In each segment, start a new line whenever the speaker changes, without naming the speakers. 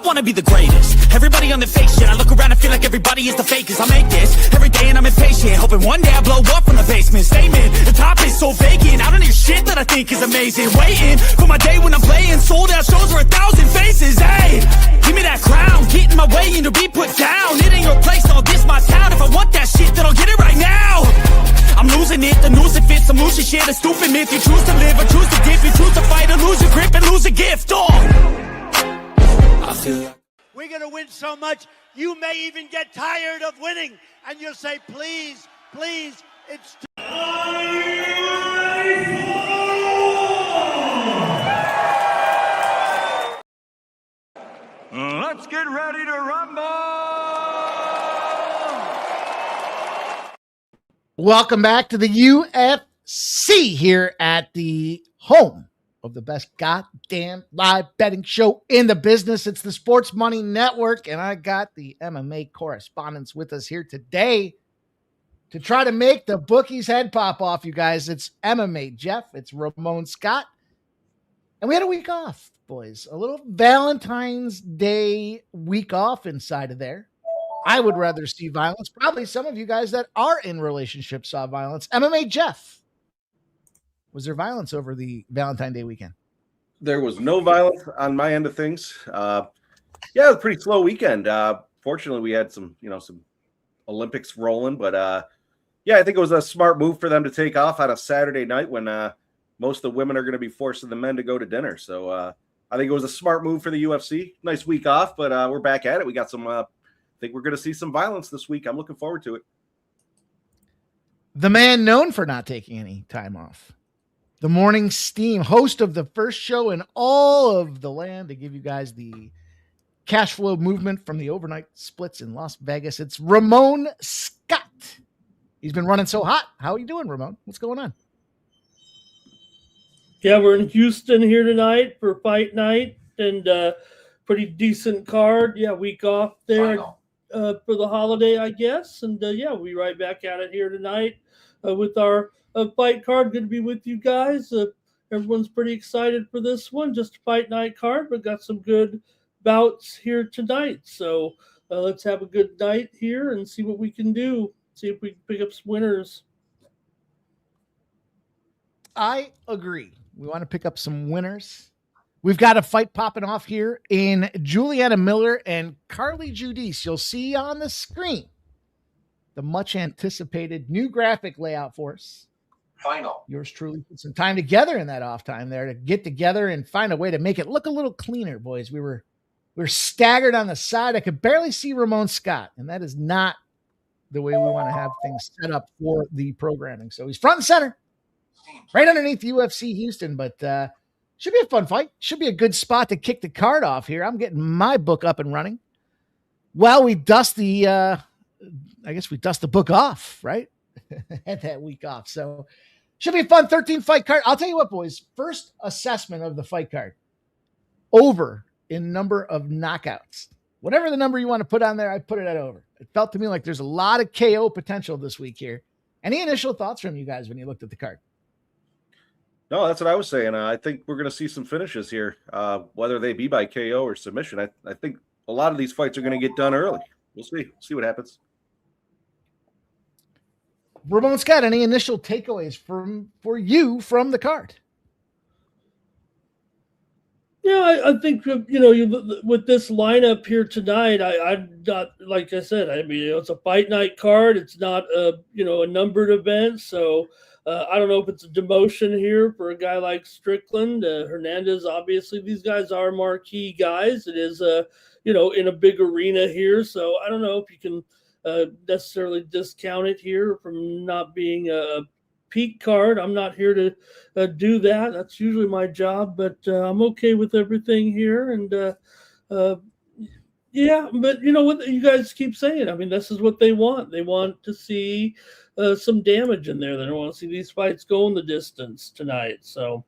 wanna be the greatest. Everybody on the fake shit. I look around and feel like everybody is the fakest. I make this every day and I'm impatient, hoping one day I blow up from the basement. Statement, the top is so vacant. I don't hear shit that I think is amazing. Waiting for my day when I'm playing sold out shows for 1,000 faces. Hey, give me that crown, get in my way and to be put down. It ain't your place, all this my town. If I want that shit, then I'll get it right now. I'm losing it, the noose it fits, I'm losing shit, a stupid myth. You choose to live or choose to dip, you choose to fight or lose your grip and lose a gift. Oh, I feel like
we're gonna win so much, you may even get tired of winning, and you'll say, please, please, it's
Let's get ready to rumble!
Welcome back to the UFC here at the home of the best goddamn live betting show in the business. It's the Sports Money Network, and I got the MMA correspondents with us here today to try to make the bookies' head pop off, you guys. It's MMA Jeff, it's Ramon Scott, and we had a week off, boys. A little Valentine's Day week off inside of there. I would rather see violence. Probably some of you guys that are in relationships saw violence. MMA Jeff, was there violence over the Valentine's Day weekend?
There was no violence on my end of things. Yeah, it was a pretty slow weekend. Fortunately, we had some Olympics rolling, but yeah, I think it was a smart move for them to take off on a Saturday night when most of the women are going to be forcing the men to go to dinner. So I think it was a smart move for the UFC. Nice week off, but we're back at it. We got some. I think we're going to see some violence this week. I'm looking forward to it.
The man known for not taking any time off. The Morning Steam, host of the first show in all of the land to give you guys the cash flow movement from the overnight splits in Las Vegas. It's Ramon Scott. He's been running so hot. How are you doing, Ramon? What's going on?
Yeah, we're in Houston here tonight for Fight Night, and pretty decent card. Yeah, week off there for the holiday, I guess. And yeah, we'll be right back at it here tonight with our fight card. Good to be with you guys. Everyone's pretty excited for this one. Just a Fight Night card, but got some good bouts here tonight. So let's have a good night here and see what we can do. See if we can pick up some winners.
I agree. We want to pick up some winners. We've got a fight popping off here in Juliana Miller and Carly Judice. You'll see on the screen the much anticipated new graphic layout for us.
Final.
Yours truly put some time together in that off time there to get together and find a way to make it look a little cleaner, boys. We were staggered on the side. I could barely see Ramon Scott, and that is not the way we want to have things set up for the programming. So he's front and center, right underneath UFC Houston, but should be a fun fight. Should be a good spot to kick the card off here. I'm getting my book up and running. Well, we dust the, I guess we dust the book off, right? Had that week off. So should be a fun 13 fight card. I'll tell you what, boys, first assessment of the fight card, over in number of knockouts. Whatever the number you want to put on there, I put it at over. It felt to me like there's a lot of KO potential this week here. Any initial thoughts from you guys when you looked at the card?
No, that's what I was saying. I think we're going to see some finishes here, whether they be by KO or submission. I think a lot of these fights are going to get done early. We'll see what happens.
Ramon Scott, any initial takeaways for you from the card?
Yeah, I think, with this lineup here tonight, I'm not, like I said, I mean, it's a fight night card. It's not a numbered event. So I don't know if it's a demotion here for a guy like Strickland, Hernandez. Obviously, these guys are marquee guys. It is, in a big arena here. So I don't know if you can necessarily discount it here from not being a peak card. I'm not here to do that. That's usually my job, but I'm okay with everything here. And yeah, but you know what you guys keep saying. I mean, this is what they want. They want to see some damage in there. They don't want to see these fights going the distance tonight. So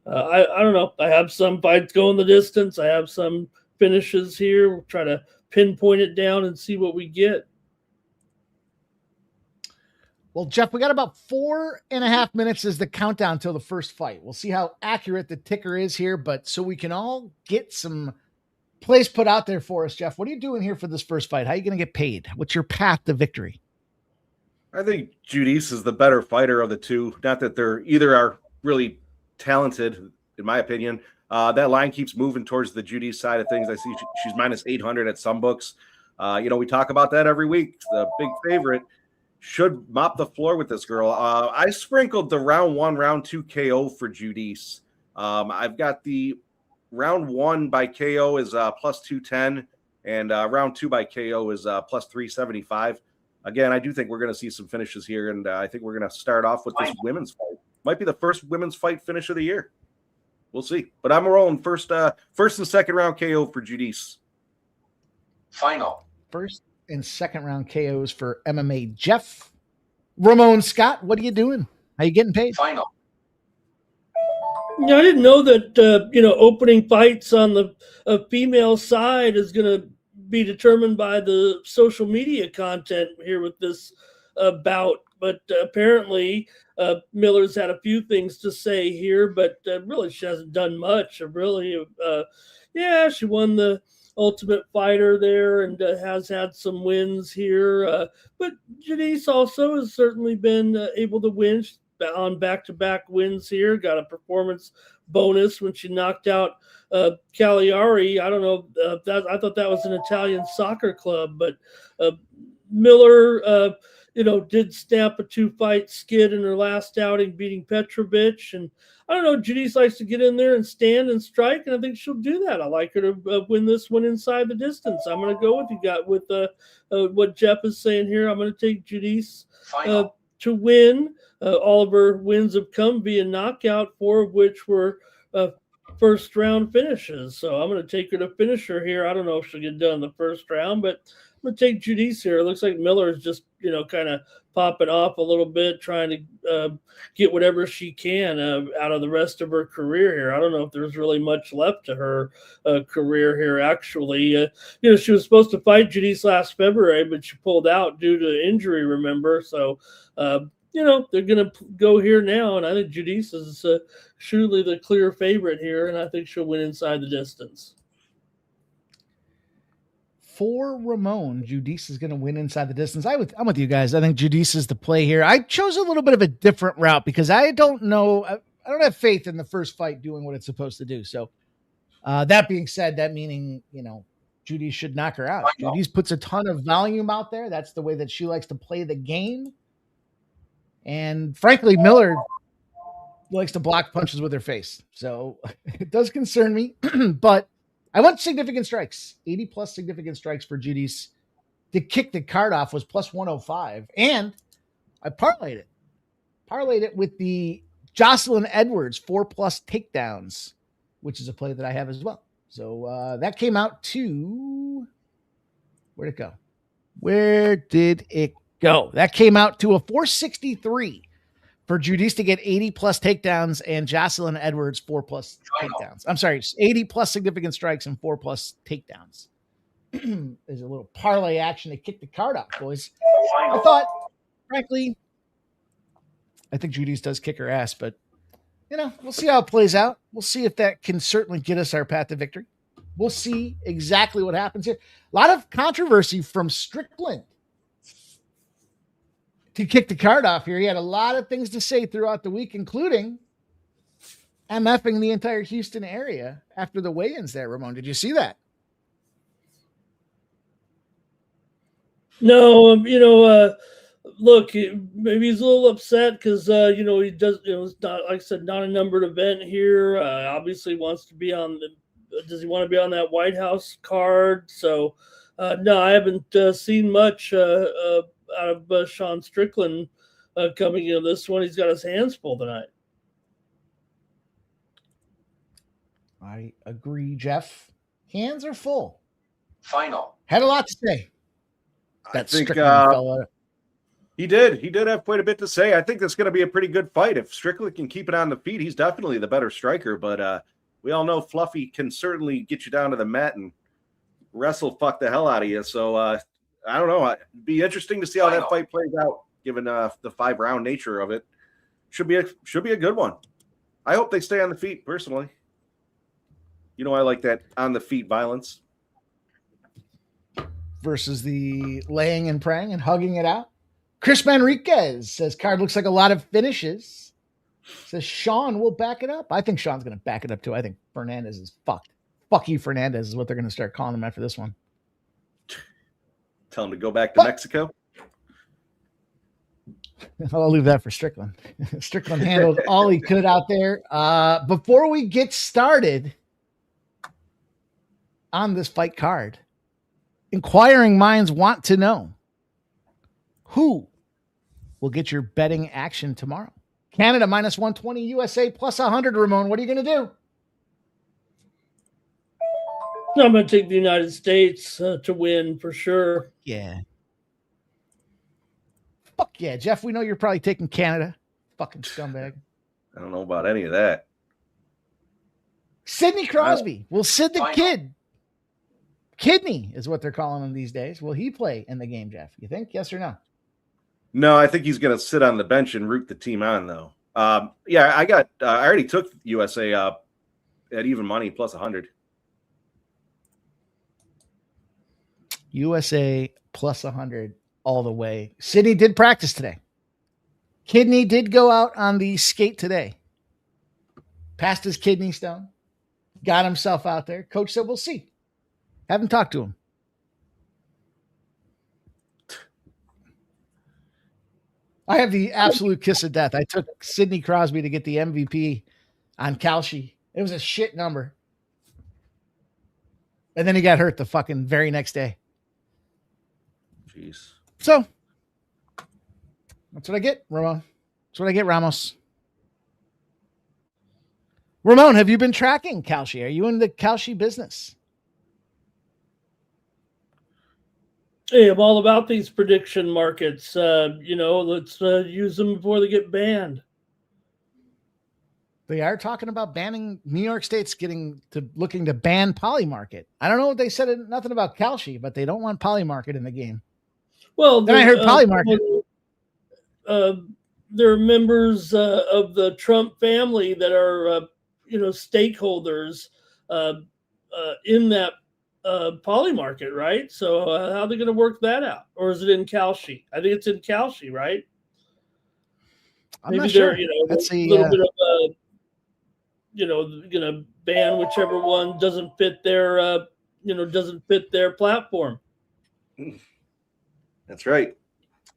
I don't know. I have some fights going the distance. I have some finishes here. We'll try to pinpoint it down and see what we get.
Well, Jeff, we got about 4.5 minutes as the countdown till the first fight. We'll see how accurate the ticker is here, but so we can all get some plays put out there for us, Jeff. What are you doing here for this first fight? How are you going to get paid? What's your path to victory?
I think Judice is the better fighter of the two. Not that they're either are really talented, in my opinion. That line keeps moving towards the Judice side of things. I see she's minus 800 at some books. We talk about that every week. The big favorite should mop the floor with this girl. I sprinkled the round 1, round 2 KO for Judice. I've got the round 1 by KO is plus 210, and round 2 by KO is plus 375. Again, I do think we're going to see some finishes here, and I think we're going to start off with this women's fight. Might be the first women's fight finish of the year. We'll see. But I'm rolling first and second round KO for Judice.
Final.
First and second round KOs for MMA Jeff. Ramon Scott, what are you doing? How you getting paid?
Final.
Yeah, I didn't know that, opening fights on the female side is going to be determined by the social media content here with this bout. But apparently Miller's had a few things to say here, but really she hasn't done much. She won the Ultimate Fighter there and has had some wins here. But Judice also has certainly been able to win on back-to-back wins here. Got a performance bonus when she knocked out Cagliari. I don't know. I thought that was an Italian soccer club, but Miller, did snap a 2-fight skid in her last outing, beating Petrovic. And I don't know, Judice likes to get in there and stand and strike, and I think she'll do that. I like her to win this one inside the distance. I'm going to go with what Jeff is saying here. I'm going to take Judice to win. All of her wins have come via knockout, 4 of which were first round finishes. So I'm going to take her to finish her here. I don't know if she'll get done in the first round, but I'm going to take Judice here. It looks like Miller is just, kind of popping off a little bit, trying to get whatever she can out of the rest of her career here. I don't know if there's really much left to her career here, actually. She was supposed to fight Judice last February, but she pulled out due to injury, remember? So, they're going to go here now, and I think Judice is surely the clear favorite here, and I think she'll win inside the distance.
For Ramon, Judice is going to win inside the distance. I'm with you guys. I think Judice is the play here. I chose a little bit of a different route because I don't know. I don't have faith in the first fight doing what it's supposed to do. So that being said, that meaning, Judice should knock her out. Judice puts a ton of volume out there. That's the way that she likes to play the game. And frankly, Miller likes to block punches with her face. So it does concern me, but I want significant strikes, 80 plus significant strikes for Judice. To kick the card off was plus 105. And I parlayed it with the Jocelyn Edwards 4+ takedowns, which is a play that I have as well. So that came out to, where'd it go? Where did it go? That came out to a 463 for Judice to get 80 plus takedowns and Jocelyn Edwards 4+ takedowns. I'm sorry, 80 plus significant strikes and 4+ takedowns. There's a little parlay action to kick the card out, boys. I thought, frankly, I think Judice does kick her ass, but we'll see how it plays out. We'll see if that can certainly get us our path to victory. We'll see exactly what happens here. A lot of controversy from Strickland to kick the card off here. He had a lot of things to say throughout the week, including MFing the entire Houston area after the weigh-ins there, Ramon. Did you see that?
No, look, maybe he's a little upset because, he does, it's not, like I said, not a numbered event here. Obviously wants to be does he want to be on that White House card? So, no, I haven't seen much out of Sean Strickland coming into this one. He's got his hands full tonight.
I agree, Jeff. Hands are full.
Final.
Had a lot to say.
I think he did have quite a bit to say. I think that's going to be a pretty good fight. If Strickland can keep it on the feet, he's definitely the better striker. But we all know Fluffy can certainly get you down to the mat and wrestle fuck the hell out of you. So I don't know. It'd be interesting to see how that fight plays out, given the 5-round nature of it. Should be a good one. I hope they stay on the feet, personally. I like that on the feet violence.
versus the laying and praying and hugging it out. Chris Manriquez says card looks like a lot of finishes. Says Sean will back it up. I think Sean's going to back it up too. I think Hernandez is fucked. Fuck you, Fernandez is what they're going to start calling him after this one.
Tell him to go back to Mexico.
I'll leave that for Strickland. Strickland handled all he could out there. Before we get started on this fight card, inquiring minds want to know who will get your betting action tomorrow. Canada minus 120, USA plus 100. Ramon, what are you going to do?
I'm going to take the United States to win for sure.
Yeah. Fuck yeah, Jeff. We know you're probably taking Canada. Fucking scumbag.
I don't know about any of that.
Sidney Crosby. Will Sid the Kid? Kidney is what they're calling him these days. Will he play in the game, Jeff? You think? Yes or no?
No, I think he's going to sit on the bench and root the team on, though. Yeah, I already took USA at even money plus 100.
USA plus 100 all the way. Sidney did practice today. Kidney did go out on the skate today. Passed his kidney stone. Got himself out there. Coach said, we'll see. Haven't talked to him. I have the absolute kiss of death. I took Sidney Crosby to get the MVP on Kalshi. It was a shit number. And then he got hurt the fucking very next day.
Jeez.
So that's what I get, Ramon. That's what I get, Ramos. Ramon, have you been tracking Kalshi? Are you in the Kalshi business?
Hey, I'm all about these prediction markets. Let's use them before they get banned.
They are talking about banning. New York State's looking to ban Polymarket. I don't know what they said. Nothing about Kalshi, but they don't want Polymarket in the game.
Well,
then I heard Polymarket.
There are members of the Trump family that are, stakeholders in that Polymarket, right? So how are they going to work that out? Or is it in Kalshi? I think it's in Kalshi, right?
I'm not sure.
That's a little bit of going to ban whichever one doesn't fit their, platform.
That's right.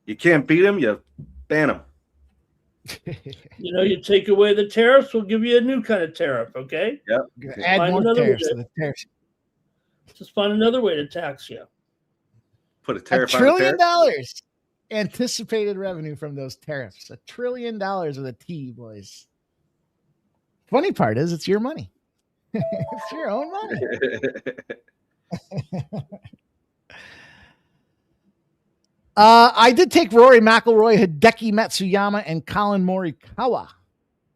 You can't beat them, you ban them.
You take away the tariffs, we'll give you a new kind of tariff, okay?
Yep.
Add more tariffs to the tariffs.
Just find another way to tax you.
Put a tariff
on $1 trillion anticipated revenue from those tariffs. $1 trillion with a T, boys. Funny part is it's your money. It's your own money. I did take Rory McIlroy, Hideki Matsuyama, and Colin Morikawa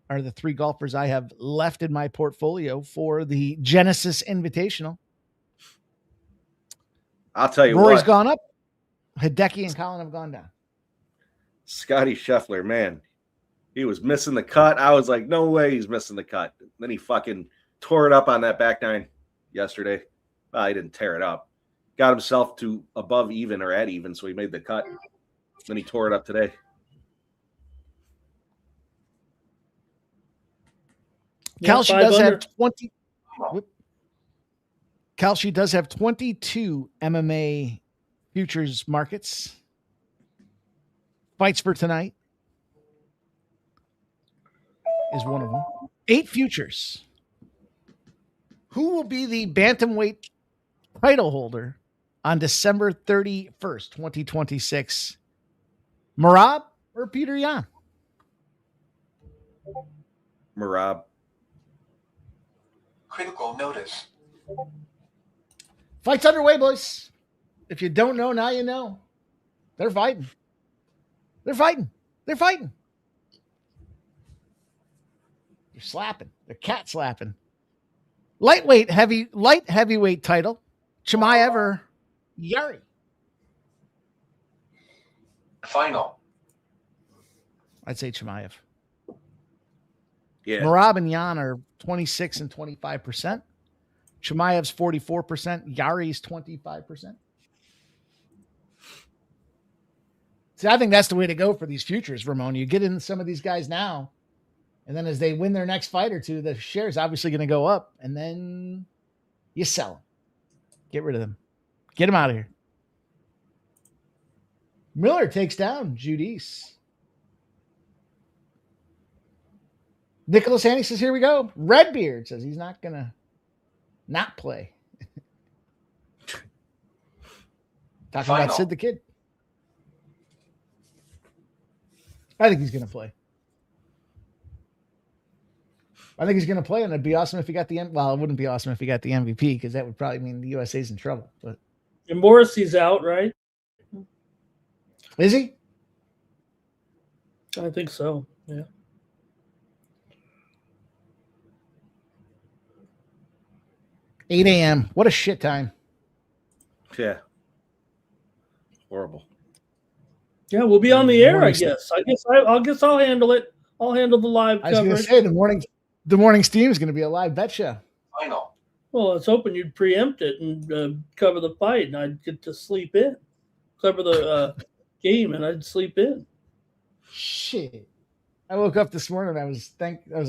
are the three golfers I have left in my portfolio for the Genesis Invitational.
I'll tell you
Rory's
what.
gone up. Hideki and Colin have gone down.
Scotty Scheffler, man. He was missing the cut. I was like, no way he's missing the cut. Then he fucking tore it up on that back nine yesterday. Well, he didn't tear it up. Got himself to above even or at even, so he made the cut. Then he tore it up today.
Kalshi does have 20. Kalshi does have 22 MMA futures markets. Fights for tonight is one of them. 8 futures. Who will be the bantamweight title holder on December 31st, 2026? Merab or Peter Yan?
Merab.
Critical notice.
Fight's underway, boys. If you don't know, now you know. They're fighting. They're fighting. They're fighting. They're slapping. They're cat slapping. Light heavyweight title. Chimaev or Yari?
Final.
I'd say Chimaev.
Yeah.
Merab and Yan are 26 and 25%. Chimaev's 44%. Yari's 25%. See, I think that's the way to go for these futures, Ramon. You get in some of these guys now, and then as they win their next fight or two, the share's obviously going to go up, and then you sell them. Get rid of them. Get them out of here. Miller takes down Judice. Nicholas Haney says, here we go. Redbeard says he's not going to not play. Talking
Final.
about Sid the Kid. I think he's going to play. I think he's going to play, and it'd be awesome if he got the well, it wouldn't be awesome if he got the MVP because that would probably mean the USA's in trouble. But
And Morrissey's out, right?
is he?
I think so. Yeah.
$8 a.m. What a shit time.
Yeah. Horrible.
Yeah, we'll be on the air, I
Morning
guess. I guess I'll handle it. I'll handle the live
I was going to
coverage.
say the morning steam is going to be a live bet show.
Final.
Well, I was hoping you'd preempt it and cover the fight, and I'd get to sleep in. Cover the game, and I'd sleep in.
Shit. I woke up this morning. I was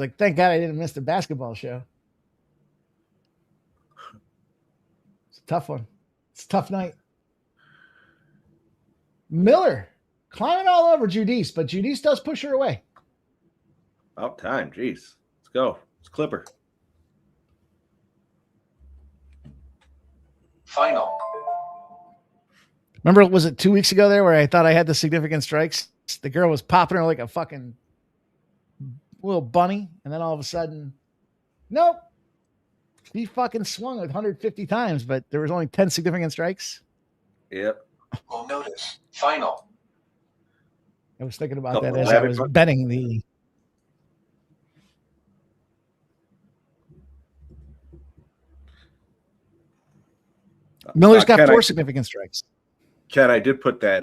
like, thank God I didn't miss the basketball show. It's a tough one. It's a tough night. Miller climbing all over Judice, but Judice does push her away.
About time. Jeez. Let's go. It's Clipper.
Final.
Remember, was it 2 weeks ago there where I thought I had the significant strikes? The girl was popping her like a fucking little bunny, and then all of a sudden, nope. He fucking swung like 150 times, but there was only 10 significant strikes.
Yep.
Will notice. Final.
I was thinking about
Couple
that as
of
I was betting the. Miller's got
Ken,
4 significant strikes.
Ken, I did put that.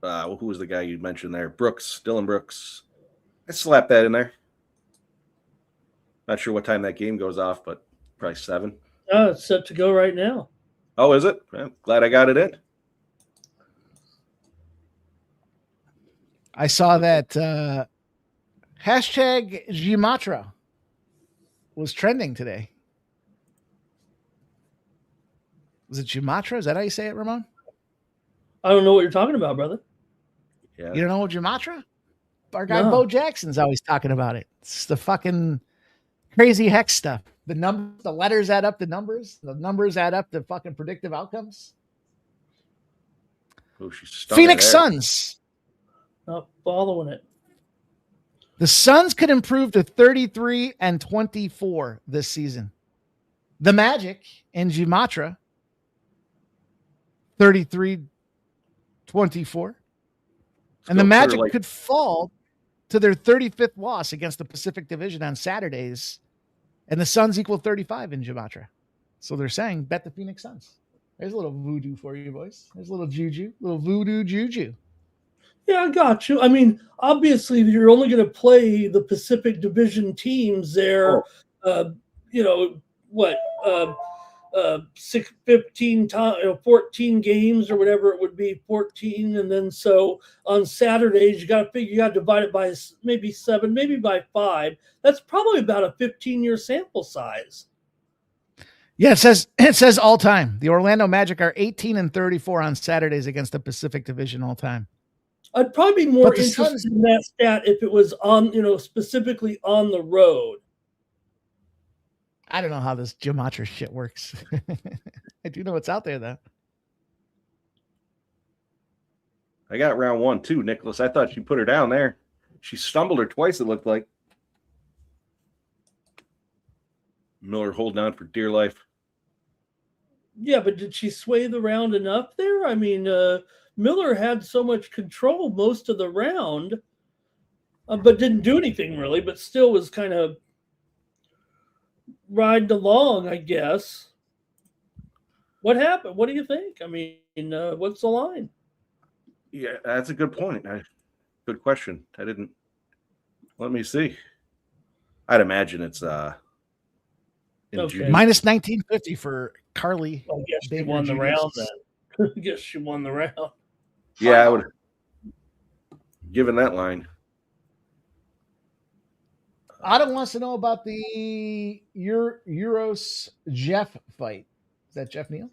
Who was the guy you mentioned there? Dylan Brooks. I slapped that in there. Not sure what time that game goes off, but probably 7.
Oh, it's set to go right now.
Oh, is it? Well, glad I got it in.
I saw that hashtag Gimatra was trending today. Was it Gimatra? Is that how you say it, Ramon?
I don't know what you're talking about, brother.
Yeah.
You don't know Gimatra? Our guy
No.
Bo Jackson's always talking about it. It's the fucking crazy hex stuff. The letters add up to numbers. The numbers add up to fucking predictive outcomes.
Oh, she stung
Phoenix
it there.
Suns.
Not following it.
The Suns could improve to 33-24 this season. The Magic in Gimatra, 33-24. And the Magic could fall to their 35th loss against the Pacific Division on Saturdays. And the Suns equal 35 in Gimatra. So they're saying, bet the Phoenix Suns. There's a little voodoo for you, boys. There's a little juju, little voodoo juju.
Yeah, I got you. I mean, obviously, you're only going to play the Pacific Division teams there. 15 times, 14 games or whatever it would be, 14, and then so on Saturdays you got to divide it by maybe 7, maybe by 5. That's probably about a 15-year sample size.
Yeah, it says all time. The Orlando Magic are 18-34 on Saturdays against the Pacific Division all time.
I'd probably be more
But the
interested
Suns-
in that stat if it was on, specifically on the road.
I don't know how this Gimatra shit works. I do know it's out there though.
I got round 1 too, Nicholas. I thought she put her down there. She stumbled her twice, it looked like. Miller holding on for dear life.
Yeah, but did she sway the round enough there? I mean, Miller had so much control most of the round, but didn't do anything really, but still was kind of riding along, I guess. What happened? What do you think? I mean, what's the line?
Yeah, that's a good point. Good question. Let me see. I'd imagine it's
Okay.
Judy.
Minus 1950 for Carly.
I guess she
Baker
won the
Judice.
round then. I guess she won the round.
Yeah, I
Final.
would. Given that line.
Otto wants to know about the Euros Jeff fight. Is that Jeff Neal?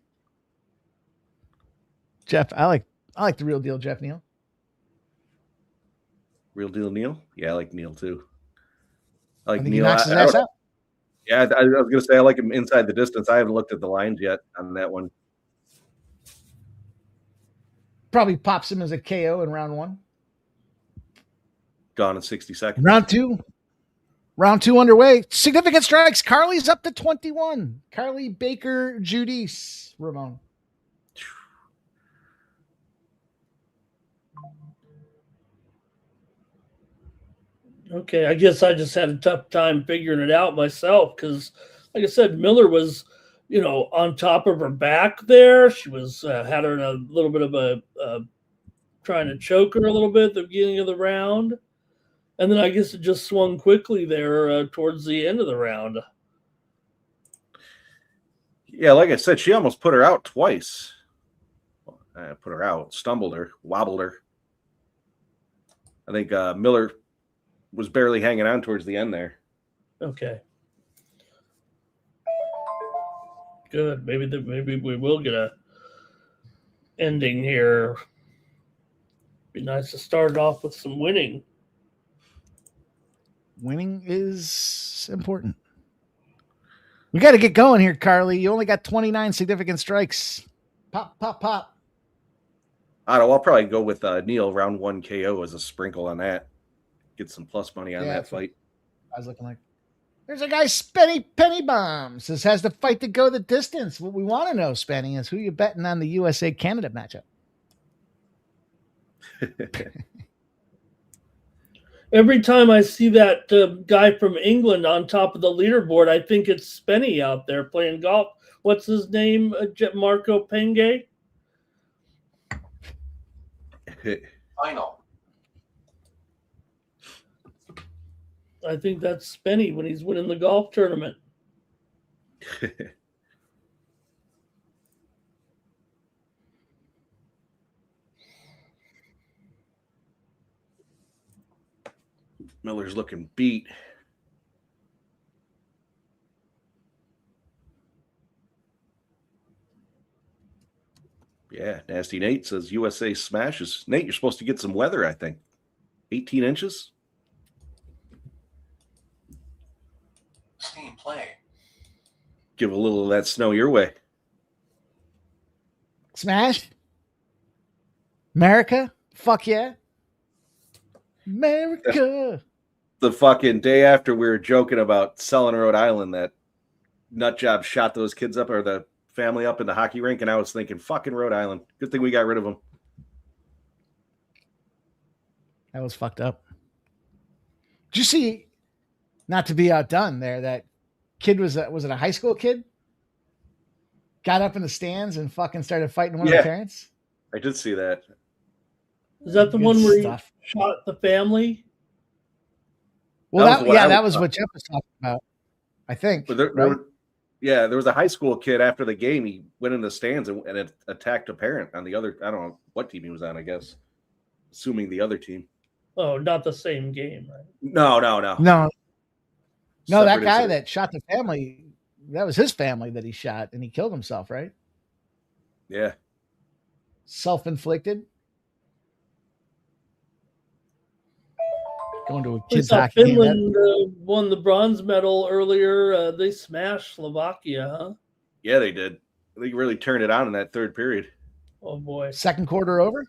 Jeff, I like the real deal, Jeff Neal.
Real deal Neil? Yeah, I like Neil too. I like
I think he
Neil.
knocks his ass out.
Yeah, I was going to say I like him inside the distance. I haven't looked at the lines yet on that one.
Probably pops him as a KO in round 1.
Gone in 60 seconds.
Round two underway. Significant strikes. Carly's up to 21. Carly Baker Judice. Ramon.
Okay, I guess I just had a tough time figuring it out myself because, like I said, Miller was, on top of her back there. She was had her in a little bit of a trying to choke her a little bit at the beginning of the round, and then I guess it just swung quickly there towards the end of the round.
Yeah, like I said, she almost put her out twice. Put her out, stumbled her, wobbled her. I think Miller was barely hanging on towards the end there.
Okay. Good. Maybe we will get a ending here. Be nice to start off with some winning.
Winning is important. We got to get going here, Carly. You only got 29 significant strikes. Pop, pop, pop.
Otto, I'll probably go with Neil round 1 KO as a sprinkle on that. Get some plus money on that fight.
I was looking like. There's a guy, Spenny Penny Bomb, says has the fight to go the distance. What we want to know, Spenny, is who you betting on the USA Canada matchup.
Every time I see that guy from England on top of the leaderboard, I think it's Spenny out there playing golf. What's his name? Marco Penge?
Final.
I think that's Spenny when he's winning the golf tournament.
Miller's looking beat. Yeah, Nasty Nate says USA smashes. Nate, you're supposed to get some weather, I think. 18 inches?
Steam play.
Give a little of that snow your way.
Smash. America. Fuck yeah. America.
The fucking day after we were joking about selling Rhode Island, that nut job shot those kids up, or the family up in the hockey rink, and I was thinking, fucking Rhode Island. Good thing we got rid of them.
That was fucked up. Did you see, not to be outdone there, that kid was it a high school kid? Got up in the stands and fucking started fighting one of the parents?
I did see that.
Is that the
Good
one where
stuff.
he shot the family?
Well, that was
was
what Jeff was talking about, I think.
But
right?
there was a high school kid after the game. He went in the stands and it attacked a parent on the other. I don't know what team he was on, I guess. Assuming the other team.
Oh, not the same game, right?
No.
No, that
Separate
guy
incident.
that shot the family, that was his family that he shot, and he killed himself, right?
Yeah.
Self-inflicted. Going to a
We
kid's
saw
hockey game.
Finland won the bronze medal earlier. They smashed Slovakia, huh?
Yeah, they did. They really turned it on in that third period.
Oh, boy.
Second quarter over.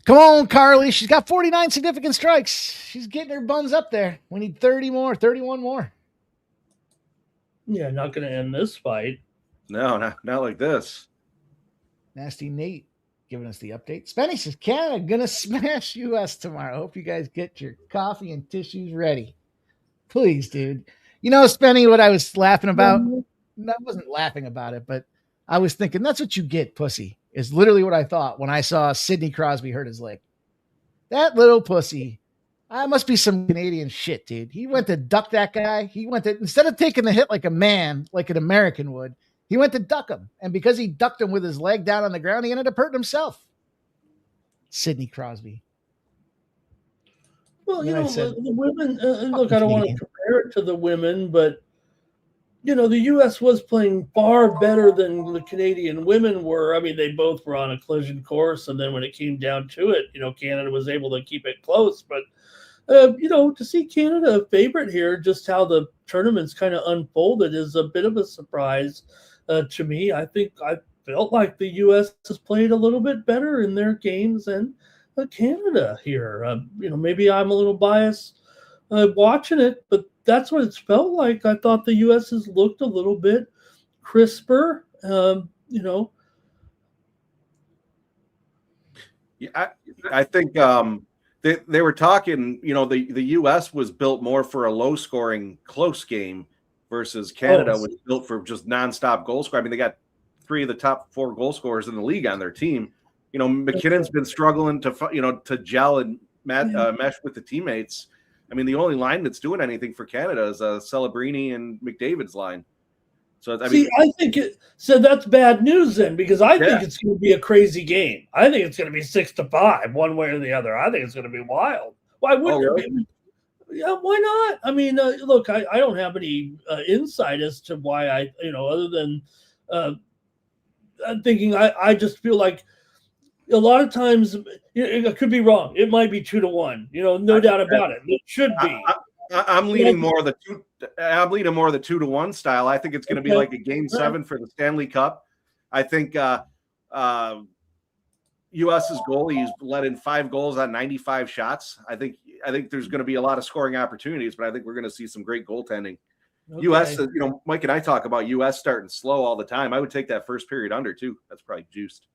Come on, Carly. She's got 49 significant strikes. She's getting her buns up there. We need 30 more, 31 more.
Yeah, not going to end this fight.
No, not like this.
Nasty Nate giving us the update. Spenny says Canada gonna smash US tomorrow. Hope you guys get your coffee and tissues ready. Please, dude. You know, Spenny, what I was laughing about? I wasn't laughing about it, but I was thinking that's what you get, pussy. Is literally what I thought when I saw Sidney Crosby hurt his leg. That little pussy Must be some Canadian shit, dude. He went to duck that guy. He went to, instead of taking the hit like a man, like an American would, he went to duck him. And because he ducked him with his leg down on the ground, he ended up hurting himself. Sidney Crosby.
Well,
And then I said,
the women, look,
fucking
I don't want to
Canadian.
compare it to the women, but, the U.S. was playing far better than the Canadian women were. I mean, they both were on a collision course, and then when it came down to it, Canada was able to keep it close. But, to see Canada a favorite here, just how the tournament's kind of unfolded is a bit of a surprise to me. I think I felt like the U.S. has played a little bit better in their games than Canada here. Maybe I'm a little biased watching it, but that's what it's felt like. I thought the U.S. has looked a little bit crisper.
Yeah, I think they were talking. The U.S. was built more for a low-scoring, close game versus Canada was built for just nonstop goal scoring. I mean, they got 3 of the top 4 goal scorers in the league on their team. McKinnon's been struggling to gel and mesh with the teammates. I mean, the only line that's doing anything for Canada is Celebrini and McDavid's line. So I
think that's bad news then, because I think it's going to be a crazy game. I think it's going to be 6-5, one way or the other. I think it's going to be wild. Why wouldn't it be? Yeah, why not? I mean, look, I don't have any insight as to why other than I'm thinking I just feel like a lot of times it could be wrong. It might be 2-1. No doubt about it. It should be.
I'm leaning more of the 2-1 style. I think it's going to be like a Game 7 for the Stanley Cup. I think U.S.'s goalie's let in 5 goals on 95 shots. I think there's going to be a lot of scoring opportunities, but I think we're going to see some great goaltending. Okay. U.S., Mike and I talk about U.S. starting slow all the time. I would take that first period under too. That's probably juiced.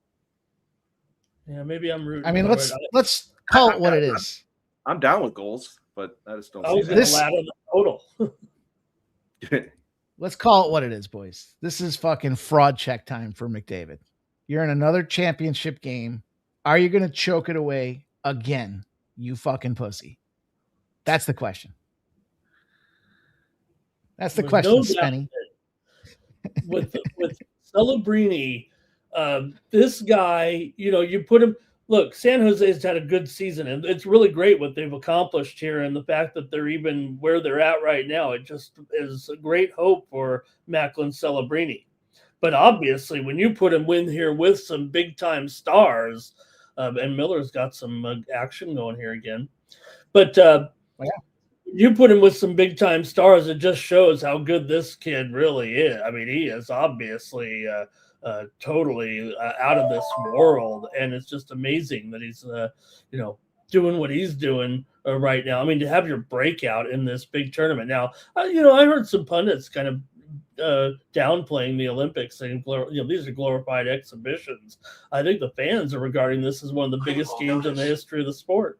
Yeah, maybe I'm rooting.
I mean, let's call it what it is.
I'm down with goals, but I just don't
see
that.
Ladder the total.
Let's call it what it is, boys. This is fucking fraud check time for McDavid. You're in another championship game. Are you going to choke it away again, you fucking pussy? That's the question. That's the question, Spenny.
With Celebrini, this guy, you put him. Look, San Jose has had a good season, and it's really great what they've accomplished here, and the fact that they're even where they're at right now. It just is a great hope for Macklin Celebrini. But obviously, when you put him in here with some big-time stars, and Miller's got some action going here again, but you put him with some big-time stars, it just shows how good this kid really is. I mean, he is obviously totally out of this world, and it's just amazing that he's doing what he's doing right now. I mean, to have your breakout in this big tournament. Now, I heard some pundits kind of downplaying the Olympics, saying these are glorified exhibitions. I think the fans are regarding this as one of the biggest games in the history of the sport.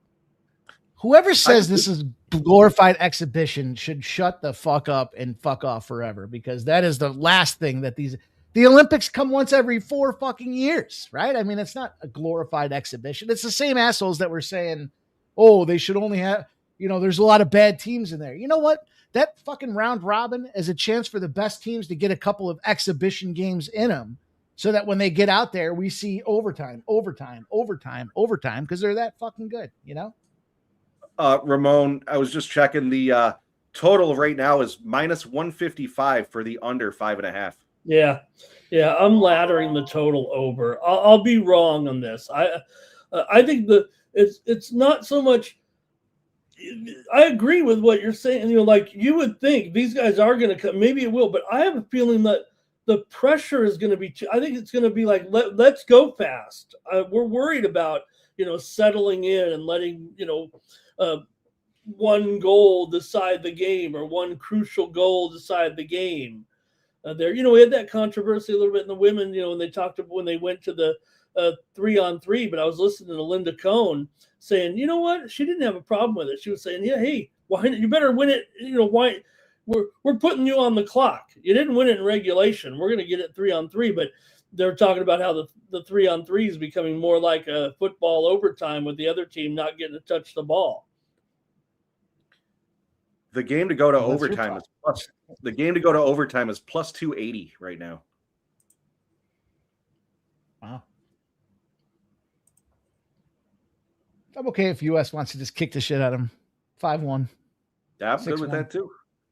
Whoever says this is glorified exhibition should shut the fuck up and fuck off forever, because that is the last thing that the Olympics come once every 4 fucking years, right? I mean, it's not a glorified exhibition. It's the same assholes that were saying, oh, they should only have, there's a lot of bad teams in there. You know what? That fucking round robin is a chance for the best teams to get a couple of exhibition games in them, so that when they get out there, we see overtime, because they're that fucking good,
Ramon, I was just checking the total right now is minus 155 for the under 5.5.
Yeah, I'm laddering the total over. I'll be wrong on this. I think it's not so much. I agree with what you're saying. Like you would think these guys are going to come. Maybe it will, but I have a feeling that the pressure is going to be. I think it's going to be like let's go fast. We're worried about settling in and letting one goal decide the game, or one crucial goal decide the game. We had that controversy a little bit in the women, when they talked about when they went to the 3-on-3, but I was listening to Linda Cohn saying, you know what? She didn't have a problem with it. She was saying, yeah, hey, why you better win it. Why we're putting you on the clock. You didn't win it in regulation. We're going to get it 3-on-3, but they're talking about how the 3-on-3 is becoming more like a football overtime with the other team not getting to touch the ball.
The game to go to
Well, that's your
overtime is
problem.
plus. The game to go to overtime is plus 280 right now.
Wow. I'm okay if US wants to just kick the shit out of him. 5-1.
Yeah, I'm good with
6-1.
that too.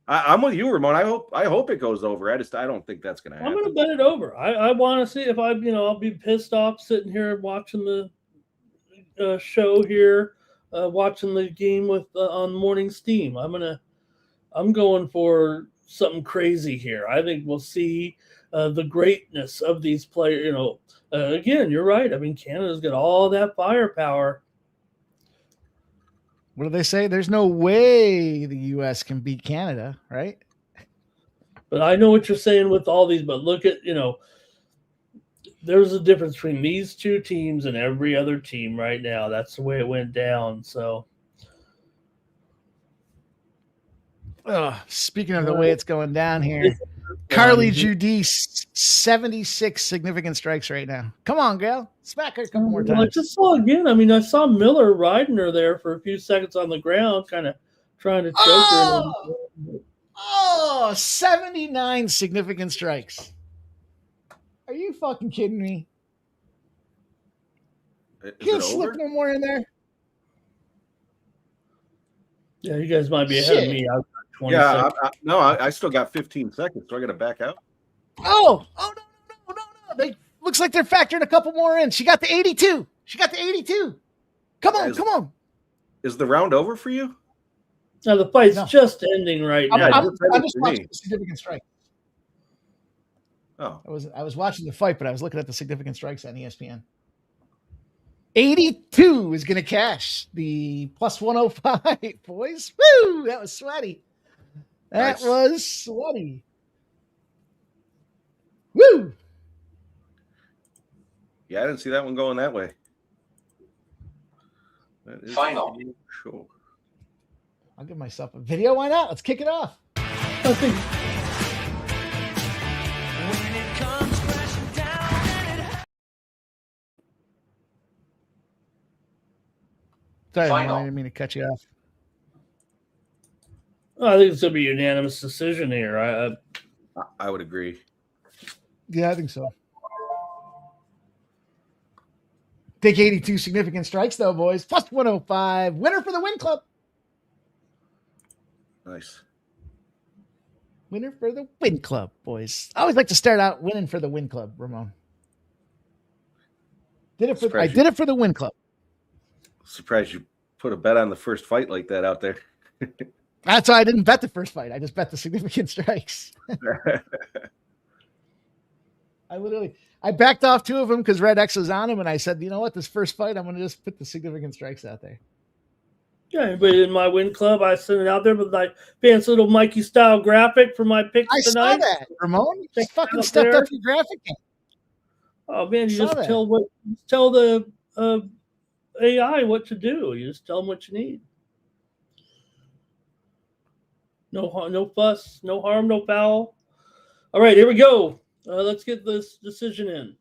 I'm with you, Ramon. I hope it goes over. I don't think that's going to
I'm
happen.
going to bet it over. I want to see if I'll be pissed off sitting here watching the show here, watching the game with on Morning Steam. I'm going for something crazy here. I think we'll see the greatness of these players. Again, you're right. I mean, Canada's got all that firepower.
What do they say? There's no way the US can beat Canada, right?
But I know what you're saying with all these, but look at, there's a difference between these two teams and every other team right now. That's the way it went down. So,
speaking of the way it's going down here, Carly Judice, 76 significant strikes right now. Come on, girl. Smack her a couple more times.
I just saw again. I mean, I saw Miller riding her there for a few seconds on the ground, kind of trying to choke her.
79 significant strikes. Are you fucking kidding me? Can't slip one more in there. Yeah,
you guys might be ahead of me. I've got 20
Yeah,
seconds.
I still got 15 seconds, so I got to back out.
Oh no. They looks like they're factoring a couple more in. She got the 82. Come on.
Is the round over for you?
Now the fight's just ending right now.
I'm just watching the significant strike.
Oh,
I was watching the fight, but I was looking at the significant strikes on ESPN. 82 is going to cash the plus 105, boys. Woo! That was sweaty. Was sweaty. Woo!
Yeah, I didn't see that one going that way. That is
Final.
Sure.
I'll give myself a video. Why not? Let's kick it off.
I think
Sorry,
Final.
I didn't mean to cut you off.
I think it's going to be a unanimous decision here.
I would agree.
Yeah, I think so. Take 82 significant strikes, though, boys. Plus 105. Winner for the Win Club.
Nice.
Winner for the Win Club, boys. I always like to start out winning for the Win Club, Ramon. I did it for the Win Club.
Surprised you put a bet on the first fight like that out there.
That's why I didn't bet the first fight. I just bet the significant strikes. I backed off two of them because Red X was on him, and I said, you know what, this first fight, I'm going to just put the significant strikes out there.
Yeah, but in my Win Club, I sent it out there with my fancy little Mikey style graphic for my picks tonight.
I saw that, Ramon. You just fucking
stepped
stepped up your graphic game.
Oh man, you just tell the AI what to do. You just tell them what you need. No fuss, no harm, no foul. All right, here we go. Let's get this decision in.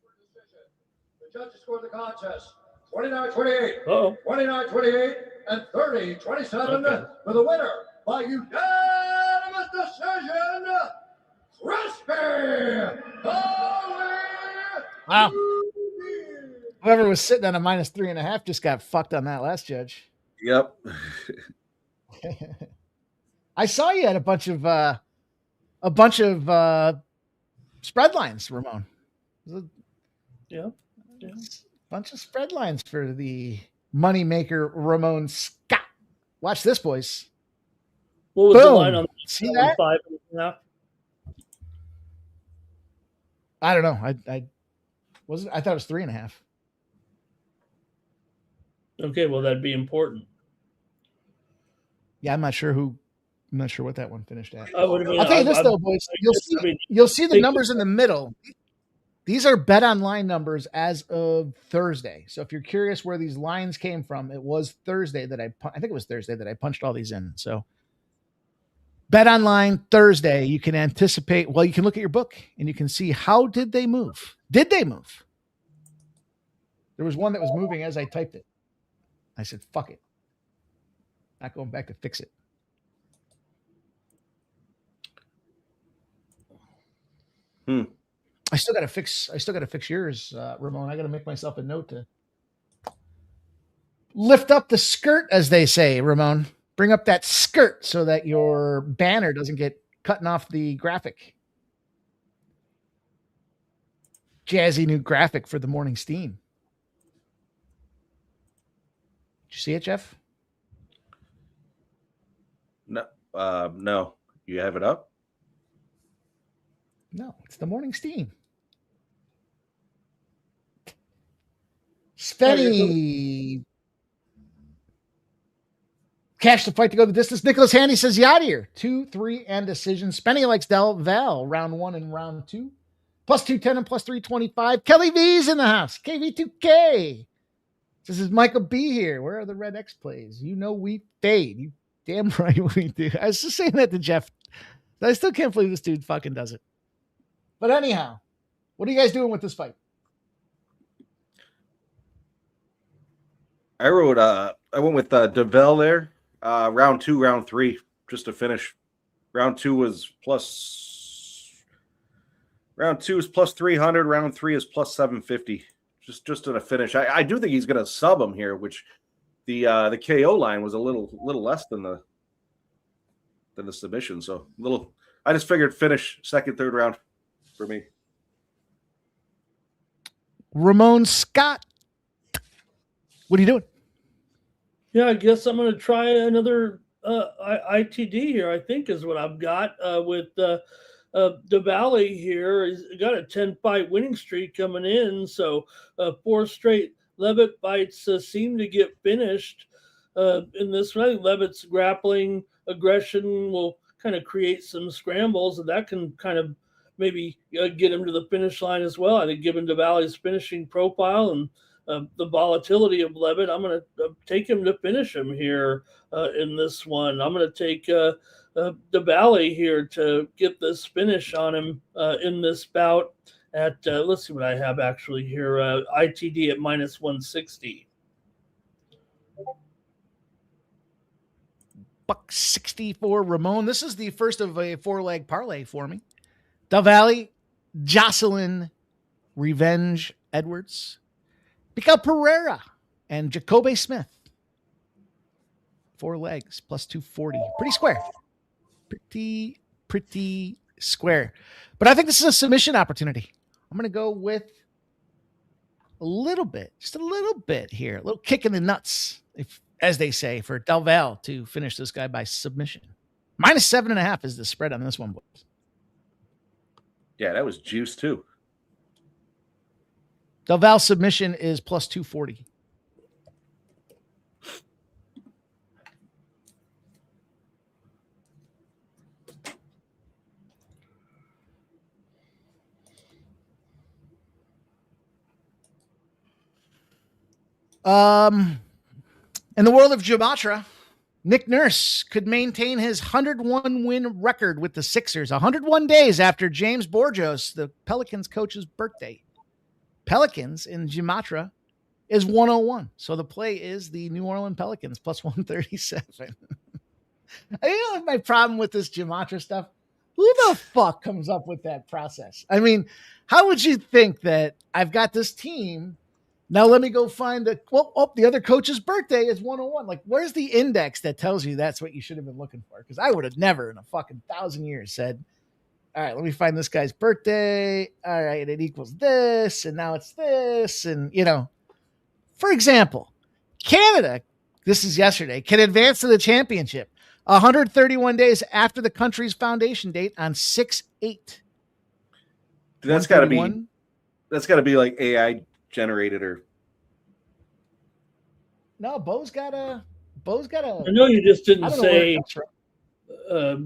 The judges scored the contest 29-28,
Uh-oh.
29-28, and 30-27 for the winner by unanimous decision, Crispy.
Wow. Whoever was sitting on a minus 3.5 just got fucked on that last judge.
Yep.
I saw you had a bunch of spread lines, Ramon.
Yeah.
Bunch of spread lines for the moneymaker Ramon Scott. Watch this, boys.
What was the line on
See that?
5.5?
I don't know. I thought it was 3.5.
Okay, well that'd be important.
Yeah, I'm not sure what that one finished at.
I'll tell
you this though, boys. You'll see the numbers in the middle. These are bet online numbers as of Thursday. So if you're curious where these lines came from, it was Thursday that I think it was Thursday that I punched all these in. So bet online Thursday, you can anticipate. Well, you can look at your book and you can see how did they move? Did they move? There was one that was moving as I typed it. I said, fuck it. Not going back to fix it. I still got to fix yours, Ramon. I got to make myself a note to lift up the skirt, as they say, Ramon. Bring up that skirt so that your banner doesn't get cutting off the graphic. Jazzy new graphic for the morning steam. Did you see it, Jeff?
No, no. You have it up?
No, it's the morning steam. Spenny. Cash the fight to go the distance. Nicholas Handy says Yadier. 2, 3, and decision. Spenny likes Del Val. Round 1 and round 2. Plus 210 and plus 325. Kelly V's in the house. KV2K. This is Michael B here. Where are the Red X plays? You know we fade. You damn right we do. I was just saying that to Jeff. I still can't believe this dude fucking does it. But anyhow, what are you guys doing with this fight?
I went with DeVell there. Round 2, round 3, just to finish. Round 2 is plus 300. Round 3 is plus 750. Just to the finish. I do think he's going to sub him here, which the KO line was a little less than the submission. So I just figured finish second, third round for me.
Ramon Scott, what are you doing?
Yeah, I guess I'm going to try another ITD here, I think is what I've got with DeValley here. He's got a 10-fight winning streak coming in, so 4 straight Levitt fights seem to get finished in this one. I think Levitt's grappling aggression will kind of create some scrambles, and that can kind of maybe get him to the finish line as well. I think given DeValley's finishing profile and the volatility of Levitt, I'm going to take him to finish him here in this one. I'm going to take DeValley here to get this finish on him in this bout at, let's see what I have actually here, ITD at minus 160.
$1.60 for Ramon. This is the first of a 4-leg parlay for me. DeValley, Jocelyn, Revenge Edwards, Miguel Pereira, and Jacoby Smith. 4 legs, plus 240. Pretty square. Pretty square. But I think this is a submission opportunity. I'm going to go with just a little bit here. A little kick in the nuts, as they say, for Del Val to finish this guy by submission. Minus 7.5 is the spread on this one, boys.
Yeah, that was juice too.
Del Val submission is plus 240. In the world of Gematria, Nick Nurse could maintain his 101 win record with the Sixers 101 days after James Borjos, the Pelicans coach's birthday. Pelicans in Gematria is 101. So the play is the New Orleans Pelicans plus 137. You know my problem with this Gematria stuff? Who the fuck comes up with that process? I mean, how would you think that I've got this team? Now let me go find the other coach's birthday is 101. Like, where's the index that tells you that's what you should have been looking for? Because I would have never in a fucking 1,000 years said, all right, let me find this guy's birthday. All right, it equals this, and now it's this. And, for example, Canada, this is yesterday, can advance to the championship 131 days after the country's foundation date on 6/8.
That's got to be like AI generated or
no. Bo's got a.
I know you just didn't say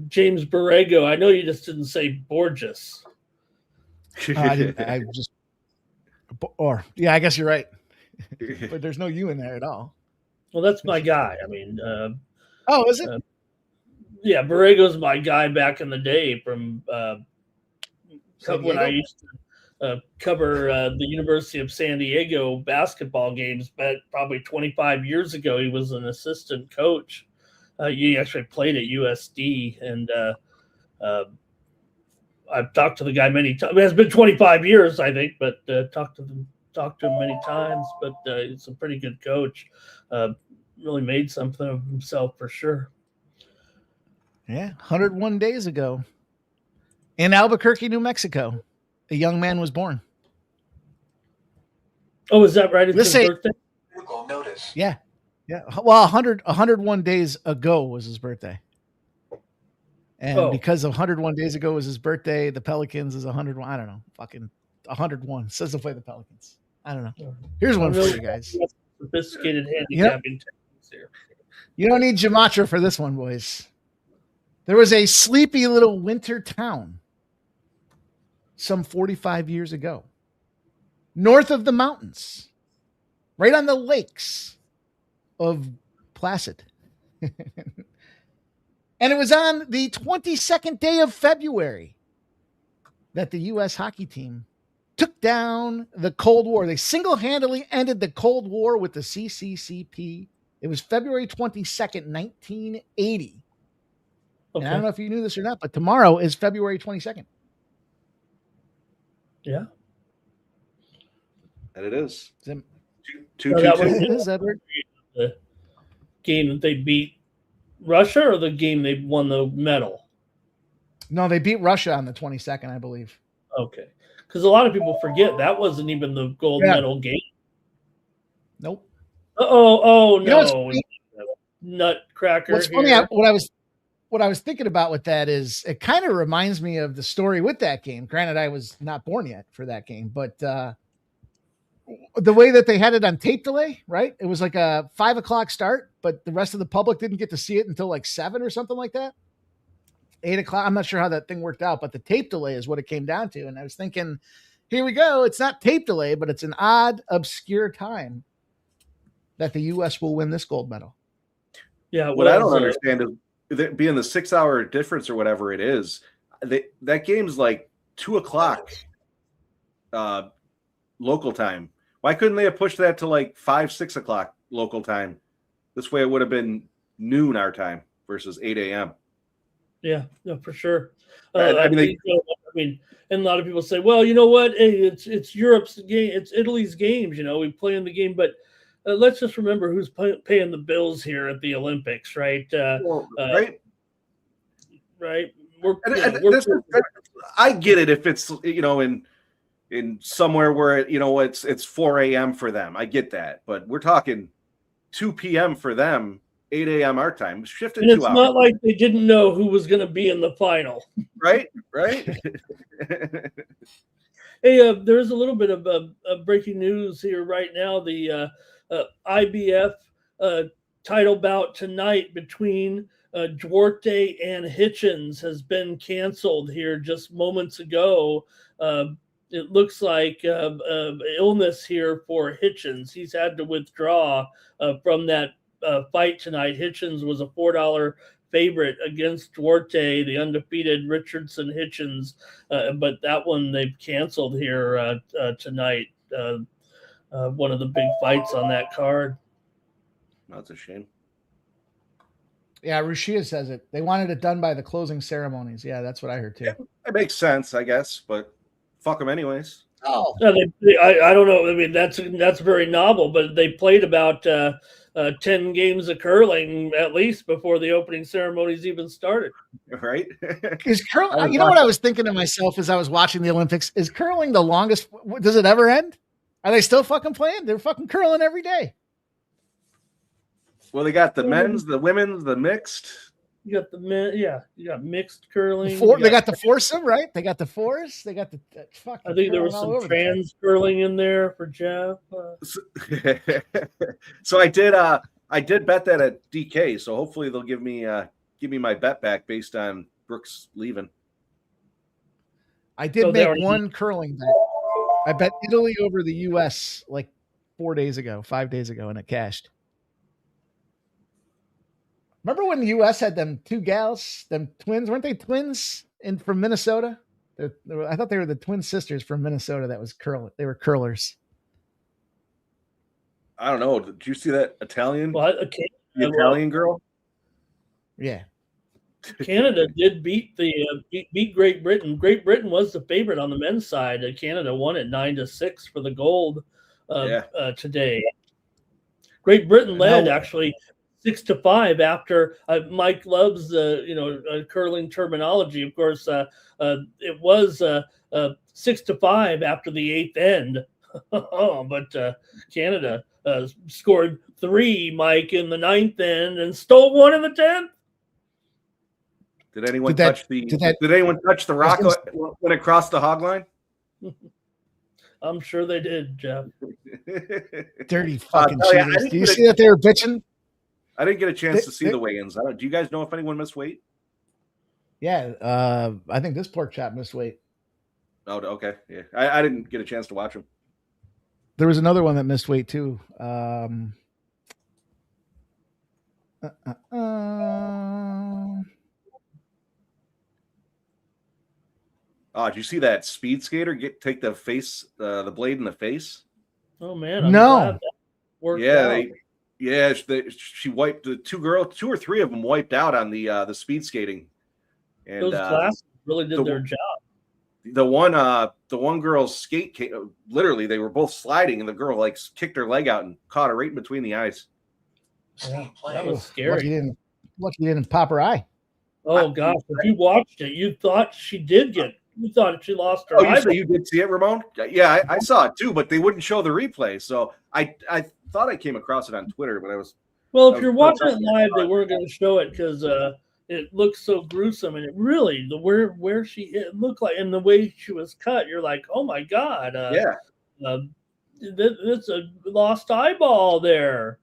James Borrego. I know you just didn't say Borges.
I guess you're right. But there's no you in there at all.
Well, that's my guy. I mean,
is it?
Yeah, Borrego's my guy back in the day from when I used to cover the University of San Diego basketball games, but probably 25 years ago, he was an assistant coach. He actually played at USD, and I've talked to the guy many times. It's been 25 years, I think, but talked to him many times. But he's a pretty good coach. Really made something of himself for sure.
Yeah, 101 days ago in Albuquerque, New Mexico, a young man was born.
Oh, is that right? It's
Let's
his
say-
birthday?
Google notice.
Yeah. Yeah. Well, 101 days ago was his birthday. And because of 101 days ago was his birthday, the Pelicans is 101. I don't know. Fucking 101. Says to play the Pelicans. I don't know. Here's one for you guys.
Sophisticated handicapping techniques here.
You don't need gematria for this one, boys. There was a sleepy little winter town some 45 years ago, north of the mountains, right on the lakes of Placid. And it was on the 22nd day of February that the U.S. hockey team took down the Cold War. They single-handedly ended the Cold War with the CCCP. It was February 22nd, 1980. Okay. And I don't know if you knew this or not, but tomorrow is February 22nd.
Yeah.
And it is.
That was
Edward.
The game that they beat Russia, or the game they won the medal?
No, they beat Russia on the 22nd, I believe.
Okay. Because a lot of people forget that wasn't even the gold medal game.
Nope.
Oh no. Nutcracker.
What's funny, what I was thinking about with that is it kind of reminds me of the story with that game. Granted, I was not born yet for that game, but the way that they had it on tape delay, right? It was like a 5 o'clock start, but the rest of the public didn't get to see it until like 7 or something like that. 8 o'clock. I'm not sure how that thing worked out, but the tape delay is what it came down to. And I was thinking, here we go. It's not tape delay, but it's an odd, obscure time that the U.S. will win this gold medal.
Yeah.
What I don't understand is that being the 6 hour difference or whatever it is, that game's like 2 o'clock local time. Why couldn't they have pushed that to like 5, 6 o'clock local time? This way it would have been noon our time versus 8 a.m.
Yeah, no, for sure.
I mean,
and a lot of people say, well, you know what? Hey, it's Europe's game. It's Italy's games. You know, we play in the game, but let's just remember who's paying the bills here at the Olympics, right?
Right.
Right.
I get it if it's, you know, in somewhere where it's 4 a.m. for them. I get that, but we're talking 2 p.m. for them, 8 a.m. our time. Shifted 2 hours.
It's not like they didn't know who was going to be in the final.
Right.
Hey, there's a little bit of breaking news here right now. The IBF title bout tonight between Duarte and Hitchens has been canceled here just moments ago. It looks like illness here for Hitchens. He's had to withdraw from that fight tonight. Hitchens was a $4 favorite against Duarte, the undefeated Richardson Hitchens, but that one they've canceled here tonight. One of the big fights on that card.
That's a shame.
Yeah, Rushia says it. They wanted it done by the closing ceremonies. Yeah, that's what I heard too.
It makes sense, I guess, but fuck them anyways.
Oh,
I don't know. I mean, that's very novel, but they played about 10 games of curling at least before the opening ceremonies even started.
Right?
Is curling? You know what I was thinking to myself as I was watching the Olympics? Is curling the longest? Does it ever end? Are they still fucking playing? They're fucking curling every day.
Well, they got the men's, the women's, the mixed.
You got the men, yeah. You got mixed curling.
They got the foursome, right? They got the fours. They got the fuck.
I think there was some trans curling in there for Jeff.
So I did bet that at DK. So hopefully they'll give me my bet back based on Brooks leaving.
I did make one curling bet. I bet Italy over the U.S. like 5 days ago, and it cashed. Remember when the U.S. had them two gals, them twins? Weren't they twins from Minnesota? I thought they were the twin sisters from Minnesota that was curling. They were curlers.
I don't know. Did you see that Italian?
What? Okay.
The Italian girl?
Yeah.
Canada did beat beat Great Britain. Great Britain was the favorite on the men's side. Canada won it 9-6 for the gold today. Great Britain led actually 6-5 after Mike loves curling terminology. Of course, it was 6-5 after the eighth end. But Canada scored 3, Mike, in the ninth end and stole 1 in the 10th.
Did anyone touch the rock when it crossed the hog line?
I'm sure they did, Jeff.
Dirty fucking cheaters. Do you see that they were bitching?
I didn't get a chance to see the weigh-ins. Do you guys know if anyone missed weight?
Yeah, I think this pork chop missed weight.
Oh, okay. Yeah, I didn't get a chance to watch him.
There was another one that missed weight too.
Oh, did you see that speed skater take the blade in the face?
Oh man, I'm
no.
glad that worked out.
She wiped the 2 or 3 of them wiped out on the speed skating. And
those classes really did their job.
The one girl's skate literally they were both sliding and the girl like kicked her leg out and caught her right in between the eyes.
Yeah, that was scary.
Lucky you didn't pop her eye.
Oh gosh, if you watched it, you thought she lost her eye.
So you did see it, Ramon? Yeah, I saw it too, but they wouldn't show the replay. So I thought I came across it on Twitter, but
if you're watching it live, they weren't going to show it because it looks so gruesome, and it really where she hit, it looked like, and the way she was cut, you're like, oh my god, it's a lost eyeball there,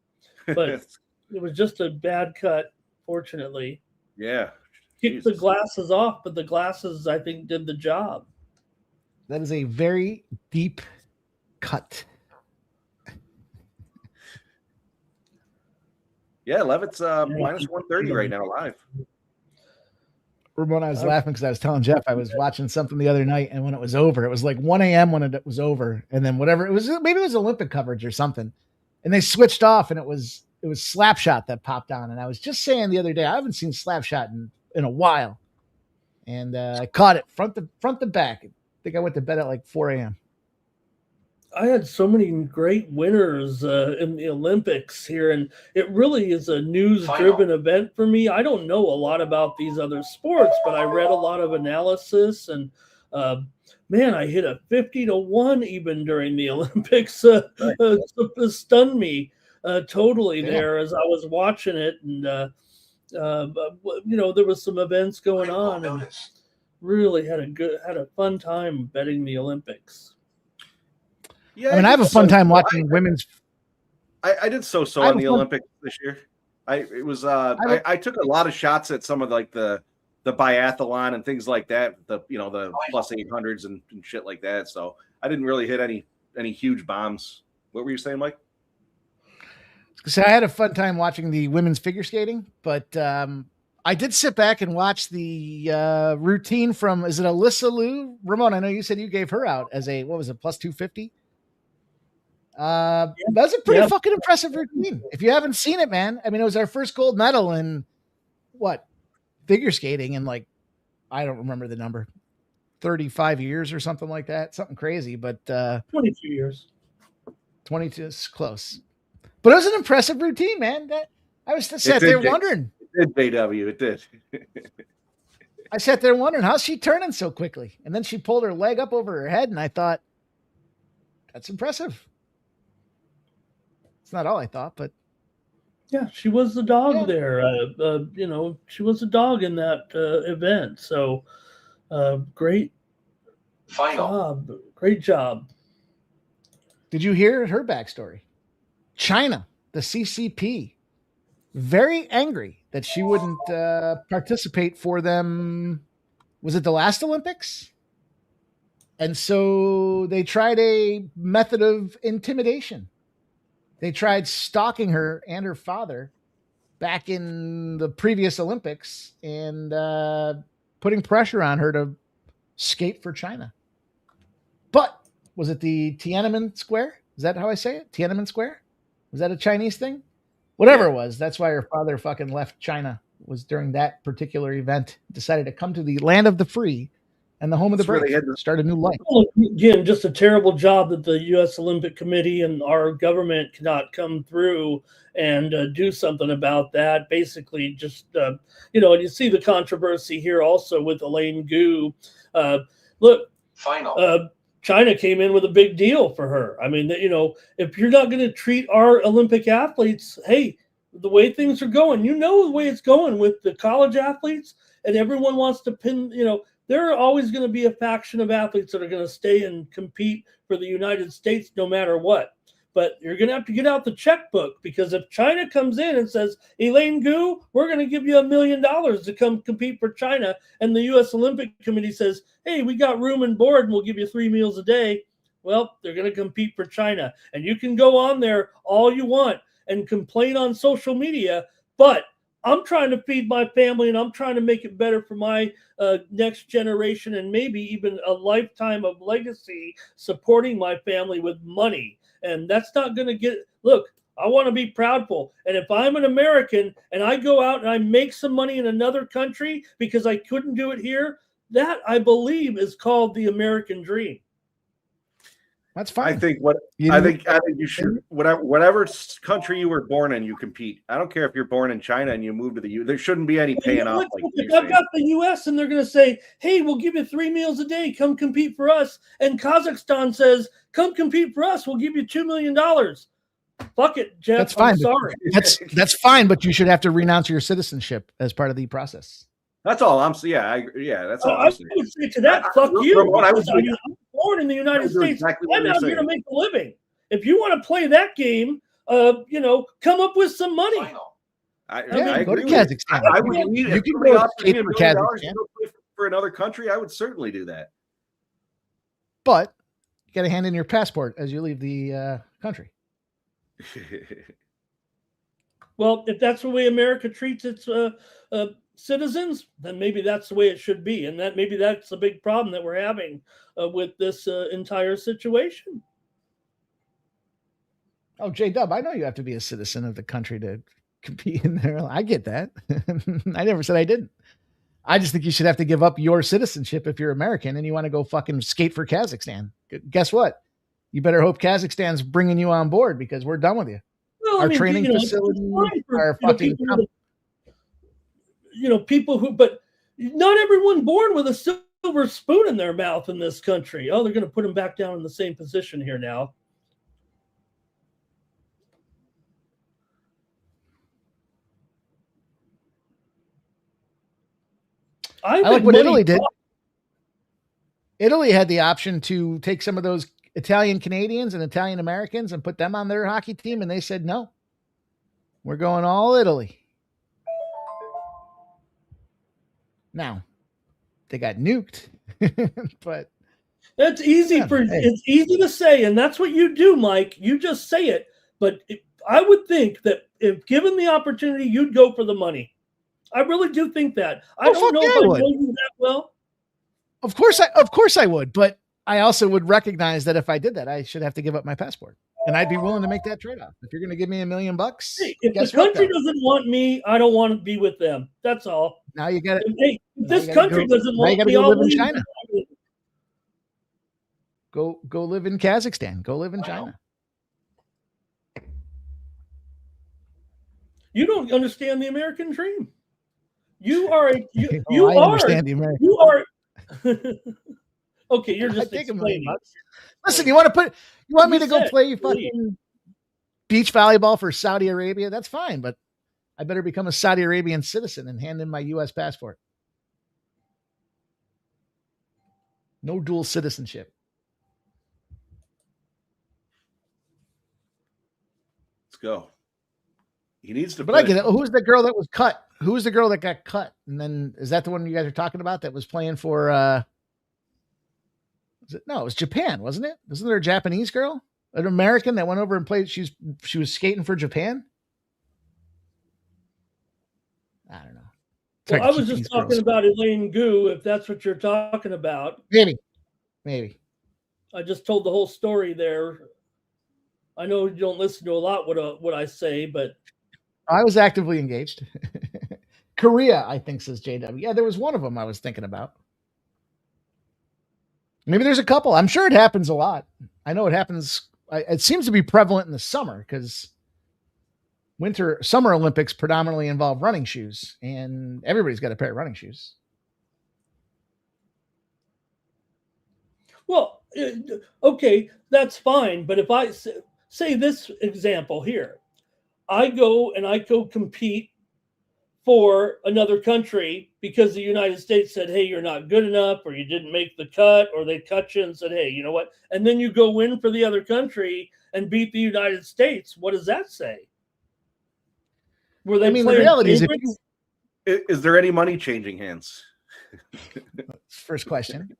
but it was just a bad cut, fortunately.
Yeah.
Kicked the glasses off, but the glasses, I think, did the job.
That is a very deep cut.
Yeah, Levitt's minus 130 right now live.
Ramon, I was laughing because I was telling Jeff I was watching something the other night, and when it was over, it was like 1 a.m. when it was over, and then whatever it was, maybe it was Olympic coverage or something, and they switched off, and it was Slapshot that popped on, and I was just saying the other day I haven't seen Slapshot in a while, and I caught it front to back. I think I went to bed at like 4 a.m.
I had so many great winners in the Olympics here, and it really is a news-driven event for me. I don't know a lot about these other sports, but I read a lot of analysis, and man, I hit a 50-1 even during the Olympics. It stunned me totally there as I was watching it, and there was some events going on, and really had a fun time betting the Olympics.
Yeah,
I mean, I have a fun time watching women's.
I did so on the Olympics this year. I took a lot of shots at some of like the biathlon and things like that. The plus 800s and shit like that. So I didn't really hit any huge bombs. What were you saying, Mike?
So I had a fun time watching the women's figure skating, but I did sit back and watch the routine from, is it Alyssa Liu? Ramon, I know you said you gave her out as a, what was it, plus 250? That's a pretty fucking impressive routine. If you haven't seen it, man, I mean, it was our first gold medal in figure skating in like, I don't remember the number, 35 years or something like that. Something crazy, but
22 years.
22 is close. But it was an impressive routine, man. I was sat there wondering.
It did, JW. It did.
I sat there wondering, how's she turning so quickly? And then she pulled her leg up over her head, and I thought, that's impressive. It's not all I thought, but.
Yeah, she was the dog there. She was a dog in that event. So great job. Great job.
Did you hear her backstory? China, the CCP, very angry that she wouldn't participate for them. Was it the last Olympics? And so they tried a method of intimidation. They tried stalking her and her father back in the previous Olympics and putting pressure on her to skate for China. But was it the Tiananmen Square? Is that how I say it? Tiananmen Square? Was that a Chinese thing? Whatever it was, that's why her father fucking left China was during that particular event, decided to come to the land of the free and the home of the
That's where
brave,
they had to-
start a new life.
Well, again, just a terrible job that the U.S. Olympic Committee and our government cannot come through and do something about that. Basically, just and you see the controversy here also with Elaine Gu. Look,
Final.
China came in with a big deal for her. I mean, if you're not going to treat our Olympic athletes, hey, the way things are going, the way it's going with the college athletes, and everyone wants to pin, there are always going to be a faction of athletes that are going to stay and compete for the United States no matter what. But you're going to have to get out the checkbook, because if China comes in and says, Elaine Gu, we're going to give you $1 million to come compete for China, and the U.S. Olympic Committee says, hey, we got room and board and we'll give you 3 meals a day, well, they're going to compete for China. And you can go on there all you want and complain on social media, but I'm trying to feed my family, and I'm trying to make it better for my next generation, and maybe even a lifetime of legacy supporting my family with money. And that's not going to look, I want to be proudful. And if I'm an American and I go out and I make some money in another country because I couldn't do it here, that I believe is called the American dream.
That's fine.
I think you should, whatever country you were born in, you compete. I don't care if you're born in China and you move to the U. There shouldn't be any paying off.
If I've got the U.S. and they're going to say, hey, we'll give you 3 meals a day, come compete for us. And Kazakhstan says, come compete for us, we'll give you $2 million. Fuck it, Jeff.
That's fine.
I'm sorry.
That's fine, but you should have to renounce your citizenship as part of the process.
That's all I'm saying. Yeah, that's all
I
I'm saying.
would say to that, fuck you.
Ramon,
I'm born in the United States.
Exactly
I'm out here to make a living. If you want to play that game, come up with some money.
Final.
I
go to
agree with you.
Kazakhstan.
I would need
You
if
can
somebody
go
offered me
skate
$1
for
million
Kazakhstan.
to go play for another country, I would certainly do that.
But you got to hand in your passport as you leave the country.
Well, if that's the way America treats its citizens, then maybe that's the way it should be, and that maybe that's the big problem that we're having with this entire situation.
Oh, J-Dub, I know you have to be a citizen of the country to compete in there. I get that. I never said I didn't. I just think you should have to give up your citizenship if you're American and you want to go fucking skate for Kazakhstan. Guess what? You better hope Kazakhstan's bringing you on board, because we're done with you.
Well,
Our training facilities are fucking.
People who, but not everyone born with a silver spoon in their mouth in this country. Oh, they're going to put them back down in the same position here now.
I like what Italy did. Italy had the option to take some of those Italian Canadians and Italian Americans and put them on their hockey team, and they said, no, we're going all Italy. Now, they got nuked, but
that's easy it's easy to say, and that's what you do, Mike. You just say it. But I would think that if given the opportunity, you'd go for the money. I really do think that. I don't know if I know you that well.
Of course I would, but I also would recognize that if I did that, I should have to give up my passport, and I'd be willing to make that trade-off. If you're going to give me $1 million,
if the country doesn't want me, I don't want to be with them. That's all.
Now you got it.
Hey, if this country doesn't want me,
I'll
live
in China. Go live in Kazakhstan. Go live in China.
You don't understand the American dream. You are a
understand the American.
You are. Okay, you're just explaining.
Listen, you want me to go play fucking beach volleyball for Saudi Arabia? That's fine, but I better become a Saudi Arabian citizen and hand in my U.S. passport. No dual citizenship.
Let's go. He needs to.
But I get it. Who's the girl that was cut? Who's the girl that got cut? And then is that the one you guys are talking about that was playing for? No, it was Japan, wasn't it? Wasn't there a Japanese girl, an American that went over and played? She was skating for Japan. I don't know.
Well, I was just talking about Elaine Gu, if that's what you're talking about.
Maybe.
I just told the whole story there. I know you don't listen to a lot what I say, but
I was actively engaged. Korea, I think, says JW. Yeah, there was one of them I was thinking about. Maybe there's a couple. I'm sure it happens a lot. I know it happens. It seems to be prevalent in the summer because summer Olympics predominantly involve running shoes, and everybody's got a pair of running shoes.
Well, okay, that's fine. But if I say this example here, I go compete for another country because the United States said, hey, you're not good enough, or you didn't make the cut, or they cut you and said, hey, you know what? And then you go win for the other country and beat the United States. What does that say? Were they
the reality is,
is there any money changing hands?
First question.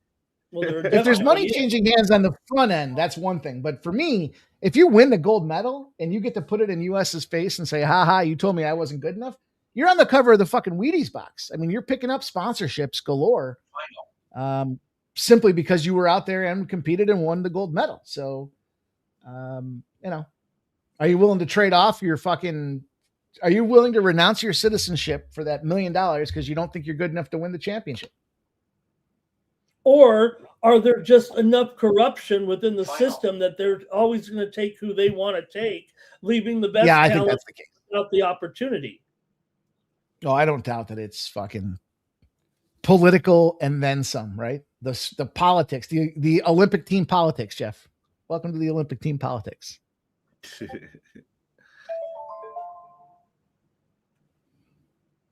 Well,
if there's money changing hands on the front end, that's one thing. But for me, if you win the gold medal and you get to put it in US's face and say, ha ha, you told me I wasn't good enough, you're on the cover of the fucking Wheaties box. I mean, you're picking up sponsorships galore simply because you were out there and competed and won the gold medal. So, are you willing to trade off your are you willing to renounce your citizenship for that $1 million because you don't think you're good enough to win the championship?
Or are there just enough corruption within the system that they're always going to take who they want to take, leaving the best
I
talent
think that's the case.
without the opportunity?
Oh, I don't doubt that it's fucking political and then some, right? The politics, the Olympic team politics, Jeff. Welcome to the Olympic team politics.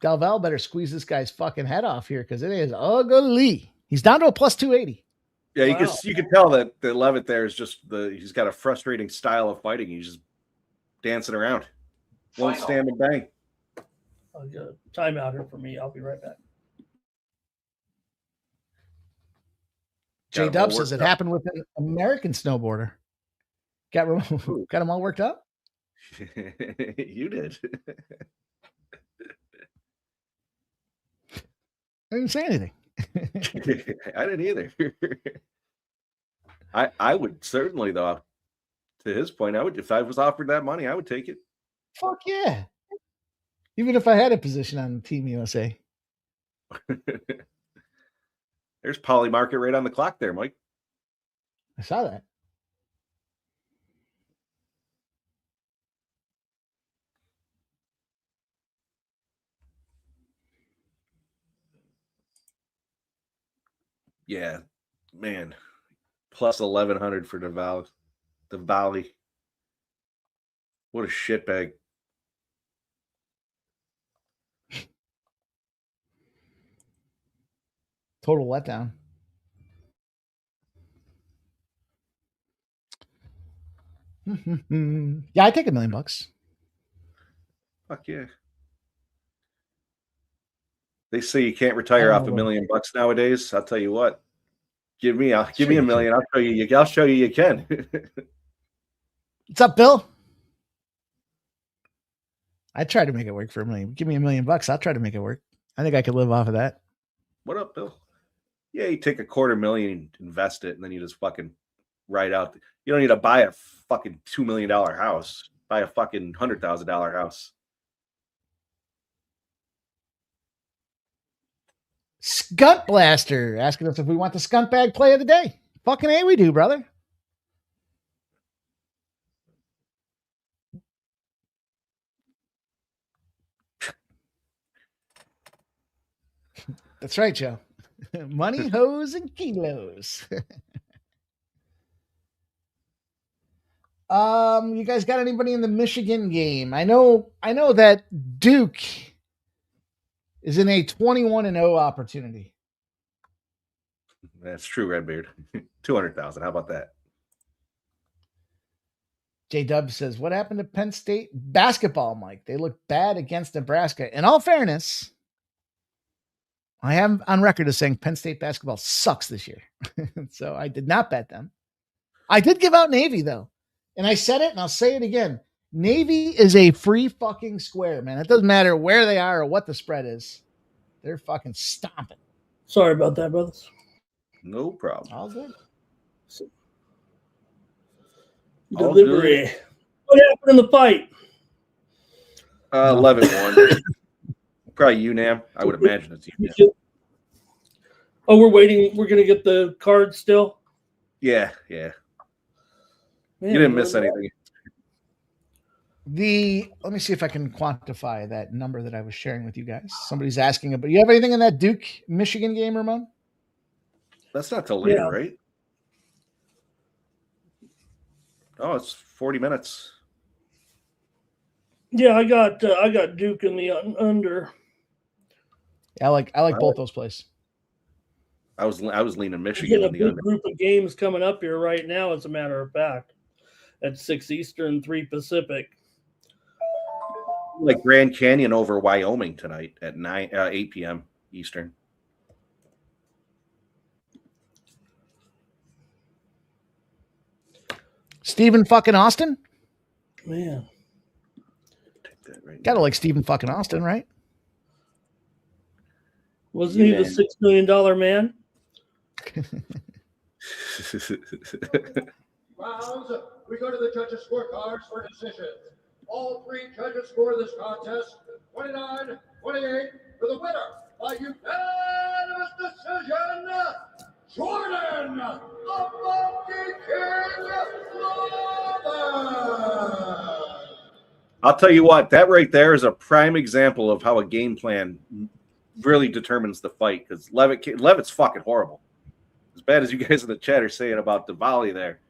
Dalval better squeeze this guy's fucking head off here because it is ugly. He's down to a plus 280.
Yeah, you can tell that the Levitt there is just he's got a frustrating style of fighting. He's just dancing around. Won't stand and bang.
I'll get a timeout here for me. I'll be right back.
J Dub says it happened with an American snowboarder. Got him all worked up?
You did.
I didn't say anything.
I didn't either. I would certainly, though, to his point, I would, if I was offered that money, I would take it.
Fuck yeah. Even if I had a position on Team USA.
There's Poly Market right on the clock there, Mike.
I saw that.
Yeah, man. Plus 1,100 for the Valley. What a shitbag.
Total letdown. Yeah, I take $1 million.
Fuck yeah. They say you can't retire off $1 million nowadays. I'll tell you what. Give me $1 million. I'll show you you can.
What's up, Bill? I tried to make it work for $1 million. Give me $1 million. I'll try to make it work. I think I could live off of that.
What up, Bill? Yeah, you take $250,000, invest it, and then you just fucking write out. You don't need to buy a fucking $2 million house. Buy a fucking $100,000 house.
Skunt Blaster asking us if we want the Skunt Bag play of the day. Fucking A, we do, brother. That's right, Joe. Money, hoes, and kilos. You guys got anybody in the Michigan game? I know that Duke is in a 21-0 opportunity.
That's true, Redbeard. 200,000. How about that?
J Dub says, what happened to Penn State basketball, Mike? They look bad against Nebraska. In all fairness, I am on record as saying Penn State basketball sucks this year. So I did not bet them. I did give out Navy, though. And I said it, and I'll say it again. Navy is a free fucking square, man. It doesn't matter where they are or what the spread is. They're fucking stomping.
Sorry about that, brothers.
No problem.
All good.
Delivery. What happened in the fight?
11-1. Probably UNAM. I would imagine it's UNAM.
Oh, we're waiting. We're going to get the card still?
Yeah.
Man,
You didn't miss anything.
Let me see if I can quantify that number that I was sharing with you guys. Somebody's asking about. You have anything in that Duke Michigan game, Ramon?
That's not till later, right? Oh, it's 40 minutes.
Yeah, I got Duke in the under.
I like both those plays.
I was leaning Michigan in the
big
under.
Group of games coming up here right now, as a matter of fact, at 6 Eastern, 3 Pacific.
Like Grand Canyon over Wyoming tonight at 8 p.m. Eastern.
Stephen fucking Austin?
Man.
Gotta like Stephen fucking Austin, right?
Wasn't he the $6 million man?
Rounds. We go to the judges' scorecards for decisions. All 3 judges score this contest 29-28 for the winner by unanimous decision, Jordan, the Monkey King Levitt.
I'll tell you what, that right there is a prime example of how a game plan really determines the fight, because Levitt's fucking horrible. As bad as you guys in the chat are saying about Diwali there,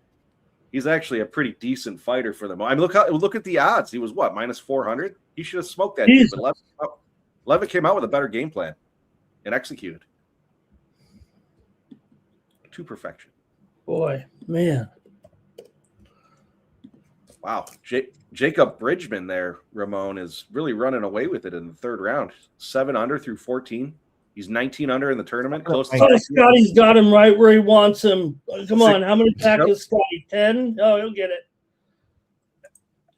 he's actually a pretty decent fighter for them. I mean, look at the odds. He was what, -400? He should have smoked that dude, but Levitt came out with a better game plan and executed to perfection.
Boy, man.
Wow. Jacob Bridgman there, Ramon, is really running away with it in the third round. 7 under through 14. He's 19 under in the tournament. Close to
Scotty's got him right where he wants him. Come on, how many packs is Scotty? 10? Oh, he'll get it.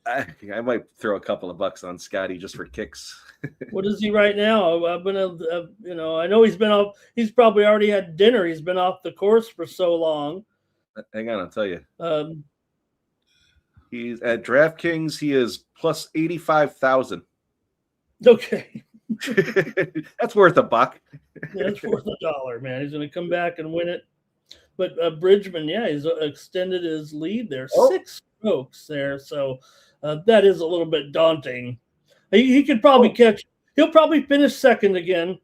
I might throw a couple of bucks on Scotty just for kicks.
What is he right now? I know he's been off. He's probably already had dinner. He's been off the course for so long.
Hang on, I'll tell you. He's at DraftKings. He is plus 85,000.
Okay.
That's worth a buck.
Yeah, it's worth $1, man. He's going to come back and win it. But Bridgman, yeah, he's extended his lead there. 6 strokes there. So that is a little bit daunting. He could probably catch. He'll probably finish second again.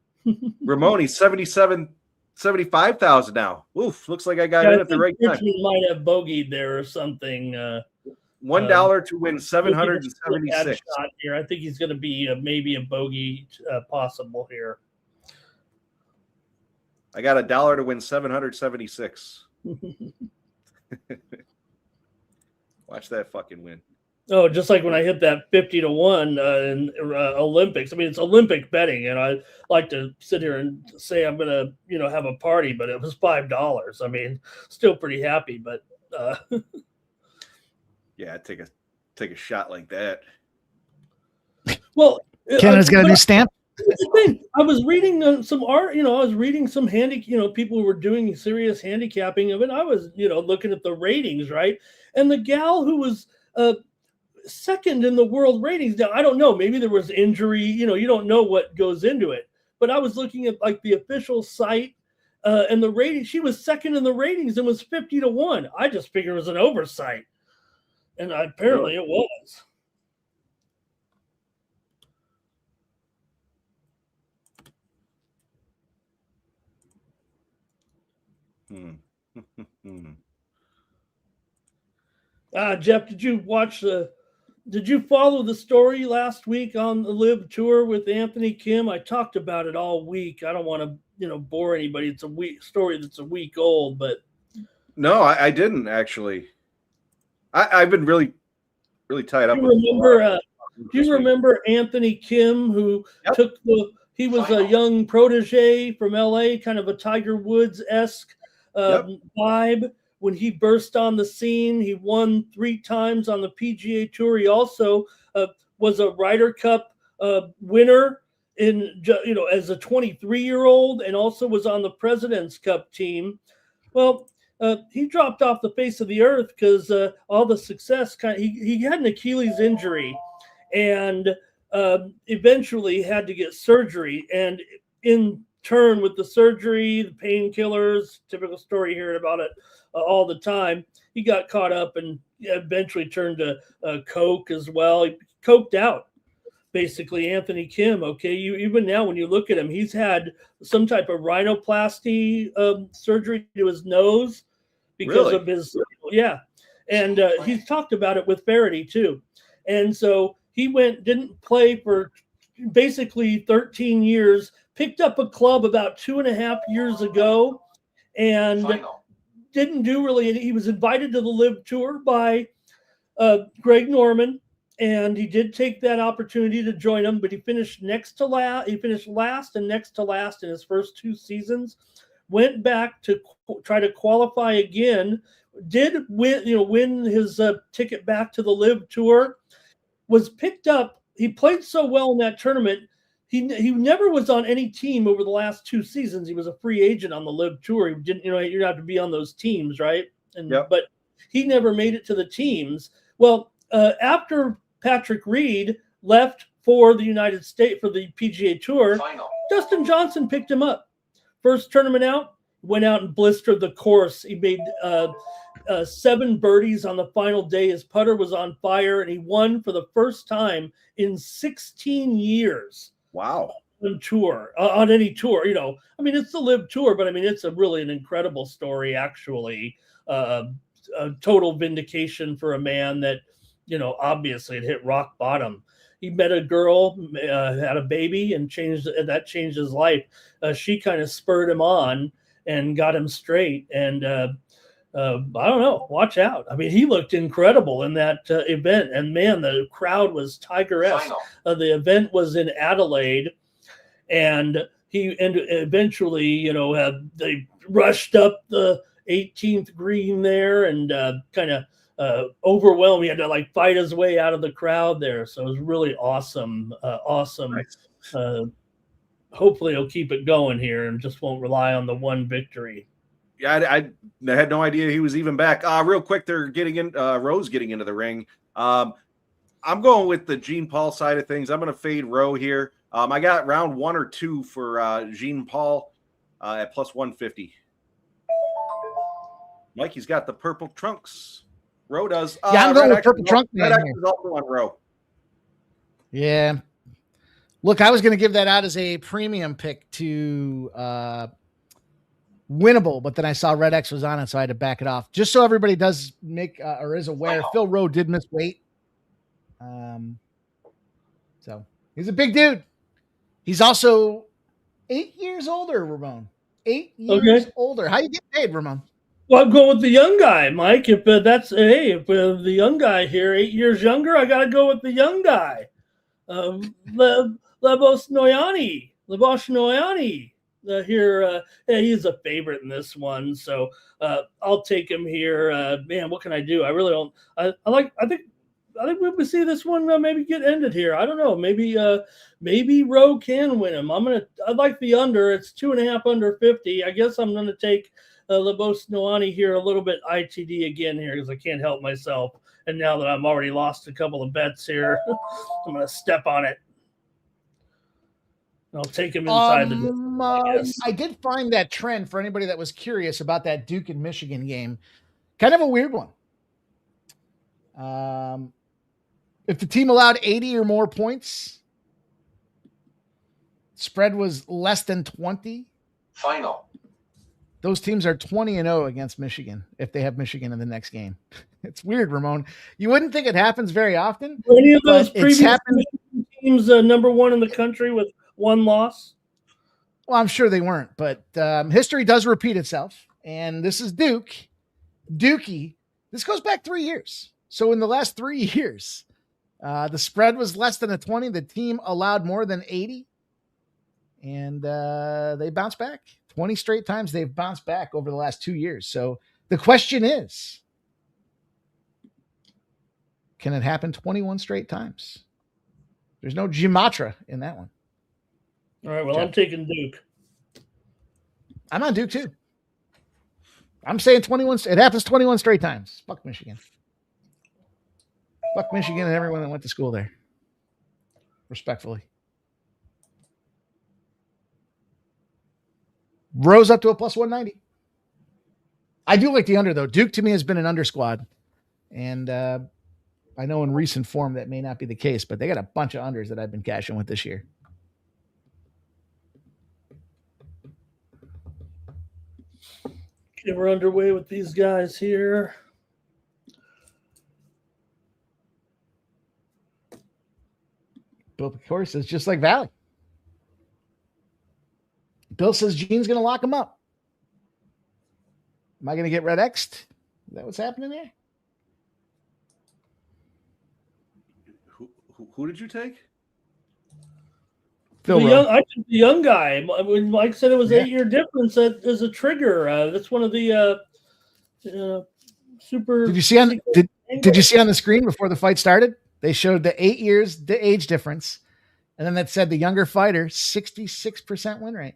Ramon, he's 75,000 now. Oof, looks like I got in at the right time.
Bridgman might have bogeyed there or something.
$1 to win 776.
Shot here. I think he's going to be maybe a bogey possible here.
I got $1 to win 776. Watch that fucking win.
Oh, just like when I hit that 50-1 in Olympics. I mean, it's Olympic betting, and I like to sit here and say I'm going to, have a party, but it was $5. I mean, still pretty happy, but.
Yeah, I'd take a shot like that.
Well,
Canada's got a new stamp.
The thing, I was reading some art. I was reading some people who were doing serious handicapping of it. I was, looking at the ratings, right? And the gal who was second in the world ratings. Now, I don't know. Maybe there was injury. You don't know what goes into it. But I was looking at like the official site and the rating. She was second in the ratings and was 50-1. I just figured it was an oversight. And apparently it was. Jeff, did you follow the story last week on the Live Tour with Anthony Kim? I talked about it all week. I don't want to, bore anybody. It's a story that's a week old, but
no, I didn't actually. I've been really, really tied up.
Do you remember Anthony Kim, who he was a young protege from LA, kind of a Tiger Woods-esque vibe. When he burst on the scene, he won 3 times on the PGA Tour. He also was a Ryder Cup winner as a 23-year-old, and also was on the President's Cup team. Well, he dropped off the face of the earth because all the success he had an Achilles injury, and eventually had to get surgery, and in turn with the surgery, the painkillers, typical story hearing about it all the time, he got caught up and eventually turned to coke as well. He coked out, basically. Anthony Kim, okay, even now when you look at him, he's had some type of rhinoplasty surgery to his nose because of his and he's talked about it with Faraday too. And so he didn't play for basically 13 years, picked up a club about 2.5 years ago, and didn't do really. He was invited to the Live Tour by Greg Norman, and he did take that opportunity to join him, but he finished next to last. He finished last and next to last in his first 2 seasons. Went back to try to qualify again. Did win his ticket back to the Live Tour. Was picked up. He played so well in that tournament. He never was on any team over the last 2 seasons. He was a free agent on the Live Tour. He didn't, you have to be on those teams, right? But he never made it to the teams. Well, after Patrick Reed left for the United States for the PGA Tour, Dustin Johnson picked him up. First tournament out, went out and blistered the course. He made 7 birdies on the final day. His putter was on fire, and he won for the first time in 16 years.
Wow.
On any tour, I mean, it's the Live Tour, but I mean, it's really an incredible story, actually. A total vindication for a man that, obviously had hit rock bottom. He met a girl, had a baby, and that changed his life. She kind of spurred him on and got him straight. And I don't know, watch out. I mean, he looked incredible in that event. And man, the crowd was tiger-esque. The event was in Adelaide, and eventually, they rushed up the 18th green there and kind of overwhelmed. He had to fight his way out of the crowd there. So it was really awesome. Nice. Hopefully he'll keep it going here and just won't rely on the one victory.
Yeah, I had no idea he was even back. Real quick, they're getting in. Rowe's getting into the ring. I'm going with the Jean Paul side of things. I'm going to fade Rowe here. I got round 1 or 2 for Jean Paul at plus 150. Mikey's got the purple trunks. Rowe does.
I'm going with purple trunk man
Red
here.
X is also on Rowe.
Yeah. Look, I was going to give that out as a premium pick to winnable, but then I saw Red X was on it, so I had to back it off. Just so everybody does make or is aware, Phil Rowe did miss weight. So he's a big dude. He's also 8 years older, Ramon. 8 years older. How you get paid, Ramon?
Well, I'm going with the young guy, Mike. If the young guy here, 8 years younger, I got to go with the young guy. Lebos Noyani here. He's a favorite in this one, so I'll take him here. Man, what can I do? I really don't. I think we see this one maybe get ended here. I don't know. Maybe Rowe can win him. I like the under. It's 2.5 under 50. I guess I'm gonna take Lebos Noyani here a little bit ITD again here because I can't help myself. And now that I've already lost a couple of bets here, I'm gonna step on it. I'll take him inside the.
I did find that trend for anybody that was curious about that Duke and Michigan game. Kind of a weird one. If the team allowed 80 or more points, spread was less than 20.
Final.
Those teams are 20-0 against Michigan if they have Michigan in the next game. It's weird, Ramon. You wouldn't think it happens very often.
Were any of those previous teams number 1 in the country with 1 loss?
Well, I'm sure they weren't, but history does repeat itself. And this is Duke. Dookie. This goes back 3 years. So in the last 3 years, the spread was less than a 20. The team allowed more than 80. And they bounced back. 20 straight times they've bounced back over the last 2 years. So the question is, can it happen 21 straight times? There's no Gematria in that one.
All right, well, I'm taking Duke.
I'm on Duke too. I'm saying 21. It happens 21 straight times. Fuck Michigan. Fuck Michigan and everyone that went to school there. respectfully. Rose up to a plus 190. I do like the under, though. Duke, to me, has been an under squad. And I know in recent form that may not be the case, but they got a bunch of unders that I've been cashing with this year.
Okay, we're underway with these guys here.
Bill, of course, is just like Valley. Bill says Gene's going to lock him up. Am I going to get red X'd? Is that what's happening there?
Who did you take?
I took the young guy. When Mike said it was 8-year difference, that is a trigger. That's one of the super.
Did you see on did you see on the screen before the fight started? They showed the 8 years, the age difference, and then that said the younger fighter 66% win rate.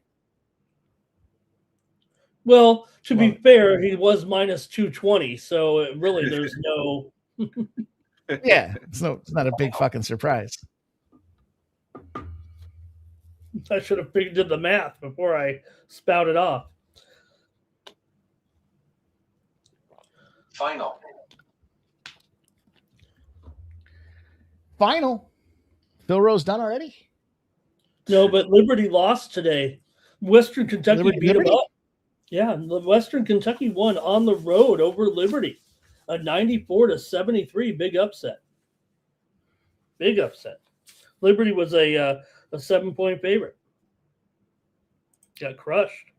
Well, to be fair, he was minus 220, so really there's no.
Yeah, it's not a big fucking surprise.
I should have did the math before I spouted off.
Final.
Phil Rose done already?
No, but Liberty lost today. Western Kentucky beat him up. Yeah, Western Kentucky won on the road over Liberty. A 94-73 big upset. Big upset. Liberty was a 7-point favorite. Got crushed.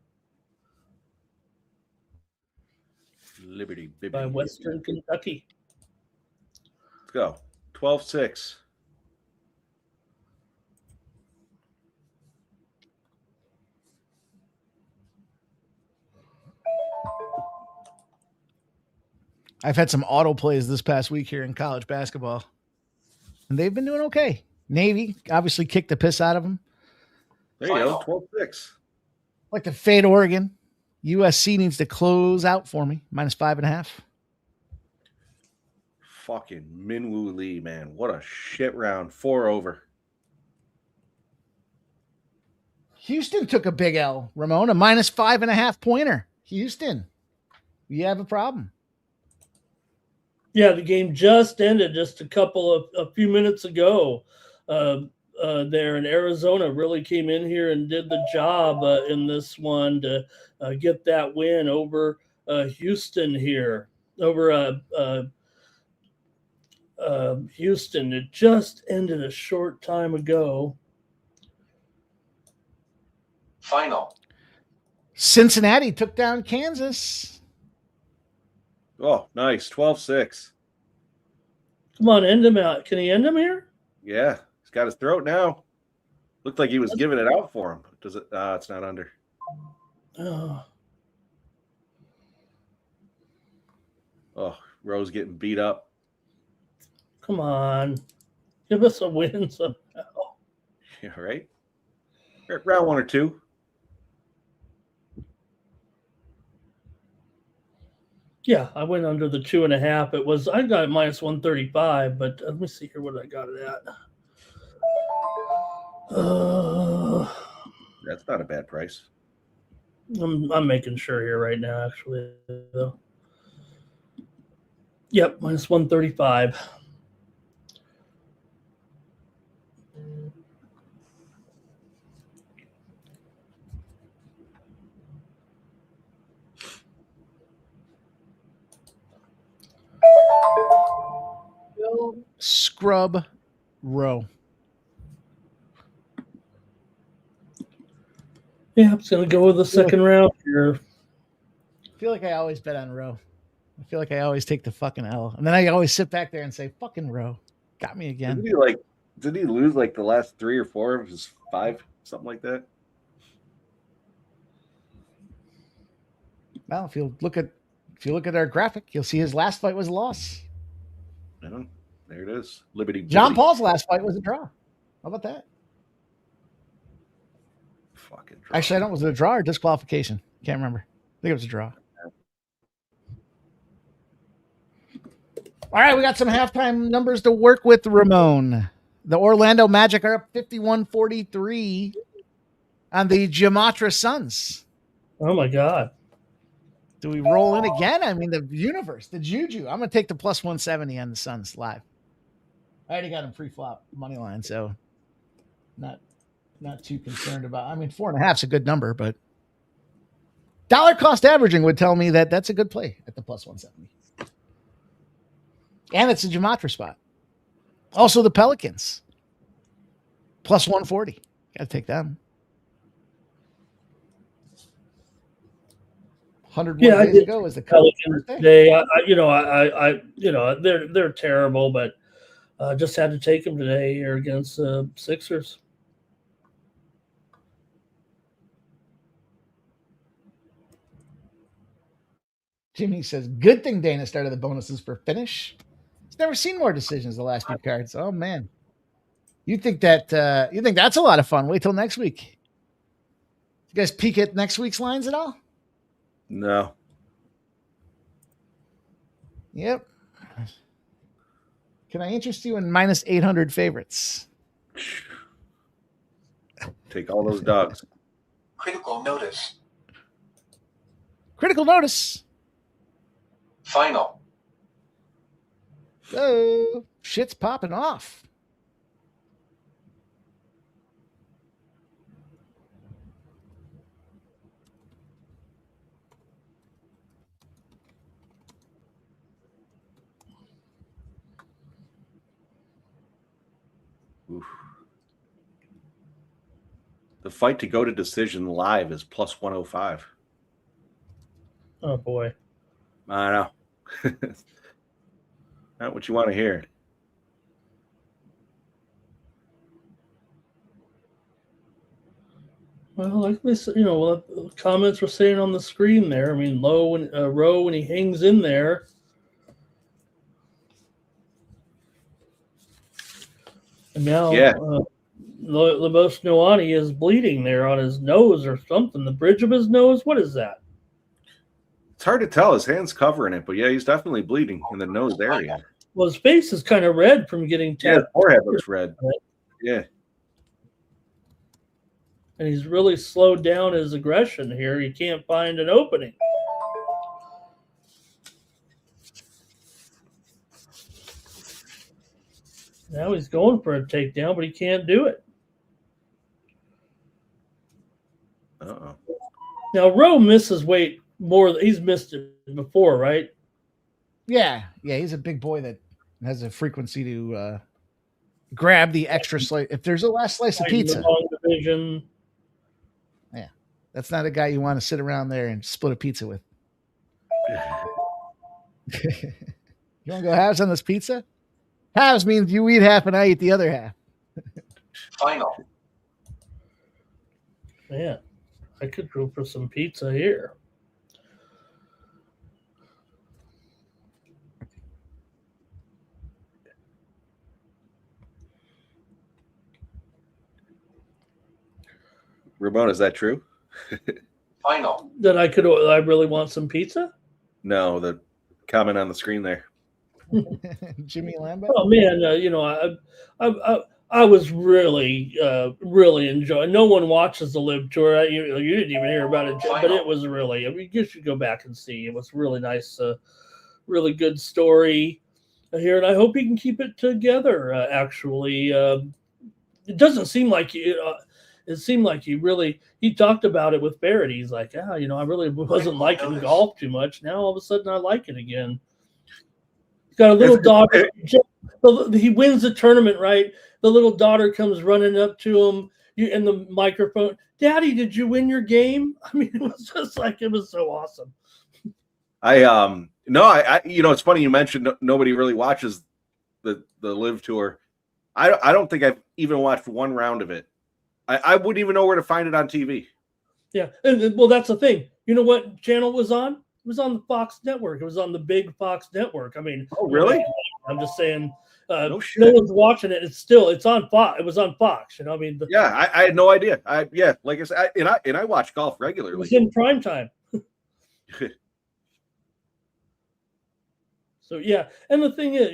Liberty
by Western Kentucky.
Let's go. 12-6.
I've had some auto plays this past week here in college basketball, and they've been doing okay. Navy obviously kicked the piss out of them.
There you go, 12-6.
Like to fade Oregon. USC needs to close out for me, -5.5.
Fucking Minwoo Lee, man. What a shit round. 4 over.
Houston took a big L, Ramon, a -5.5 pointer. Houston, we have a problem.
Yeah, the game just ended just a few minutes ago. There in Arizona really came in here and did the job in this one to get that win over Houston here. Over Houston. It just ended a short time ago.
Final.
Cincinnati took down Kansas.
Oh, nice. 12-6.
Come on, end him out. Can he end him here?
Yeah, he's got his throat now. Looked like he was giving it out for him. Does it? It's not under. Oh, Rose getting beat up.
Come on. Give us a win somehow.
Yeah, right? Round 1 or 2.
Yeah, I went under the 2.5. I got it -135, but let me see here what I got it at.
That's not a bad price.
I'm making sure here right now, actually, though. Yep, -135.
Scrub Row.
Yeah, I'm just going to go with the second round here.
I feel like I always bet on Row. I feel like I always take the fucking L. And then I always sit back there and say, fucking Row. Got me again.
Did he lose like the last 3 or 4 of his 5? Something like that?
Well, if you look at our graphic, you'll see his last fight was a loss.
I know. There it is. Liberty.
John Paul's last fight was a draw. How about that?
Fucking draw.
Actually, I don't know. Was it a draw or disqualification? Can't remember. I think it was a draw. All right, we got some halftime numbers to work with, Ramon. The Orlando Magic are up 51-43 on the Jamatra Suns.
Oh my God.
Do we roll in again? I mean, the universe, the juju. I'm going to take the plus 170 on the Suns live. I already got him pre-flop money line, so not too concerned about. I mean, 4.5 is a good number, but dollar cost averaging would tell me that that's a good play at the plus 170. And it's a Jamatra spot. Also, the Pelicans plus 140. Got to take them. 101 days ago was the
Pelicans today. They're terrible, but just had to take them today here against the Sixers.
Jimmy says, good thing Dana started the bonuses for finish. He's never seen more decisions the last few cards. Oh, man. You think that's a lot of fun. Wait till next week. You guys peek at next week's lines at all?
No.
Yep. Can I interest you in minus 800 favorites?
Take all those dogs.
Critical notice.
Critical notice.
Final.
Oh, shit's popping off.
Oof. The fight to go to decision live is plus 105.
Oh boy.
I know. Not what you want to hear.
Well, like we said, comments were saying on the screen there. I mean, Rowe when he hangs in there. And now, Lemos Noani is bleeding there on his nose or something. The bridge of his nose. What is that?
It's hard to tell. His hand's covering it, but yeah, he's definitely bleeding in the nose area.
Well, his face is kind of red from getting tapped.
Yeah, his forehead looks red. Yeah.
And he's really slowed down his aggression here. He can't find an opening. Now he's going for a takedown, but he can't do it.
Uh-oh.
Now, Rowe misses weight more. He's missed it before, right?
Yeah. He's a big boy that has a frequency to grab the extra slice. If there's a last slice of pizza,
division.
Yeah, that's not a guy you want to sit around there and split a pizza with. You want to go halves on this pizza? Halves means you eat half and I eat the other half.
Final.
Yeah, I could go for some pizza here.
Ramon, is that true?
Final.
That I really want some pizza?
No, the comment on the screen there.
Jimmy Lambo.
Oh man, I was really enjoying. No one watches the Live Tour. You didn't even hear about it, but it was really. I mean, you should go back and see. It was really nice, really good story here, and I hope he can keep it together. Actually, it doesn't seem like it seemed like he talked about it with Barrett. He's like, I really wasn't liking golf too much. Now all of a sudden I like it again. He's got a little daughter. He wins the tournament, right? The little daughter comes running up to him in the microphone. Daddy, did you win your game? I mean, it was just like, it was so awesome.
It's funny you mentioned nobody really watches the Live Tour. I don't think I've even watched one round of it. I wouldn't even know where to find it on TV.
Yeah. And well, that's the thing. You know what channel it was on? It was on the Fox network. It was on the big Fox network. I mean,
oh, really?
I'm just saying,
no
one's watching it. It's on Fox. It was on Fox. I mean,
I had no idea. Like I said, and I watch golf regularly.
It was in prime time. So, yeah. And the thing is,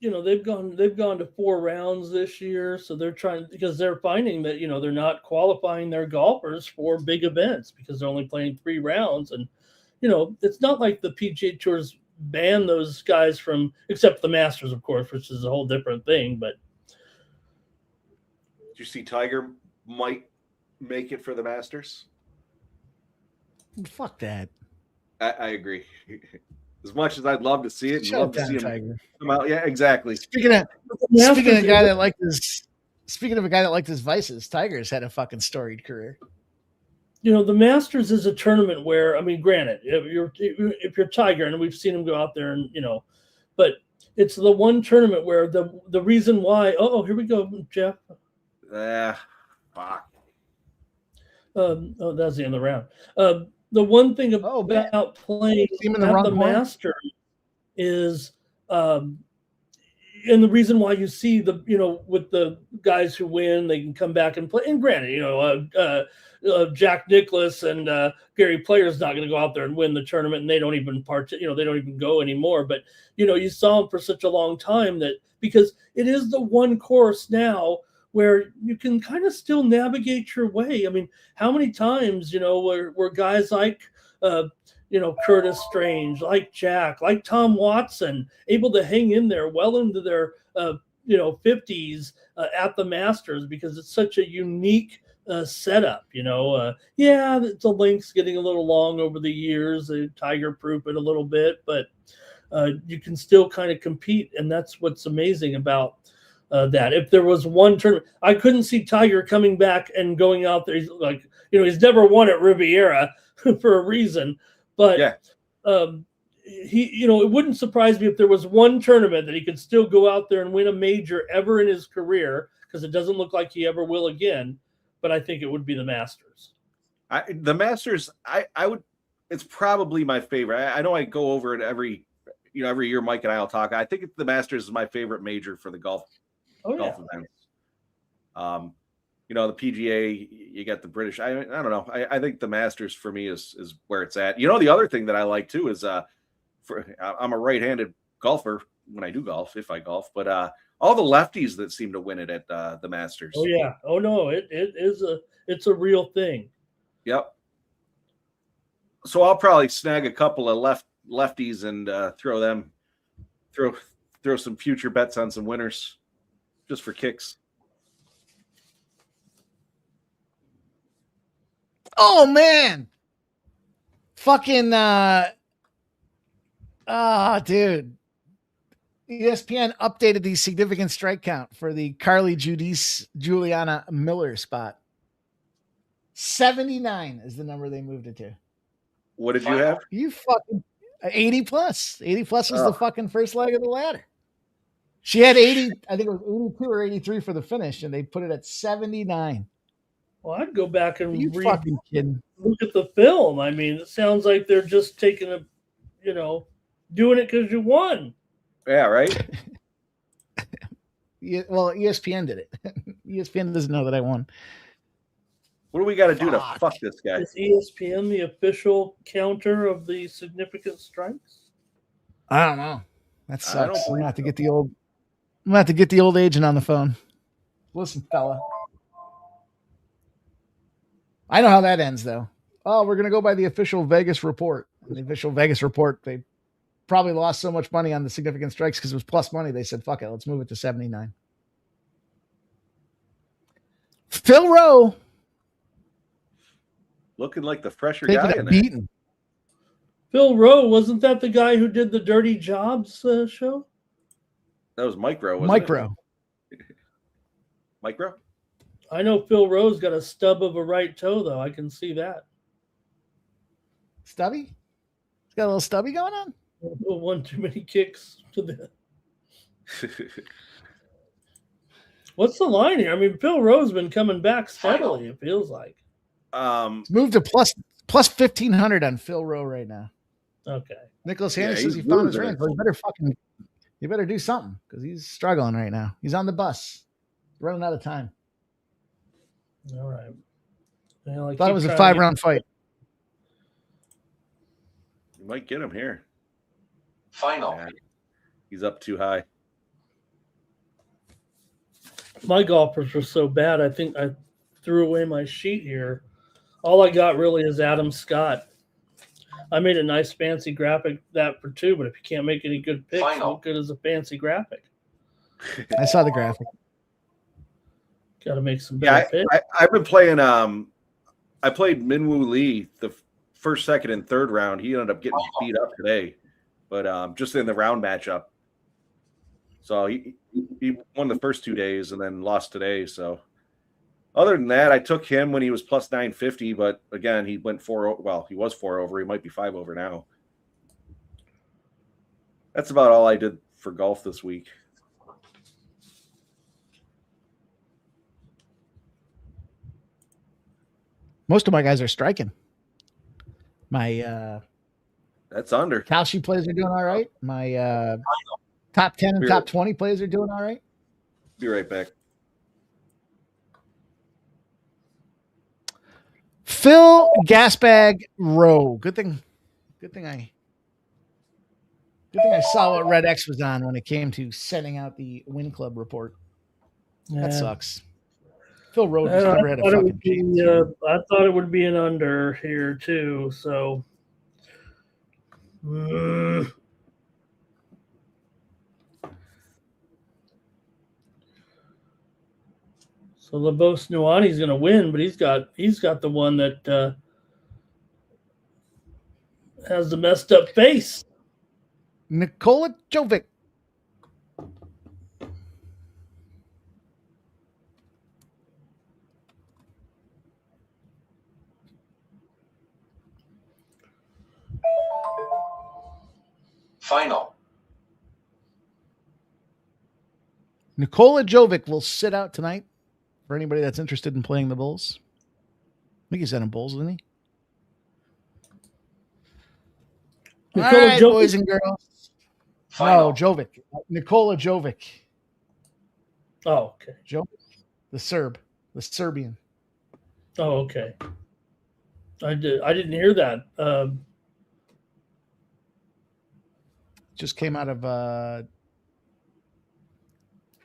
they've gone to 4 rounds this year, so they're trying, because they're finding that they're not qualifying their golfers for big events because they're only playing 3 rounds, and it's not like the PGA Tour's ban those guys from, except the Masters, of course, which is a whole different thing. But
did you see Tiger might make it for the Masters?
Fuck that.
I agree. As much as I'd love to see it, and
Shut
love to
down,
see him
Tiger.
come out. Yeah, exactly.
Speaking of a guy that liked his vices, Tiger's had a fucking storied career.
The Masters is a tournament where, I mean, granted, if you're Tiger, and we've seen him go out there and but it's the one tournament where the reason why. Oh, here we go, Jeff.
Fuck.
That's the end of the round. The one thing about playing at the Masters is, and the reason why you see with the guys who win, they can come back and play. And granted, Jack Nicklaus and Gary Player's not going to go out there and win the tournament, and they don't even they don't even go anymore. But you saw them for such a long time that, because it is the one course now where you can kind of still navigate your way. I mean, how many times, where guys like, Curtis Strange, like Jack, like Tom Watson, able to hang in there well into their, 50s at the Masters, because it's such a unique setup, the length's getting a little long over the years, Tiger proof it a little bit, but you can still kind of compete. And that's what's amazing about that. If there was one tournament, I couldn't see Tiger coming back and going out there. He's like, he's never won at Riviera for a reason, but he, it wouldn't surprise me if there was one tournament that he could still go out there and win a major ever in his career, because it doesn't look like he ever will again. But I think it would be the Masters.
The Masters, I would. It's probably my favorite. I know I go over it every year. Mike and I will talk. I think the Masters is my favorite major for the golf events. The PGA, you got the British. I don't know. I think the Masters for me is where it's at. The other thing that I like too is I'm a right-handed golfer when I do golf, if I golf, but all the lefties that seem to win it at the Masters.
Oh yeah. Oh no, it's a real thing.
Yep. So I'll probably snag a couple of lefties and throw some future bets on some winners, just for kicks.
Oh man. Fucking dude. ESPN updated the significant strike count for the Carly Judice Juliana Miller spot. 79 is the number they moved it to.
What did you have?
You fucking 80 plus. 80 plus was the fucking first leg of the ladder. She had 80, I think it was 82 or 83 for the finish, and they put it at 79.
Well, I'd go back and
look at
the film. I mean, it sounds like they're just taking doing it because you won.
Yeah, right.
Well, ESPN did it. ESPN doesn't know that I won.
What do we got to do to fuck this guy?
Is ESPN the official counter of the significant strikes?
I don't know. That sucks. I'm gonna have to get the old agent on the phone. Listen, fella. I know how that ends, though. Oh, we're gonna go by the official Vegas report. The official Vegas report, they probably lost so much money on the significant strikes because it was plus money. They said, "Fuck it, let's move it to 79." Phil Rowe.
Looking like the fresher guy in
beaten.
Phil Rowe, wasn't that the guy who did the Dirty Jobs show?
That was Mike Rowe, wasn't
Mike Rowe.
Mike Rowe?
I know Phil Rowe's got a stub of a right toe, though. I can see that.
Stubby? He's got a little stubby going on?
One too many kicks to the... What's the line here? I mean, Phil Rowe's been coming back steadily, it feels like.
It's moved to plus 1,500 on Phil Rowe right now.
Okay.
Nicholas Hernandez says he found his rank. You better do something because he's struggling right now. He's on the bus, running out of time.
All right. Well, I
thought it was a 5-round fight.
You might get him here.
Final.
Yeah, he's up too high.
My golfers were so bad. I think I threw away my sheet here. All I got really is Adam Scott. I made a nice fancy graphic that for 2, but if you can't make any good picks,
Final.
what good is a fancy graphic?
I saw the graphic.
Got to make some better picks.
I've been playing. I played Minwoo Lee the first, second, and third round. He ended up getting beat up today, but just in the round matchup. So he won the first 2 days and then lost today. So other than that, I took him when he was plus 950, but again, he went 4. Well, he was 4 over. He might be 5 over now. That's about all I did for golf this week.
Most of my guys are striking. My
That's under.
Kalshi plays are doing all right. My top 10 and top 20 plays are doing all right.
Be right back.
Phil Gasbag Rowe. Good thing I saw what Red X was on when it came to sending out the Win Club report. That sucks. Phil Rowe just never had a fucking chance.
I thought it would be an under here too. So, so Labos Nuani's going to win, but he's got the one that has the messed up face.
Nikola Jovic.
Final.
Nikola Jovic will sit out tonight for anybody that's interested in playing the Bulls. I think he's in Bulls, isn't he?
Nikola
All right,
Jovic?
boys and girls.
Final.
No, Jovic. Nikola Jovic.
Oh, okay.
Jovic. The Serbian.
Oh, okay. I didn't hear that.
Just came out of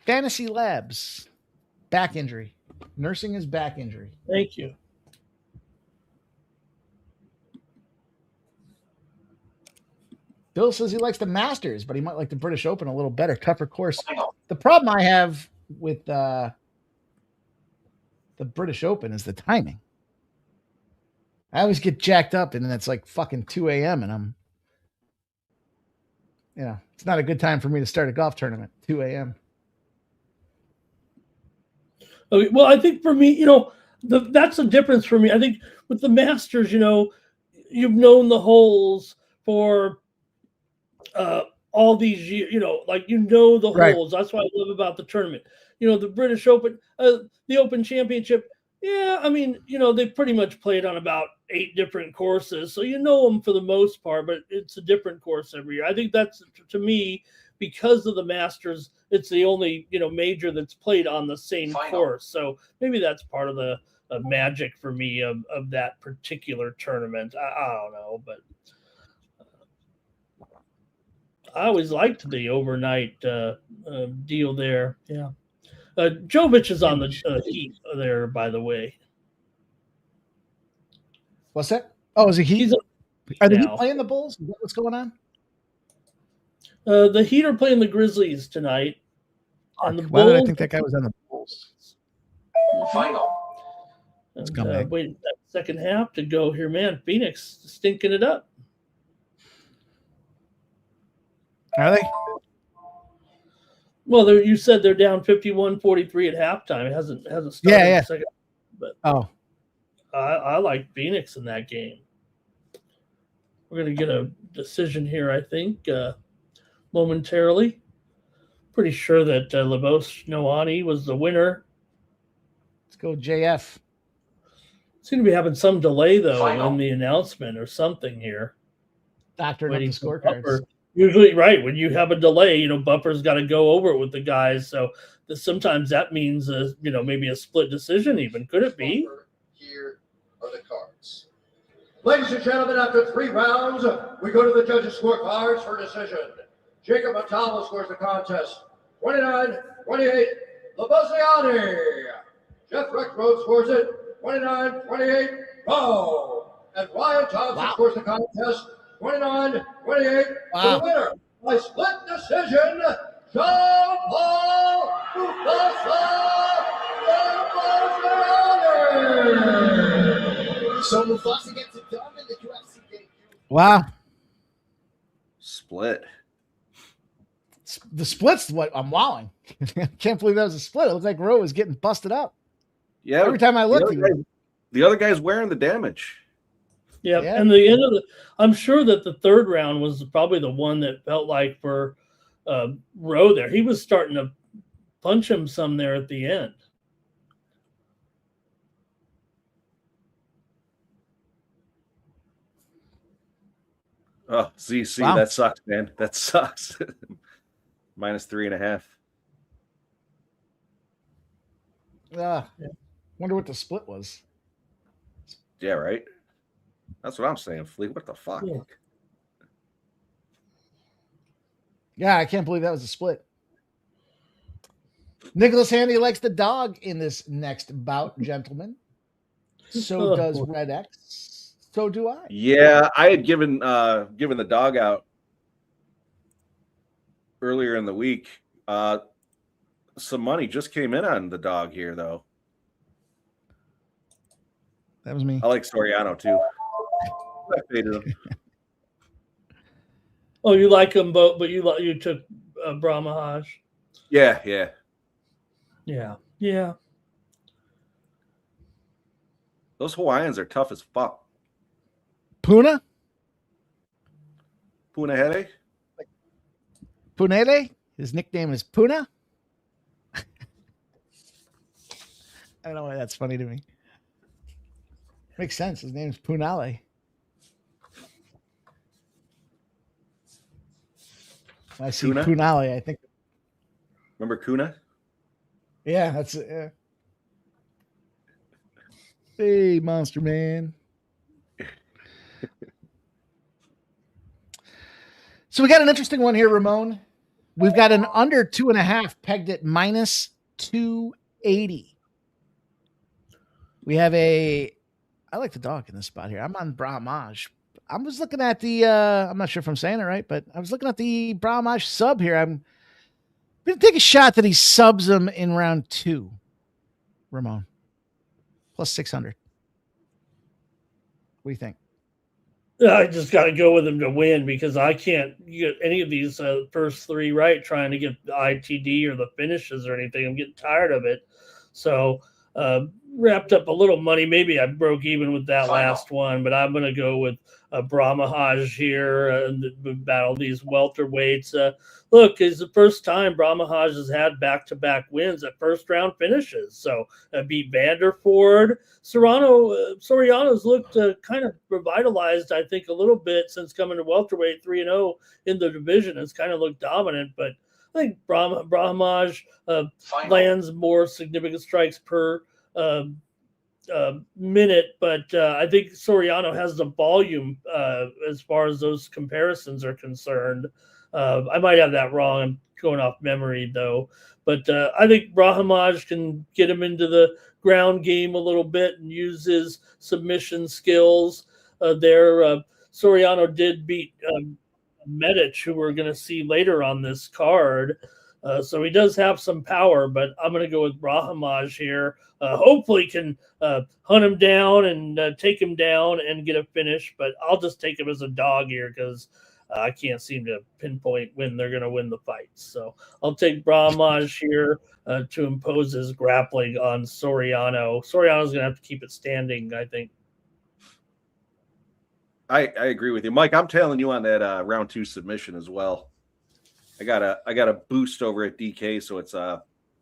Fantasy Labs. Back injury. Nursing his back injury.
Thank you.
Bill says he likes the Masters, but he might like the British Open a little better. Tougher course. The problem I have with the British Open is the timing. I always get jacked up and then it's like fucking 2 a.m. and it's not a good time for me to start a golf tournament. 2 a.m.
Okay, well, I think for me, that's the difference for me. I think with the Masters, you've known the holes for all these years, the
Right.
holes. That's what I love about the tournament. The British Open, the Open Championship. Yeah, I mean, they pretty much played on about 8 different courses. So them for the most part, but it's a different course every year. I think that's, to me, because of the Masters, it's the only, major that's played on the same course. So maybe that's part of the magic for me of that particular tournament. I don't know, but I always liked the overnight deal there. Yeah. Jovic is on the Heat there, by the way.
What's that? Oh, is it Heat? Are the Heat
now.
playing the Bulls? Is that what's going on?
The Heat are playing the Grizzlies tonight. And the
Why did I
Bulls,
think that guy was on the Bulls?
Final.
and, wait that second half to go here, man. Phoenix stinking it up.
Are they?
Well, you said they're down 51-43 at halftime. It hasn't started.
Yeah.
The second, but I like Phoenix in that game. We're going to get a decision here, I think, momentarily. Pretty sure that Labos Noani was the winner.
Let's go, JF.
Seem to be having some delay, though,
Final.
in the announcement or something here.
Doctoring up the
Waiting for
scorecards.
Buffer. Usually, right, when you have a delay, Buffer's got to go over it with the guys. So sometimes that means, maybe a split decision even. Could it be?
Here are the cards. Ladies and gentlemen, after 3 rounds, we go to the judges' scorecards for decision. Jacob Matala scores the contest 29-28 Laboziani. Jeff Rexroad scores it 29-28. Go. And Ryan Thompson scores the contest 29-28 for the winner by split decision. Jean-Paul Mufasa Laboziani.
So Mufasa gets it done in the UFC debut.
Wow.
Split.
The split's what I'm wowing. I can't believe that was a split. It looks like Rowe was getting busted up.
Yeah.
Every time I look,
the other guy's wearing the damage.
Yeah. And the end of I'm sure that the third round was probably the one that felt like for Rowe there. He was starting to punch him some there at the end.
Oh, ZC, that sucks, man. That sucks. -3.5.
Wonder what the split was.
Yeah, right. That's what I'm saying, Fleet. What the fuck?
Yeah, I can't believe that was a split. Nicholas Handy likes the dog in this next bout, gentlemen. So does Red X. So do I.
Yeah, I had given the dog out earlier in the week. Some money just came in on the dog here, though.
That was me.
I like Soriano too. I faded him.
Oh, you like them both, but you took Brahmahaj.
Yeah. Those Hawaiians are tough as fuck.
Puna?
Punahele?
Punele? His nickname is Puna? I don't know why that's funny to me. Makes sense. His name's Punale. I see
Kuna?
Punale, I think.
Remember Kuna?
Yeah, that's it. Yeah. Hey, Monster Man. So we got an interesting one here, Ramon. We've got an under 2.5 pegged at -280. We have I like the dog in this spot here. I'm on Brahmaj. I was looking at the, I'm not sure if I'm saying it right, but I was looking at the Brahmaj sub here. I'm going to take a shot that he subs him in round 2, Ramon. Plus 600. What do you think?
I just got to go with him to win because I can't get any of these first 3 right trying to get the ITD or the finishes or anything. I'm getting tired of it. So wrapped up a little money. Maybe I broke even with that last one, but I'm going to go with Brahmahaj here and battle these welterweights. Look, it's the first time Brahmahaj has had back-to-back wins at first-round finishes. So beat Vanderford. Soriano's looked kind of revitalized, I think, a little bit since coming to welterweight 3-0 in the division. It's kind of looked dominant, but I think Brahmahaj lands more significant strikes per minute, but I think Soriano has the volume as far as those comparisons are concerned. I might have that wrong. I'm going off memory though, but I think Brahmaj can get him into the ground game a little bit and use his submission skills there. Soriano did beat Medic, who we're going to see later on this card. So he does have some power, but I'm going to go with Brahmaj here. Hopefully can hunt him down and take him down and get a finish, but I'll just take him as a dog here because I can't seem to pinpoint when they're going to win the fight. So I'll take Brahmaj here to impose his grappling on Soriano. Soriano's going to have to keep it standing, I think.
I agree with you, Mike. I'm tailing you on that round 2 submission as well. I got a boost over at DK, so it's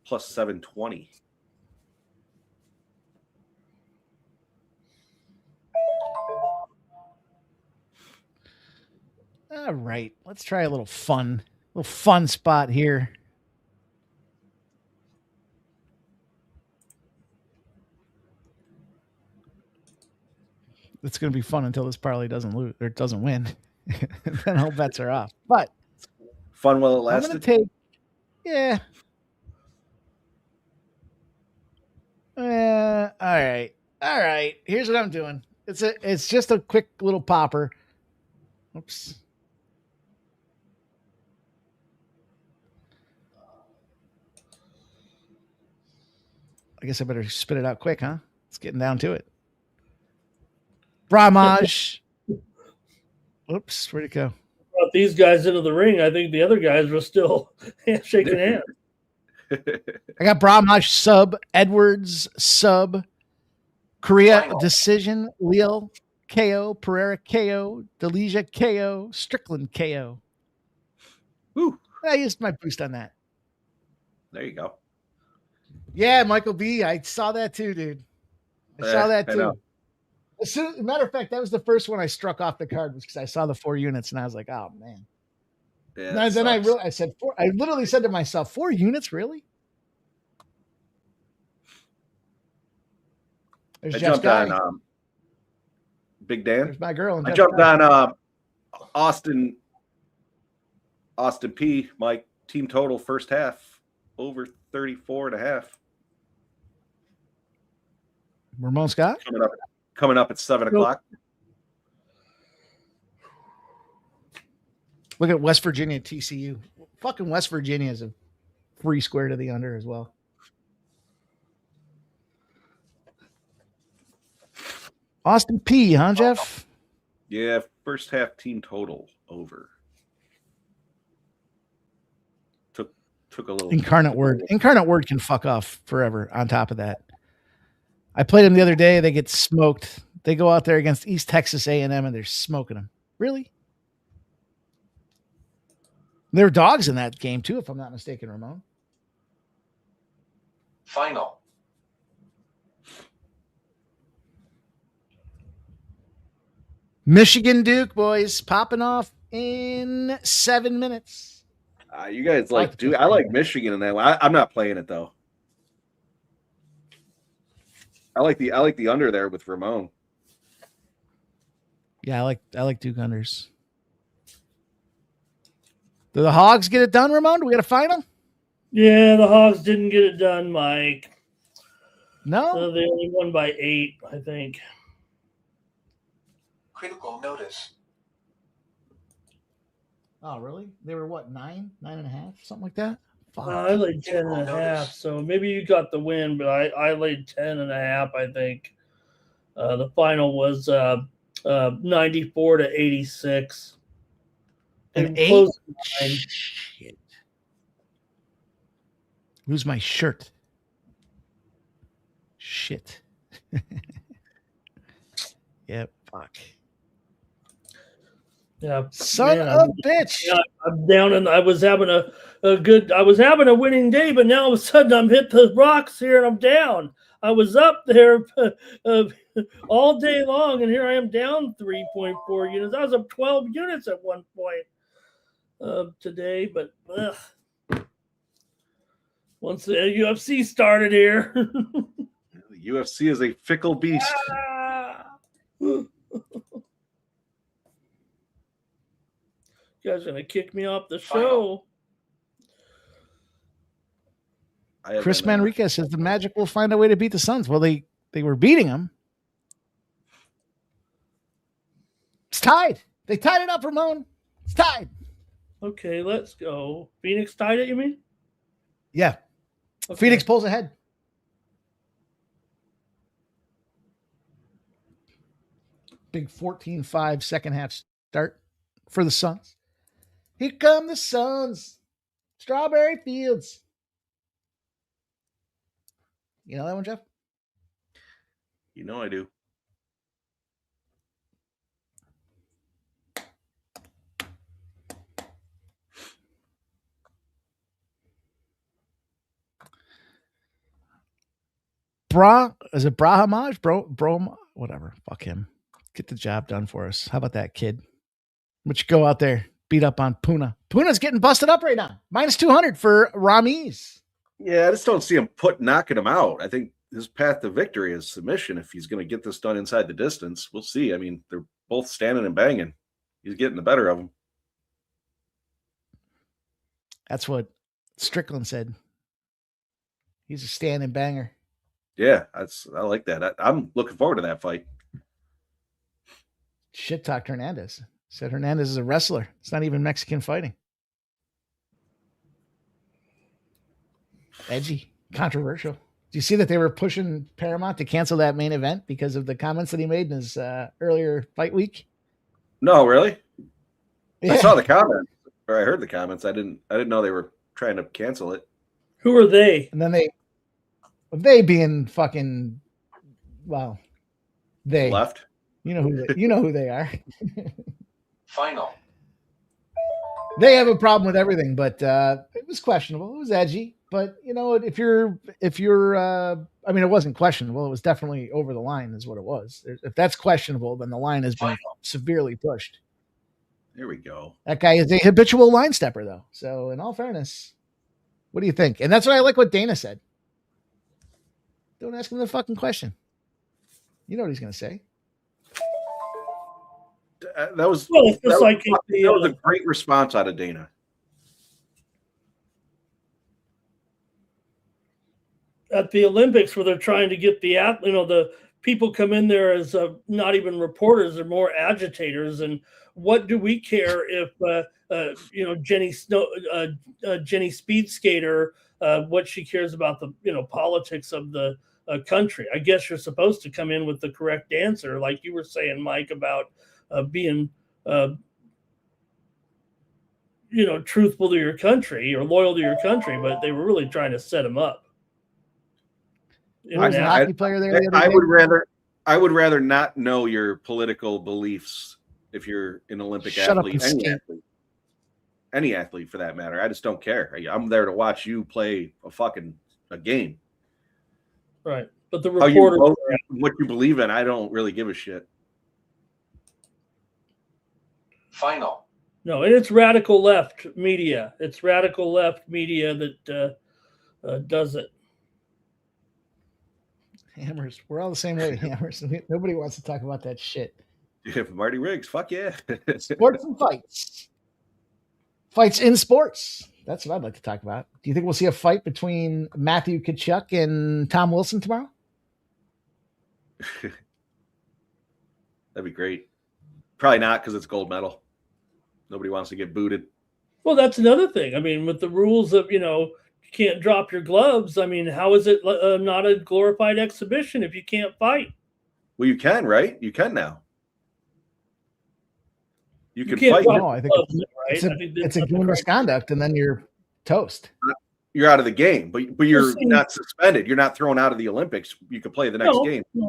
plus 720.
All right, let's try a little fun spot here. It's going to be fun until this parlay doesn't lose or doesn't win. Then all bets are off. But
fun while it lasted.
I'm going to take, yeah. right, here's what I'm doing. It's just a quick little popper. Oops. I guess I better spit it out quick, huh? It's getting down to it. Bramage. Oops, where'd it go?
Brought these guys into the ring. I think the other guys were still shaking hands.
I got Bramage sub, Edwards sub, Korea
Final.
decision, Leal KO, Pereira KO, Delija KO, Strickland KO.
Woo.
I used my boost on that.
There you go.
Yeah, Michael B. I saw that too, dude. I saw that
I know.
too. As a matter of fact, that was the first one I struck off the card because I saw the 4 units and I was like, oh man.
Yeah,
Then I said four. I literally said to myself, 4 units, really? There's
I
Jeff's
jumped
guy.
on Big Dan.
There's my girl. And
I
Jeff's
jumped
guy.
on Austin P. My team total first half over 34.5.
Ramon Scott.
Coming up at 7:00.
Look at West Virginia TCU. Fucking West Virginia is a free square to the under as well. Austin P, huh, Jeff?
Yeah, first half team total over. Took a little
Incarnate Word. Incarnate Word can fuck off forever on top of that. I played them the other day. They get smoked. They go out there against East Texas A&M and they're smoking them. Really? There were dogs in that game too, if I'm not mistaken, Ramon.
Final.
Michigan Duke, boys, popping off in 7 minutes.
You guys like, dude, I like Michigan in that one. I'm not playing it though. I like the under there with Ramon.
Yeah, I like Duke unders. Do the Hogs get it done, Ramon? Do we got a final?
Yeah, the Hogs didn't get it done, Mike.
No.
They only won by 8, I think.
Critical notice.
Oh, really? They were what, 9, 9.5, something like that?
I laid 10.5, so maybe you got the win, but I laid 10.5, I think. The final was 94 to 86.
An 8?
Close
Shit. Lose my shirt. Shit. Yep, fuck.
Yeah,
son
man,
of a bitch.
Yeah, I'm down, and I was having a winning day, but now all of a sudden I'm hit the rocks here and I'm down. I was up there all day long, and here I am down 3.4 units. I was up 12 units at one point today, but once the UFC started here.
The UFC is a fickle beast.
You guys are going to kick me off the show.
Chris Manriquez says the Magic will find a way to beat the Suns. Well, they were beating them. It's tied. They tied it up, Ramon. It's tied.
Okay, let's go. Phoenix tied it, you mean?
Yeah.
Okay.
Phoenix pulls ahead. Big 14-5 second half start for the Suns. Here come the Suns. Strawberry Fields. You know that one, Jeff?
You know I do.
Is it Brahamaj? Bro, whatever. Fuck him. Get the job done for us. How about that, kid? But you go out there, beat up on Puna. Puna's getting busted up right now. Minus 200 for Ramiz.
Yeah, I just don't see him knocking him out. I think his path to victory is submission if he's going to get this done inside the distance. We'll see. I mean, they're both standing and banging. He's getting the better of him.
That's what Strickland said. He's a standing banger.
Yeah, I like that. I'm looking forward to that fight.
Shit talked Hernandez. Said Hernandez is a wrestler. It's not even Mexican fighting. Edgy, controversial. Do you see that they were pushing Paramount to cancel that main event because of the comments that he made in his earlier fight week?
No, really?
Yeah.
I saw the comments, or I heard the comments. I didn't know they were trying to cancel it.
Who are they?
And then they being fucking, well, they
Left.
you know who they are.
Final.
They have a problem with everything, but it was questionable. It was edgy, but you know, if you're, I mean, it wasn't questionable. It was definitely over the line, is what it was. If that's questionable, then the line has been severely pushed.
There we go.
That guy is a habitual line stepper, though. So, in all fairness, what do you think? And that's what I like what Dana said. Don't ask him the fucking question. You know what he's going to say.
That was a great response out of Dana.
At the Olympics, where they're trying to get the people come in there as not even reporters, they're more agitators. And what do we care if Jenny Speed Skater, what she cares about the politics of the country? I guess you're supposed to come in with the correct answer, like you were saying, Mike, about being truthful to your country or loyal to your country, but they were really trying to set him up.
I was a hockey player there.
I would rather not know your political beliefs if you're an Olympic athlete, any athlete for that matter. I just don't care. I'm there to watch you play a game.
Right. But the reporter,
what you believe in, I don't really give a shit.
Final.
No, and it's radical left media. It's radical left media that does it.
Hammers. We're all the same way. Hammers. Nobody wants to talk about that shit.
Yeah, Marty Riggs. Fuck yeah.
Sports and fights. Fights in sports. That's what I'd like to talk about. Do you think we'll see a fight between Matthew Tkachuk and Tom Wilson tomorrow?
That'd be great. Probably not, because it's gold medal. Nobody wants to get booted.
Well, that's another thing. I mean, with the rules of, you can't drop your gloves. I mean, how is it not a glorified exhibition if you can't fight?
Well, you can, right? You can now. You can
can't
fight.
drop
No, I think
gloves, right?
it's a game misconduct, and then you're toast.
You're out of the game, but you're not suspended. You're not thrown out of the Olympics. You can play the next game.
No.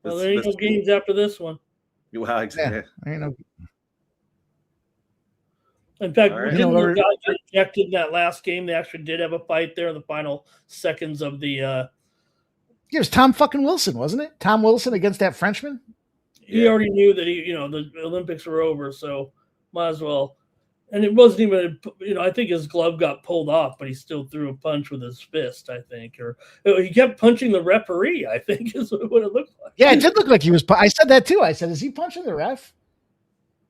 Well, there ain't no games after this one.
Well, exactly.
Yeah,
In fact,
All right.
didn't the guy get ejected in that last game? They actually did have a fight there in the final seconds of the.
It was Tom fucking Wilson, wasn't it? Tom Wilson against that Frenchman.
He already knew that the Olympics were over, so might as well. And it wasn't even, I think his glove got pulled off, but he still threw a punch with his fist, I think. Or he kept punching the referee, I think, is what it looked like.
Yeah, it did look like he was. I said that too. I said, is he punching the ref?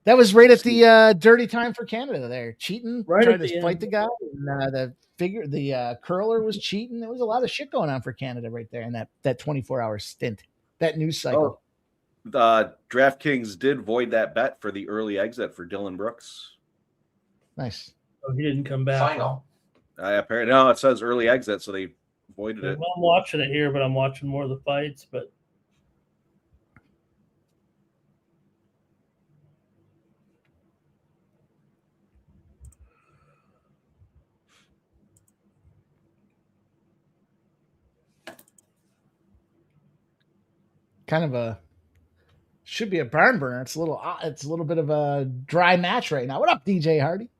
That was right at the dirty time for Canada there. Cheating,
right,
trying to fight the guy. And, the curler was cheating. There was a lot of shit going on for Canada right there in that 24-hour stint, that news cycle.
DraftKings did void that bet for the early exit for Dylan Brooks.
Nice.
Oh, he didn't come back.
Final.
Apparently, no, it says early exit, so they voided it.
Well, I'm watching it here, but I'm watching more of the fights. But
kind of should be a barn burner. It's a little bit of a dry match right now. What up, DJ Hardy?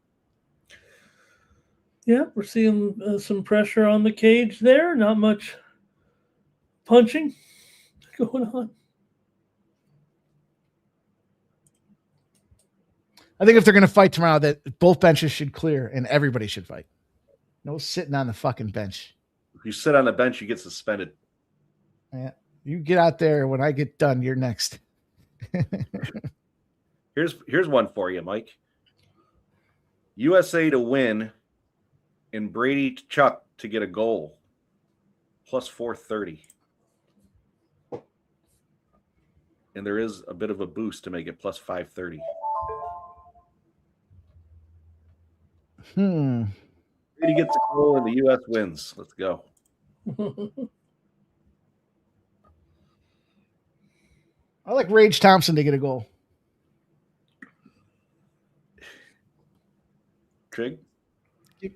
yeah, we're seeing some pressure on the cage there. Not much punching going on.
I think if they're going to fight tomorrow, that both benches should clear and everybody should fight. No sitting on the fucking bench.
If you sit on the bench, you get suspended.
Yeah. You get out there. When I get done, you're next.
Here's one for you, Mike. USA to win and Brady Chuck to get a goal. Plus 430. and there is a bit of a boost to make it plus 530. Brady gets a goal and the U.S. wins. Let's go.
I like Rage Thompson to get a goal.
Trig?
Give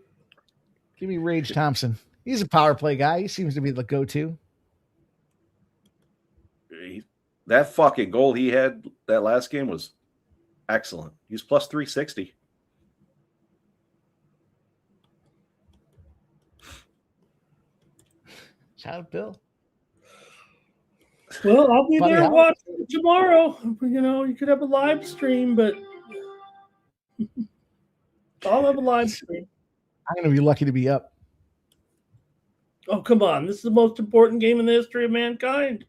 me Rage Thompson. He's a power play guy. He seems to be the go-to.
That fucking goal he had that last game was excellent. He's plus 360.
Shout out, Bill.
Well, I'll be
Buddy,
there
how-
watching it tomorrow. You know, you could have a live stream, but I'll have a live stream.
I'm going to be lucky to be up.
Oh, come on. This is the most important game in the history of mankind.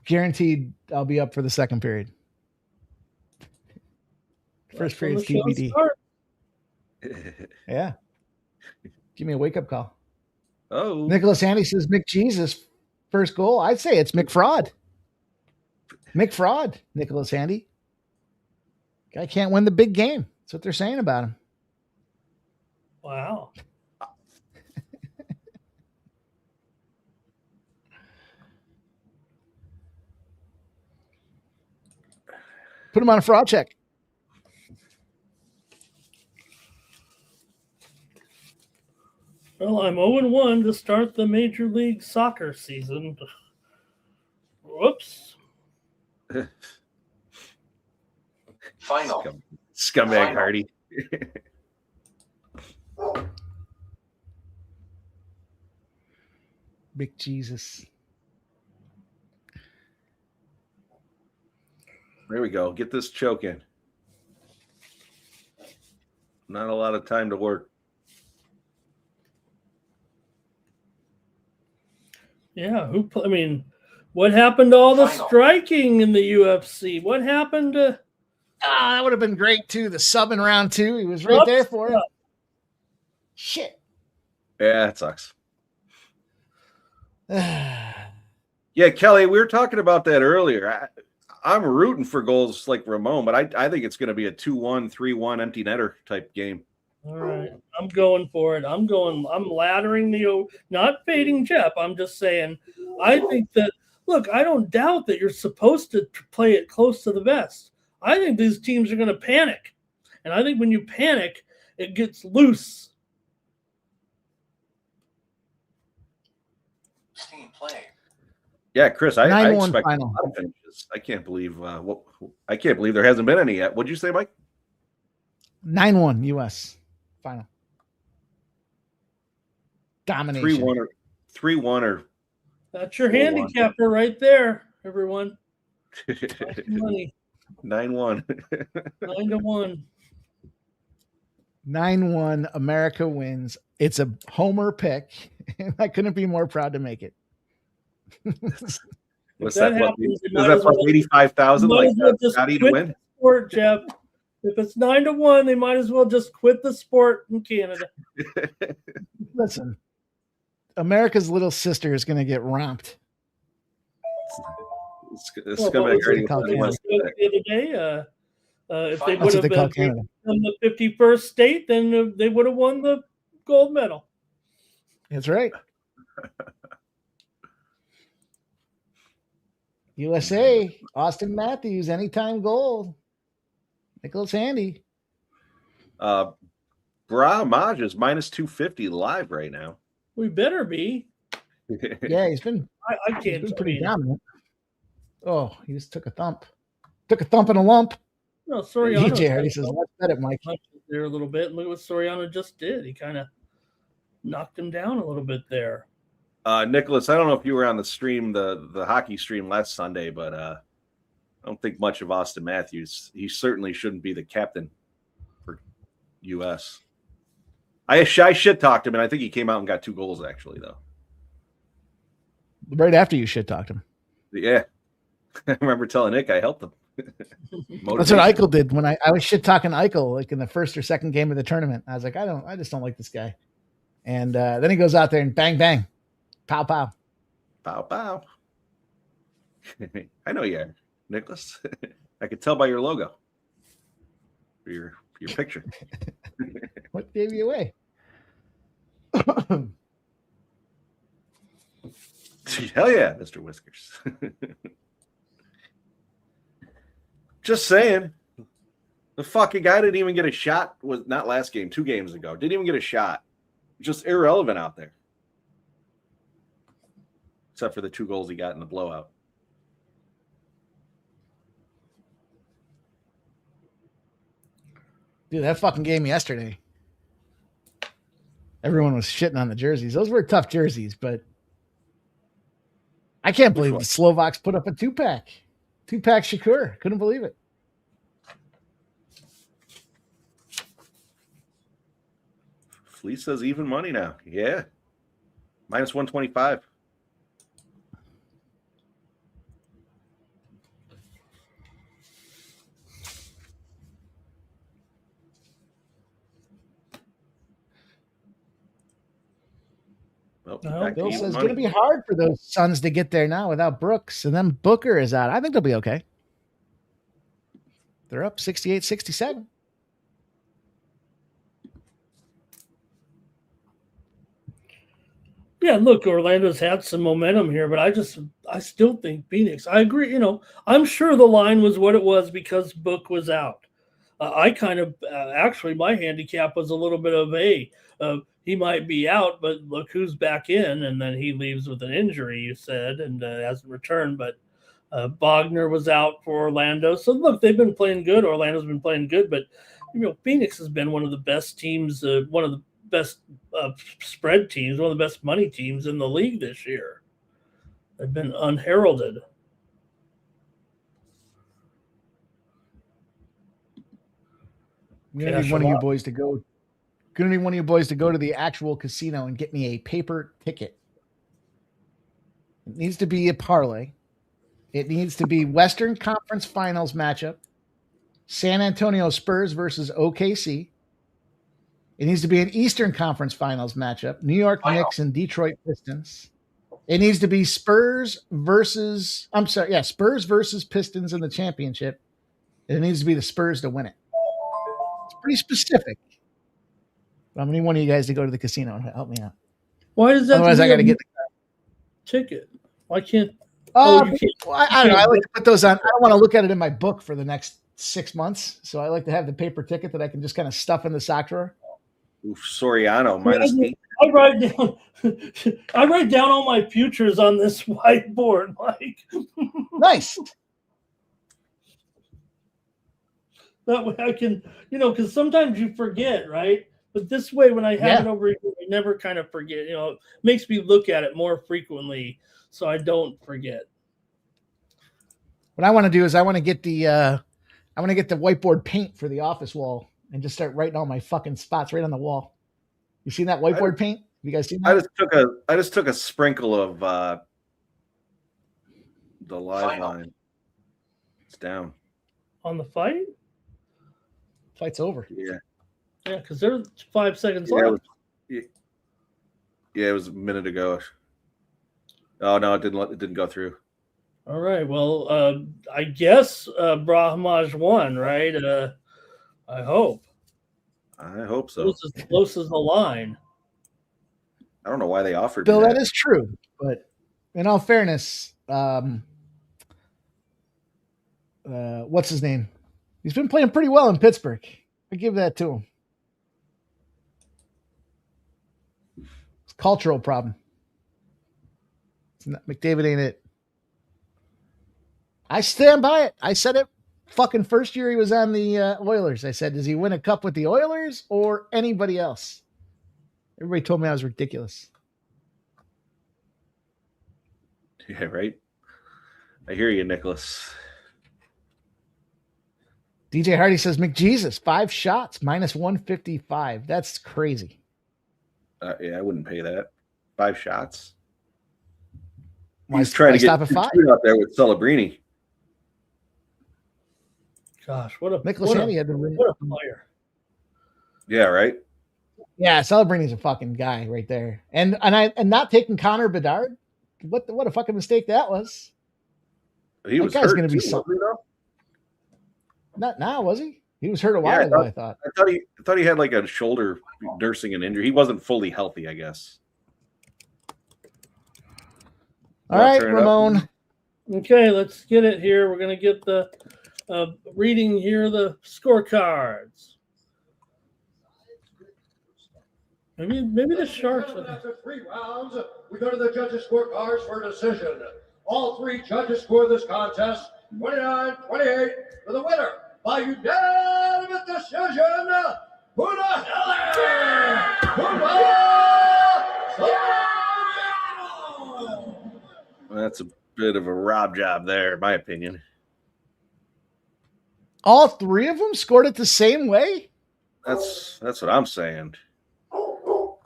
Guaranteed I'll be up for the second period. First
That's when
period's
the show
TBD.
starts.
Yeah. Give me a wake-up call.
Oh.
Nicholas Handy says McJesus first goal. I'd say it's McFraud. McFraud, Nicholas Handy. Guy can't win the big game. That's what they're saying about him.
Wow.
Put him on a fraud check.
Well, I'm 0-1 to start the Major League Soccer season. Whoops.
Final.
Scumbag Hardy.
Big Jesus.
There we go. Get this choke in. Not a lot of time to work.
Yeah, I mean, what happened to all the
Final.
striking in the UFC? What happened to
That would have been great too. The sub in round 2. He was right there for him. Shit.
Yeah, it sucks. Yeah, Kelly, we were talking about that earlier. I'm rooting for goals like Ramon, but I think it's going to be a 2-1, 3-1 empty netter type game.
All right, I'm going for it. I'm laddering not fading Jeff. I'm just saying, I think that, look, I don't doubt that you're supposed to play it close to the vest. I think these teams are going to panic. And I think when you panic, it gets loose.
Team play.
Yeah, Chris, I
9-1
expect a
final.
lot of finishes. I can't believe I can't believe there hasn't been any yet. What'd you say, Mike?
9-1 US final. Domination.
3-1 or
That's your
4-1.
handicapper right there, everyone. Money.
9-1.
9-1.
9-1. America wins. It's a homer pick. And I couldn't be more proud to make it.
What's
that
that? What,
happens,
is
you might
that
as
plus
well-
85,000?
Might
Like
as well just
not even
quit
win?
the sport, Jeff. If it's 9-1, they might as well just quit the sport in Canada.
Listen, America's little sister is going to get romped.
It's
Well,
gonna
what
be
was
great.
it called?
The other day, if they
That's
would
what
have
they call
become
Canada.
the 51st state, then they would have won the gold medal.
That's right. USA, Austin Matthews, anytime goal. Nicholas Handy.
Bra Maj is minus 250 live right now.
We better be.
Yeah, he's been
I can't.
He's been pretty
I mean,
dominant. Oh, he just took a thump. Took a thump and a lump.
no, Soriano
EJ Hardy says, let's bet it, Mike.
punches there a little bit. Look at what Soriano just did. He kind of knocked him down a little bit there.
Nicholas, I don't know if you were on the stream, the hockey stream last Sunday, but I don't think much of Austin Matthews. He certainly shouldn't be the captain for U.S. I shit talked him, and I think he came out and got 2 goals actually, though.
Right after you shit talked him.
Yeah, I remember telling Nick I helped him.
That's what Eichel did when I was shit talking Eichel like in the first or second game of the tournament. I was like, I just don't like this guy. And then he goes out there and bang, bang, pow, pow.
Pow pow. I know you are, Nicholas. I could tell by your logo. Or your picture.
What gave you away?
Hell yeah, Mr. Whiskers. Just saying. The fucking guy didn't even get a shot. Was not last game, 2 games ago. Didn't even get a shot. Just irrelevant out there. Except for the 2 goals he got in the blowout.
Dude, that fucking game yesterday. Everyone was shitting on the jerseys. Those were tough jerseys, but I can't believe the Slovaks put up a 2-pack. 2-pack Shakur. Couldn't believe it.
Fleece says even money now. Yeah. Minus 125. Well,
Bill says it's going to be hard for those Suns to get there now without Brooks. And then Booker is out. I think they'll be okay. They're up 68-67.
Yeah, look, Orlando's had some momentum here, but I still think Phoenix. I agree. I'm sure the line was what it was because Book was out. I kind of actually my handicap was a little bit of he might be out, but look who's back in, and then he leaves with an injury. You said and hasn't returned, but Bogner was out for Orlando. So look, they've been playing good. Orlando's been playing good, but Phoenix has been one of the best teams, one of the best spread teams, one of the best money teams in the league this year. They've been unheralded.
I'm gonna need one of you boys to go. Gonna need one of you boys to go to the actual casino and get me a paper ticket. It needs to be a parlay. It needs to be Western Conference Finals matchup. San Antonio Spurs versus OKC. It needs to be an Eastern Conference Finals matchup. New York Knicks and Detroit Pistons. It needs to be Spurs versus Pistons in the championship. It needs to be the Spurs to win it. It's pretty specific. But I'm going to need one of you guys to go to the casino and help me out.
Why does that?
Otherwise, I got to get the
ticket. Why can't?
I don't know. I like to put those on. I don't want to look at it in my book for the next 6 months. So I like to have the paper ticket that I can just kind of stuff in the sock drawer.
Oof, Soriano minus 8.
I write down all my futures on this whiteboard, Mike.
Nice.
That way I can, because sometimes you forget, right? But this way, when I have it over here, I never kind of forget. It makes me look at it more frequently, so I don't forget.
What I want to do is I want to get the whiteboard paint for the office wall and just start writing all my fucking spots right on the wall. You seen that whiteboard paint? You guys seen that?
I just took a sprinkle of the live line. It's down.
On the fight?
Fight's over.
Yeah.
Yeah, because there's 5 seconds left.
It was a minute ago. Oh no, it didn't go through.
All right. Well, I guess Brahmaj won, right? I hope.
I hope so.
Close as the line.
I don't know why they offered
Bill,
me
that is true. But in all fairness, what's his name? He's been playing pretty well in Pittsburgh. I give that to him. It's a cultural problem. It's not, McDavid ain't it. I stand by it. I said it fucking first year he was on the Oilers. I said, does he win a cup with the Oilers or anybody else? Everybody told me I was ridiculous.
Yeah, right. I hear you, Nicholas.
DJ Hardy says, McJesus, 5 shots, minus 155. That's crazy.
Yeah, I wouldn't pay that. 5 shots.
He's trying to get
out there with Celebrini.
Gosh, what a
Nicholas Handy had the ring.
What a player.
Yeah, right.
Yeah, Celebrini's a fucking guy right there. And not taking Connor Bedard. What a fucking mistake that was.
He was
guy's
hurt
gonna be
too,
something.
wasn't he, though?
Not now, was he? He was hurt a
Yeah,
while ago, I thought.
I thought he had like a shoulder nursing an injury. He wasn't fully healthy, I guess.
All right, Ramon.
Okay, let's get it here. We're going to get the reading here, the scorecards. Maybe the Sharks.
After 3 rounds, we go to the judges' scorecards for a decision. All 3 judges score this contest 29-28 for the winner by unanimous decision. Buddha
That's a bit of a Rob job there, in my opinion.
All 3 of them scored it the same way?
That's what I'm saying.
Wow.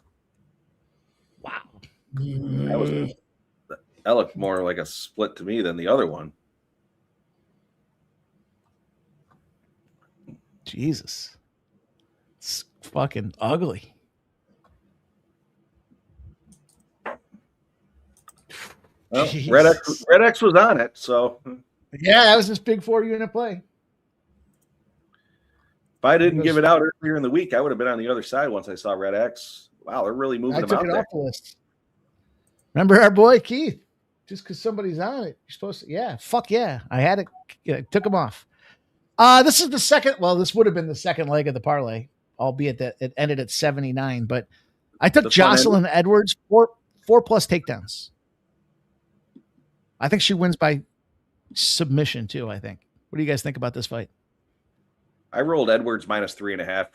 That looked more like a split to me than the other one.
Jesus. It's fucking ugly.
Well, Red X was on it, so
yeah, that was this big 4-unit play.
If I didn't give it out earlier in the week, I would have been on the other side once I saw Red X. Wow, they're really moving him out there. Off the list.
Remember our boy Keith? Just because somebody's on it, you're supposed to. Yeah, fuck yeah. I had it. Took him off. This is the second. Well, this would have been the second leg of the parlay, albeit that it ended at 79. But I took Jocelyn Edwards 4+ takedowns. I think she wins by submission too. I think. What do you guys think about this fight?
I rolled Edwards -3.5.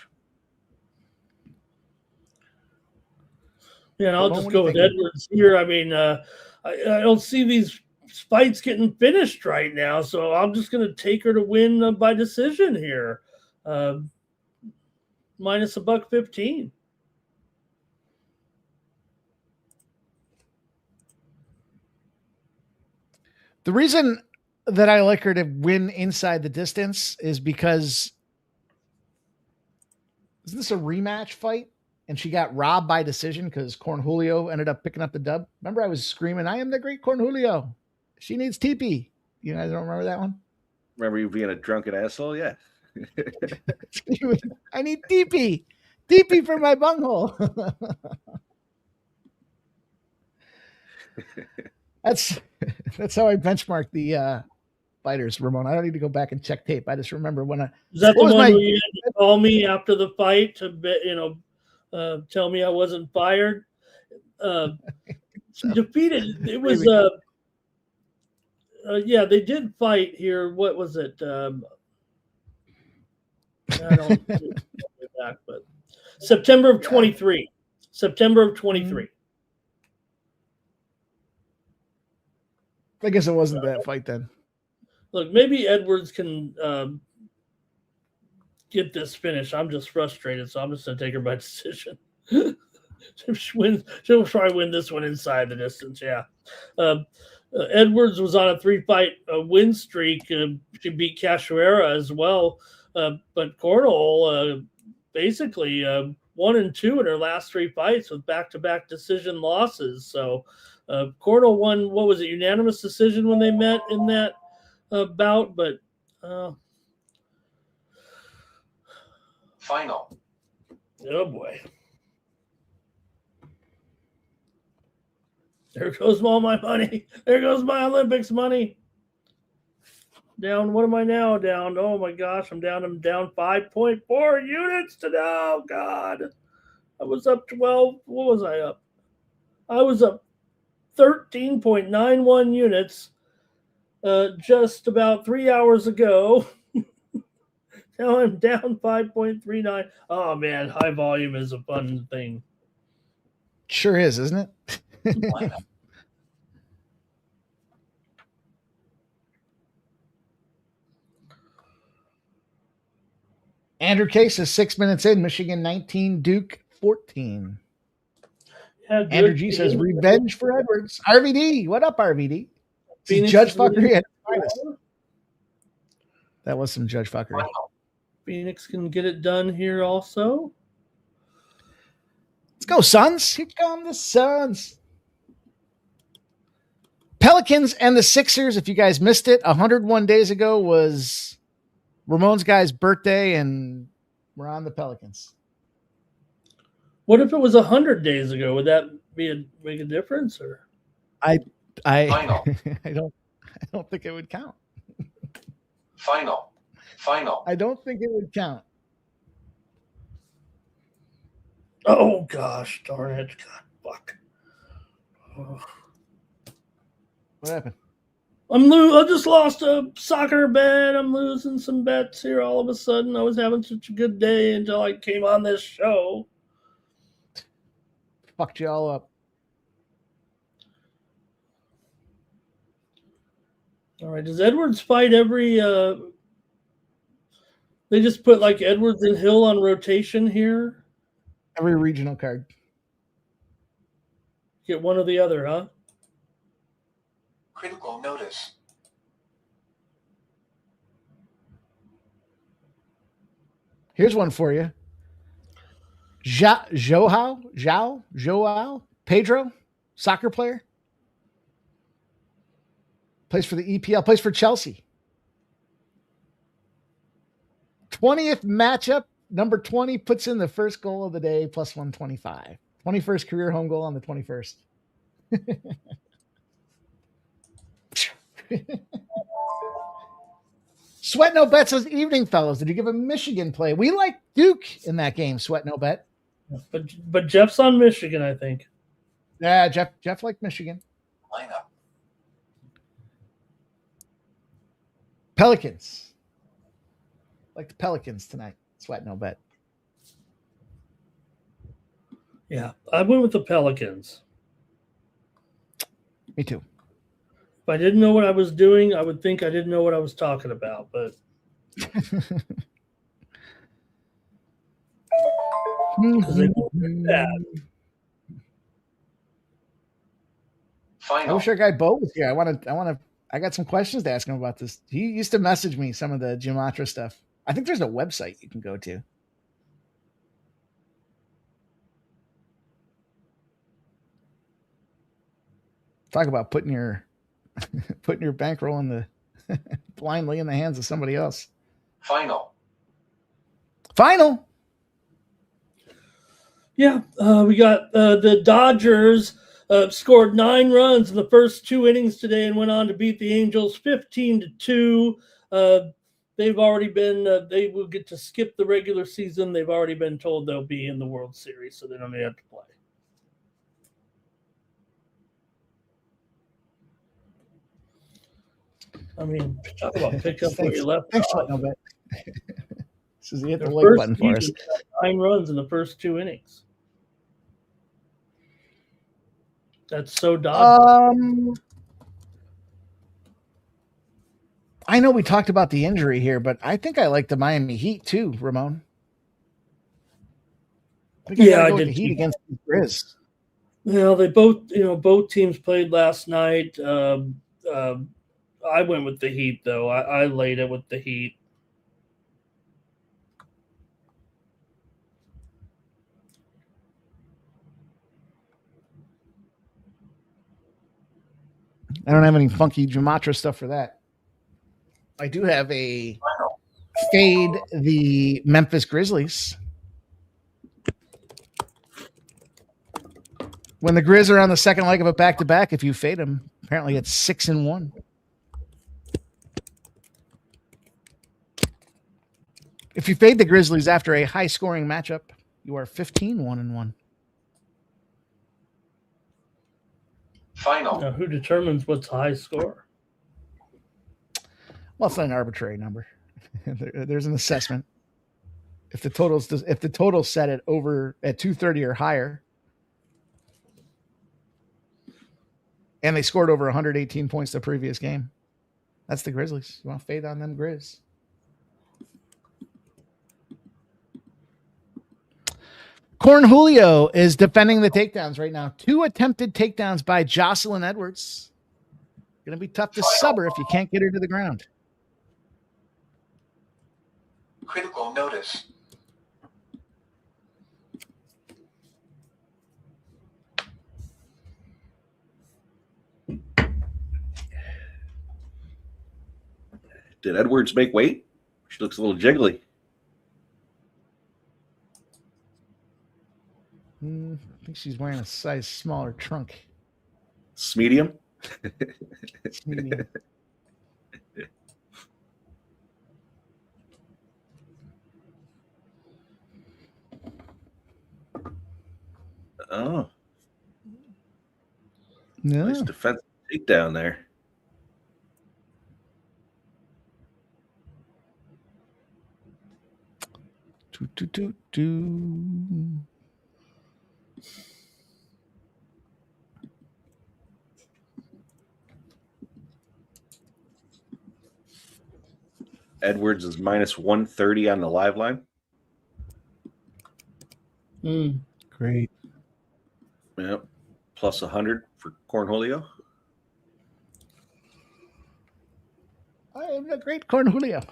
Yeah, and I'll just go with Edwards here. I mean, I don't see these fights getting finished right now, so I'm just going to take her to win by decision here. -115.
The reason that I like her to win inside the distance is because isn't this a rematch fight? And she got robbed by decision because Cornholio ended up picking up the dub. Remember, I was screaming, "I am the great Cornholio. She needs TP." You guys don't remember that one?
Remember you being a drunken asshole? Yeah.
I need TP. TP for my bunghole. That's how I benchmarked the fighters, Ramon. I don't need to go back and check tape. I just remember when I.
Is that the one where you had to call me after the fight to tell me I wasn't fired? She defeated. It was yeah, they did fight here. What was it? I don't back, but September of 23. September of 23.
I guess it wasn't that fight then.
Look, maybe Edwards can get this finish. I'm just frustrated, so I'm just going to take her by decision. She'll try to win this one inside the distance, yeah. Edwards was on a 3-fight win streak. She beat Cachoeira as well. But Cornell basically 1-2 in her last 3 fights with back-to-back decision losses. So Cornell won, what was it, unanimous decision when they met in that bout, but
final.
Oh boy. There goes all my money. There goes my Olympics money. Down, what am I now down? Oh my gosh, I'm down 5.4 units today. Oh God. I was up 12. What was I up? I was up 13.91 units just about 3 hours ago. Now I'm down 5.39. Oh man, high volume is a fun thing.
Sure is, isn't it? Andrew Case is 6 minutes in. Michigan 19, Duke 14.
Yeah,
Andrew G says revenge for Edwards. RVD, what up, RVD? Judge fuckery at finest. That was some judge fuckery.
Phoenix can get it done here also.
Let's go, Suns. Here come the Suns. Pele Pelicans and the Sixers, if you guys missed it, 101 days ago was Ramon's guy's birthday, and we're on the Pelicans.
What if it was 100 days ago? Would that make a difference? Or
I
Final.
I don't think it would count.
Final.
I don't think it would count.
oh gosh, darn it! God, fuck. Oh.
What happened?
I just lost a soccer bet. I'm losing some bets here all of a sudden. I was having such a good day until I came on this show.
Fucked you all up.
All right, does Edwards fight every they just put like Edwards and Hill on rotation here?
Every regional card.
Get one or the other, huh?
Critical notice.
Here's one for you. Joao Pedro, soccer player. Plays for the EPL, plays for Chelsea. 20th matchup, number 20 puts in the first goal of the day, plus 125. 21st career home goal on the 21st. Sweat No Bet says, evening, fellas. Did you give a Michigan play? We like Duke in that game, Sweat No Bet.
But Jeff's on Michigan, I think.
Yeah, Jeff liked Michigan.
Lineup.
Pelicans. Like the Pelicans tonight. Sweat No Bet.
Yeah, I went with the Pelicans.
Me too.
If I didn't know what I was doing, I would think I didn't know what I was talking about. But they both did that.
Final.
I wish our guy Bo was here. I got some questions to ask him about this. He used to message me some of the Gematria stuff. I think there's a website you can go to. Talk about putting your bankroll in the blindly in the hands of somebody else.
Final.
Yeah, we got the Dodgers scored 9 runs in the first 2 innings today and went on to beat the Angels 15-2. They've already been they will get to skip the regular season. They've already been told they'll be in the World Series, so they don't even have to play. I mean, talk about pick up where you left
Thanks,
off.
no bet. This is hit the
Their
like
first
button for us.
season, 9 runs in the first 2 innings. That's so Dodgers.
I know we talked about the injury here, but I think I like the Miami Heat too, Ramon. I did. The Heat against the Grizz.
Well, they both teams played last night. I went with the Heat, though. I laid it with the Heat.
I don't have any funky Gematria stuff for that. I do have a fade the Memphis Grizzlies. When the Grizz are on the second leg of a back-to-back, if you fade them, apparently it's 6-1. If you fade the Grizzlies after a high-scoring matchup, you are 15-1-1.
Final.
Now, who determines what's high score?
Well, it's not an arbitrary number. There's an assessment. If the total's set at over at 230 or higher, and they scored over 118 points the previous game, that's the Grizzlies. You want to fade on them Grizz? Corn Julio is defending the takedowns right now. 2 attempted takedowns by Jocelyn Edwards. Going to be tough to sub her if you can't get her to the ground.
Critical notice.
Did Edwards make weight? She looks a little jiggly.
I think she's wearing a size smaller trunk.
It's medium.
It's medium.
Oh,
No.
nice defensive takedown there.
Do.
Edwards is minus 130 on the live line.
Great.
Yep. Plus 100 for Cornholio.
I am a great Cornholio.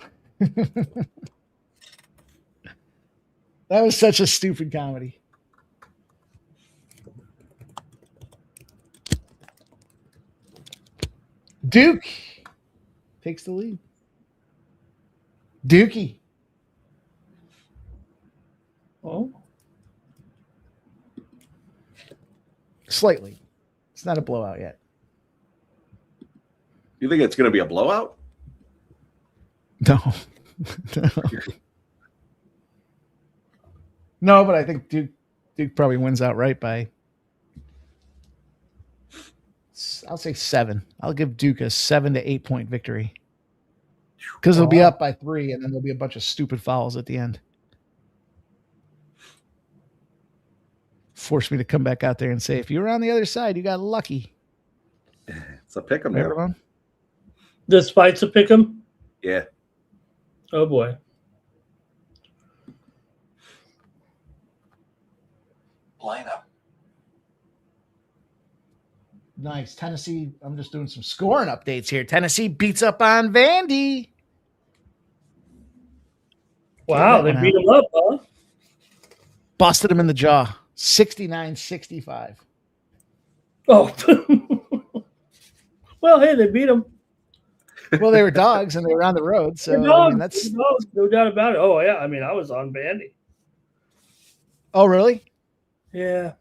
That was such a stupid comedy. Duke takes the lead. Dookie.
Oh,
Slightly. It's not a blowout yet.
You think it's going to be a blowout?
No. No, but I think Duke probably wins outright by, I'll say 7. I'll give Duke a 7 to 8 point victory. Because they'll be up by 3, and then there'll be a bunch of stupid fouls at the end. Force me to come back out there and say, if you were on the other side, you got lucky.
It's a pick 'em there.
this fight's a pick 'em.
Yeah.
Oh boy.
Lineup.
Nice. Tennessee, I'm just doing some scoring updates here. Tennessee beats up on Vandy.
Wow, they beat him up, huh?
Busted him in the jaw. 69-65.
Oh. Well, hey, they beat him.
Well, they were dogs and they were on the road. So
Dogs,
I mean, that's
dogs, no doubt about it. Oh, yeah. I mean, I was on Vandy.
Oh, really?
Yeah.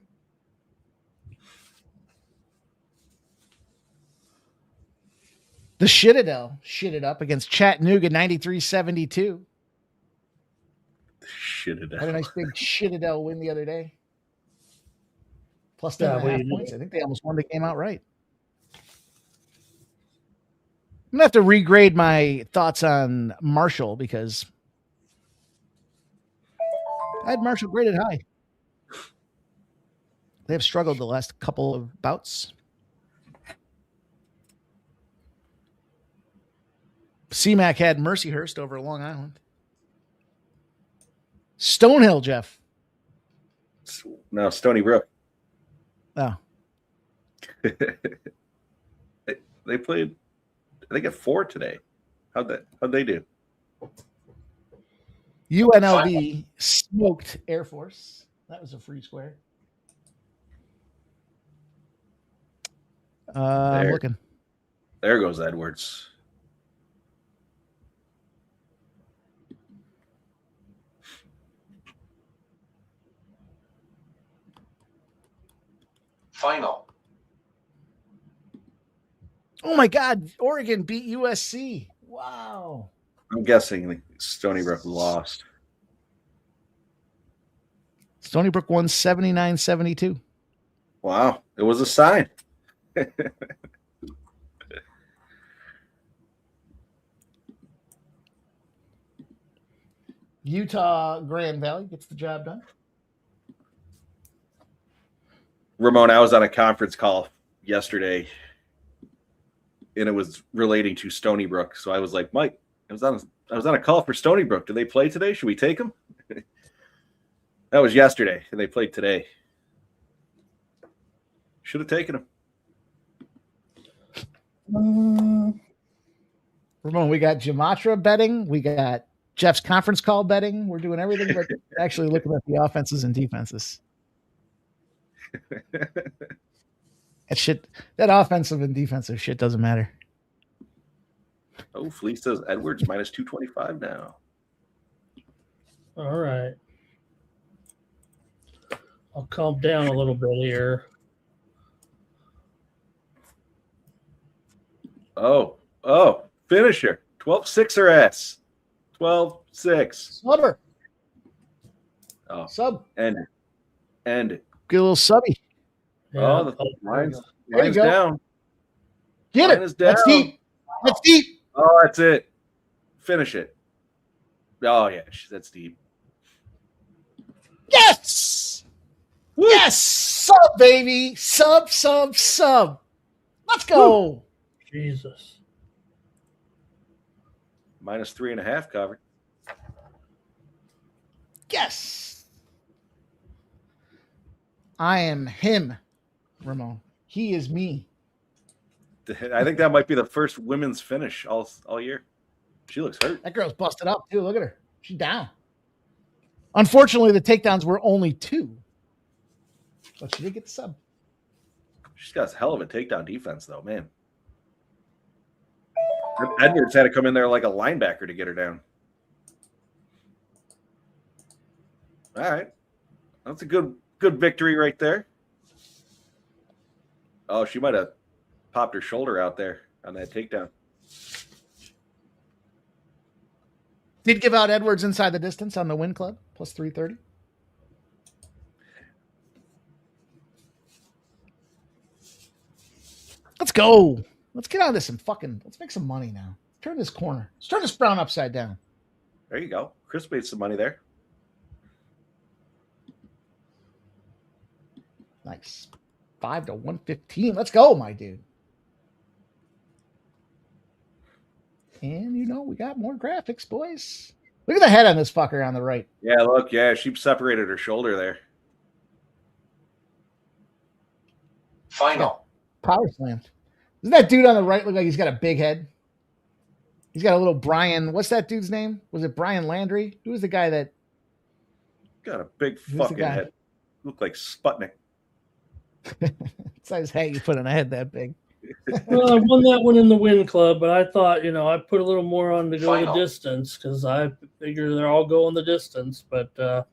The Citadel shitted up against Chattanooga 93-72.
Shit it
Had a
out.
nice big Citadel win the other day. Plus
Yeah,
10.5 points. I think they almost won the game outright. I'm going to have to regrade my thoughts on Marshall because I had Marshall graded high. They have struggled the last couple of bouts. CMAC had Mercyhurst over Long Island. Stonehill, Jeff.
No, Stony Brook.
Oh.
They played, I think, at 4 today. How'd they do?
UNLV smoked Air Force. That was a free square. I'm looking.
There goes Edwards.
Final.
Oh my God. Oregon beat USC. Wow.
I'm guessing Stony Brook lost.
Stony Brook won 79-72.
Wow. It was a sign.
Utah Grand Valley gets the job done.
Ramon, I was on a conference call yesterday, and it was relating to Stony Brook. So I was like, Mike, I was on a call for Stony Brook. Do they play today? Should we take them? That was yesterday, and they played today. Should have taken them.
Ramon, we got Gematria betting. We got Jeff's conference call betting. We're doing everything but actually looking at the offenses and defenses. That offensive and defensive shit doesn't matter.
Oh, Fleece says Edwards minus 225 now.
All right. I'll calm down a little bit here.
Oh, finisher. 12-6 or S. 12-6.
Subber.
Oh,
Sub.
end it.
Get a little subby.
Yeah.
Oh, the line's
There you go.
down.
Get
Line
it.
is
That's
down.
deep. That's deep.
Oh, that's it. Finish it. Oh, yeah, that's deep.
Yes. Yes. Sub, baby. Sub. Let's go.
Jesus.
Minus 3.5 covered.
Yes. I am him, Ramon. He is me.
I think that might be the first women's finish all year. She looks hurt.
That girl's busted up, too. Look at her. She's down. Unfortunately, the takedowns were only 2. But she did get the sub.
She's got a hell of a takedown defense, though, man. Edwards had to come in there like a linebacker to get her down. All right. That's a good victory right there. Oh, she might have popped her shoulder out there on that takedown.
Did give out Edwards inside the distance on the win club, plus 330. Let's go. Let's get out of this and let's make some money now. Turn this corner. Let's turn this brown upside down.
There you go. Chris made some money there.
Nice. 5 to 115. Let's go, my dude. And we got more graphics, boys. Look at the head on this fucker on the right.
Yeah, look, she separated her shoulder there.
Final.
Power slammed. Doesn't that dude on the right look like he's got a big head? He's got a little Brian. What's that dude's name? Was it Brian Landry? Who was the guy that
got a big fucking head? Looked like Sputnik.
size hat you put on a head that big?
Well, I won that one in the win club, but I thought, I put a little more on to go
Final.
the distance because I figure they're all going the distance. But I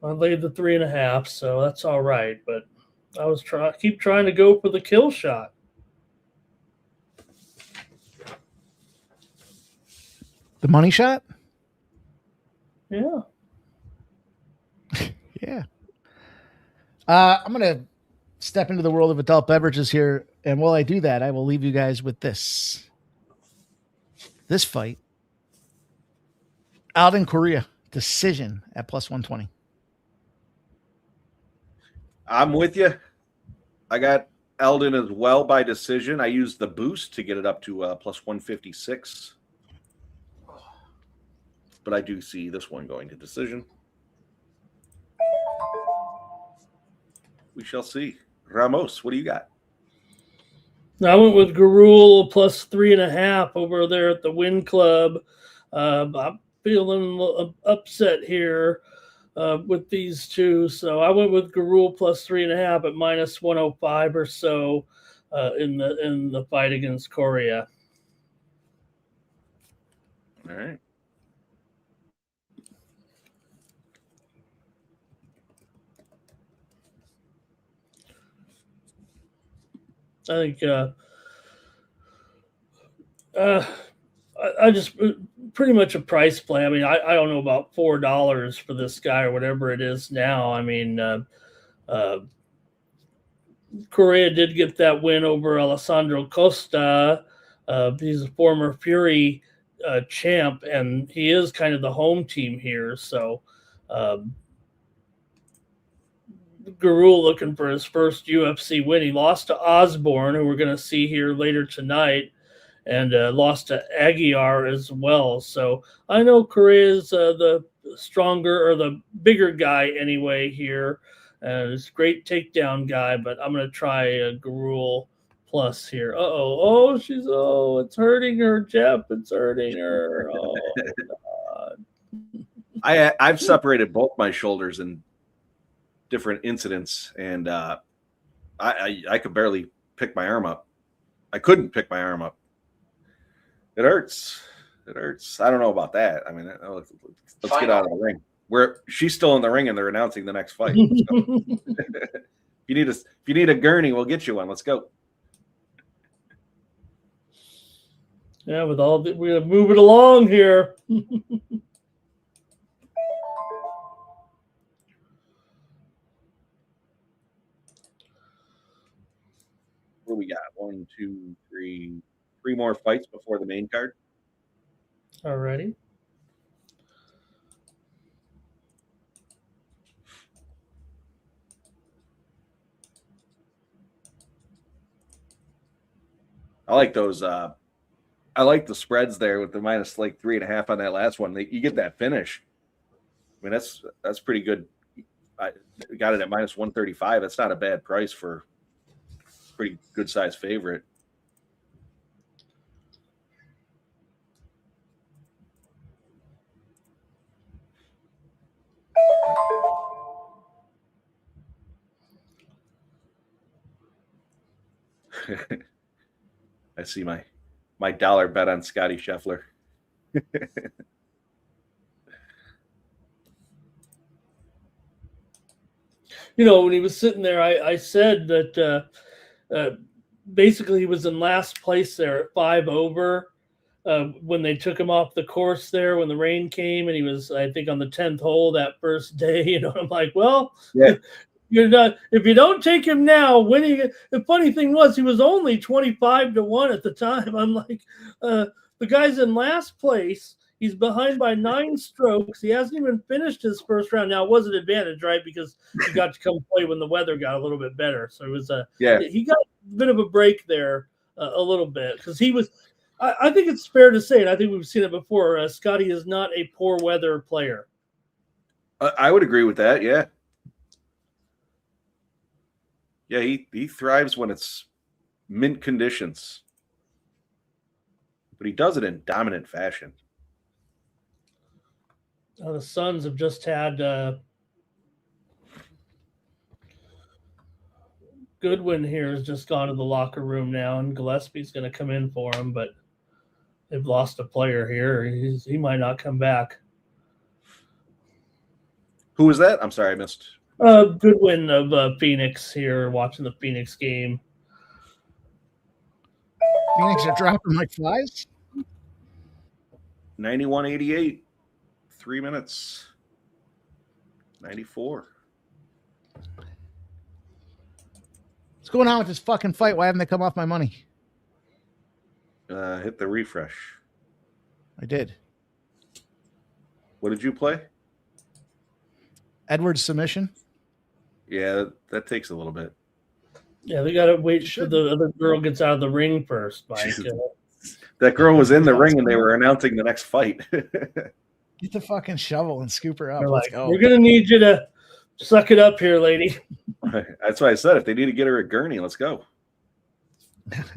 laid the 3.5, so that's all right. But I was keep trying to go for the kill shot.
The money shot?
Yeah.
Yeah. I'm going to step into the world of adult beverages here. And while I do that, I will leave you guys with this. This fight. Out in Korea. Decision at plus 120.
I'm with you. I got Eldon as well by decision. I used the boost to get it up to plus 156. But I do see this one going to decision. We shall see. Ramos, what do you got?
I went with Garul plus 3.5 over there at the Win Club. I'm feeling upset here with these two, so I went with Garul plus 3.5 at minus 105 or so in the fight against Korea.
All right.
I think I just pretty much a price play. I mean, I don't know about $4 for this guy or whatever it is now. I mean, Korea did get that win over Alessandro Costa. He's a former Fury champ, and he is kind of the home team here. So Garul looking for his first UFC win. He lost to Osborne, who we're going to see here later tonight, and lost to Aguiar as well. So I know Korea's the stronger or the bigger guy anyway here. He's a great takedown guy, but I'm going to try Garul plus here. It's hurting her, Jeff. It's hurting her. Oh, God.
I've separated both my shoulders in different incidents, and I could barely pick my arm up. I couldn't pick my arm up It hurts. It hurts. I don't know about that. I mean, let's get out of the ring. She's still in the ring and they're announcing the next fight. If you need a gurney, we'll get you one. Let's go.
Yeah, we're gonna move it along here.
What do we got? 1, 2, 3 more fights before the main card.
Alrighty.
I like those. I like the spreads there with the minus like 3.5 on that last one. You get that finish. I mean, that's pretty good. I got it at minus 135. That's not a bad price for a pretty good size favorite. I see my dollar bet on Scotty Scheffler.
When he was sitting there, I said that basically he was in last place there at 5 over when they took him off the course there when the rain came, and he was, I think, on the 10th hole that first day. I'm like, well, yeah. You're not, if you don't take him now, winning. The funny thing was he was only 25-1 at the time. I'm like, the guy's in last place. He's behind by 9 strokes. He hasn't even finished his first round. Now, it was an advantage, right? Because he got to come play when the weather got a little bit better. So it was he got a bit of a break there a little bit because he was. I think it's fair to say, and I think we've seen it before. Scotty is not a poor weather player.
I would agree with that. Yeah. Yeah, he thrives when it's mint conditions, but he does it in dominant fashion.
The Suns have just had Goodwin here has just gone to the locker room now, and Gillespie's going to come in for him, but they've lost a player here. He might not come back.
Who was that? I'm sorry, I missed.
Goodwin of Phoenix here, watching the Phoenix game.
Phoenix are dropping like flies.
91-88, 3 minutes. 94.
What's going on with this fucking fight? Why haven't they come off my money?
Hit the refresh.
I did.
What did you play?
Edwards submission.
Yeah, that takes a little bit.
Yeah, they got to wait till the other girl gets out of the ring first, Mike.
That girl was in the ring and they were announcing the next fight.
Get the fucking shovel and scoop her up.
Let's go. We're going to need you to suck it up here, lady.
That's why I said if they need to get her a gurney, let's go.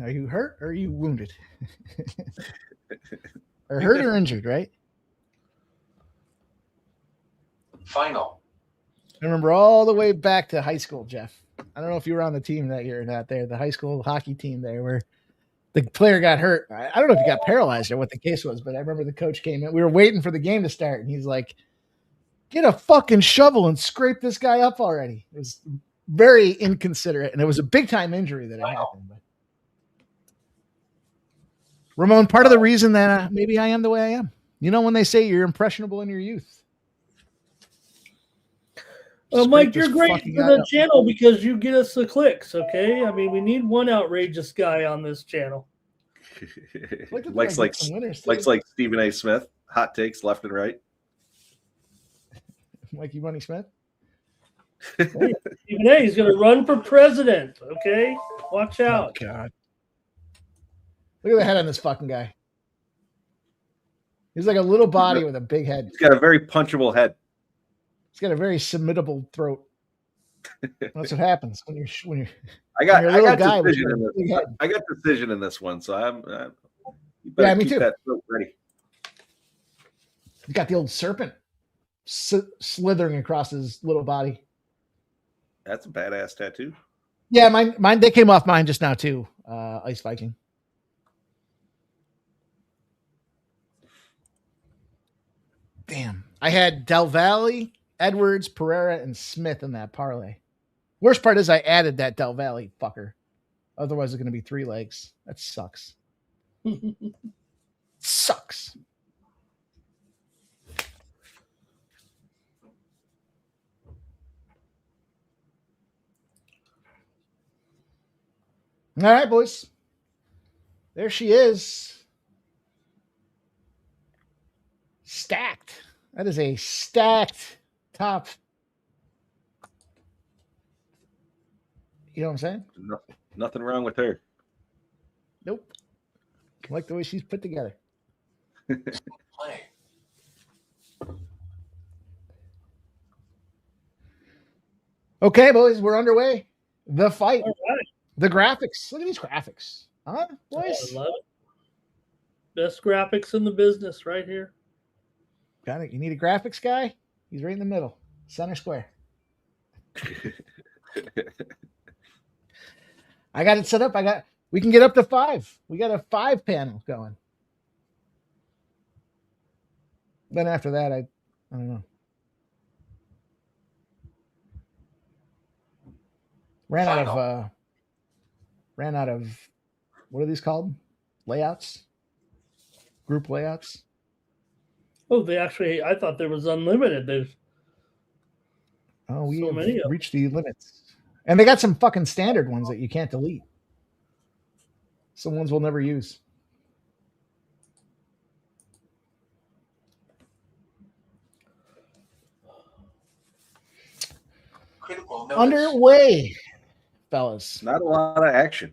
Are you hurt or are you wounded? Or hurt or injured, right?
Final.
I remember all the way back to high school, Jeff. I don't know if you were on the team that year or not there, the high school hockey team there where the player got hurt. I don't know if he got paralyzed or what the case was, but I remember the coach came in. We were waiting for the game to start, and he's like, get a fucking shovel and scrape this guy up already. It was very inconsiderate, and it was a big-time injury that happened. But Ramon, part of the reason that maybe I am the way I am, when they say you're impressionable in your youth.
Mike, you're great for the channel because you get us the clicks, okay? I mean, we need one outrageous guy on this channel.
Likes like Stephen A. Smith. Hot takes left and right.
Mikey Money Smith?
Hey, Stephen A. He's going to run for president, okay? Watch out.
Oh, God. Look at the head on this fucking guy. He's like a little body with a big head.
He's got a very punchable head.
He's got a very submittable throat. That's what happens when you're.
I got decision in this one, so I'm. You better keep that throat ready.
You got the old serpent slithering across his little body.
That's a badass tattoo.
Yeah, mine. They came off mine just now too. Ice Viking. Damn. I had Del Valle, Edwards, Pereira, and Smith in that parlay. Worst part is I added that Del Valle fucker. Otherwise, it's going to be 3 legs. That sucks. Sucks. All right, boys. There she is. Stacked. That is a stacked top. You know what I'm saying?
Nothing wrong with her.
Nope. I like the way she's put together.
Play.
Okay, boys, we're underway. The fight.
All right.
The graphics. Look at these graphics. Huh, boys?
I love it. Best graphics in the business right here.
Got it. You need a graphics guy? He's right in the middle. Center square. I got it set up. We can get up to 5. We got a 5 panel going. Then after that, I don't know. Ran out of what are these called? Layouts? Group layouts?
Oh, I thought there was unlimited. There's
we
so
have
many of
reached the limits. And they got some fucking standard ones that you can't delete. Some ones we'll never use.
Critical notice.
Underway, fellas.
Not a lot of action.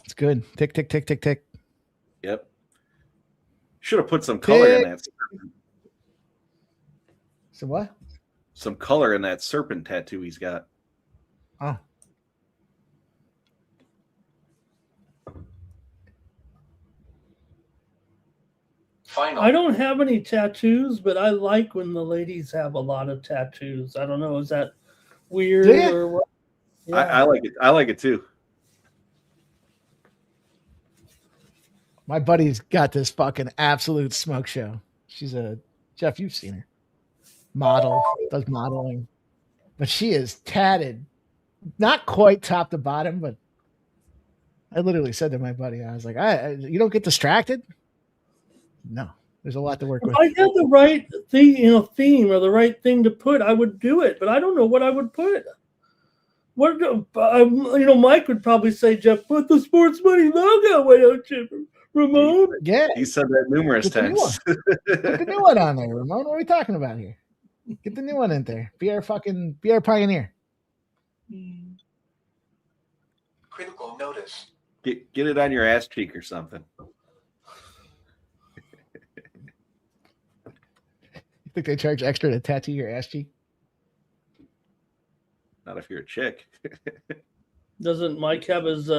It's good. Tick, tick, tick, tick, tick.
Yep. Should have put some color in that.
So what?
Some color in that serpent tattoo he's got.
Oh.
Final.
I don't have any tattoos, but I like when the ladies have a lot of tattoos. I don't know. Is that weird
Do you?
or what? Yeah.
I like it. I like it too.
My buddy's got this fucking absolute smoke show. She's Jeff, you've seen her. Model, does modeling. But she is tatted. Not quite top to bottom, but I literally said to my buddy, I was like, you don't get distracted? No. There's a lot to work
If
with.
I had the right thing, theme or the right thing to put, I would do it. But I don't know what I would put. Mike would probably say, Jeff, put the Sports Money logo. Why don't you, Ramon?
Yeah.
He said that numerous
Get the new
times.
Put the new one on there, Ramon. What are we talking about here? Get the new one in there. Be our pioneer.
Critical notice.
Get it on your ass cheek or something.
You think they charge extra to tattoo your ass cheek?
Not if you're a chick.
Doesn't Mike have his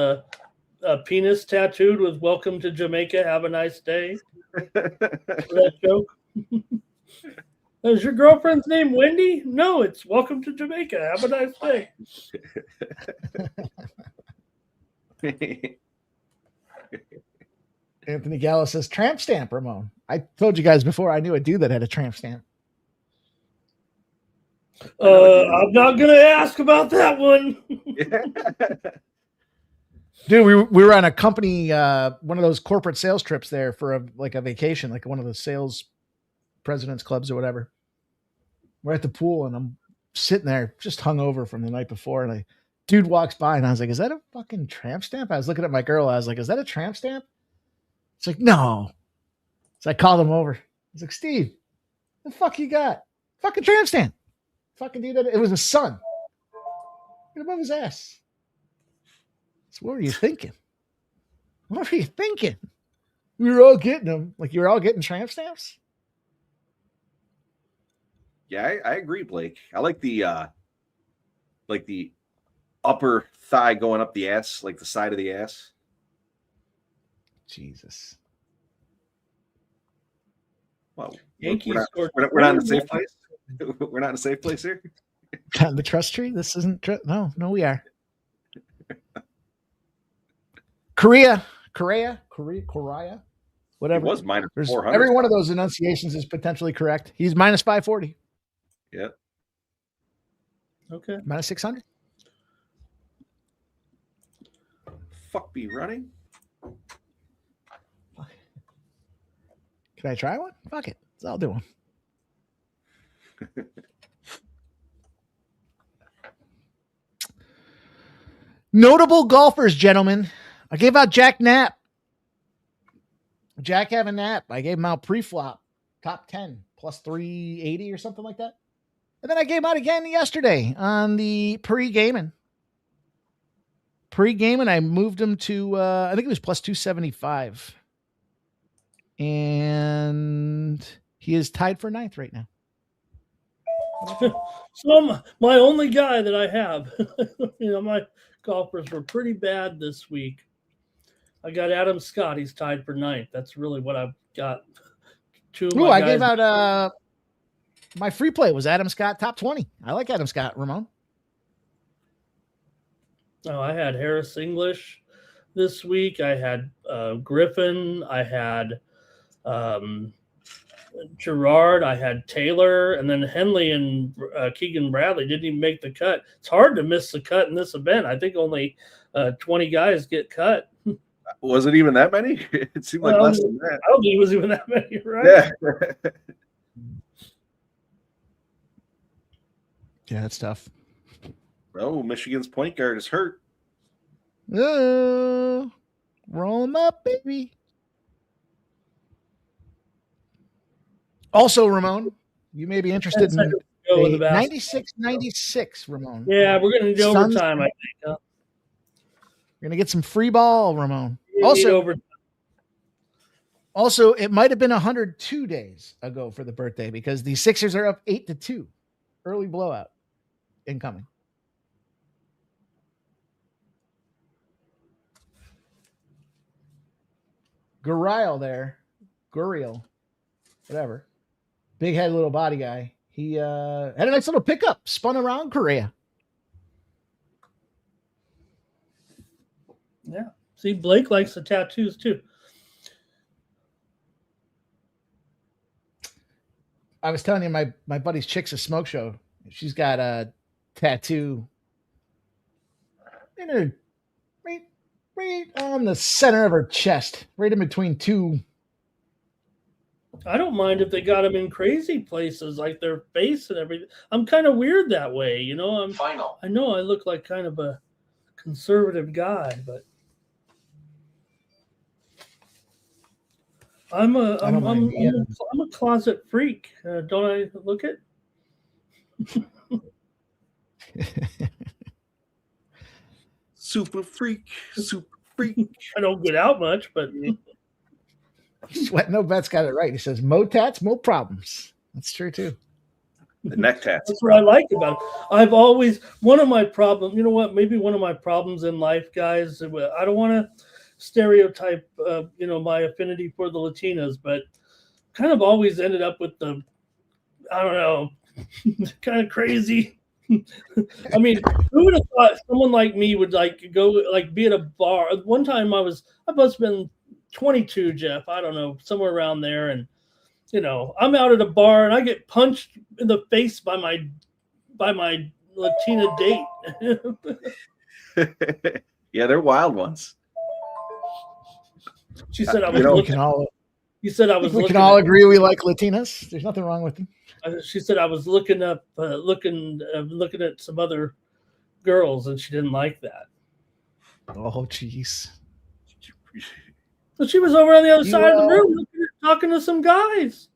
penis tattooed with "Welcome to Jamaica, have a nice day"? That joke. Is your girlfriend's name Wendy? No, it's "Welcome to Jamaica, have a nice day."
Anthony Gallo says tramp stamp, Ramon. I told you guys before I knew a dude that had a tramp stamp.
I'm not gonna ask about that one.
Dude, we were on a company, one of those corporate sales trips there for a vacation, like one of the sales president's clubs or whatever. We're at the pool and I'm sitting there just hungover from the night before, and dude walks by and I was like, "Is that a fucking tramp stamp?" I was looking at my girl. I was like, "Is that a tramp stamp?" It's like, "No." So I called him over. I was like, "Steve, the fuck you got? Fucking tramp stamp." Fucking dude, it was a sun. Right above his ass. So what were you thinking? What were you thinking? We were all getting them. Like you were all getting tramp stamps?
Yeah, I agree, Blake. I like the upper thigh going up the ass, like the side of the ass.
Jesus.
Well,
Yankees
we're not in a safe place. We're not in a safe place here.
Got in the trust tree? This isn't no, we are. Korea. Whatever.
It was minus
There's
400.
every one of those enunciations is potentially correct. He's minus 540.
Yeah.
Okay.
Minus 600.
Fuck be running.
Can I try one? Fuck it. I'll do one. Notable golfers, gentlemen. I gave out Jack Knapp. Jack Having Knapp. I gave him out pre-flop. Top 10. Plus 380 or something like that. And then I gave him out again yesterday on the pre-gaming. Pre-gaming, I moved him to, I think it was plus 275. And he is tied for 9th right now.
So my only guy that I have, my golfers were pretty bad this week. I got Adam Scott. He's tied for 9th. That's really what I've got.
I gave out my free play was Adam Scott top 20. I like Adam Scott, Ramon.
Oh, I had Harris English this week. I had Griffin. I had Gerard. I had Taylor, and then Henley and Keegan Bradley didn't even make the cut. It's hard to miss the cut in this event. I think only 20 guys get cut.
Was it even that many? It seemed like less than that.
I don't think it was even that many, right?
Yeah.
Yeah, that's tough.
Oh, Michigan's point guard is hurt.
Roll him up, baby. Also, Ramon, you may be interested in 96-96, Ramon.
Yeah, we're going to do overtime, I think. Huh?
We're going to get some free ball, Ramon. Also, it might have been 102 days ago for the birthday because the Sixers are up 8-2. Early blowout incoming. Guriel, whatever. Big head, little body guy. He had a nice little pickup, spun around Korea.
Yeah. See, Blake likes the tattoos too.
I was telling you, my buddy's chick's a smoke show. She's got a tattoo in her right on the center of her chest, right in between two.
I don't mind if they got them in crazy places like their face and everything. I'm kind of weird that way, you know. I know I look like kind of a conservative guy, but I'm a closet freak. Don't I look it?
Super freak.
I don't get out much, but
Sweat No Bet's got it right. He says, "Mo tats, mo problems." That's true too.
The neck tats.
That's what I like about it. I've always one of my problems. You know what? Maybe one of my problems in life, guys. I don't want to stereotype, my affinity for the Latinas, but kind of always ended up with the, I don't know, kind of crazy. I mean, who would have thought someone like me would be at a bar? One time I must have been 22, Jeff. I don't know, somewhere around there, and I'm out at a bar and I get punched in the face by my Latina date.
Yeah, they're wild ones.
She said I was
looking.
You said I was.
We can all agree we like Latinas. There's nothing wrong with them.
She said I was looking at some other girls, and she didn't like that.
Oh, jeez.
So she was over on the other side of the room talking to some guys.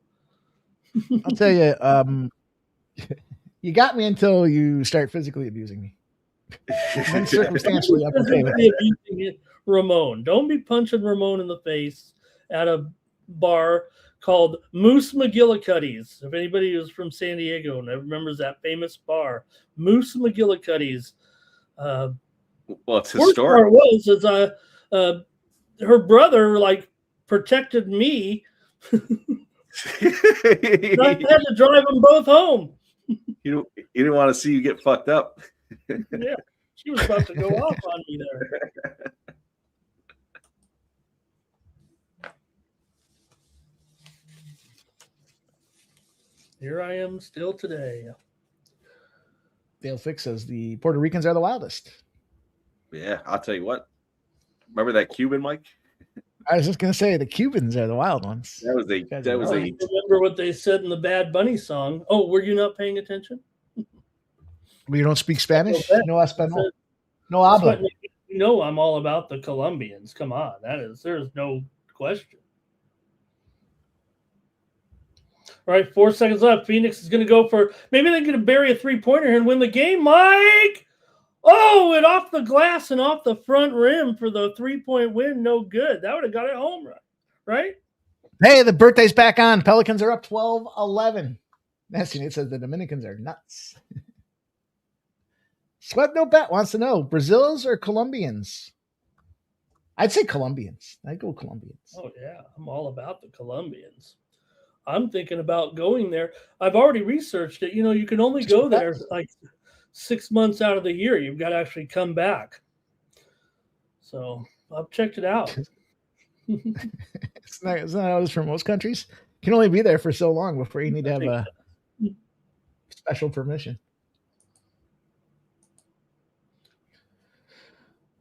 I'll tell you, you got me until you start physically abusing me. Then circumstantially, I'm okay with it.
Ramon, don't be punching Ramon in the face at a bar called Moose McGillicuddy's. If anybody who's from San Diego and remembers that famous bar, Moose McGillicuddy's.
Well, it's historic.
Her brother protected me. I had to drive them both home.
You didn't want to see you get fucked up.
Yeah, she was about to go off on me there. Here I am still today.
Dale Fick says the Puerto Ricans are the wildest.
Yeah, I'll tell you what. Remember that Cuban, Mike?
I was just gonna say the Cubans are the wild ones.
That was
I remember what they said in the Bad Bunny song. Oh, were you not paying attention?
We don't speak Spanish. No español. No
That's
habla.
what- you know, I'm all about the Colombians. Come on, there's no question. All right, 4 seconds left. Phoenix is going to go for, maybe they're going to bury a 3-pointer here and win the game. Mike! Oh, and off the glass and off the front rim for the 3-point win. No good. That would have got a home run, right?
Hey, the birthday's back on. Pelicans are up 12-11. That's it says the Dominicans are nuts. Sweat No Bet wants to know Brazils or Colombians? I'd say Colombians. I'd go Colombians.
Oh, yeah. I'm all about the Colombians. I'm thinking about going there. I've already researched it. You know, you can only go there like 6 months out of the year. You've got to actually come back. So I've checked it out.
It's not how it is for most countries. You can only be there for so long before you need to have a special permission.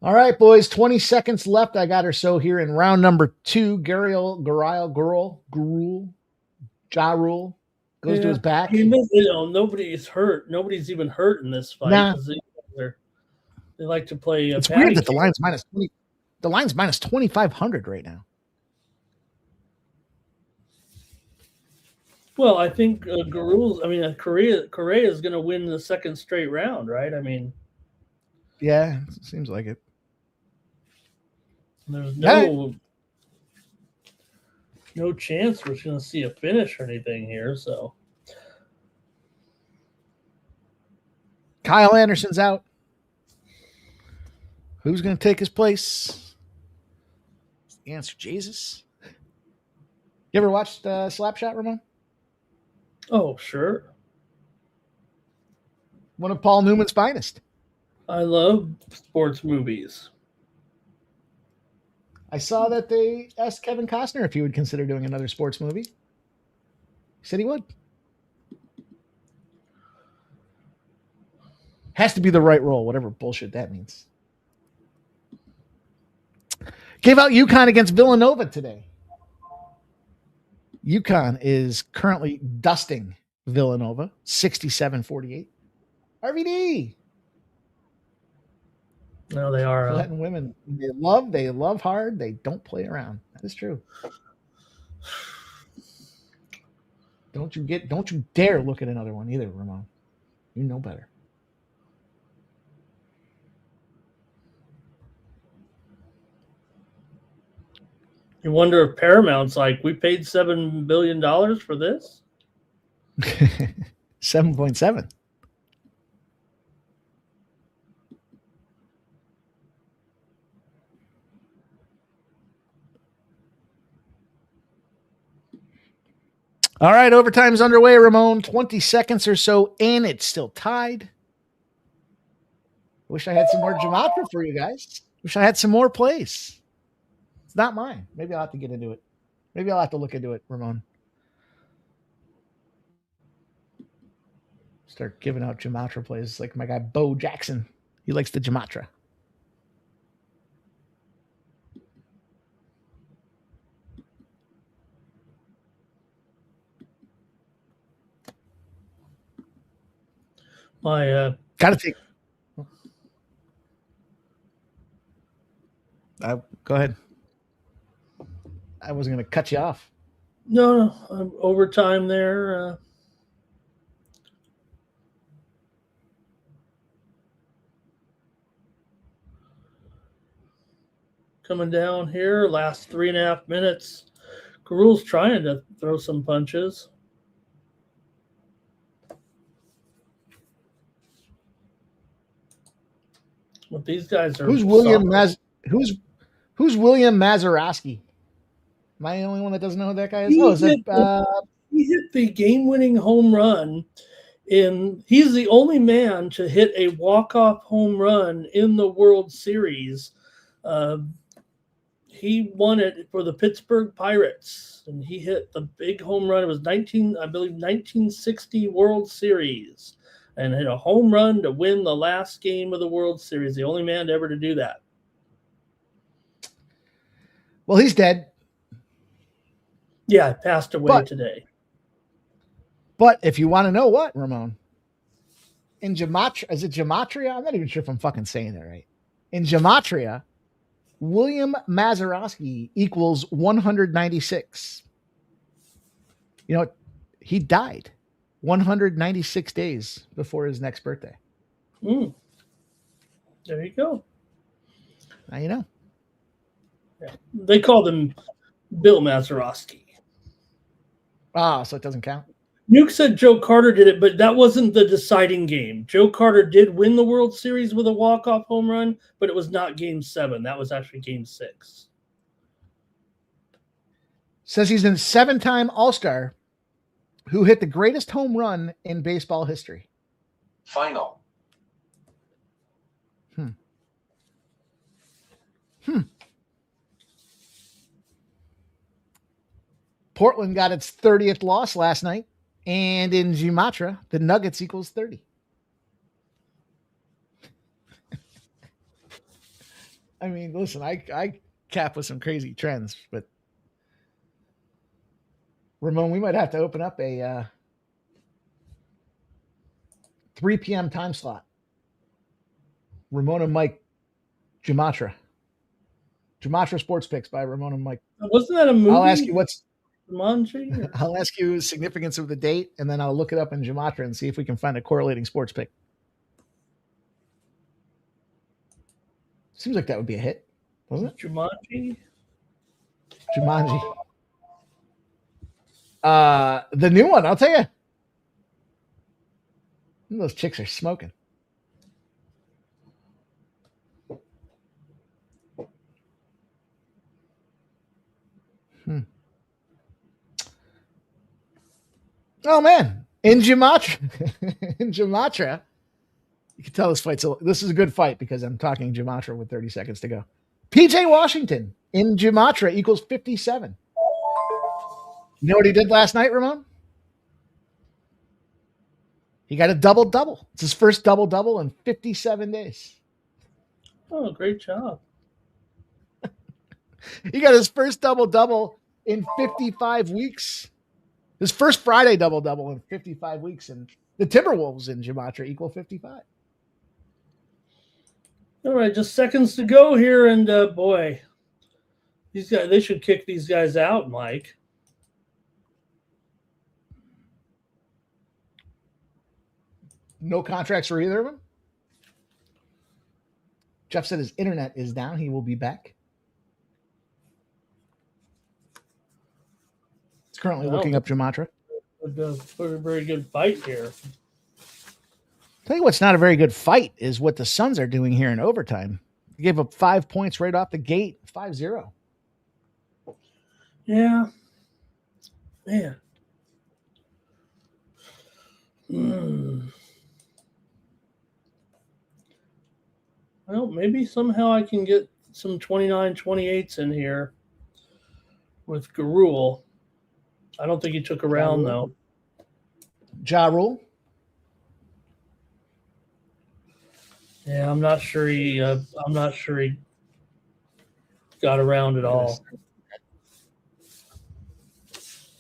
All right, boys, 20 seconds left. I got her so here in round number 2. Gurul Ja Rule goes to his back.
Nobody's hurt. Nobody's even hurt in this fight.
Nah.
They like to play.
It's weird that the line's minus 20. The line's minus 2,500 right now.
Well, I think Correa is going to win the second straight round, right? I mean,
yeah, seems like it.
There's no chance we're going to see a finish or anything here. So
Kyle Anderson's out. Who's going to take his place? The answer, Jesus. You ever watched Slapshot, Ramon?
Oh, sure.
One of Paul Newman's finest.
I love sports movies.
I saw that they asked Kevin Costner if he would consider doing another sports movie. He said he would. Has to be the right role, whatever bullshit that means. Gave out UConn against Villanova today. UConn is currently dusting Villanova, 67-48. RVD.
No, they are.
Letting women, they love hard. They don't play around. That is true. Don't you dare look at another one either, Ramon. You know better.
You wonder if Paramount's like, we paid $7 billion for this?
7.7. All right, overtime's underway, Ramon. 20 seconds or so in. It's still tied. Wish I had some more Gematria for you guys. Wish I had some more plays. It's not mine. Maybe I'll have to get into it. Maybe I'll have to look into it, Ramon. Start giving out Gematria plays like my guy Bo Jackson. He likes the Gematria.
My
gotta take. Go ahead. I wasn't going to cut you off.
No, I'm overtime there. Coming down here, last 3.5 minutes. Garul's trying to throw some punches. But these guys are.
Who's William Who's William Mazeroski? Am I the only one that doesn't know who that guy is?
He hit the game-winning home run. He's the only man to hit a walk-off home run in the World Series. he won it for the Pittsburgh Pirates, and he hit the big home run. It was 1960 World Series, and hit a home run to win the last game of the World Series. The only man ever to do that.
Well, he's dead.
Yeah, he passed away today.
But if you want to know what, Ramon, in Gematria, is it Gematria? I'm not even sure if I'm fucking saying that right. In Gematria, William Mazeroski equals 196. You know, he died 196 days before his next birthday.
There you go.
Now you know.
Yeah. They called him Bill Mazeroski.
Ah, so it doesn't count.
Nuke said Joe Carter did it, but that wasn't the deciding game. Joe Carter did win the World Series with a walk-off home run, but it was not Game 7. That was actually Game 6.
Says he's a 7-time All-Star who hit the greatest home run in baseball history.
Final.
Portland got its 30th loss last night. And in Gematria, the Nuggets equals 30. I mean, listen, I cap with some crazy trends, but Ramon, we might have to open up a 3 p.m. time slot. Ramon and Mike, Gematria. Gematria Sports Picks by Ramon and Mike.
Wasn't that a movie?
I'll ask you what's
Jumanji?
I'll ask you the significance of the date, and then I'll look it up in Gematria and see if we can find a correlating sports pick. Seems like that would be a hit, doesn't it?
Jumanji.
The new one, I'll tell you. Those chicks are smoking. Oh man, in Gematria, you can tell this this is a good fight because I'm talking Gematria with 30 seconds to go. PJ Washington in Gematria equals 57. You know what he did last night, Ramon? He got a double-double. It's his first double-double in 57 days.
Oh, great job.
He got his first double-double in 55 weeks. His first Friday double-double in 55 weeks. And the Timberwolves in Gematria equal 55.
All right, just seconds to go here. And boy, these guys, they should kick these guys out, Mike.
No contracts for either of them. Jeff said his internet is down. He will be back. It's currently looking up Gematria.
A very good fight here.
Tell you what's not a very good fight is what the Suns are doing here in overtime. They gave up 5 points right off the gate, 5-0.
Yeah. Man. Well, maybe somehow I can get some 29-28s in here with Garul. I don't think he took a round, though.
Ja Rule?
Yeah, I'm not sure he got around at all.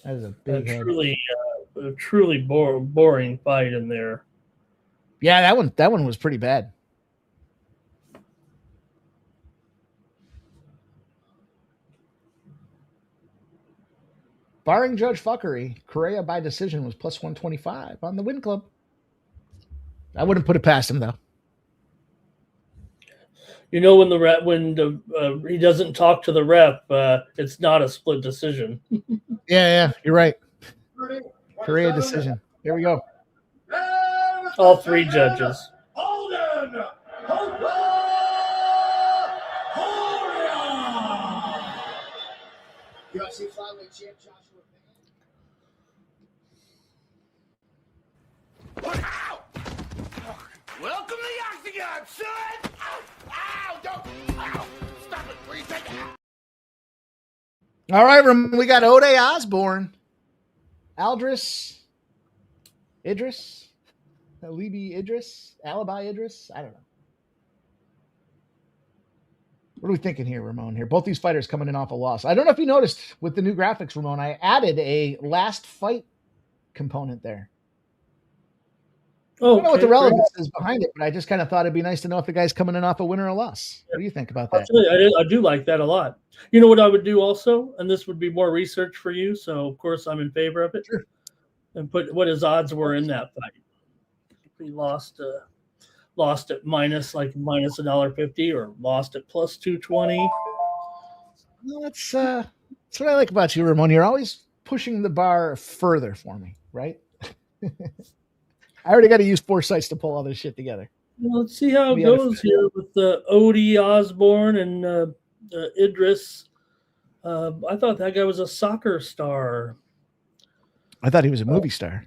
That is a big head.
Truly boring fight in there.
Yeah, that one was pretty bad. Barring Judge Fuckery, Correa by decision was plus 125 on the Win Club. I wouldn't put it past him, though.
You know, when he doesn't talk to the rep, it's not a split decision.
Yeah, you're right. Correa decision. Here we go.
All three judges.
Holden!
UFC flyweight champ Joshua
Welcome to the Octagon, son! Ow! Ow! Don't! Ow! Stop it! Please take it!
All right, we got Ode Osborne, Idris, Alibi Idris. I don't know. What are we thinking here, Ramon? Here, both these fighters coming in off a loss. I don't know if you noticed with the new graphics, Ramon. I added a last fight component there. I don't know what the relevance is behind it, but I just kind of thought it'd be nice to know if the guy's coming in off a win or a loss. What do you think about that?
I do like that a lot. You know what I would do also, and this would be more research for you, so of course I'm in favor of it.
Sure.
And put what his odds were in that fight. He lost at minus $1.50 or lost at plus 220.
Well, that's what I like about you, Ramon. You're always pushing the bar further for me, right? I already got to use foresights to pull all this shit together.
Well, let's see how it goes here with Ode Osborne and Idris. I thought that guy was a soccer star.
I thought he was a movie star.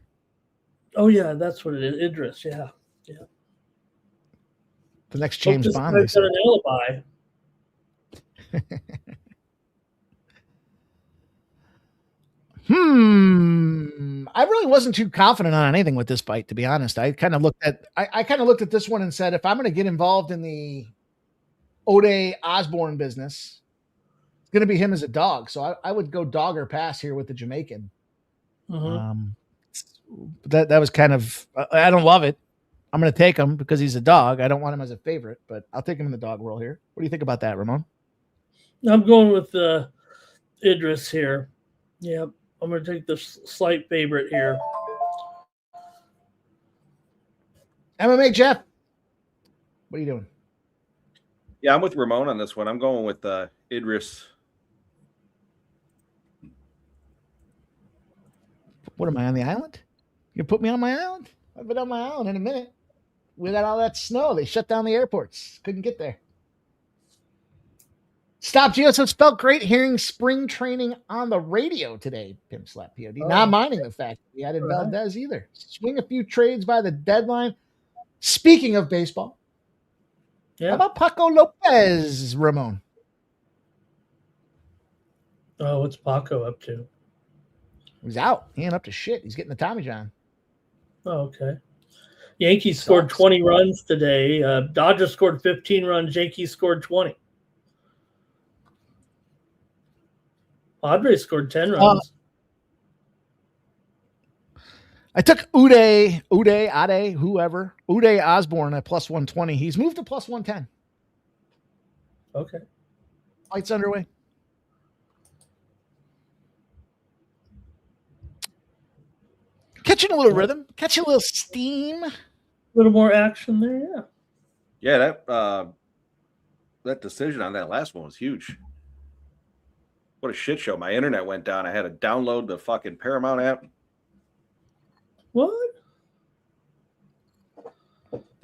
Oh yeah, that's what it is. Idris, yeah.
The next James Bond.
He's got an alibi.
I really wasn't too confident on anything with this fight, to be honest. I kind of looked at this one and said, if I'm going to get involved in the Ode Osborne business, it's going to be him as a dog. So I would go dog or pass here with the Jamaican. That was kind of, I don't love it. I'm going to take him because he's a dog. I don't want him as a favorite, but I'll take him in the dog world here. What do you think about that, Ramon?
I'm going with Idris here. Yep. I'm going to take the slight favorite here.
MMA Jeff, what are you doing?
Yeah, I'm with Ramon on this one. I'm going with Idris.
What am I on the island? You put me on my island? I've been on my island in a minute. We got all that snow. They shut down the airports. Couldn't get there. Stop Gio. So it's felt great hearing spring training on the radio today, Pimp Slap POD. Not minding the fact that we added Valdez either. Swing a few trades by the deadline. Speaking of baseball, how about Paco Lopez, Ramon?
Oh, what's Paco up to?
He's out. He ain't up to shit. He's getting the Tommy John.
Oh, okay. Yankees scored 20 runs today. Dodgers scored 15 runs. Yankees scored 20. Padres scored 10 runs.
I took Ode, whoever. Ode Osborne at plus 120. He's moved to plus 110.
Okay.
Fight's underway. Catching a little rhythm, catching a little steam.
A little more action there, yeah.
Yeah, that decision on that last one was huge. What a shit show. My internet went down. I had to download the fucking Paramount app.
What?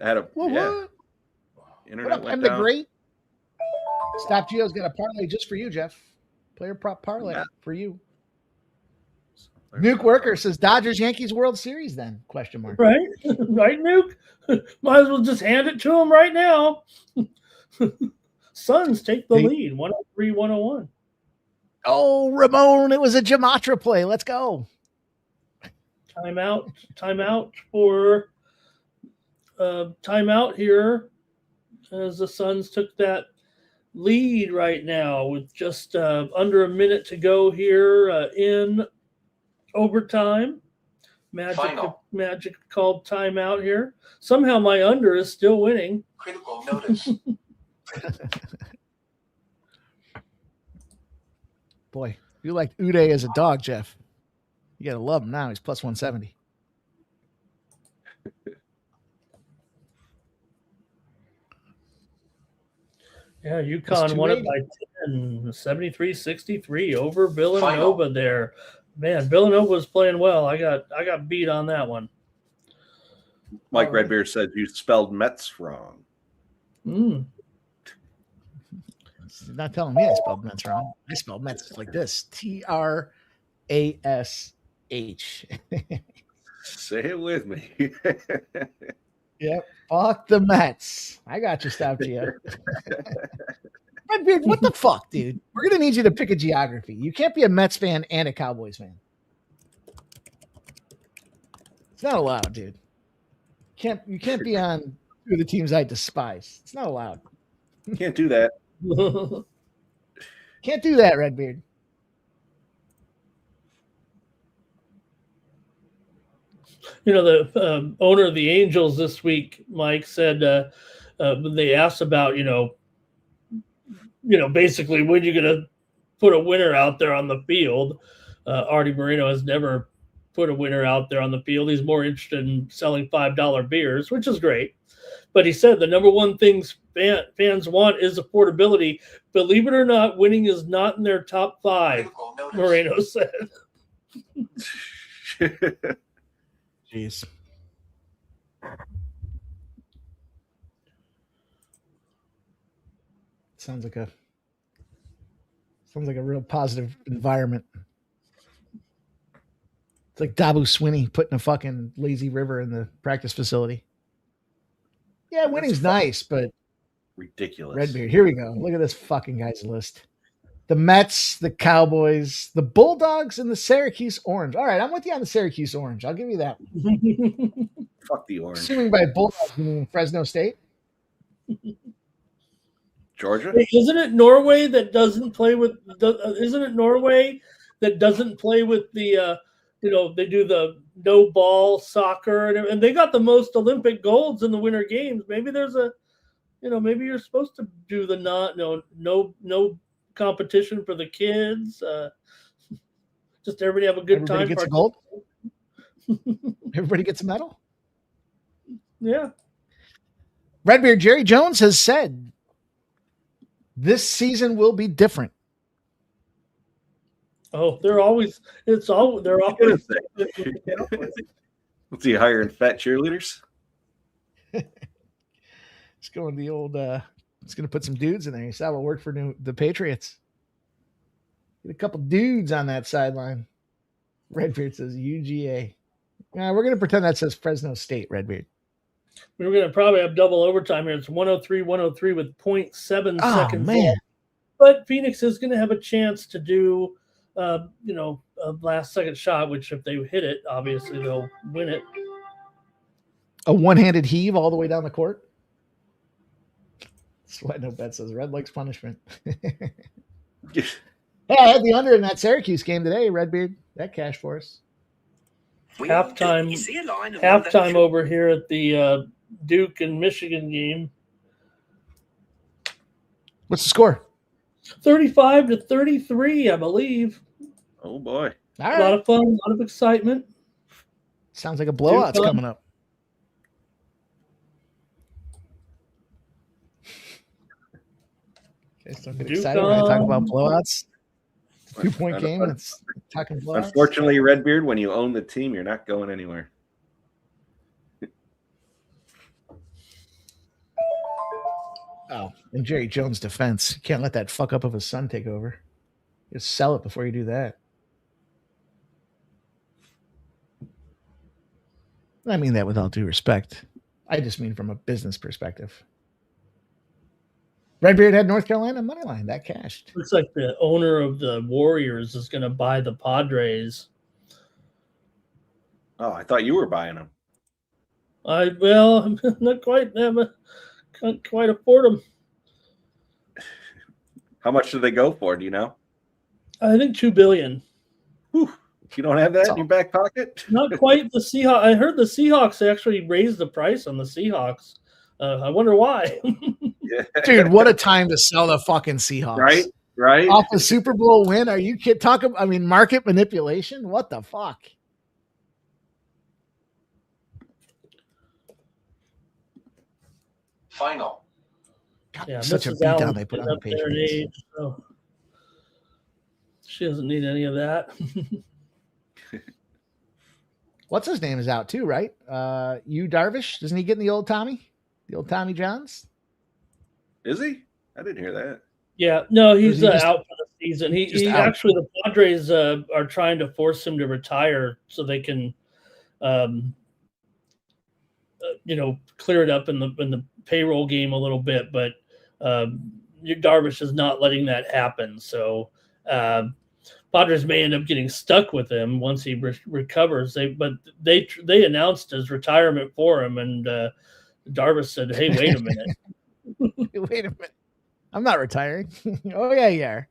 I had a
what?
Internet went
down.
down.
The great Stop Gio's got a parlay just for you, Jeff. Player prop parlay for you. Nuke Worker says Dodgers Yankees World Series then? Question mark.
Right, right, Nuke. Might as well just hand it to him right now. Suns take the lead, 103-101.
Oh, Ramon, it was a Jamatra play. Let's go.
Timeout for timeout here as the Suns took that lead right now with just under a minute to go here in overtime. Magic called timeout here. Somehow my under is still winning.
Critical notice.
Boy, you liked Uday as a dog, Jeff. You got to love him now. He's plus 170.
Yeah, UConn won it by 10, 73-63 over Villanova there. Man, Villanova was playing well. I got beat on that one.
Mike Redbeard said you spelled Mets wrong.
Not telling me I spelled Mets wrong. I spelled Mets like this. Trash.
Say it with me.
Yep. Fuck the Mets. I got you, Stop Gio. Redbeard, what the fuck, dude? We're gonna need you to pick a geography. You can't be a Mets fan and a Cowboys fan. It's not allowed, dude. You can't be on two of the teams I despise. It's not allowed.
Can't do that.
Can't do that, Redbeard.
You know, the owner of the Angels this week, Mike, said when they asked about, basically when you're going to put a winner out there on the field. Artie Moreno has never put a winner out there on the field. He's more interested in selling $5 beers, which is great. But he said the number one things fans want is affordability. Believe it or not, winning is not in their top 5, Moreno said.
Jeez. Sounds like a real positive environment. It's like Dabu Swinney putting a fucking lazy river in the practice facility. Yeah, winning's nice, but
ridiculous.
Redbeard, here we go. Look at this fucking guy's list. The Mets, the Cowboys, the Bulldogs, and the Syracuse Orange. All right, I'm with you on the Syracuse Orange. I'll give you that.
Fuck the Orange.
Assuming by Bulldogs, you mean Fresno State?
Georgia?
Hey, isn't it Norway that doesn't play with? Isn't it Norway that doesn't play with the? They do the no ball soccer, and they got the most Olympic golds in the Winter Games. Maybe there's a, maybe you're supposed to do the no competition for the kids. Just everybody have a good
Everybody
time.
Gets a gold. Everybody gets a medal.
Yeah.
Redbeard Jerry Jones has said this season will be different.
Oh, they're always. What's
he hiring fat cheerleaders?
It's going the old. It's going to put some dudes in there. You saw what worked for the Patriots. Get a couple dudes on that sideline. Redbeard says UGA. We're going to pretend that says Fresno State. Redbeard.
We're going to probably have double overtime here. It's 103 with 0.7 seconds.
Man.
Left. But Phoenix is going to have a chance to do. A last second shot, which if they hit it, obviously they'll win it.
A one-handed heave all the way down the court. That's why no bet says Red likes punishment. Hey, I had the under in that Syracuse game today, Redbeard. That cash for us.
Halftime over here at the Duke and Michigan game.
What's the score?
35-33, I believe.
Oh boy.
All right.
A lot of fun, a lot of excitement.
Sounds like a blowout's coming up. Okay, so don't get excited when I talk about blowouts. 2-point game and it's talking blowouts.
Unfortunately, Redbeard, when you own the team, you're not going anywhere.
Oh, in Jerry Jones' defense, you can't let that fuck up of his son take over. Just sell it before you do that. I mean that with all due respect. I just mean from a business perspective. Redbeard had North Carolina money line. That cashed.
Looks like the owner of the Warriors is going to buy the Padres.
Oh, I thought you were buying them.
I'm not quite. Can't quite afford them.
How much do they go for? Do you know?
I think $2 billion.
Whew. You don't have that in your back pocket?
Not quite the Seahawks. I heard the Seahawks actually raised the price on the Seahawks. I wonder why.
Yeah.
Dude, what a time to sell the fucking Seahawks.
Right.
Off the Super Bowl win. Are you kidding? Market manipulation? What the fuck?
Final.
God,
Yeah,
such
Mrs.
a beatdown
Allen
they put
is
on the
up there in
Patriots.
age, so she doesn't need any of that.
What's his name is out too, right? Yu Darvish. Doesn't he get in the old Tommy? The old Tommy Johns?
Is he? I didn't hear that.
Yeah, no, he's
he just-
out for the season. He
out?
actually, the Padres are trying to force him to retire so they can, clear it up in the payroll game a little bit. But Darvish is not letting that happen. So Padres may end up getting stuck with him once he recovers. But they announced his retirement for him, and Darvish said, "Hey, wait a minute."
Wait a minute. I'm not retiring. Oh, yeah, you are.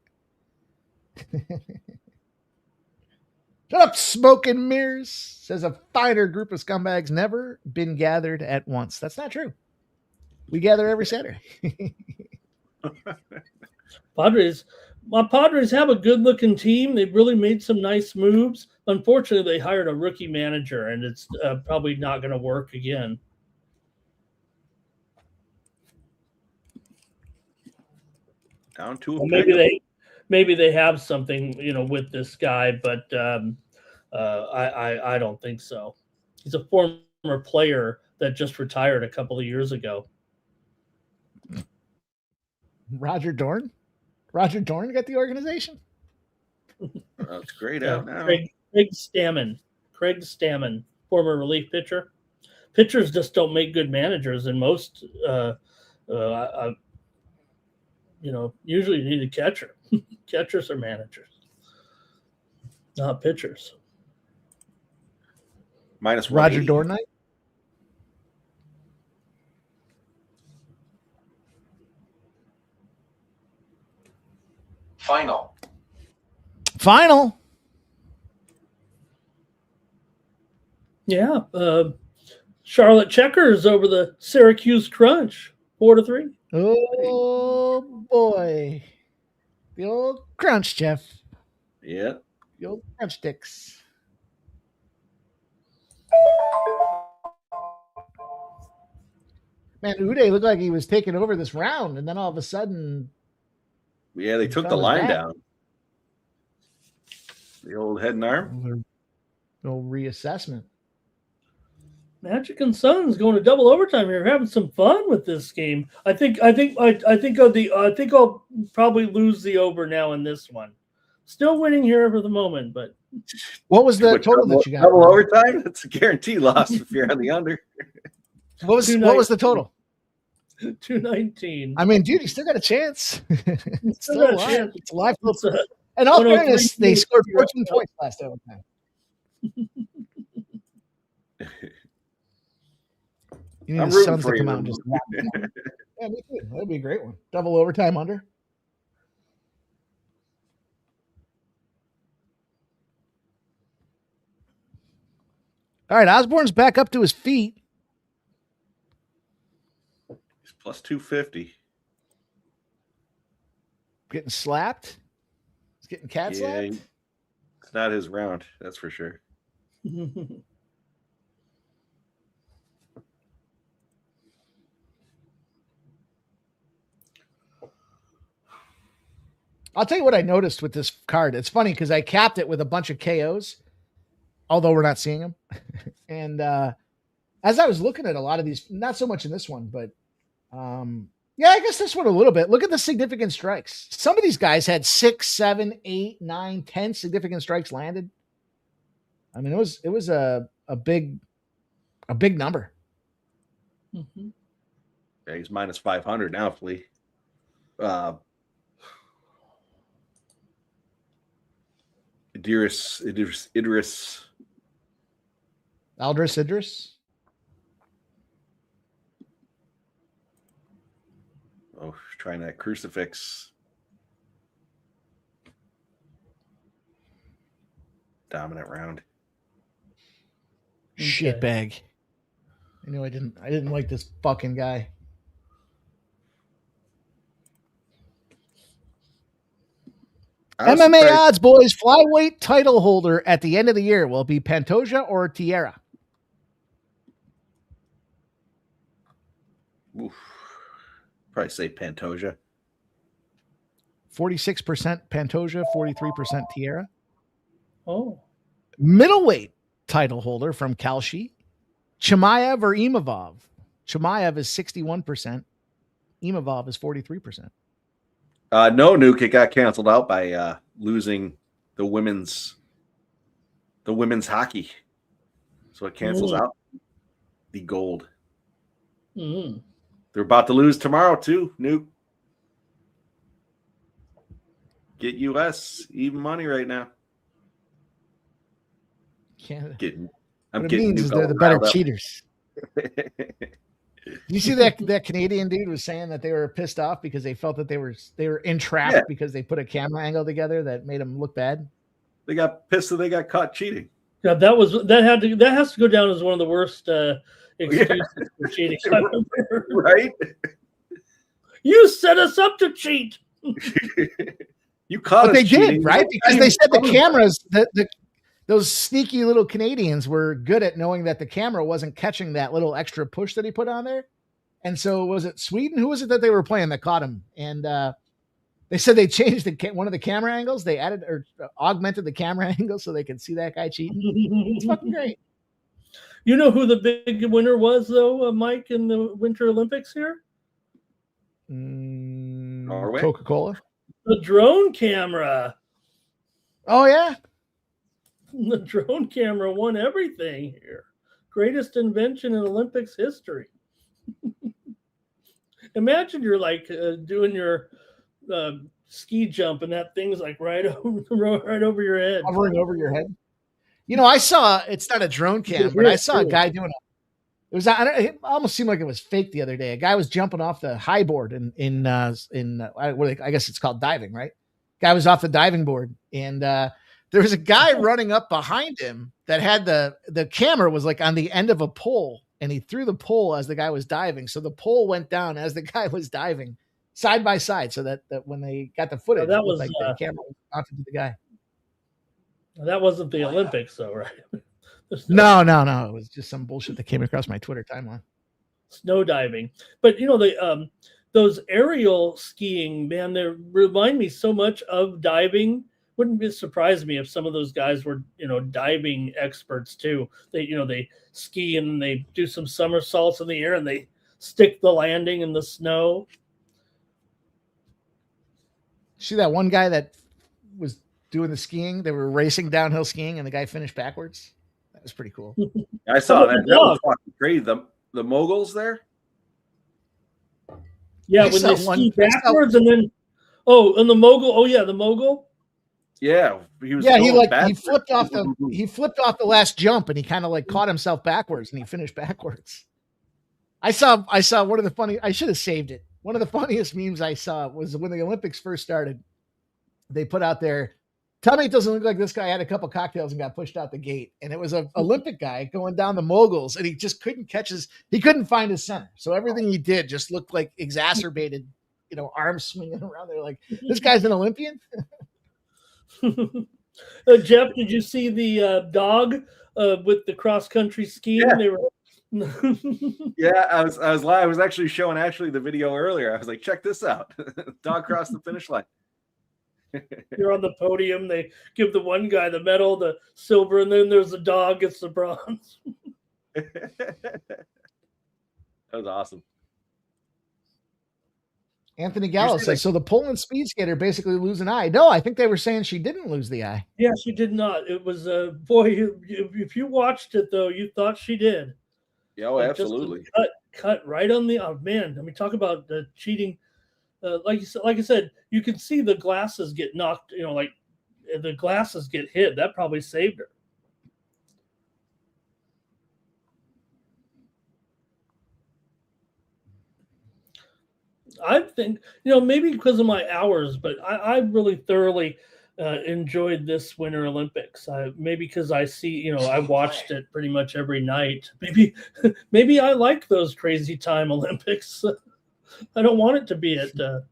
Shut up, smoke and mirrors. Says a finer group of scumbags never been gathered at once. That's not true. We gather every Saturday.
My Padres have a good-looking team. They've really made some nice moves. Unfortunately, they hired a rookie manager, and it's probably not going to work again.
Down to
Well, maybe they have something, with this guy, but I don't think so. He's a former player that just retired a couple of years ago.
Roger Dorn? Roger Dorn got the organization?
That's great out now.
Craig Stammen, former relief pitcher. Pitchers just don't make good managers, and most usually you need a catcher. Catchers are managers, not pitchers.
Minus
Roger Dorn. Final.
Yeah. Charlotte Checkers over the Syracuse Crunch, 4-3.
Oh, boy. The old crunch, Jeff.
Yeah.
The old crunch sticks. Man, Uday looked like he was taking over this round, and then all of a sudden...
Yeah, they took the line down. The old head and arm.
No reassessment.
Magic and Suns going to double overtime here, having some fun with this game. I think I'll probably lose the over now in this one. Still winning here for the moment, but
what was the total that you got?
Double overtime? That's a guarantee loss if you're on the under.
What was the total?
219.
I mean, dude, you still got a chance. It's still
got a
alive.
chance.
It's alive. And all fairness, they scored 14 points last overtime. You need the Suns to come out and just wrap it up. Yeah, me too. That'd be a great one. Double overtime under. All right, Osborne's back up to his feet.
He's plus 250.
Getting slapped. He's getting cat slapped.
It's not his round, that's for sure.
I'll tell you what I noticed with this card. It's funny because I capped it with a bunch of KOs, although we're not seeing them. And as I was looking at a lot of these, not so much in this one, but yeah, I guess this one a little bit. Look at the significant strikes. Some of these guys had 6, 7, 8, 9, 10 significant strikes landed. I mean, it was a big number.
Mm-hmm.
Yeah, he's minus 500 now, Flea. Idris.
Aldris Idris.
Oh, trying that crucifix. Dominant round.
Shitbag. I knew I didn't like this fucking guy. MMA odds, boys. Flyweight title holder at the end of the year will it be Pantoja or Tierra?
Oof. Probably say Pantoja.
46% Pantoja, 43% Tierra.
Oh.
Middleweight title holder from Kalshi, Chimaev or Imavov? Chimaev is 61%. Imavov is 43%.
No, Nuke. It got canceled out by losing the women's hockey, so it cancels out the gold.
Mm.
They're about to lose tomorrow too, Nuke. Get US even money right now.
Canada.
I'm
What it
getting
means
Nuke
is they're
all
the better
riled up.
cheaters. You see that Canadian dude was saying that they were pissed off because they felt that they were entrapped because they put a camera angle together that made them look bad.
They got pissed that they got caught cheating.
Yeah, that has to go down as one of the worst excuses for cheating.
Right?
You set us up to cheat.
You caught
But
us
they
cheating.
did, right? Because they said the cameras, those sneaky little Canadians were good at knowing that the camera wasn't catching that little extra push that he put on there. And so was it Sweden? Who was it that they were playing that caught him? And they said they changed one of the camera angles. They added or augmented the camera angle so they could see that guy cheating. It's fucking great.
You know who the big winner was, though, Mike, in the Winter Olympics here?
Norway?
Coca-Cola.
The drone camera.
Oh, yeah.
The drone camera won everything here. Greatest invention in Olympics history. Imagine you're like doing your ski jump and that thing's like right over your head.
Hovering over your head. You know, I saw, it's not a drone cam, but I saw a guy doing it almost seemed like it was fake the other day. A guy was jumping off the high board in I guess it's called diving, right? Guy was off the diving board, and there was a guy running up behind him that had the camera was like on the end of a pole, and he threw the pole as the guy was diving. So the pole went down as the guy was diving side by side, so that when they got the footage,
that was
like the camera was onto the guy.
That wasn't the Olympics, though, right?
No. It was just some bullshit that came across my Twitter timeline.
Snow diving. But, you know, those aerial skiing, man, they remind me so much of diving. Wouldn't surprise me if some of those guys were, you know, diving experts too. They ski and they do some somersaults in the air and they stick the landing in the snow.
See that one guy that was doing the skiing? They were racing downhill skiing and the guy finished backwards. That was pretty cool.
I saw that. That was fucking crazy. The moguls there.
Yeah, when they ski backwards and then and the mogul. Oh yeah, the mogul.
Yeah, he was.
Yeah, he flipped off the last jump and he kind of like caught himself backwards and he finished backwards. I saw one of the funny. I should have saved it. One of the funniest memes I saw was when the Olympics first started. They put out there, tell me it doesn't look like this guy had a couple cocktails and got pushed out the gate. And it was an Olympic guy going down the moguls and he just couldn't he couldn't find his center. So everything he did just looked like exacerbated, you know, arms swinging around there. Like, this guy's an Olympian.
Jeff, did you see the dog with the cross country skiing?
Yeah.
They were.
Yeah, I was actually showing the video earlier. I was like, check this out. Dog crossed the finish line.
You're on the podium. They give the one guy the medal, the silver, and then there's the dog gets the bronze.
That was awesome.
Anthony Gallo says, so the Poland speed skater basically lose an eye. No, I think they were saying she didn't lose the eye.
Yeah, she did not. It was boy, if you watched it though, you thought she did.
Yeah, oh, absolutely.
Cut right on the man. I mean, talk about the cheating. Like I said, you could see the glasses get knocked. You know, like the glasses get hit. That probably saved her. I think, you know, maybe because of my hours, but I really thoroughly enjoyed this Winter Olympics. Maybe because I see, you know, I watched it pretty much every night. Maybe I like those crazy time Olympics. I don't want it to be at the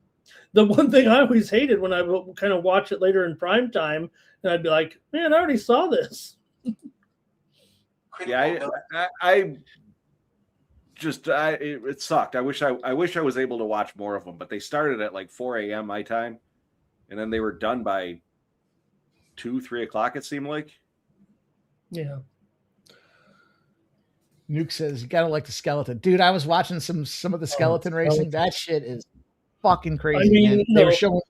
one thing I always hated when I would kind of watch it later in prime time, and I'd be like, man, I already saw this.
Yeah, it sucked. I wish I was able to watch more of them, but they started at like 4 a.m. my time, and then they were done by 2-3 o'clock. It seemed like.
Yeah.
Nuke says, you gotta like the skeleton. Dude, I was watching some of the skeleton racing. That shit is fucking crazy. I mean, they were showing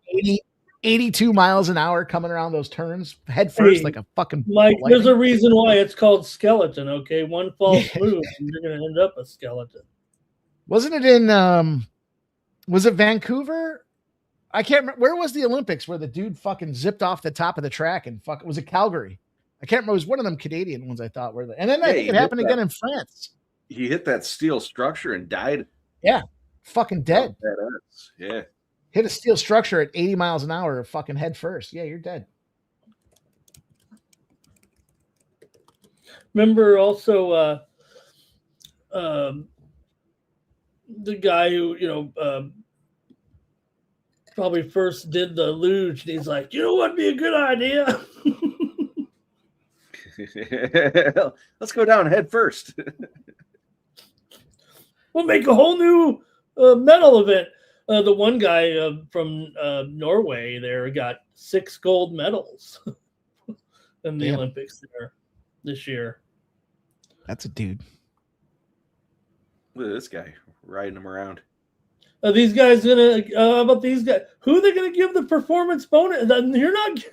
82 miles an hour coming around those turns head first, like a fucking
Mike. There's a reason why it's called skeleton. Okay, one false move, and you're gonna end up a skeleton.
Wasn't it in? Was it Vancouver I can't remember where was the Olympics where the dude fucking zipped off the top of the track and was it Calgary? I can't remember. It was one of them Canadian ones I thought were and then I think it happened again in France.
He hit that steel structure and died.
Yeah, fucking dead.
Yeah,
hit a steel structure at 80 miles an hour, fucking head first. Yeah, you're dead.
Remember also the guy who probably first did the luge, and he's like, you know what'd be a good idea?
Let's go down head first.
We'll make a whole new medal event. The one guy from Norway there got 6 gold medals in the Olympics there this year.
That's a dude.
Look at this guy riding him around.
Are these guys gonna? How about these guys? Who are they gonna give the performance bonus? You're not.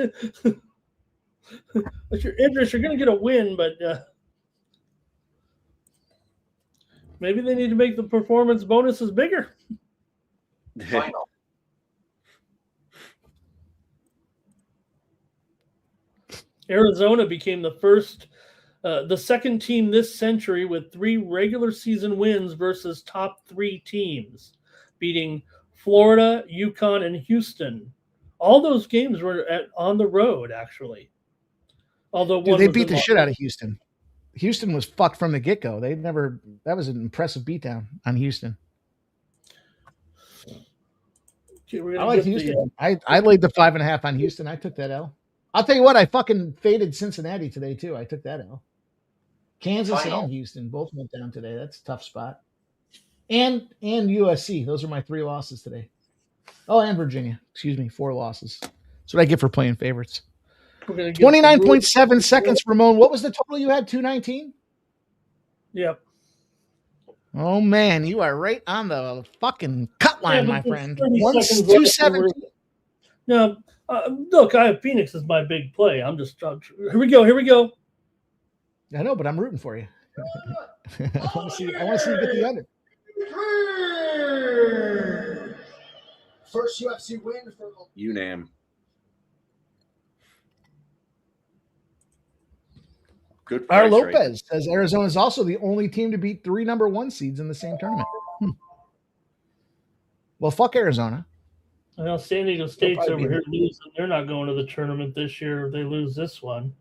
That's your interest. You're gonna get a win, but maybe they need to make the performance bonuses bigger.
Final.
Arizona became the second team this century with 3 regular season wins versus top 3 teams, beating Florida, Yukon, and Houston. All those games were on the road, actually. Although
they beat the shit out of Houston. Houston was fucked from the get-go. That was an impressive beatdown on Houston.
Okay,
I like Houston. I laid the 5.5 on Houston. I took that L. I'll tell you what, I fucking faded Cincinnati today too. I took that L. Kansas and Houston both went down today. That's a tough spot. And USC. Those are my 3 losses today. Oh, and Virginia. Excuse me, 4 losses. That's what I get for playing favorites. 29.7 seconds, Ramon. What was the total you had? 219?
Yep.
Oh, man, you are right on the fucking cut line, my friend.
217. No, look, I have Phoenix as my big play. I'm just here we go.
I know, but I'm rooting for you. I want to see you get the under.
First UFC win for
UNAM. Good.
Our Lopez says Arizona is also the only team to beat 3 number 1 seeds in the same tournament. Well, fuck Arizona.
I know San Diego State's over here losing. They're not going to the tournament this year if they lose this one.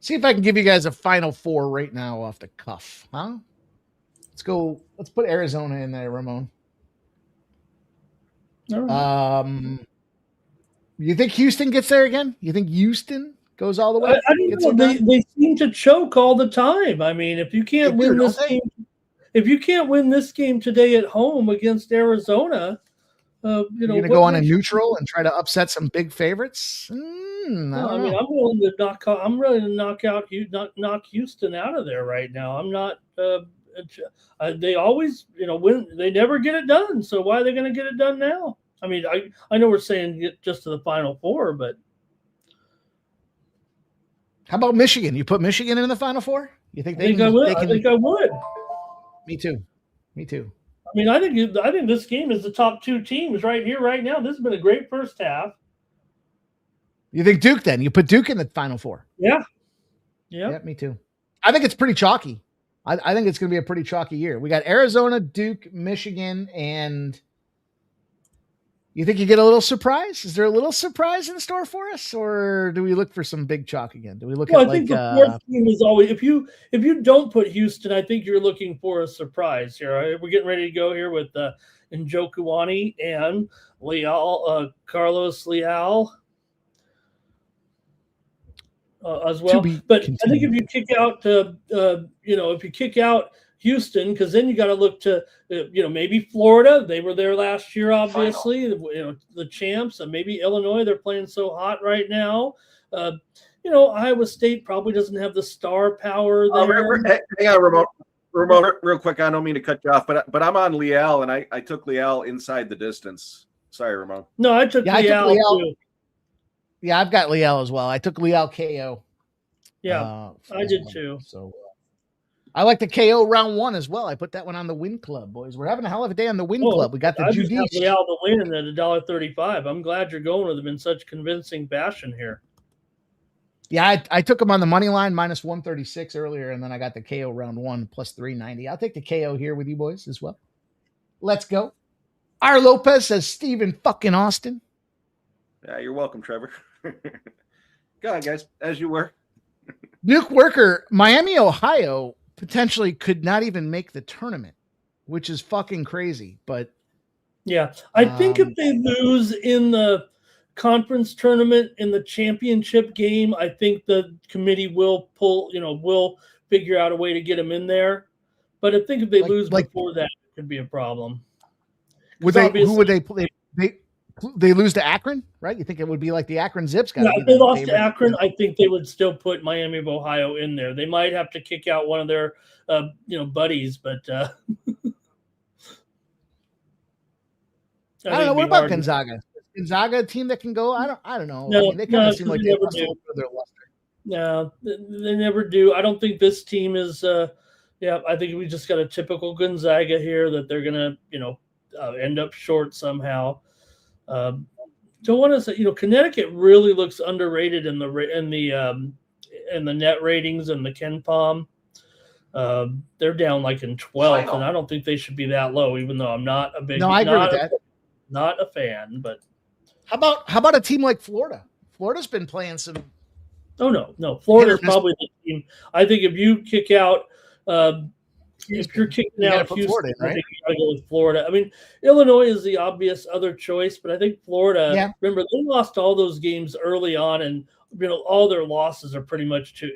See if I can give you guys a final 4 right now off the cuff, huh? Let's go. Let's put Arizona in there, Ramon. You think Houston gets there again? You think Houston goes all the way?
I don't know. They seem to choke all the time. I mean, if you can't win this game, if you can't win this game today at home against Arizona, you're
going to go on a neutral and try to upset some big favorites.
I'm willing to knock Houston out of there right now. I'm not. They always, win. They never get it done. So why are they going to get it done now? I mean, I know we're saying get just to the Final 4, but
how about Michigan? You put Michigan in the Final 4? You think
I think I would.
Me too.
I mean, I think this game is the top 2 teams right here, right now. This has been a great first half.
You think Duke then? You put Duke in the Final 4?
Yeah.
Yeah, me too. I think it's pretty chalky. I think it's going to be a pretty chalky year. We got Arizona, Duke, Michigan, and you think you get a little surprise? Is there a little surprise in store for us, or do we look for some big chalk again? Do we look at
I think the 4th team is always if you don't put Houston, I think you're looking for a surprise here. We're getting ready to go here with Njokuani and Leal, Carlos Leal. As well, but I think if you kick out, if you kick out Houston, because then you got to look to, maybe Florida. They were there last year, obviously. The champs, and maybe Illinois. They're playing so hot right now. Iowa State probably doesn't have the star power there.
Hang on, Ramon, real quick. I don't mean to cut you off, but I'm on Leal, and I took Leal inside the distance. Sorry, Ramon.
No, I took Leal too.
Yeah, I've got Leal as well. I took Leal KO.
Yeah, I did too.
So I like the KO round 1 as well. I put that one on the Win Club, boys. We're having a hell of a day on the Win Club. We got the
I just have
Judice.
Leal to win at $1.35. I'm glad you're going with him in such convincing fashion here.
Yeah, I took him on the money line minus 136 earlier, and then I got the KO round 1 plus 390. I'll take the KO here with you boys as well. Let's go. R. Lopez says Steven fucking Austin.
Yeah, you're welcome, Trevor. Go on, guys, as you were.
Nuke Worker, Miami, Ohio potentially could not even make the tournament, which is fucking crazy. But
yeah, I think if they lose in the conference tournament in the championship game, I think the committee will will figure out a way to get them in there. But I think if they lose before that, it could be a problem.
Who would they play? They lose to Akron, right? You think it would be like the Akron Zips?
If they lost to Akron, I think they would still put Miami of Ohio in there. They might have to kick out one of their, buddies, but
I don't know. What about Gonzaga? Gonzaga a team that can go? I don't know.
No,
they kind of seem like they
never do. No, they never do. I don't think this team is. I think we just got a typical Gonzaga here that they're gonna, end up short somehow. Don't want to say, Connecticut really looks underrated in the net ratings and the Ken Palm. They're down like in 12th, and I don't think they should be that low. Even though I'm not a big,
I agree with that.
Not a fan, but
how about a team like Florida? Florida's been playing some.
Oh no, Florida's probably the team. I think if you kick out. If you're kicking out Houston, Florida, right? I think you got to go with Florida. I mean, Illinois is the obvious other choice, but I think Florida. Remember, they lost all those games early on, and all their losses are pretty much to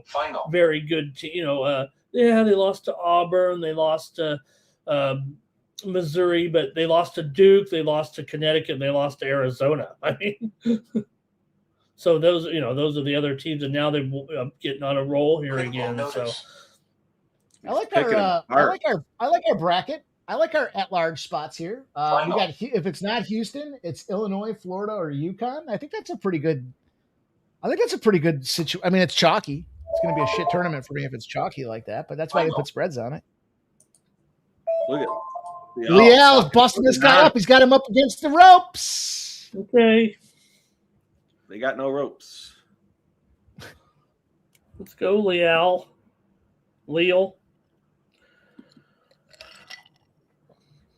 final.
Very good. They lost to Auburn, they lost to Missouri, but they lost to Duke, they lost to Connecticut, and they lost to Arizona. I mean, so those are the other teams, and now they're getting on a roll here again. So.
I like our bracket. I like our at-large spots here. We got, if it's not Houston, it's Illinois, Florida, or UConn. I think that's a pretty good situation. I mean, it's chalky. It's going to be a shit tournament for me if it's chalky like that, but that's why they put spreads on it.
Look at
Leal's busting this guy up. He's got him up against the ropes.
Okay.
They got no ropes.
Let's go, Leal.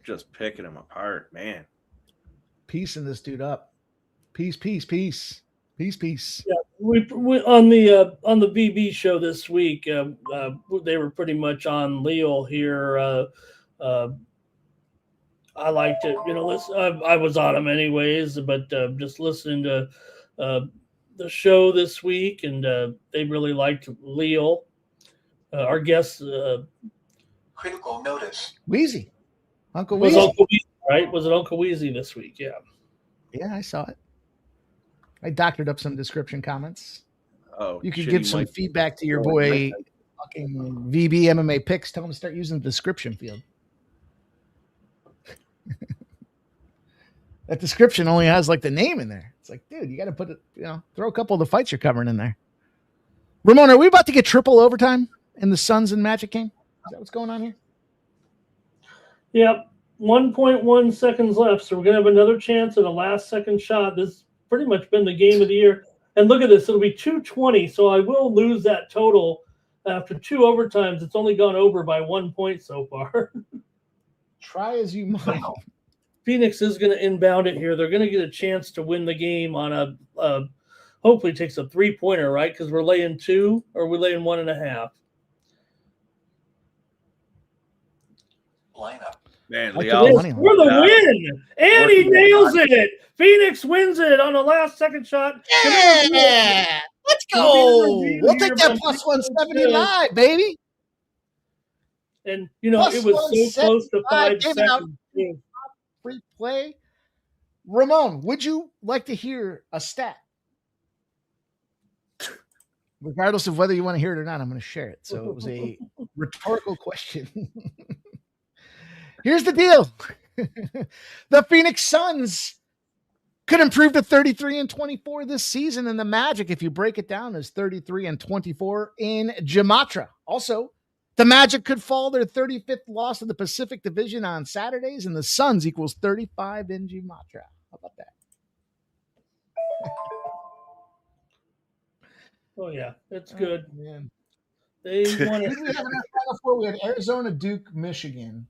Just picking him apart, man.
Piecing this dude up. Peace.
Yeah, we on the VB show this week. They were pretty much on Leal here. I liked it. I was on him anyways, but just listening to the show this week, and they really liked Leal. Our guest,
critical notice.
Wheezy. Uncle
was
Weezy.
Uncle Weezy, right? Was it Uncle Weezy this week? Yeah.
Yeah, I saw it. I doctored up some description comments.
Oh,
you could give some feedback to your boy, fucking VB MMA picks. Tell him to start using the description field. That description only has like the name in there. It's like, dude, you got to put it, throw a couple of the fights you're covering in there. Ramon, are we about to get triple overtime in the Suns and Magic game? Is that what's going on here?
Yep. 1.1 seconds left. So we're going to have another chance at a last second shot. This has pretty much been the game of the year. And look at this. It'll be 220. So I will lose that total after 2 overtimes. It's only gone over by 1 point so far.
Try as you might.
Phoenix is going to inbound it here. They're going to get a chance to win the game on hopefully takes a 3-pointer, right? Because we're laying 2 or we're laying 1.5.
Lineup.
Man,
for the win, and he nails it. Phoenix wins it on the last second shot.
Yeah, let's go. We'll take that plus 170 live, baby.
And it was so close to 5 seconds.
Free play. Ramon, would you like to hear a stat? Regardless of whether you want to hear it or not, I'm going to share it. So it was a rhetorical question. Here's the deal. The Phoenix Suns could improve to 33-24 this season, and the Magic, if you break it down, is 33-24 in Gematria. Also, The Magic could fall their 35th loss of the Pacific Division on Saturdays, and the Suns equals 35 in Matra. How about that?
Oh yeah, it's good.
Oh, man.
They won
Who
it.
did we have in our Final Four? We had Arizona, Duke, Michigan.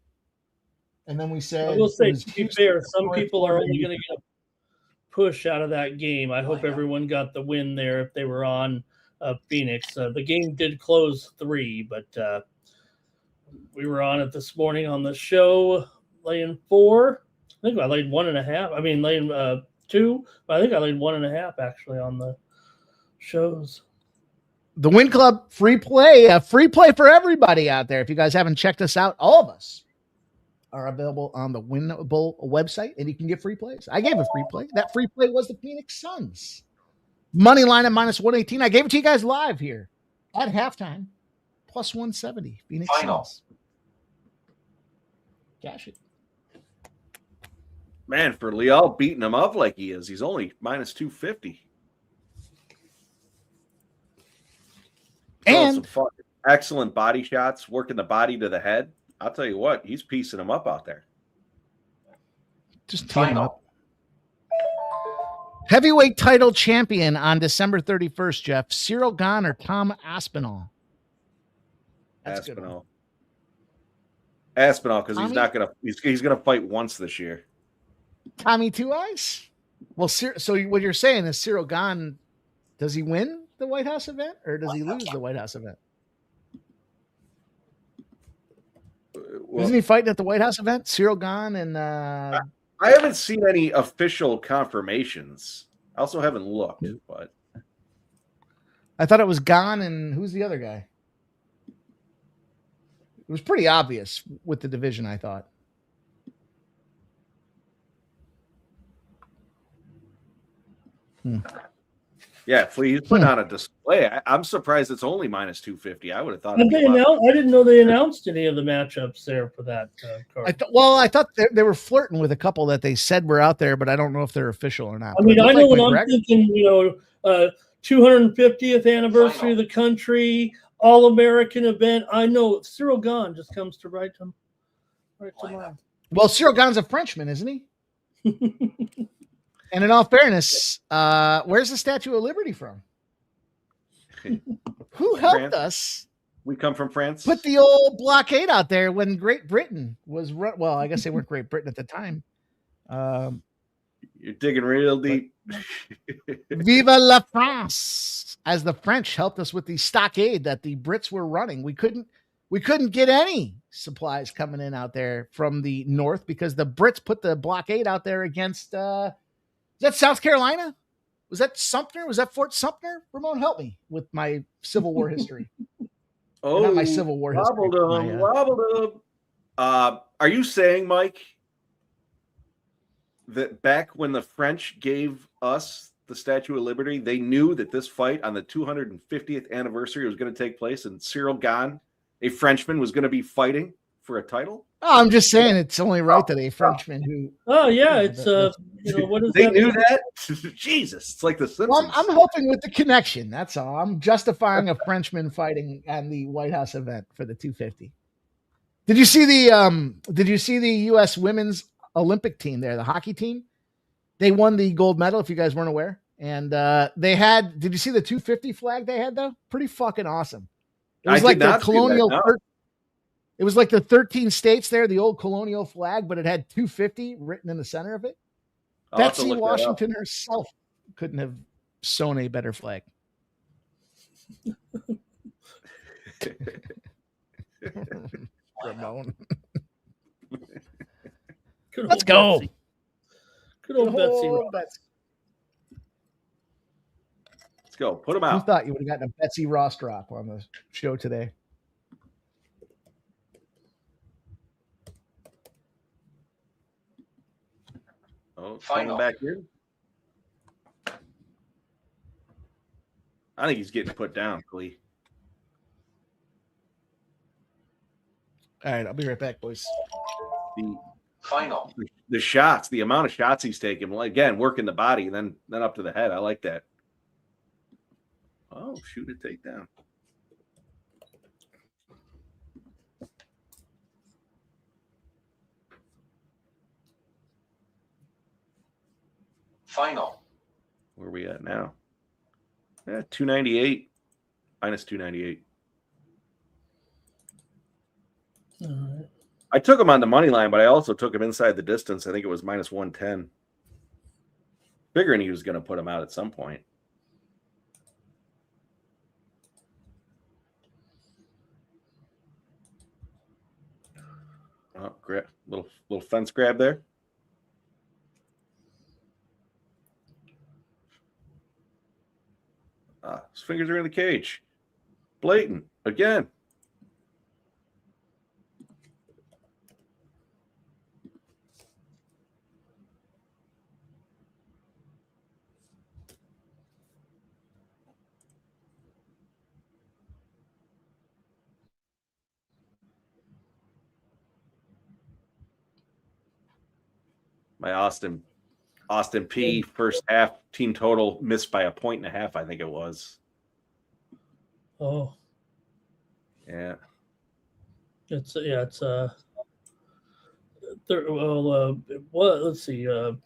And then we said,
I will say,
it was
to be
Houston,
fair, some
North
people are
Florida,
only going to get a push out of that game. I hope everyone got the win there if they were on Phoenix. The game did close 3, but we were on it this morning on the show, laying 4. I think I laid 1.5. I mean, laying 2, but I think I laid 1.5 actually on the shows.
The Win Club free play for everybody out there. If you guys haven't checked us out, all of us are available on the Winnable website, and you can get free plays. I gave a free play. That free play was the Phoenix Suns. Money line at -118. I gave it to you guys live here at halftime. Plus 170. Phoenix
Final.
Suns. Cash it.
Man, for Leal beating him up like he is, he's only -250.
And
some fucking excellent body shots, working the body to the head. I'll tell you what, he's piecing him up out there.
just team him up. Heavyweight title champion on December 31st, Jeff. Cyril Gane or Tom Aspinall? That's
Aspinall. Aspinall, because he's not gonna he's gonna fight once this year.
Tommy Two Eyes? Well, so what you're saying is Cyril Gane, does he win the White House event or does he lose the White House event? Isn't he fighting at the White House event? Cyril Gane and
I haven't seen any official confirmations. I also haven't looked, but
I thought it was Gane and who's the other guy? It was pretty obvious with the division, I thought.
yeah, he's putting on a display. I'm surprised it's only -250. I would have thought.
I didn't know they announced any of the matchups there for that card.
I thought they were flirting with a couple that they said were out there, but I don't know if they're official or not.
I mean, I know what I'm thinking. 250th anniversary of the country, All-American event. I know Cyril Gane just comes to right to mind.
Well, Cyril Gane's a Frenchman, isn't he? And in all fairness, where's the Statue of Liberty from? Who helped us?
We come from France.
Put the old blockade out there when Great Britain was well, I guess they weren't Great Britain at the time.
You're digging real deep.
Viva la France! As the French helped us with the stockade that the Brits were running. We couldn't get any supplies coming in out there from the north because the Brits put the blockade out there against is that South Carolina? Was that Sumter? Was that Fort Sumter? Ramon, help me with my Civil War history. Not my Civil War history.
Wobbled up. Are you saying, Mike, that back when the French gave us the Statue of Liberty, they knew that this fight on the 250th anniversary was going to take place, and Cyril Gane, a Frenchman, was going to be fighting for a title?
Oh, I'm just saying it's only right that a Frenchman who.
Oh yeah, it's what is
they
that?
knew that. Jesus, it's like the Simpsons.
Well, I'm hoping with the connection. That's all. I'm justifying a Frenchman fighting at the White House event for the 250. Did you see the U.S. women's Olympic team there, the hockey team? They won the gold medal, if you guys weren't aware. And they had. Did you see the 250 flag they had though? Pretty fucking awesome. It was like the colonial. It was like the 13 states there, the old colonial flag, but it had 250 written in the center of it. Betsy Washington herself couldn't have sewn a better flag. Ramon. Let's go.
Good old Betsy.
Let's go. Put him out.
Who thought you would have gotten a Betsy Ross drop on the show today?
Oh, final back in. I think he's getting put down, Clee.
All right, I'll be right back, boys.
The shots, the amount of shots he's taking. Again, working the body, then up to the head. I like that. Oh, shoot a takedown.
Final.
Where are we at now? Yeah, 298. Minus 298.
All right.
I took him on the money line, but I also took him inside the distance. I think it was minus 110. Figuring he was going to put him out at some point. Oh, little fence grab there. His fingers are in the cage. Blatant again. My Austin P first half team total missed by 1.5 I think it was.
Oh,
Yeah.
it's what? Let's see. Okay,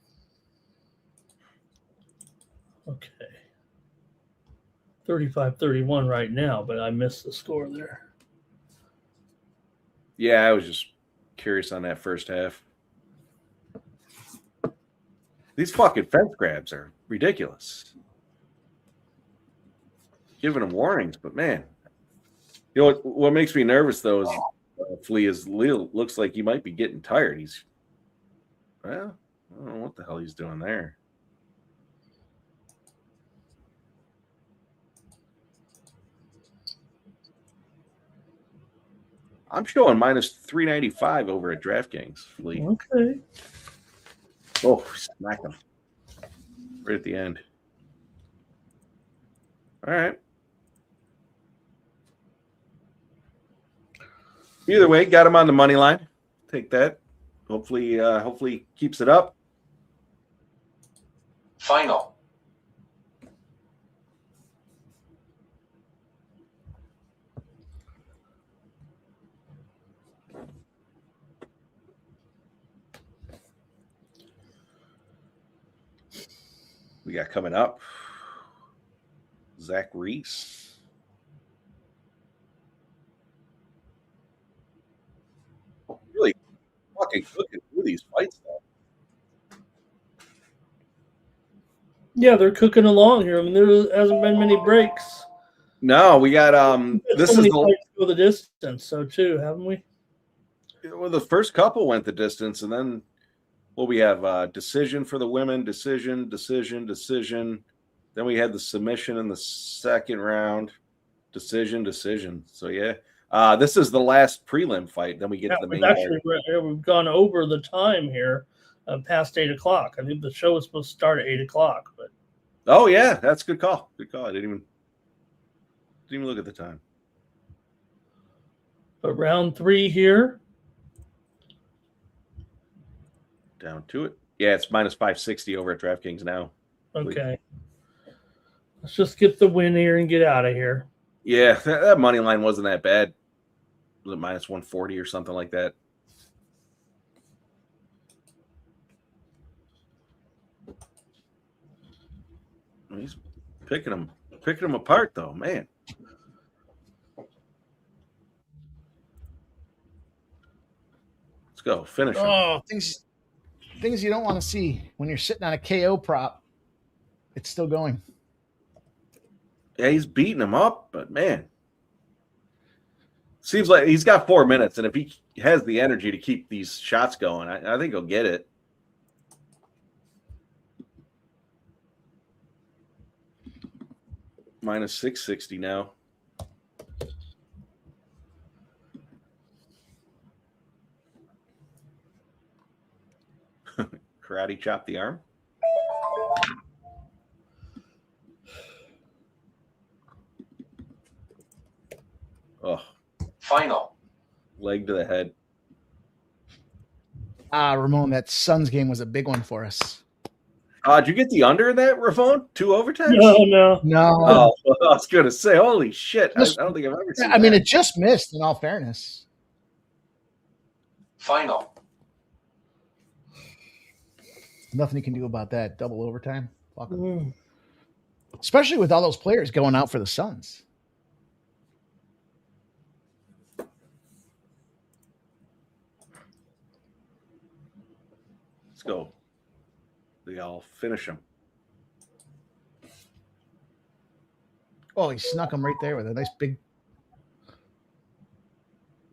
35-31 right now, but I missed the score there.
Yeah, I was just curious on that first half. These fucking fence grabs are ridiculous. Giving him warnings, but man, you know what makes me nervous though is Flea is looks like he might be getting tired. I don't know what the hell he's doing there. I'm showing minus 395 over at DraftKings. Flea.
Okay.
Oh, smack him right at the end. All right. Either way, got him on the money line. Take that. Hopefully keeps it up.
Final.
We got coming up Zach Reese. Really fucking cooking through these fights, though.
Yeah, they're cooking along here. I mean, there hasn't been many breaks.
No, we got this
so
is
many fights go the distance, so too, haven't we?
Well, the first couple went the distance, and then we have decision for the women, decision. Then we had the submission in the second round, decision. So yeah, this is the last prelim fight. Then we get to the main.
We've gone over the time here, past 8 o'clock. I think the show was supposed to start at 8 o'clock, but
oh yeah, that's a good call. Good call. I didn't even look at the time.
But round 3 here.
Down to it. Yeah, it's minus 560 over at DraftKings now.
Okay. Let's just get the win here and get out of here.
Yeah, that money line wasn't that bad. Was it minus 140 or something like that? He's picking them apart though, man. Let's go. Finish him.
Oh, things you don't want to see when you're sitting on a KO prop. It's still going.
Yeah, he's beating him up, but man, seems like he's got 4 minutes, and if he has the energy to keep these shots going, I think he'll get it. Minus 660 now. Karate chop the arm. Oh.
Final.
Leg to the head.
Ramon, that Suns game was a big one for us.
Did you get the under in that, Ramon? 2 overtimes?
No.
Oh, I was going to say, holy shit. I don't think I've ever seen that.
I mean, it just missed, in all fairness.
Final.
Nothing you can do about that. Double overtime. Fuck 'em.
Mm.
Especially with all those players going out for the Suns.
Let's go. They all finish him.
Oh, he snuck him right there with a nice big.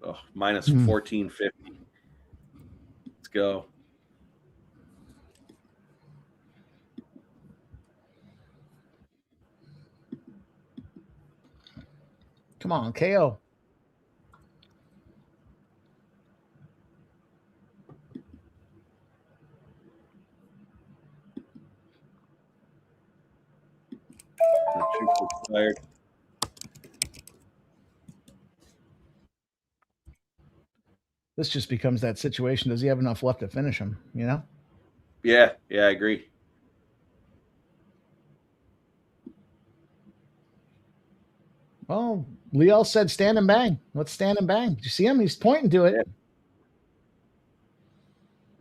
Oh, minus
Hmm.
1450. Let's go.
Come on, KO.
The chief was fired.
This just becomes that situation. Does he have enough left to finish him? You know?
Yeah, I agree.
Well, Leo said stand and bang. Let's stand and bang. Did you see him? He's pointing to it.
Yeah.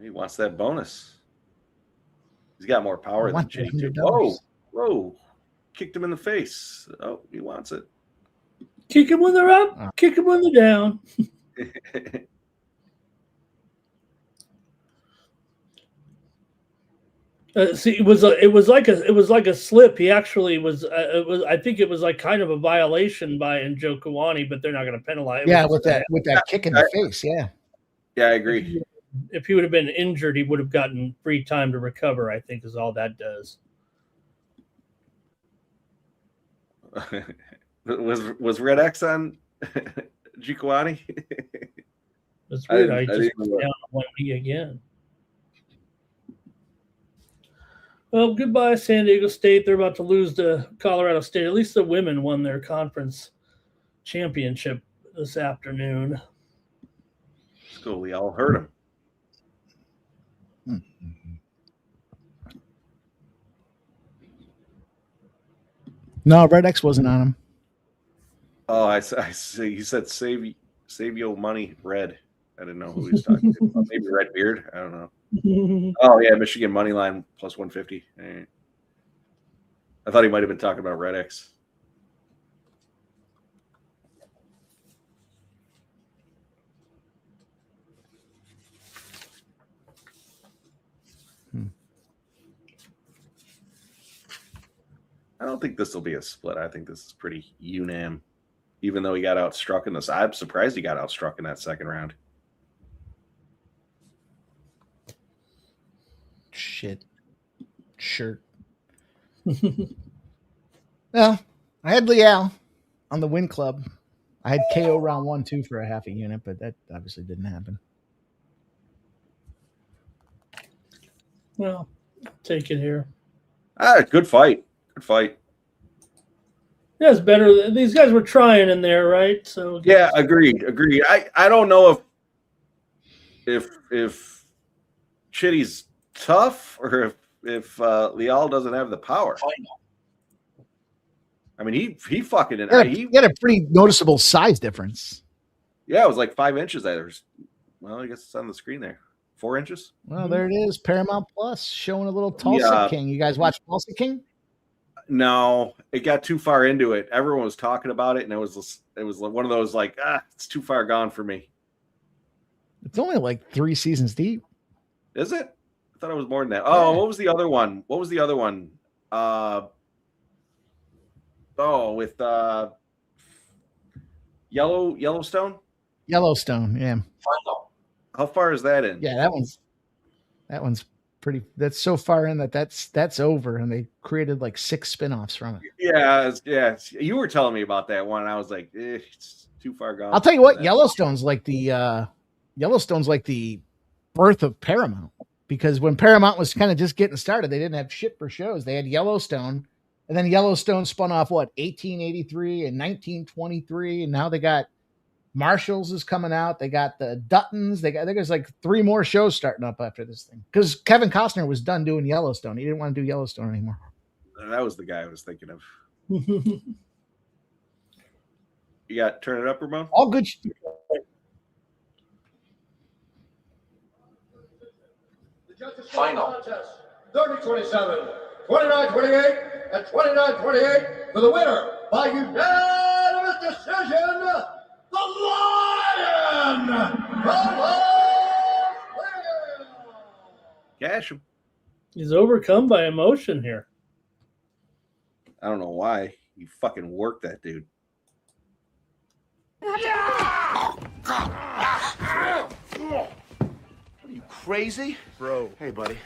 He wants that bonus. He's got more power than Jake.
$100.
Whoa. Kicked him in the face. Oh, he wants it.
Kick him when they're up, kick him when they're down. See, it was like a slip. He actually was. I think it was like kind of a violation by Njokuani, but they're not going to penalize.
Yeah, with that kick in the face. Yeah.
Yeah, I agree.
If he would have been injured, he would have gotten free time to recover. I think is all that does.
Was Red X on Njokuani?
That's weird.
I
I just
didn't
went
look.
down on one knee again. Well, goodbye, San Diego State. They're about to lose to Colorado State. At least the women won their conference championship this afternoon.
Cool. We all heard him.
No, Red X wasn't on him.
Oh, I see. He said save your money, Red. I didn't know who he was talking to. Maybe Red Beard. I don't know. Oh yeah, Michigan money line plus 150. Right. I thought he might have been talking about Red X. I don't think this will be a split. I think this is pretty unam. Even though he got outstruck in this, I'm surprised he got outstruck in that second round.
Shit. Shirt. Well, I had Leal on the win club. I had KO round 1-2 for a half a unit, but that obviously didn't happen.
Well, take it here.
Good fight. Good fight.
Yeah, it's better. These guys were trying in there, right? So
Yeah, agreed. I don't know if Chitty's tough or if Leal doesn't have the power. I mean, he fucking
He had a pretty noticeable size difference.
Yeah, it was like 5 inches. Well, I guess it's on the screen there. 4 inches.
Well, there it is. Paramount Plus showing a little Tulsa King. You guys watch Tulsa King?
No, it got too far into it. Everyone was talking about it, and it was one of those like, it's too far gone for me.
It's only like 3 seasons deep.
Is it? I thought it was more than that. Oh, yeah. What was the other one? With Yellowstone?
Yellowstone, yeah.
How far is that in?
Yeah, that one's pretty. That's so far in that's over, and they created like 6 spin-offs from it.
Yeah. You were telling me about that one, and I was like, it's too far gone.
I'll tell you what, Yellowstone's like the birth of Paramount, because when Paramount was kind of just getting started, they didn't have shit for shows. They had Yellowstone, and then Yellowstone spun off 1883 and 1923, and now they got Marshall's is coming out. They got the Duttons. I think there's like 3 more shows starting up after this thing, because Kevin Costner was done doing Yellowstone. He didn't want to do Yellowstone anymore.
That was the guy I was thinking of. You got Turn It Up, Ramon?
All good.
The judges final contest 30-27, 29-28, and 29-28 for the winner by unanimous decision, the Lion from Louisville.
Cash him.
He's overcome by emotion here.
I don't know why. You fucking worked that dude.
Are you crazy? Bro. Hey, buddy.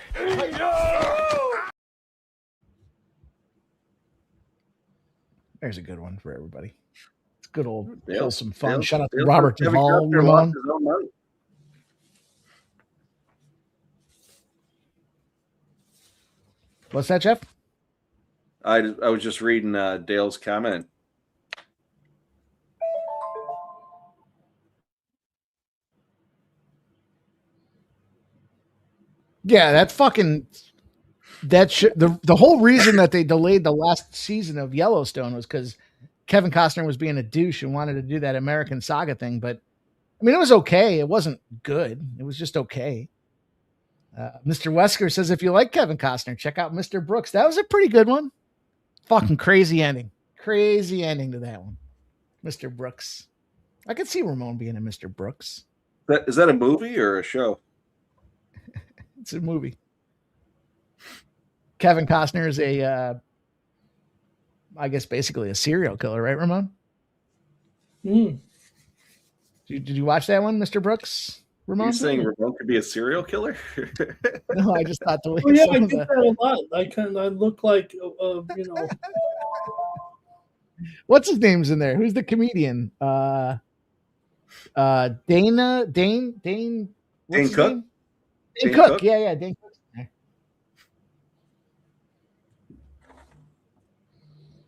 There's a good one for everybody. It's good old
Dale,
wholesome fun.
Dale,
Shout out to
Dale,
Robert
Kevin
Duvall,
Costner
Ramon.
lost his own money.
What's that, Jeff?
I was just reading Dale's comment.
Yeah, that fucking the whole reason that they delayed the last season of Yellowstone was because Kevin Costner was being a douche and wanted to do that American Saga thing. But I mean, it was okay. It wasn't good. It was just okay. Mr. Wesker says, if you like Kevin Costner, check out Mr. Brooks. That was a pretty good one. Fucking crazy ending. Crazy ending to that one. Mr. Brooks. I could see Ramon being a Mr. Brooks.
Is that a movie or a show?
It's a movie. Kevin Costner is I guess basically a serial killer, right, Ramon? Did you watch that one, Mr. Brooks? Ramon?
You're saying Ramon could be a serial killer?
No, I just thought the way.
Oh, yeah, I get that a lot. I look like,
What's his name's in there? Who's the comedian? Dane
Cook?
Dane Cook. Yeah, Dane Cook.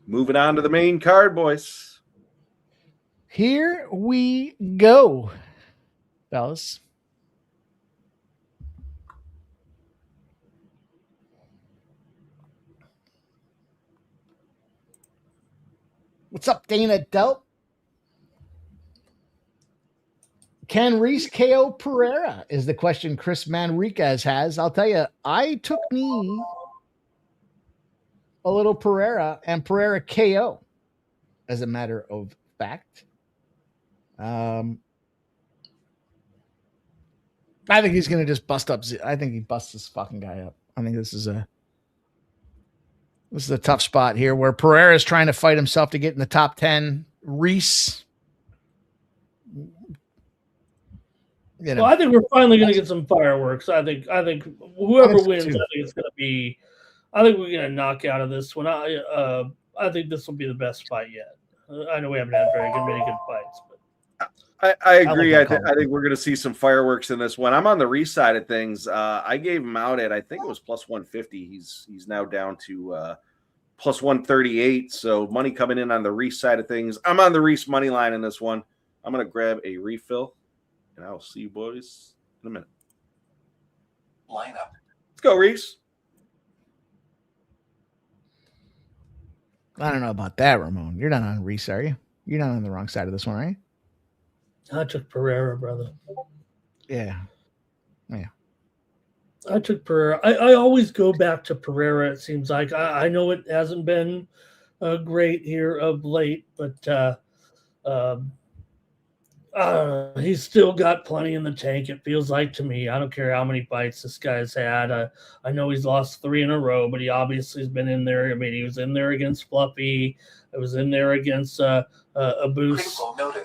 Moving on to the main card, boys.
Here we go, fellas. What's up, Dana Delp? Can Reese KO Pereira is the question Chris Manriquez has. I'll tell you, I took me a little Pereira and Pereira KO as a matter of fact. I think he's going to just bust up. I think he busts this fucking guy up. I think this is a tough spot here where Pereira is trying to fight himself to get in the top 10. Reese.
Well, I think we're finally going to get some fireworks. I think whoever wins, I think it's going to be. I think we're going to knock out of this one. I think this will be the best fight yet. I know we haven't had many good fights, but
I agree. I think we're going to see some fireworks in this one. I'm on the Reese side of things. I gave him out at, I think it was plus 150. He's now down to plus 138. So money coming in on the Reese side of things. I'm on the Reese money line in this one. I'm going to grab a refill, and I'll see you boys in a minute.
Lineup.
Let's go, Reese.
I don't know about that, Ramon. You're not on Reese, are you? You're not on the wrong side of this one, are you?
I took Pereira, brother.
Yeah.
I took Pereira. I always go back to Pereira. It seems like I know it hasn't been great here of late, but he's still got plenty in the tank. It feels like to me. I don't care how many fights this guy's had. I know he's lost 3 in a row, but he obviously has been in there. I mean, he was in there against Fluffy. I was in there against Abus.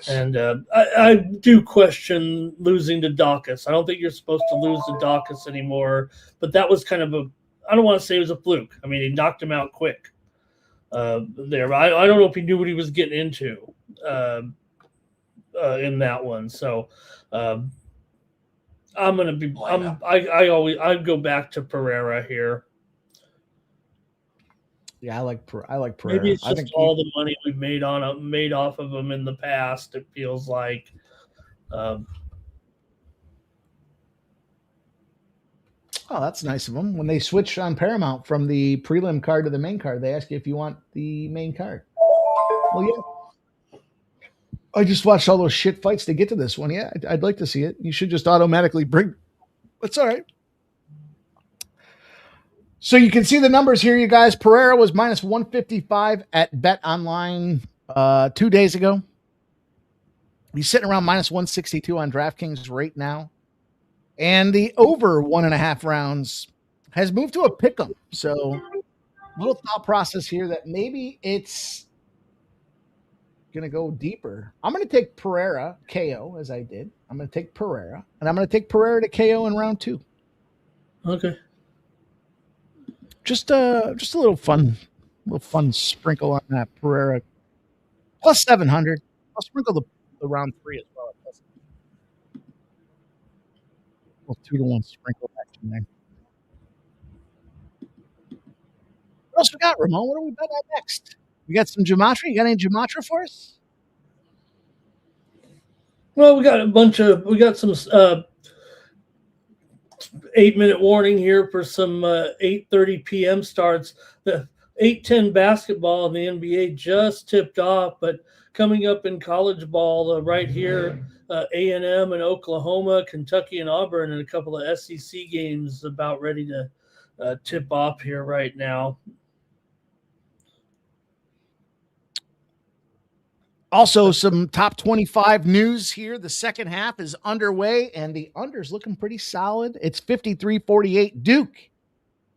And I do question losing to Dawkins. I don't think you're supposed to lose to Dawkins anymore, but that was kind of I don't want to say it was a fluke. I mean, he knocked him out quick there. I don't know if he knew what he was getting into in that one. So I'm going to be, I go back to Pereira here.
Yeah, I like Pereira.
Maybe it's just all the money we've made off of him in the past. It feels like.
Oh, that's nice of them. When they switch on Paramount from the prelim card to the main card, they ask you if you want the main card. Well, yeah. I just watched all those shit fights to get to this one. Yeah, I'd like to see it. You should just automatically bring. It's all right. So you can see the numbers here, you guys. Pereira was minus 155 at Bet Online 2 days ago. He's sitting around minus 162 on DraftKings right now. And the over 1.5 rounds has moved to a pick'em. So little thought process here that maybe it's going to go deeper. I'm going to take Pereira KO as I did. I'm going to take Pereira, and I'm going to take Pereira to KO in round 2.
Okay.
Just a little fun sprinkle on that Pereira plus 700. I'll sprinkle the round 3 as well. Well, 2-1 sprinkle action there. What else we got, Ramon? What do we bet on next? We got some gematria. You got any gematria for us?
Well, we got some 8-minute warning here for some 8:30 p.m. starts. The 8:10 basketball in the NBA just tipped off, but coming up in college ball right here, A&M and Oklahoma, Kentucky and Auburn, and a couple of SEC games about ready to tip off here right now.
Also, some top 25 news here. The second half is underway, and the under's looking pretty solid. It's 53-48 Duke.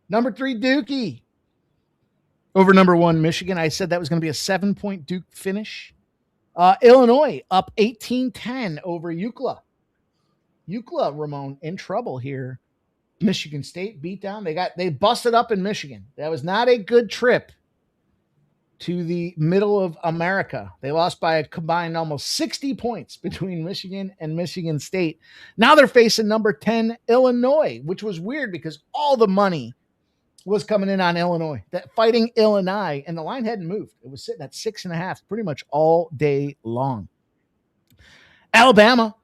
Number 3, Dookie. Over number 1, Michigan. I said that was going to be a 7-point Duke finish. Illinois up 18-10 over UCLA. UCLA, Ramon, in trouble here. Michigan State beat down. They busted up in Michigan. That was not a good trip to the middle of America. They lost by a combined almost 60 points between Michigan and Michigan State. Now they're facing number 10, Illinois, which was weird because all the money was coming in on Illinois, that fighting Illinois, and the line hadn't moved. It was sitting at 6.5 pretty much all day long. Alabama,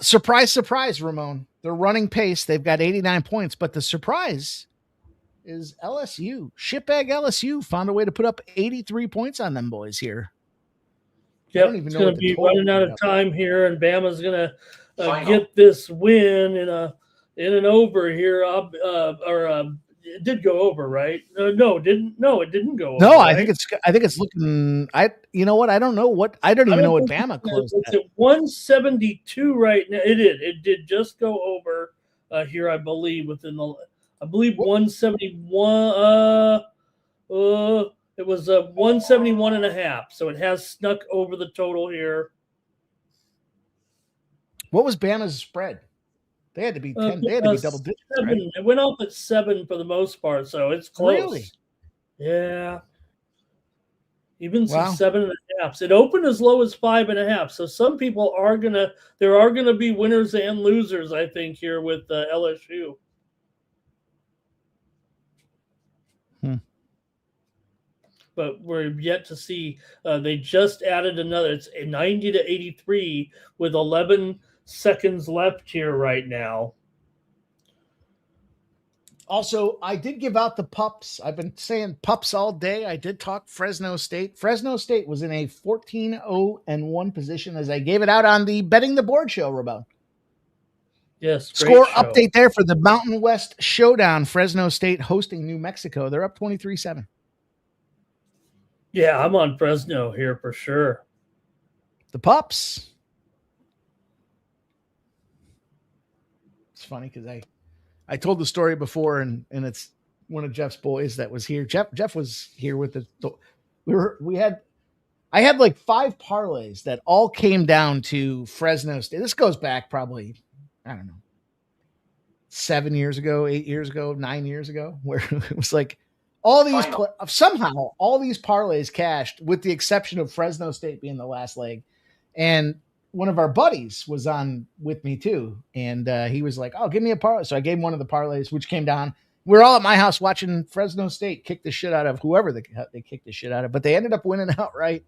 surprise, surprise, Ramon. They're running pace. They've got 89 points, but the surprise is LSU. Shitbag LSU found a way to put up 83 points on them boys here.
Yep, it's going to be running out of time here, and Bama's going to get this win in an over here. It did go over, right? No, it didn't go over.
No,
right?
I think it's looking. You know what? I don't know what. I don't even know what Bama closed.
It's at 172 right now. It did just go over here, I believe, I believe 171. It was 171.5. So it has snuck over the total here.
What was Bama's spread? They had to be 10. They had to be double digits.
7. Right? It went off at 7 for the most part, so it's close.
Really?
Yeah. Even some 7.5. It opened as low as 5.5. So some people there are gonna be winners and losers, I think, here with LSU. But we're yet to see. They just added another. It's 90-83 with 11 seconds left here right now.
Also, I did give out the pups. I've been saying pups all day. I did talk Fresno State. Fresno State was in a 14-0-1 position as I gave it out on the Betting the Board show, Ramon.
Yes.
Score update there for the Mountain West Showdown. Fresno State hosting New Mexico. They're up 23-7.
Yeah, I'm on Fresno here for sure.
The pups. It's funny because I told the story before, and it's one of Jeff's boys that was here. Jeff was here with us. I had like 5 parlays that all came down to Fresno State. This goes back probably, I don't know, 7 years ago, 8 years ago, 9 years ago, where it was like all these somehow all these parlays cashed, with the exception of Fresno State being the last leg. And one of our buddies was on with me too, and he was like, "Oh, give me a parlay." So I gave him one of the parlays, which came down. We're all at my house watching Fresno State kick the shit out of whoever they kicked the shit out of, but they ended up winning outright.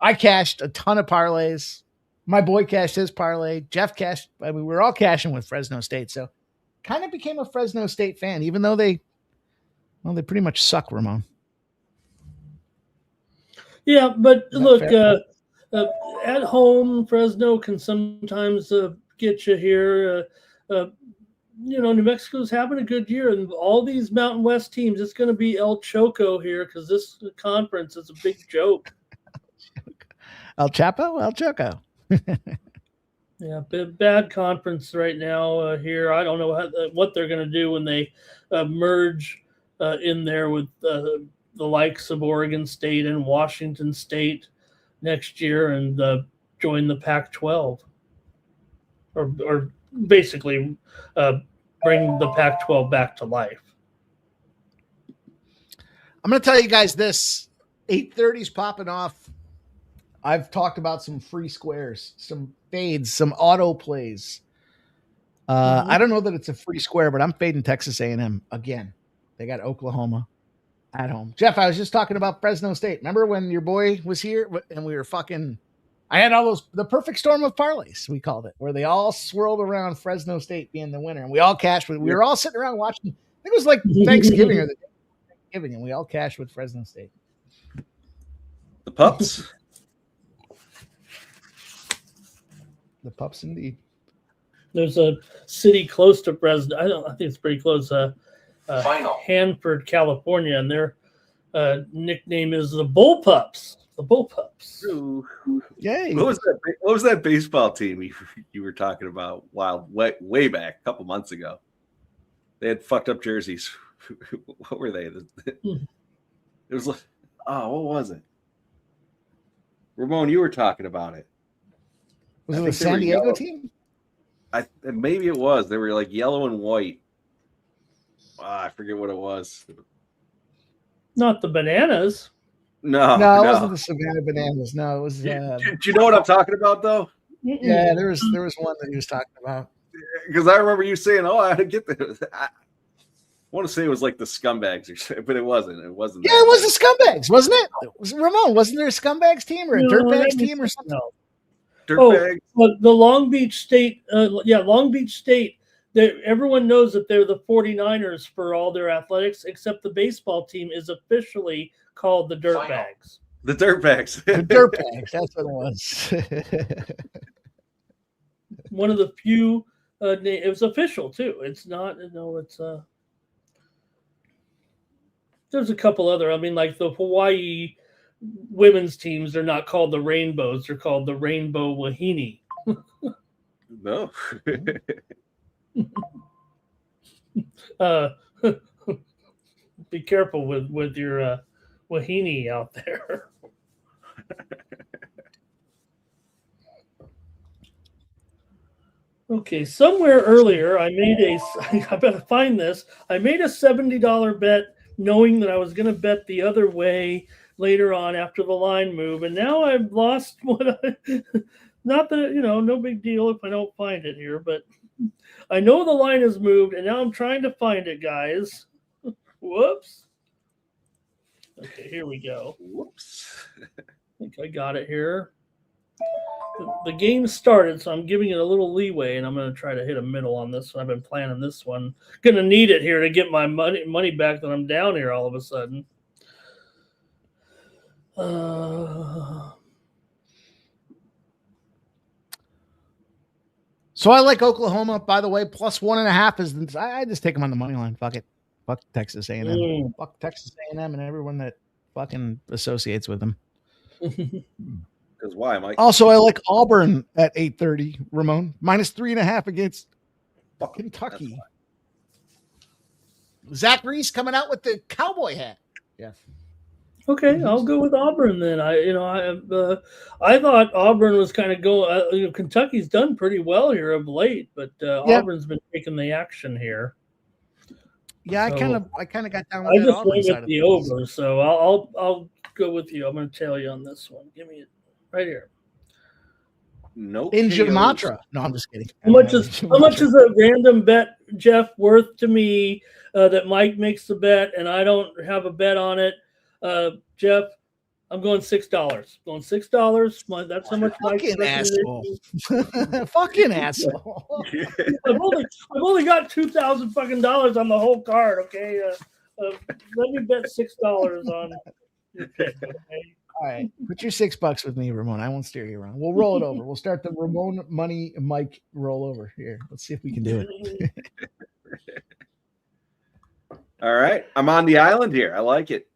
I cashed a ton of parlays. My boy cashed his parlay. Jeff cashed. I mean, we're all cashing with Fresno State, so kind of became a Fresno State fan, even though they pretty much suck, Ramon.
Yeah, but look, at home, Fresno can sometimes get you here. New Mexico's having a good year, and all these Mountain West teams, it's going to be El Choco here because this conference is a big joke.
El Chapo, El Choco.
Yeah, bad conference right now here. I don't know what they're going to do when they merge in there with the likes of Oregon State and Washington State next year and join the Pac-12, or basically bring the Pac-12 back to life.
I'm going to tell you guys this. 8:30's popping off. I've talked about some free squares, some fades, some auto plays. I don't know that it's a free square, but I'm fading Texas A&M again. They got Oklahoma at home. Jeff, I was just talking about Fresno State. Remember when your boy was here and we were fucking – I had all those – the perfect storm of parlays, we called it, where they all swirled around Fresno State being the winner. And we all cashed with – we were all sitting around watching – I think it was like Thanksgiving or the day of Thanksgiving, and we all cashed with Fresno State.
The Pups.
The Pups, indeed.
There's a city close to Fresno. I think it's pretty close. Hanford, California, and their nickname is the Bullpups. The Bullpups.
Yay!
What was that baseball team you were talking about? Way back, a couple months ago. They had fucked up jerseys. What were they? It was like, what was it? Ramon, you were talking about it.
Was it the San Diego team?
Maybe it was. They were like yellow and white. I forget what it was.
Not the Bananas.
No,
it wasn't the Savannah Bananas. No, it was.
Do you know what I'm talking about, though?
Yeah, there was one that he was talking about.
Because I remember you saying, "Oh, I had to get this." I want to say it was like the Scumbags, but it wasn't. It wasn't.
Yeah, it was the Scumbags, wasn't it? Ramon, wasn't there a Scumbags team or a Dirtbags team or something?
No.
Dirtbags.
The Long Beach State. Long Beach State. Everyone knows that they're the 49ers for all their athletics, except the baseball team is officially called the Dirtbags.
The Dirtbags.
The Dirtbags. That's what it was.
One of the few. It was official too. It's not. No, it's. There's a couple other. I mean, like the Hawaii women's teams. They're not called the Rainbows. They're called the Rainbow Wahine.
No.
Be careful with your wahine out there. Okay, somewhere earlier I better find this. I made a $70 bet knowing that I was going to bet the other way later on after the line move, and now I've lost what not that, no big deal if I don't find it here, but I know the line has moved, and now I'm trying to find it, guys. Whoops. Okay, here we go.
Whoops.
I think I got it here. The game started, so I'm giving it a little leeway, and I'm going to try to hit a middle on this one. I've been planning this one. Going to need it here to get my money back that I'm down here all of a sudden.
So I like Oklahoma, by the way. Plus 1.5 is. I just take them on the money line. Fuck it. Fuck Texas A&M. Fuck Texas A&M and everyone that fucking associates with them.
Because why, Mike?
Also, I like Auburn at 8:30. Ramon minus 3.5 against Kentucky. Zach Reese coming out with the cowboy hat. Yeah.
Okay, I'll go with Auburn then. I thought Auburn was kind of going. Kentucky's done pretty well here of late, but Auburn's been taking the action here.
Yeah,
so,
I kind of got down
with
that
just
Auburn
went
side
with the
of things.
over, so I'll go with you. I'm going to tell you on this one. Give me it right here.
No.
In Jamatra. No, I'm just kidding.
How much is a random bet, Jeff, worth to me that Mike makes the bet and I don't have a bet on it? Jeff, I'm going $6. Going $6. That's how much Mike.
Fucking asshole. Fucking asshole.
I've only got $2,000 fucking dollars on the whole card. Okay, let me bet $6 on your pick. Okay.
All right, put your $6 with me, Ramon. I won't steer you around. We'll roll it over. We'll start the Ramon Money Mike rollover here. Let's see if we can do it.
All right. I'm on the island here. I like it.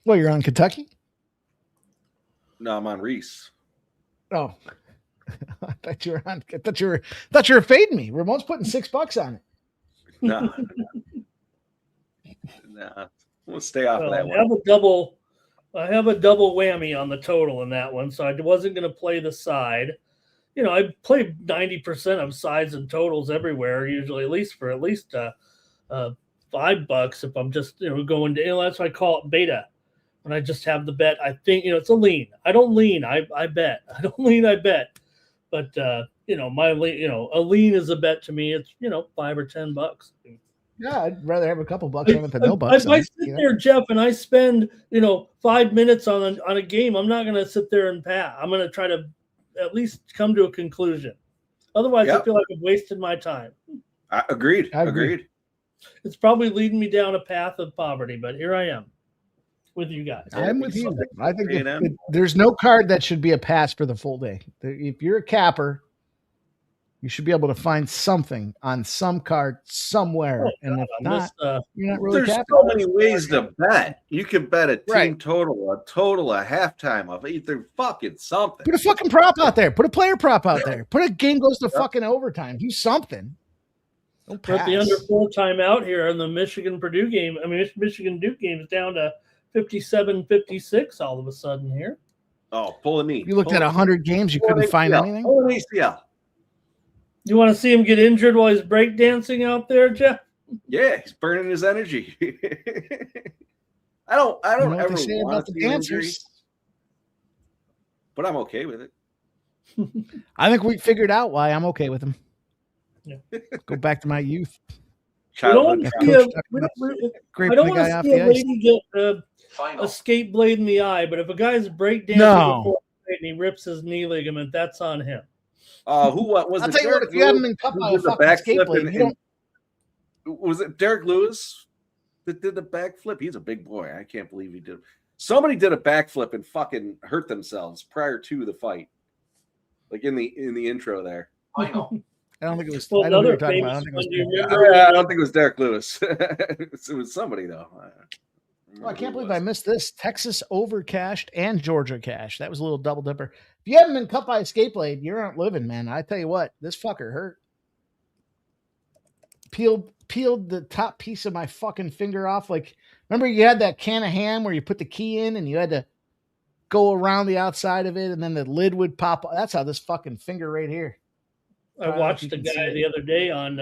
Well, you're on Kentucky?
No, I'm on Reese.
Oh. I thought you were fading me. Ramon's putting $6 on it.
No. Nah. We'll stay off of that one.
I have a double whammy on the total in that one, so I wasn't going to play the side. You know, I play 90% of sides and totals everywhere, usually at least $5 if I'm just going to. That's why I call it beta. When I just have the bet, I think it's a lean. I don't lean. I bet. I don't lean. I bet. But my lean. A lean is a bet to me. It's $5 or $10.
Yeah, I'd rather have a couple bucks on it than no bucks.
If I sit there, Jeff, and I spend 5 minutes on a game, I'm not going to sit there and pat. I'm going to try to at least come to a conclusion. Otherwise, I feel like I've wasted my time.
Agreed. Agreed.
It's probably leading me down a path of poverty, but here I am with you guys.
I'm with you. I think there's no card that should be a pass for the full day. If you're a capper, you should be able to find something on some card somewhere. And if not, you're not really
There's so many ways to bet. You can bet a team total, a halftime of either fucking something.
Put a fucking prop out there. Put a player prop out there. Put a game goes to fucking overtime. Do something. Don't pass.
Put the under 4 timeout here in the Michigan-Purdue game. I mean, Michigan-Duke game is down to 57-56 all of a sudden here.
Oh, pull a knee.
You looked at 100 games, you couldn't find anything?
Pull an ACL.
You want to see him get injured while he's breakdancing out there, Jeff?
Yeah, he's burning his energy. I don't ever want to see dancers, but I'm okay with it.
I think we figured out why I'm okay with him. Yeah. Go back to my youth.
I don't want to see a lady get a skate blade in the eye, but if a guy's breakdancing before and he rips his knee ligament, that's on him.
What was
I'll
it?
tell you what, if you haven't been cut by a fucking skate blade,
was it Derek Lewis that did the backflip? He's a big boy. I can't believe he did. Somebody did a backflip and fucking hurt themselves prior to the fight, like in the intro there.
I know.
I don't think it was.
Well,
I don't think
it was Derek Lewis. It was somebody though.
I can't believe I missed this. Texas overcashed and Georgia cashed. That was a little double dipper. If you haven't been cut by a skate blade, you aren't living, man. I tell you what, this fucker hurt. Peeled the top piece of my fucking finger off. Like, remember you had that can of ham where you put the key in and you had to go around the outside of it and then the lid would pop. That's how this fucking finger right here.
I watched a guy the other day on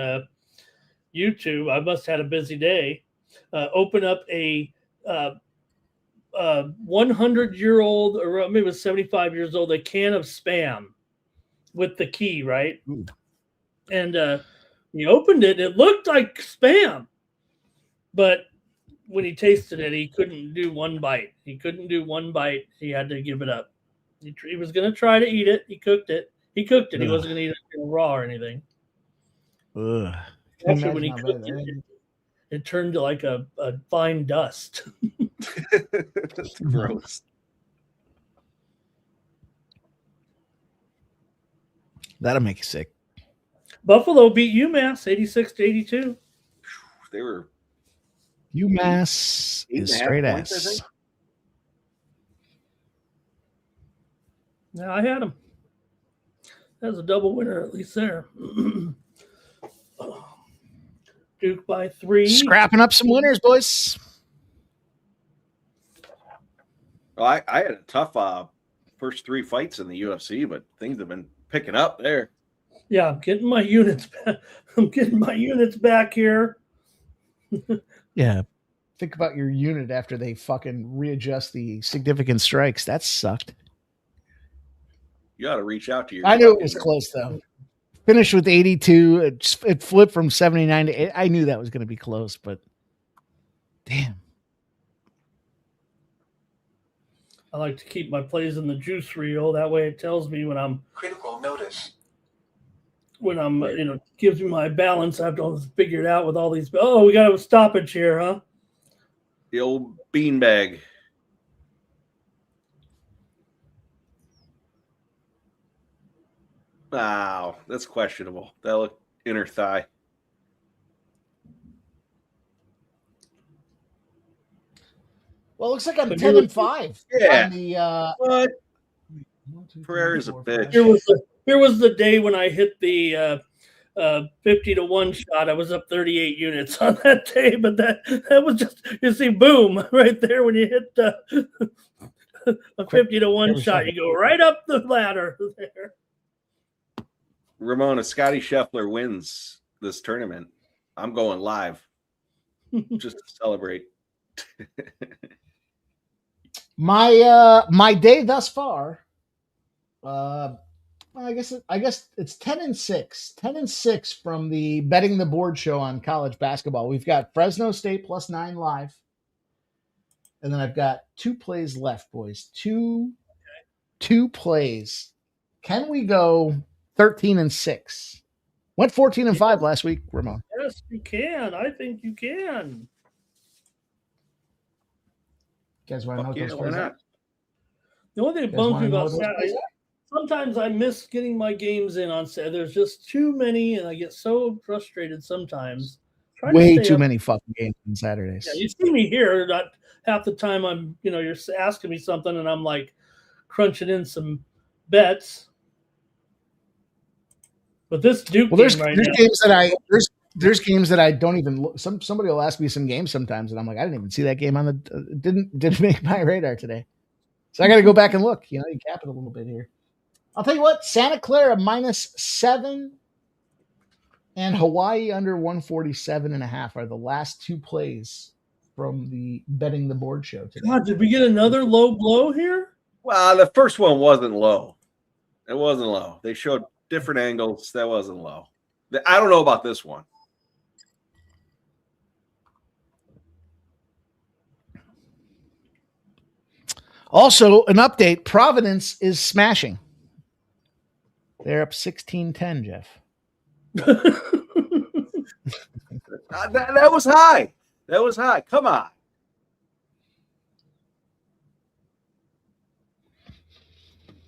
YouTube. I must have had a busy day. Open up a 100-year-old, or maybe it was 75 years old, a can of Spam with the key, right? Ooh. And he opened it. It looked like Spam, but when he tasted it, he couldn't do one bite. He had to give it up. He was going to try to eat it. He cooked it. He wasn't going to eat it raw or anything.
Ugh.
Actually, when he cooked it, it turned to like a fine dust.
That's gross.
That'll make you sick.
Buffalo beat UMass 86-82.
They were
UMass is straight ass.
Yeah, I had them. That was a double winner, at least there. Duke by 3.
Scrapping up some winners, boys.
Well, I had a tough first 3 fights in the UFC, but things have been picking up there.
Yeah, I'm getting my units back. Back here.
Yeah. Think about your unit after they fucking readjust the significant strikes. That sucked.
You ought to reach out to your.
I knew it was close, though. Finished with 82. It flipped from 79 to 8. I knew that was going to be close, but damn.
I like to keep my plays in the juice reel. That way it tells me when I'm
critical notice.
When I'm, gives me my balance. I have to figure it out with all these. Oh, we got a stoppage here, huh?
The old beanbag. Wow, that's questionable. That looked inner thigh.
Well, it looks like I'm
But
10-5.
Yeah.
On the
What?
1, 2, 3,
Pereira's a
4,
bitch.
5.
Here was the day when I hit the 50-1 shot. I was up 38 units on that day, but that was just, you see, boom, right there when you hit a 50-1 shot, you go right up the ladder there.
Ramon, if Scotty Scheffler wins this tournament, I'm going live just to celebrate.
My day thus far, I guess it's 10-6. 10-6 from the Betting the Board show on college basketball. We've got Fresno State +9 live. And then I've got 2 plays left, boys. Two plays. Can we go 13-6? Went 14-5 last week, Ramon.
Yes, you can. I think you can.
You guys want to know what those
Why
plays are?
not?
The only thing that
You guys
bums
wanna
me
know
about
what those
Saturday,
plays are?
sometimes I miss getting my games in on Saturday. There's just too many, and I get so frustrated sometimes.
Way too many fucking games on Saturdays.
Yeah, you see me here. Not half the time I'm, you're asking me something, and I'm like crunching in some bets. But this Duke
Well, there's
game right
there's
now,
games that there's games that I don't even look. Somebody will ask me some games sometimes, and I'm like, I didn't even see that game on the didn't make my radar today. So I got to go back and look. You cap it a little bit here. I'll tell you what, Santa Clara -7 and Hawaii under 147.5 are the last 2 plays from the Betting the Board show today.
God, did we get another low blow here?
Well, the first one wasn't low. It wasn't low. They showed different angles. That wasn't low. I don't know about this one.
Also, an update, Providence is smashing. They're up 16-10, Jeff.
That was high. That was high. Come on.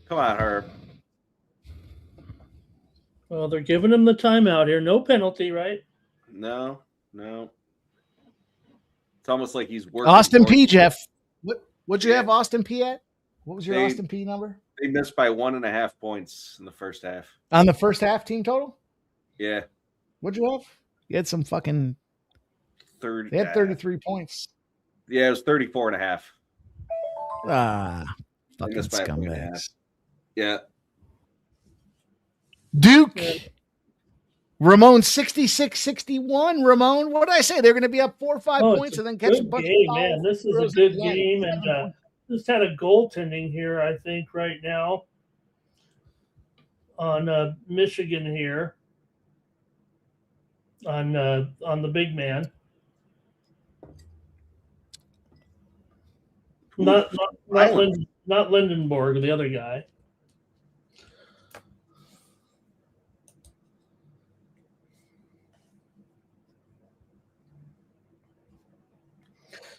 Come on, Herb.
Well, they're giving him the timeout here. No penalty, right?
No. It's almost like he's working.
Austin P, Jeff. What'd you have Austin P at? What was your
They-
Austin P number?
They missed by 1.5 points in the first half.
On the first half team total?
Yeah.
What'd you have? You had some fucking... They had 33 points.
Yeah, it was 34.5.
Fucking
missed by a point and a half.
scumbags.
Yeah.
Duke.
Yeah.
Ramon 66-61. Ramon, what did I say? They're going to be up 4 or 5
Oh,
points
it's
and then catch a
good
bunch
game,
of
man. This is a
throws
good
at the end.
game, and just had a goaltending here, I think, right now on Michigan here on the big man. Not Lindenborg, the other guy.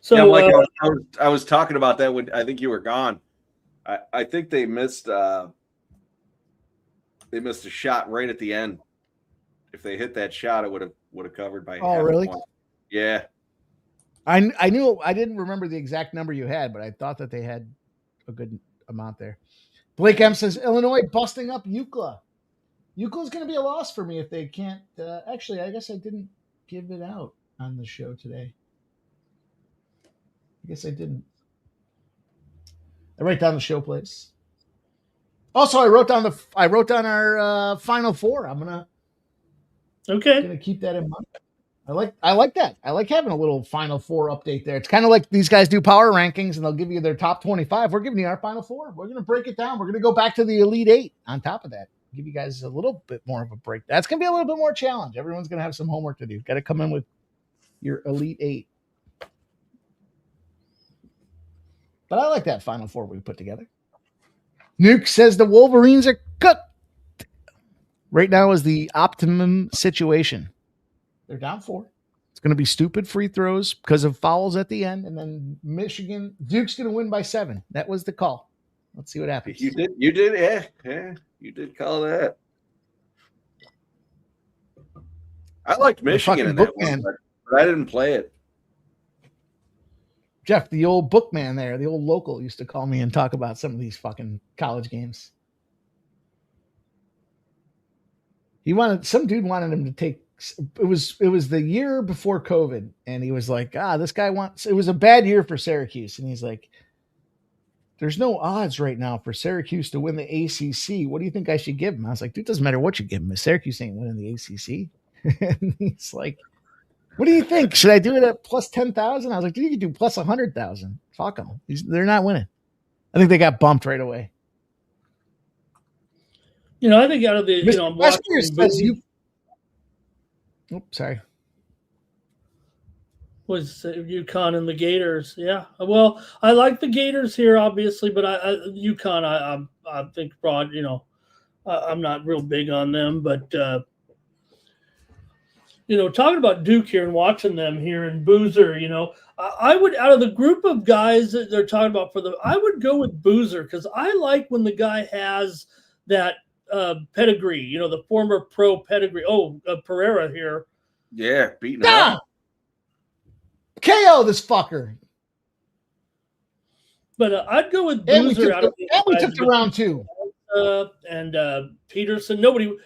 So
yeah, like I was talking about that when I think you were gone. I think they missed a shot right at the end. If they hit that shot, it would have covered by.
Oh, really?
Yeah.
I knew I didn't remember the exact number you had, but I thought that they had a good amount there. Blake M says Illinois busting up UCLA. UCLA's going to be a loss for me if they can't. Actually, I guess I didn't give it out on the show today. I guess I didn't. I write down the show place. Also, I wrote down our Final Four. I'm gonna keep that in mind. I like that. I like having a little Final Four update there. It's kind of like these guys do power rankings and they'll give you their top 25. We're giving you our Final Four. We're gonna break it down. We're gonna go back to the Elite Eight on top of that. Give you guys a little bit more of a break. That's gonna be a little bit more challenge. Everyone's gonna have some homework to do. Got to come in with your Elite Eight. But I like that Final Four we put together. Nuke says the Wolverines are cooked. Right now is the optimum situation. They're down 4. It's going to be stupid free throws because of fouls at the end. And then Duke's going to win by 7. That was the call. Let's see what happens.
You did. Yeah. You did call that. I liked Michigan in that one, but I didn't play it.
Jeff, the old bookman there, the old local, used to call me and talk about some of these fucking college games. Some dude wanted him to take. It was the year before COVID, and he was like, this guy wants. It was a bad year for Syracuse, and he's like, there's no odds right now for Syracuse to win the ACC. What do you think I should give him? I was like, dude, it doesn't matter what you give him. Syracuse ain't winning the ACC. And he's like, what do you think? Should I do it at plus 10,000? I was like, dude, you can do plus 100,000. Fuck them. They're not winning. I think they got bumped right away.
I think out of the,
I'm watching. Says oops, sorry.
Was UConn and the Gators. Yeah. Well, I like the Gators here, obviously, but UConn, I think broad, I'm not real big on them, but, talking about Duke here and watching them here in Boozer, I would, out of the group of guys that they're talking about I would go with Boozer because I like when the guy has that pedigree, the former pro pedigree. Pereira here.
Yeah, beating up.
KO this fucker.
But I'd go with Boozer.
We took the round 2.
And Peterson.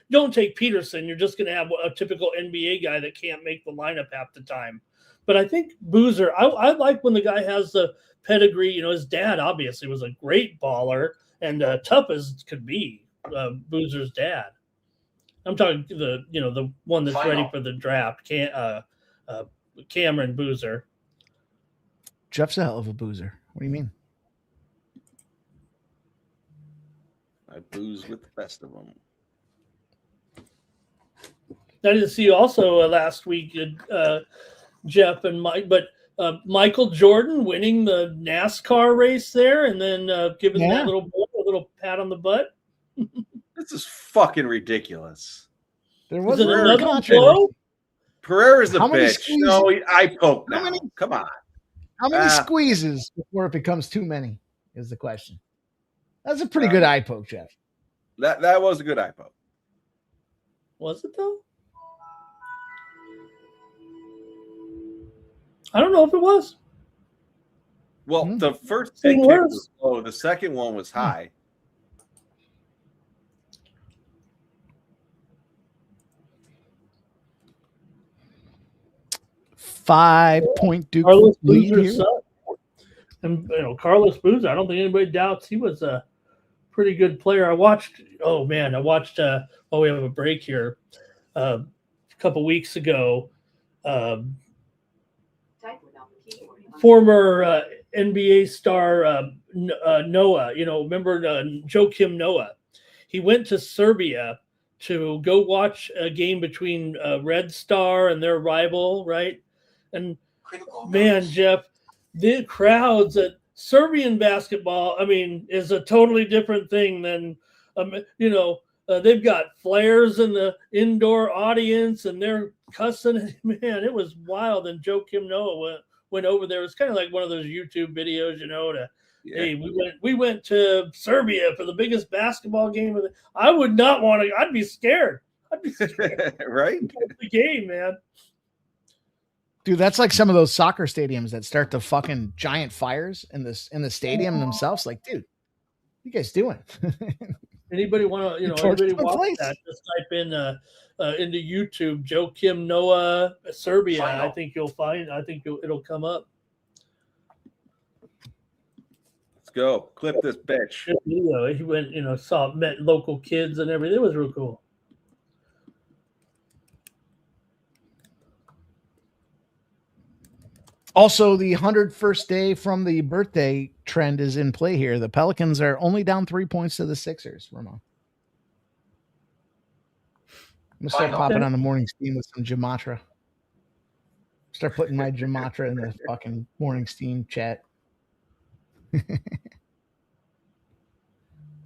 Don't take Peterson. You're just going to have a typical NBA guy that can't make the lineup half the time. But I think Boozer, I like when the guy has the pedigree. His dad obviously was a great baller and tough as could be. Boozer's dad. I'm talking the one that's ready for the draft. Cameron Boozer.
Jeff's a hell of a boozer. What do you mean?
I booze with the best of them.
I didn't see you also last week, Jeff and Mike, but Michael Jordan winning the NASCAR race there and then giving that little boy a little pat on the butt.
This is fucking ridiculous.
There was
another controversy.
Pereira's a bitch. No, I poke now. Come on.
How many squeezes before it becomes too many is the question. That's a pretty good eye poke, Jeff.
That was a good eye poke.
Was it though? I don't know if it was.
Well, the first kick was low. The second one was high.
5-point Duke
Carlos
lead
Boozer's
here.
son. And Carlos Boozer, I don't think anybody doubts he was a pretty good player. I watched while we have a break here a couple weeks ago. Former NBA star Noah, remember Joakim Noah? He went to Serbia to go watch a game between Red Star and their rival, right? And man, Jeff, the crowds at Serbian basketball, is a totally different thing than, they've got flares in the indoor audience and they're cussing. Man, it was wild. And Joakim Noah went over there. It's kind of like one of those YouTube videos, Hey, we went to Serbia for the biggest basketball game of I would not want to. I'd be scared.
Right?
The game, man.
Dude, that's like some of those soccer stadiums that start the fucking giant fires in the stadium themselves. Like, dude, what you guys doing?
Anybody want to, anybody watch that? Just type in into YouTube, Joakim Noah, Serbia. I think you'll find. I think it'll come up.
Let's go. Clip this bitch.
He went, met local kids and everything. It was real cool.
Also, the 101st day from the birthday trend is in play here. The Pelicans are only down 3 points to the Sixers, Ramon. I'm going to start popping on the morning steam with some Gematria. Start putting my Gematria in the fucking morning steam chat. I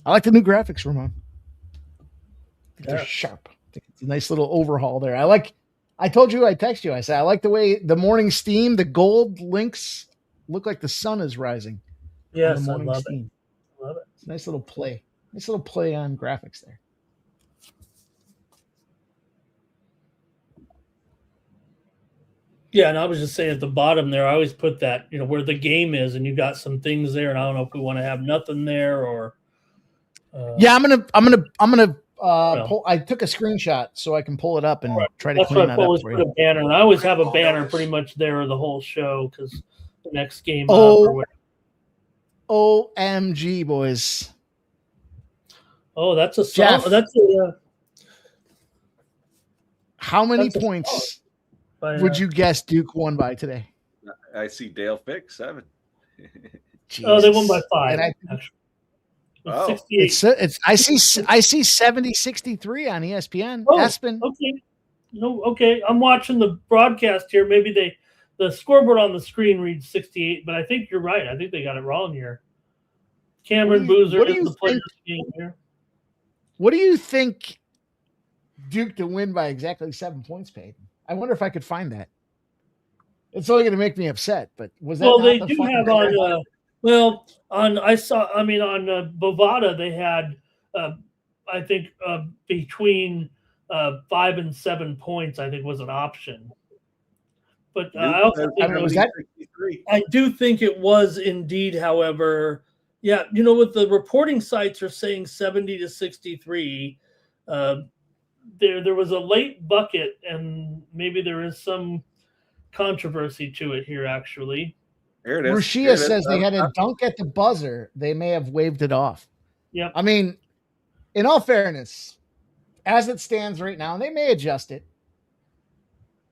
like the new graphics, Ramon. They're sharp. I think it's a nice little overhaul there. I told you, I texted you. I said, I like the way the morning steam, the gold links look like the sun is rising.
Yes, I love it.
Love it. It's a nice little play. Nice little play on graphics there.
Yeah, and I was just saying at the bottom there, I always put that, where the game is, and you got some things there, and I don't know if we want to have nothing there or.
Yeah, I'm gonna
Well.
pull. I took a screenshot so I can pull it up and try to
That's
clean
why I
that up
always
for
put
you.
a banner. And I always have a banner pretty much there the whole show because the next game up
Oh.
or whatever.
OMG, boys!
Oh, that's a song.
Jeff.
That's a.
How many
That's a
points
By,
would you guess Duke won by today?
I see Dale Fick 7.
Oh, they won by 5.
And I,
actually.
Oh.
68.
it's I see 70-63 on ESPN.
Oh,
Aspen.
okay. No, okay. I'm watching the broadcast here. Maybe the scoreboard on the screen reads 68, but I think you're right. I think they got it wrong here. Cameron Boozer is the player of the game here.
What do you think Duke to win by exactly 7 points paid? I wonder if I could find that. It's only going to make me upset, but was that?
Well,
not
they
the
do
fucking
have on. On Bovada they had I think between 5 and 7 points. I think was an option. But I also think I do think it was indeed. However, yeah, what the reporting sites are saying 70-63. There was a late bucket, and maybe there is some controversy to it here. Actually,
here it is.
Rashia says they had a dunk at the buzzer. They may have waved it off.
Yep.
I mean, in all fairness, as it stands right now, and they may adjust it,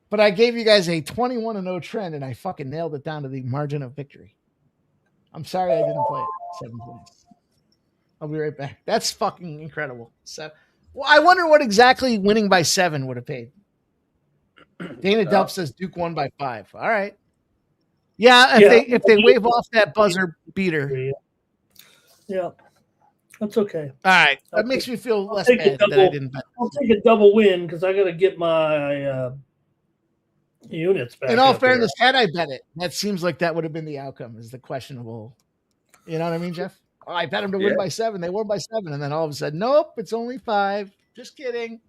but I gave you guys a 21-0 trend, and I fucking nailed it down to the margin of victory. I'm sorry I didn't play it. 7 points. I'll be right back. That's fucking incredible. So, well, I wonder what exactly winning by 7 would have paid. Dana Delp says Duke won by 5. All right. Yeah, if they wave off that buzzer beater.
Yeah. That's okay.
All right. That makes me feel less bad that I didn't bet.
I'll take a double win because I got to get my units back.
In all fairness, had I bet it, that seems like that would have been the outcome, is the questionable. You know what I mean, Jeff? Oh, I bet them to win by 7. They won by 7. And then all of a sudden, nope, it's only 5. Just kidding.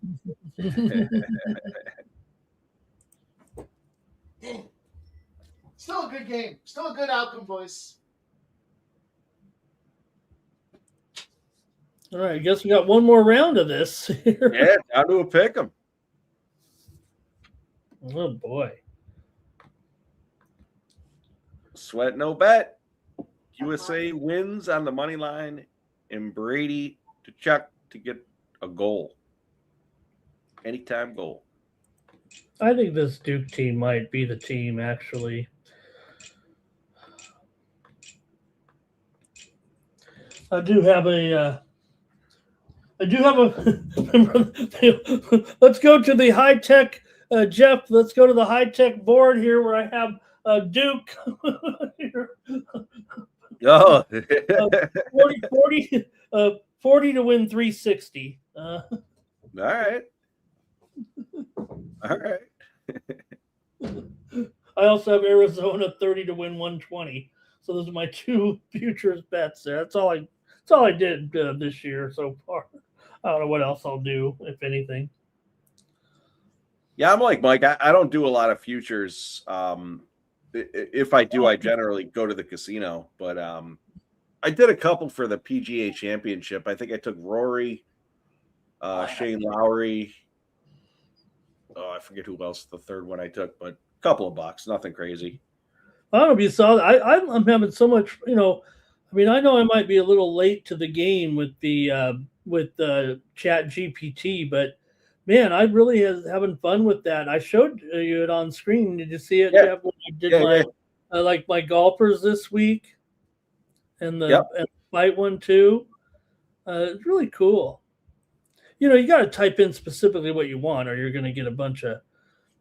Still a good game. Still a good outcome, boys.
All right, I guess we got one more round of this.
Yeah, down to a pick 'em.
Oh boy.
Sweat no bet. USA wins on the money line, and Brady to Chuck to get a goal. Anytime goal.
I think this Duke team might be the team, actually. I do have a. Let's go to the high tech, Jeff. Let's go to the high tech board here where I have Duke.
Oh,
40 to win 360.
All right. All right.
I also have Arizona 30 to win 120. So those are my 2 futures bets there. That's all I did this year so far. I don't know what else I'll do, if anything.
Yeah, I'm like Mike. I don't do a lot of futures. If I do, I generally go to the casino. But I did a couple for the PGA Championship. I think I took Rory, Shane Lowry. Oh, I forget who else the third one I took, but a couple of bucks, nothing crazy.
I don't know if you saw that. I'm having so much, I know I might be a little late to the game with the Chat GPT, but man, I really is having fun with that. I showed you it on screen. Did you see it, Jeff? When I did my golfers this week, and the fight one too. It's really cool. You got to type in specifically what you want, or you're going to get a bunch of.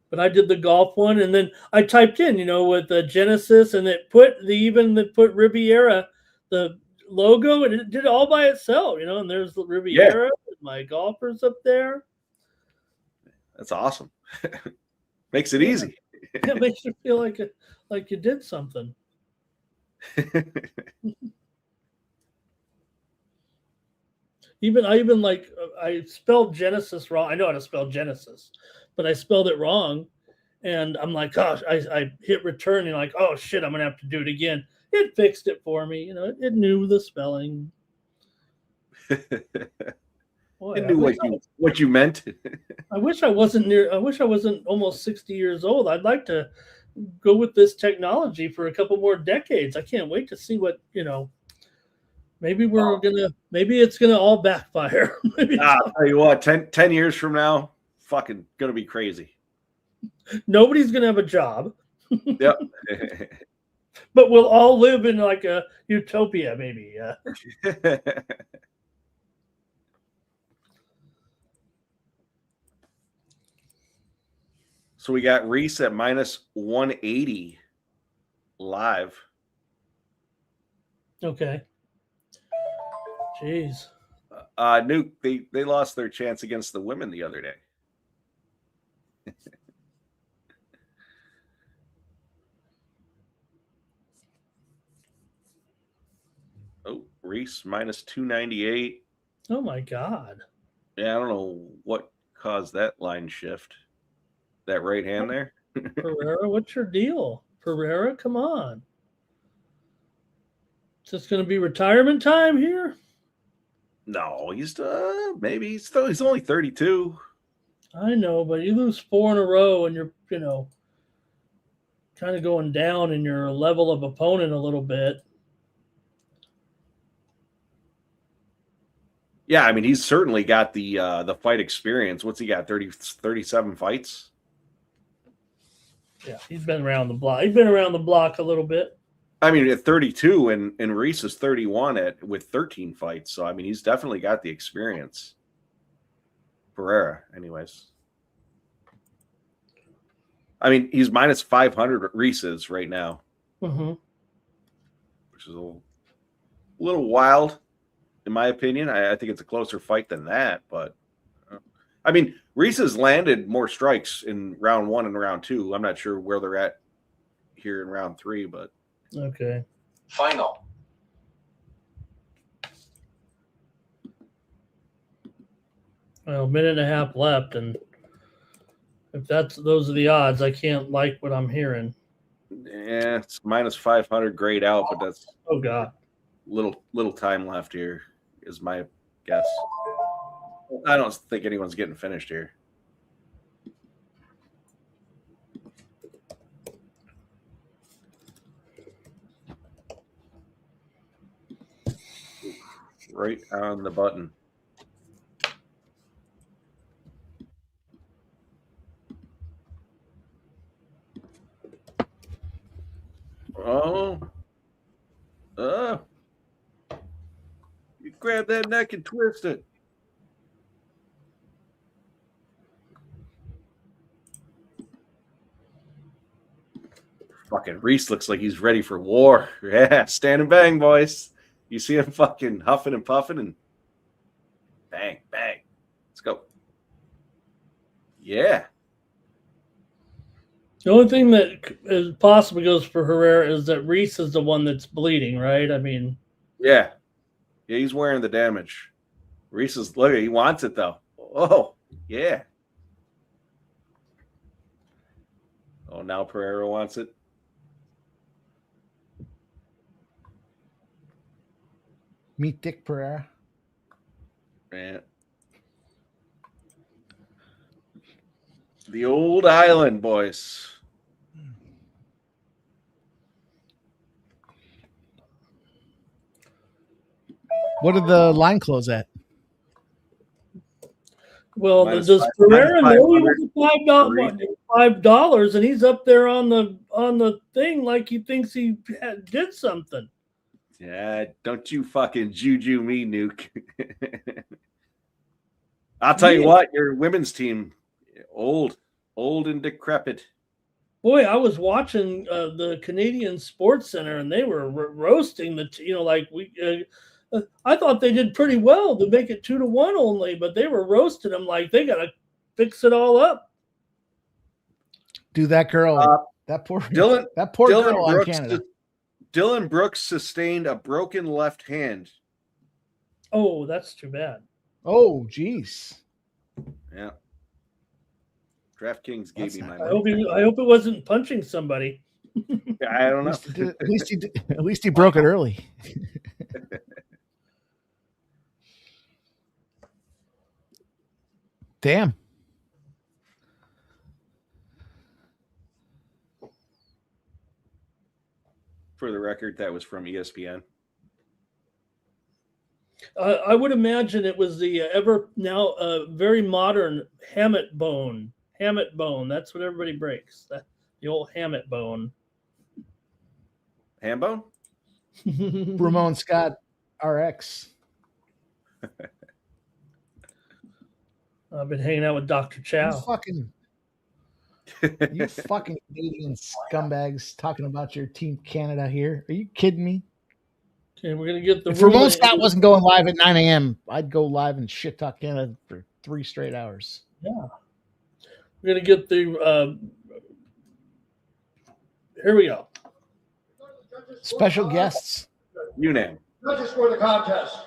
But I did the golf one, and then I typed in, with the Genesis, and it put Riviera, the logo, and it did it all by itself, and there's the Riviera, and my golfers up there.
That's awesome. Makes it easy.
It makes you feel like you did something. I spelled Genesis wrong. I know how to spell Genesis, but I spelled it wrong. And I'm like, gosh, I hit return and like, oh shit, I'm gonna have to do it again. It fixed it for me. It knew the spelling. Boy,
It knew what you meant.
I wish I wasn't almost 60 years old. I'd like to go with this technology for a couple more decades. I can't wait to see what, maybe it's gonna all backfire.
I'll tell you what, 10 years from now, fucking gonna be crazy.
Nobody's gonna have a job.
Yep.
But we'll all live in like a utopia, maybe.
So we got Reese at minus 180 live.
Okay. Jeez.
Nuke, they lost their chance against the women the other day. Oh, Reese minus 298.
Oh my God.
Yeah, I don't know what caused that line shift. That right hand there.
Pereira, what's your deal? Pereira, come on. Is this going to be retirement time here?
No, he's only 32.
I know, but you lose 4 in a row and you're, kind of going down in your level of opponent a little bit.
Yeah, I mean, he's certainly got the fight experience. What's he got? 37 fights?
Yeah, he's been around the block. He's been around the block a little bit.
I mean, at 32 and Reese is 31 with 13 fights. So, I mean, he's definitely got the experience. Pereira, anyways. I mean, he's minus 500 Reese's right now.
Mm-hmm.
Which is a little wild, in my opinion. I think it's a closer fight than that. But, I mean, Reese has landed more strikes in round 1 and round 2. I'm not sure where they're at here in round 3, but.
Okay.
Final.
Well, a minute and a half left, and if those are the odds, I can't like what I'm hearing.
Yeah, it's minus 500 grade out, but that's
oh god,
little time left here is my guess. I don't think anyone's getting finished here. Right on the button. Oh. You grab that neck and twist it. Fucking Reese looks like he's ready for war. Yeah, stand and bang, boys. You see him fucking huffing and puffing and bang, bang. Let's go. Yeah.
The only thing that is possibly goes for Herrera is that Reese is the one that's bleeding, right? I mean,
yeah, he's wearing the damage. Reese is look. He wants it though. Oh, yeah. Oh, now Pereira wants it.
Meet Dick Pereira.
Man. The old island, boys.
What did the line close at?
well, does Pereira know he was $5, and he's up there on the thing like he thinks he did something?
Yeah, don't you fucking juju me, Nuke. I'll tell you what, your women's team, old and decrepit.
Boy, I was watching the Canadian Sports Center, and they were roasting I thought they did pretty well to make it 2-1 only, but they were roasting them like they got to fix it all up.
Do that girl, that poor girl on Canada.
Dylan Brooks sustained a broken left hand.
Oh, that's too bad.
Oh, geez.
Yeah. DraftKings gave me my
I
money.
hope it wasn't punching somebody.
I don't know.
At least he broke it early. Damn.
For the record, that was from ESPN.
I would imagine it was the ever now very modern hammock bone. Hammock bone. That's what everybody breaks. The old hammock bone.
Ham bone?
Ramon Scott, RX.
I've been hanging out with Dr. Chow.
You fucking Canadian scumbags talking about your Team Canada here. Are you kidding me?
Okay, we're gonna get the.
If Ramon Scott wasn't going live at 9 a.m., I'd go live and shit talk Canada for 3 straight hours.
Yeah, we're gonna get the. Here we go.
Special guests.
You name.
Judges score the contest.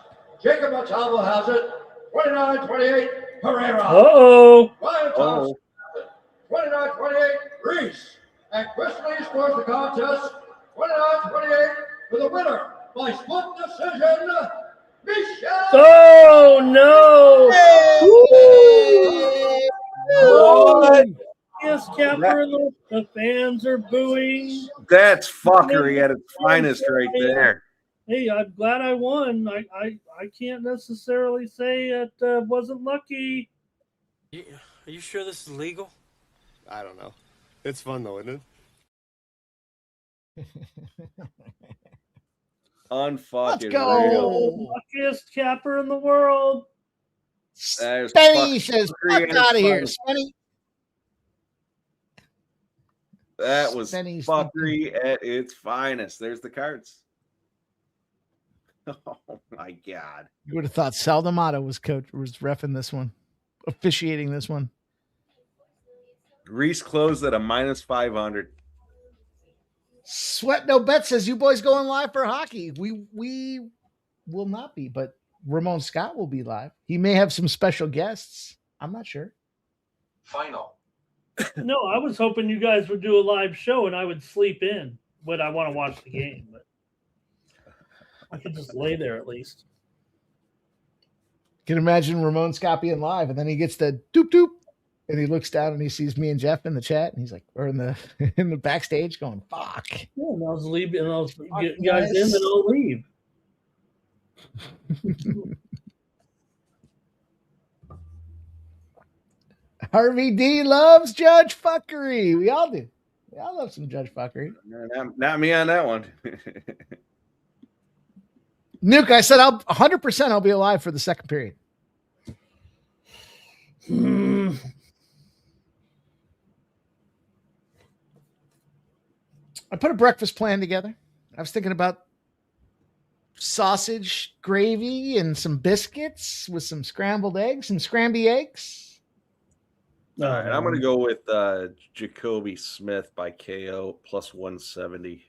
Jacob Montalvo has it. 29-28, Pereira.
Uh-oh.
Ryan Thompson has it. 29-28, Reese. And Chris Lee scores the contest. 29-28 for the winner by split decision, Michelle.
Oh no!
What?
Yes, Capper, the fans are booing.
That's fuckery at its finest right there.
Hey, I'm glad I won. I can't necessarily say it wasn't lucky.
Are you sure this is legal?
I don't know. It's fun though, isn't it?
Unfucking
Let's go.
real.
Luckiest capper in the world.
Spenny says, fuck out of here, Spenny.
That was
Spenny's
fuckery at its finest. There's the cards. Oh my God.
You would have thought Sal D'Amato was reffing this one, officiating this one.
Reese closed at a minus 500.
Sweat No Bet says, you boys going live for hockey. We will not be, but Ramon Scott will be live. He may have some special guests. I'm not sure.
Final.
No, I was hoping you guys would do a live show and I would sleep in when I want to watch the game, but I could just lay there at least.
Can imagine Ramon Scott being live, and then he gets the doop doop, and he looks down and he sees me and Jeff in the chat, and he's like, or in the backstage, going, "Fuck."
Yeah, and I was leaving, and I was getting guys in, and I'll leave.
Harvey D loves Judge Fuckery. We all do. We all love some Judge Fuckery.
Not me on that one.
Nuke, I said 100% I'll be alive for the second period. I put a breakfast plan together. I was thinking about sausage gravy and some biscuits with some scrambled eggs and scramby eggs.
All right, I'm going to go with Jacoby Smith by KO plus 170.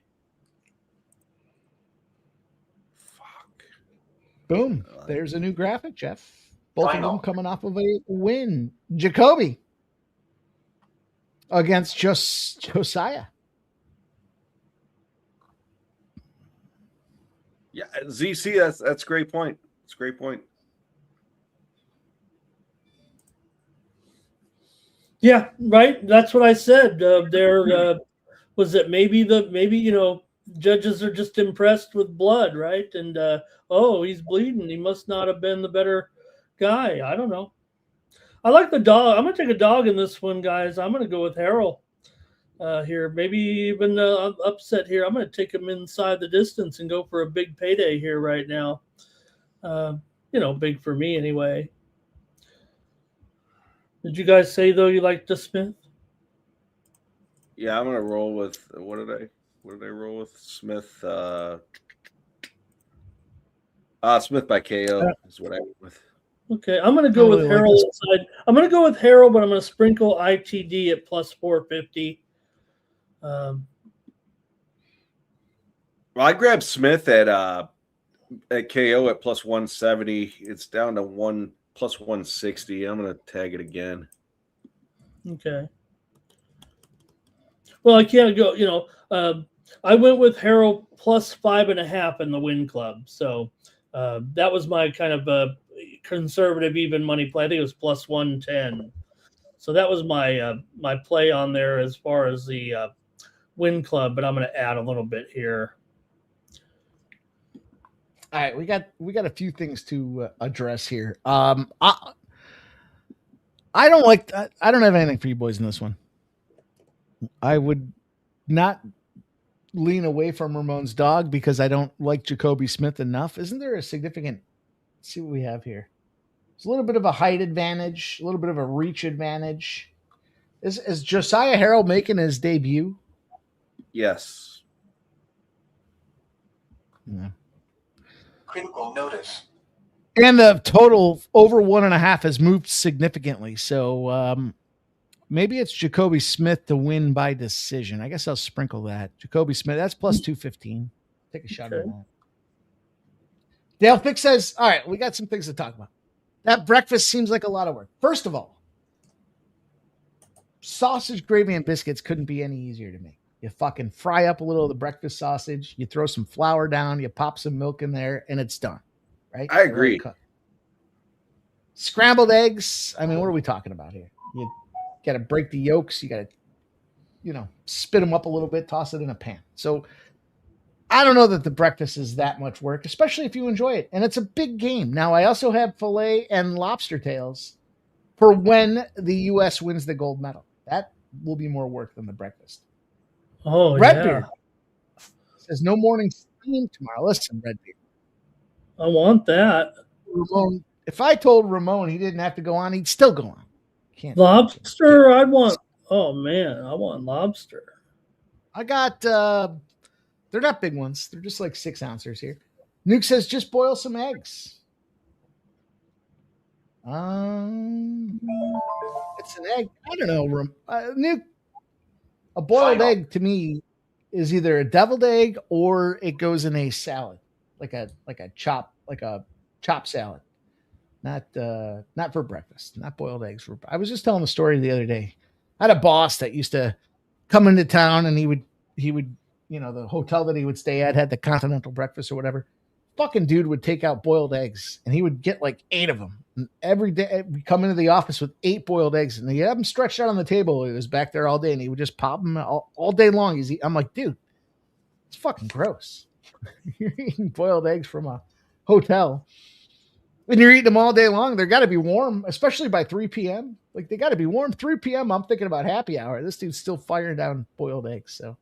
Fuck.
Boom. There's a new graphic, Jeff. Both of them coming off of a win. Jacoby against Josiah.
Yeah, ZC, that's a great point. It's a great point.
Yeah, right. That's what I said. Was it maybe judges are just impressed with blood, right? And he's bleeding. He must not have been the better guy. I don't know. I like the dog. I'm gonna take a dog in this one, guys. I'm gonna go with Harold here. Maybe even upset here. I'm gonna take him inside the distance and go for a big payday here right now. Big for me anyway. Did you guys say though you liked the Smith?
Yeah, I'm gonna roll with what did I roll with? Smith. Smith by KO is what I went with.
Okay, I'm gonna go with Harold inside. I'm gonna go with Harold, but I'm gonna sprinkle ITD at plus 450.
Well, I grabbed Smith at KO at plus 170. It's down to plus 160. I'm gonna tag it again.
Okay. Well, I can't go. I went with Harrell plus 5.5 in the win club. So that was my kind of conservative even money play. I think it was plus 110. So that was my my play on there as far as the win club. But I'm going to add a little bit here.
All right, we got a few things to address here. I don't have anything for you boys in this one. I would not lean away from Ramon's dog because I don't like Jacoby Smith enough. Isn't there a significant? Let's see what we have here. It's a little bit of a height advantage, a little bit of a reach advantage. Is Josiah Harrell making his debut?
Yes.
Yeah.
Critical notice.
And the total over 1.5 has moved significantly. So maybe it's Jacoby Smith to win by decision. I guess I'll sprinkle that. Jacoby Smith, that's plus 215. Take a shot at that. Dale Fick says, all right, we got some things to talk about. That breakfast seems like a lot of work. First of all, sausage, gravy, and biscuits couldn't be any easier to make. You fucking fry up a little of the breakfast sausage. You throw some flour down. You pop some milk in there, and it's done. Right?
I agree.
Scrambled eggs. I mean, what are we talking about here? You got to break the yolks. You got to, spit them up a little bit, toss it in a pan. So I don't know that the breakfast is that much work, especially if you enjoy it. And it's a big game. Now, I also have filet and lobster tails for when the U.S. wins the gold medal. That will be more work than the breakfast.
Oh,
Redbeard says no morning steam tomorrow. Listen, Redbeard.
I want that.
Ramon, if I told Ramon he didn't have to go on, he'd still go on.
Lobster, I want. Oh man, I want lobster.
I got. They're not big ones. They're just like 6 ounces here. Nuke says just boil some eggs. It's an egg. I don't know. Nuke. A boiled egg to me is either a deviled egg or it goes in a salad, like a chop salad. Not for breakfast. Not boiled eggs. I was just telling a story the other day. I had a boss that used to come into town, and he would the hotel that he would stay at had the continental breakfast or whatever. Fucking dude would take out boiled eggs, and he would get like 8 of them. And every day we come into the office with 8 boiled eggs, and he had them stretched out on the table. He was back there all day, and he would just pop them all day long. I'm like, dude, it's fucking gross. You're eating boiled eggs from a hotel, and you're eating them all day long. They're got to be warm, especially by 3 p.m. Like, they got to be warm. 3 p.m., I'm thinking about happy hour. This dude's still firing down boiled eggs, so.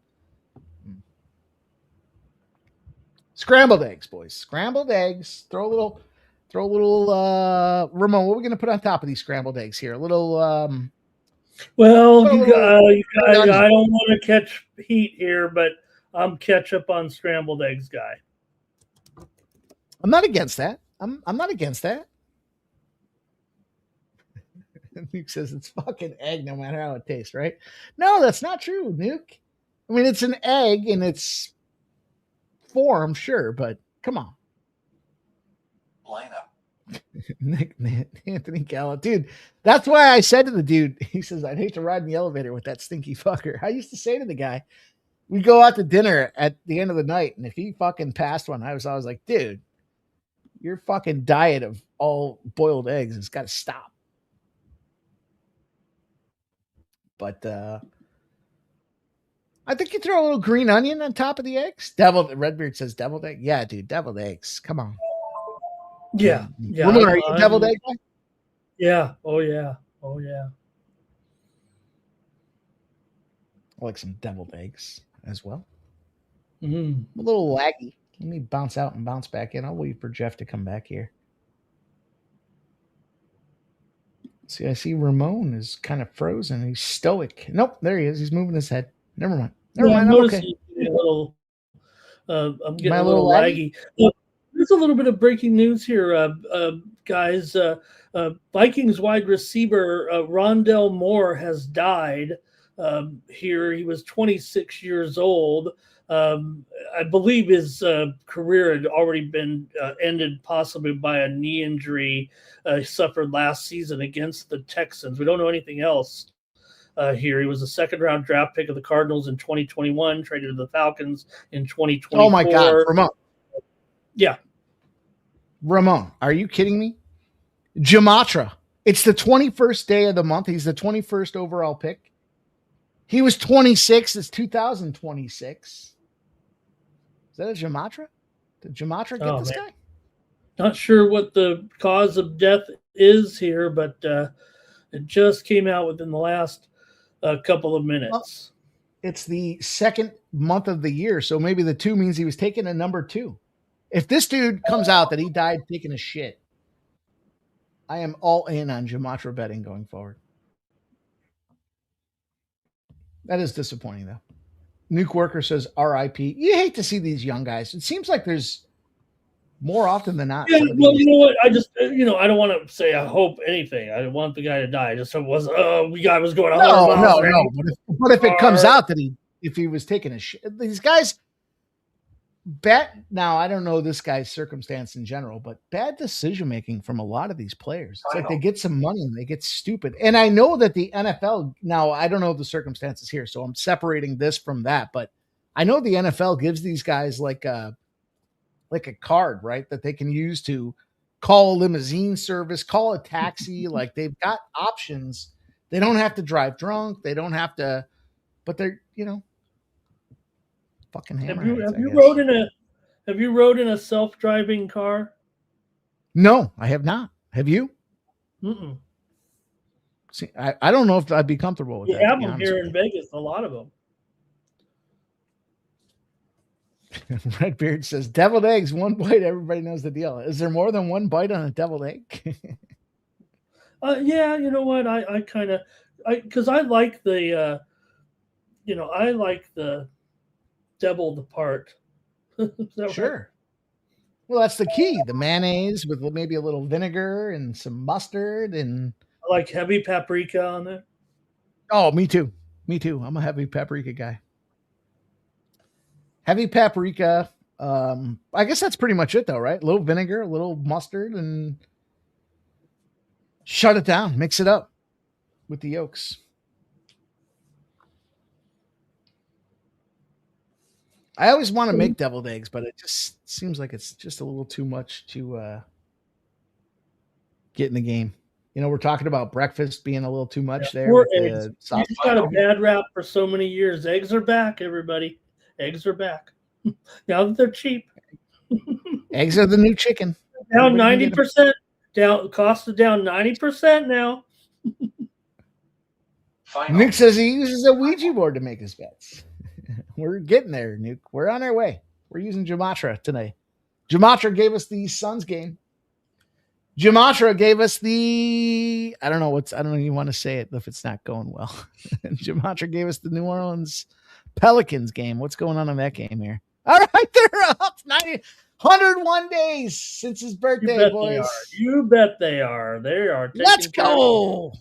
Scrambled eggs, boys. Scrambled eggs. Throw a little Ramon, what are we going to put on top of these scrambled eggs here? A little
well, you guys, I don't want to catch heat here, but I'm ketchup on scrambled eggs guy.
I'm not against that. I'm not against that. Nuke says it's fucking egg no matter how it tastes, right? No, that's not true, Nuke. I mean, it's an egg in its form, sure, but come on.
Lineup.
Nick Anthony Gallo. Dude, that's why I said to the dude, he says, I'd hate to ride in the elevator with that stinky fucker. I used to say to the guy, we go out to dinner at the end of the night, and if he fucking passed one, I was like, dude, your fucking diet of all boiled eggs has got to stop. But I think you throw a little green onion on top of the eggs. Redbeard says deviled egg. Yeah, dude, deviled eggs. Come on.
Yeah.
Ramon, are you a deviled egg guy?
Yeah. Oh yeah. I
like some deviled eggs as well.
Mm-hmm.
A little laggy. Let me bounce out and bounce back in. I'll wait for Jeff to come back here. See, I see Ramon is kind of frozen. He's stoic. Nope, there he is. He's moving his head. Never mind.
I'm okay. I'm getting a little laggy. There's a little bit of breaking news here, guys. Vikings wide receiver Rondell Moore has died here. He was 26 years old. I believe his career had already been ended possibly by a knee injury suffered last season against the Texans. We don't know anything else here. He was a second-round draft pick of the Cardinals in 2021, traded to the Falcons in 2024.
Oh, my God. Ramon.
Yeah.
Ramon, are you kidding me? Jamatra. It's the 21st day of the month. He's the 21st overall pick. He was 26. It's 2026. Is that a Jamatra? Did Jamatra get this guy?
Not sure what the cause of death is here, but it just came out within the last couple of minutes.
Well, it's the second month of the year, so maybe the 2 means he was taking a number 2. If this dude comes out that he died taking a shit, I am all in on Jamatra betting going forward. That is disappointing, though. Nuke Worker says RIP. You hate to see these young guys. It seems like there's more often than not.
Yeah, well, you know what? I just, I don't want to say I hope anything. I don't want the guy to die. I just hope it wasn't, the guy was going 100 miles.
No. But if it comes out that if he was taking a shit, these guys, now I don't know this guy's circumstance in general, but bad decision making from a lot of these players. It's like they get some money and they get stupid. And I know that the NFL, now I don't know the circumstances here, so I'm separating this from that, but I know the NFL gives these guys like a card, right, that they can use to call a limousine service, call a taxi. Like they've got options. They don't have to drive drunk. They don't have to, but they're, fucking hammerheads.
Have you rode in a self-driving car?
No, I have not. Have you?
Mm-mm.
See, I don't know if I'd be comfortable with that.
You have them here in Vegas, a lot of them.
Redbeard says, deviled eggs, 1 bite, everybody knows the deal. Is there more than 1 bite on a deviled egg?
Yeah, you know what? I kind of, because I like the, I like the deviled part.
Sure. Right? Well, that's the key. The mayonnaise with maybe a little vinegar and some mustard. And
I like heavy paprika on there.
Oh, me too. I'm a heavy paprika guy. Heavy paprika. I guess that's pretty much it though, right? A little vinegar, a little mustard, and shut it down. Mix it up with the yolks. I always want to make deviled eggs, but it just seems like it's just a little too much to get in the game. We're talking about breakfast being a little too much there. With
eggs. You just got a bad rap for so many years. Eggs are back, everybody. Eggs are back. Now that they're cheap.
Eggs are the new chicken.
Down 90%. Cost is down 90% now.
Nick says he uses a Ouija board to make his bets. We're getting there, Nuke. We're on our way. We're using Jamatra tonight. Jamatra gave us the Suns game. Jamatra gave us the, I don't know you want to say it if it's not going well. Jamatra gave us the New Orleans Pelicans game. What's going on in that game here? All right, they're up 101 days since his birthday, boys.
You bet they are. They are.
Let's go.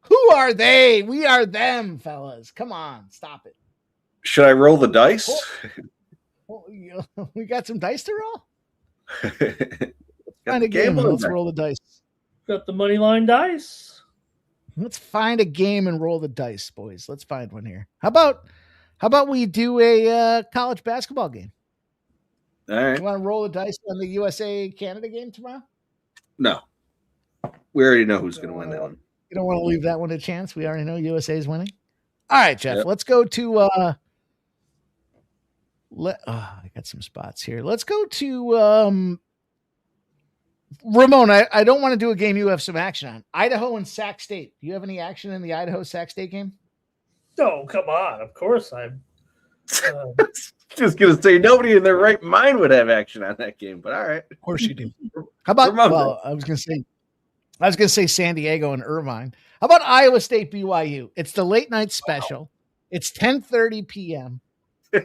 Who are they? We are them, fellas. Come on, stop it.
Should I roll the dice?
We got some dice to roll. Let's find a game and let's roll the dice.
Got the money line dice.
Let's find a game and roll the dice, boys. Let's find one here. How about we do a college basketball game?
All right.
You want to roll the dice on the USA Canada game tomorrow?
No. We already know who's going to win that one.
You don't want to leave that one a chance. We already know USA is winning. All right, Jeff. Yep. Let's go to. I got some spots here. Let's go to Ramon. I don't want to do a game you have some action on. Idaho and Sac State. Do you have any action in the Idaho Sac State game?
No, come on. Of course I'm.
Just gonna say nobody in their right mind would have action on that game, but all right.
Of course you do. How about? Well, I was gonna say San Diego and Irvine. How about Iowa State BYU? It's the late night special. It's 10:30 p.m.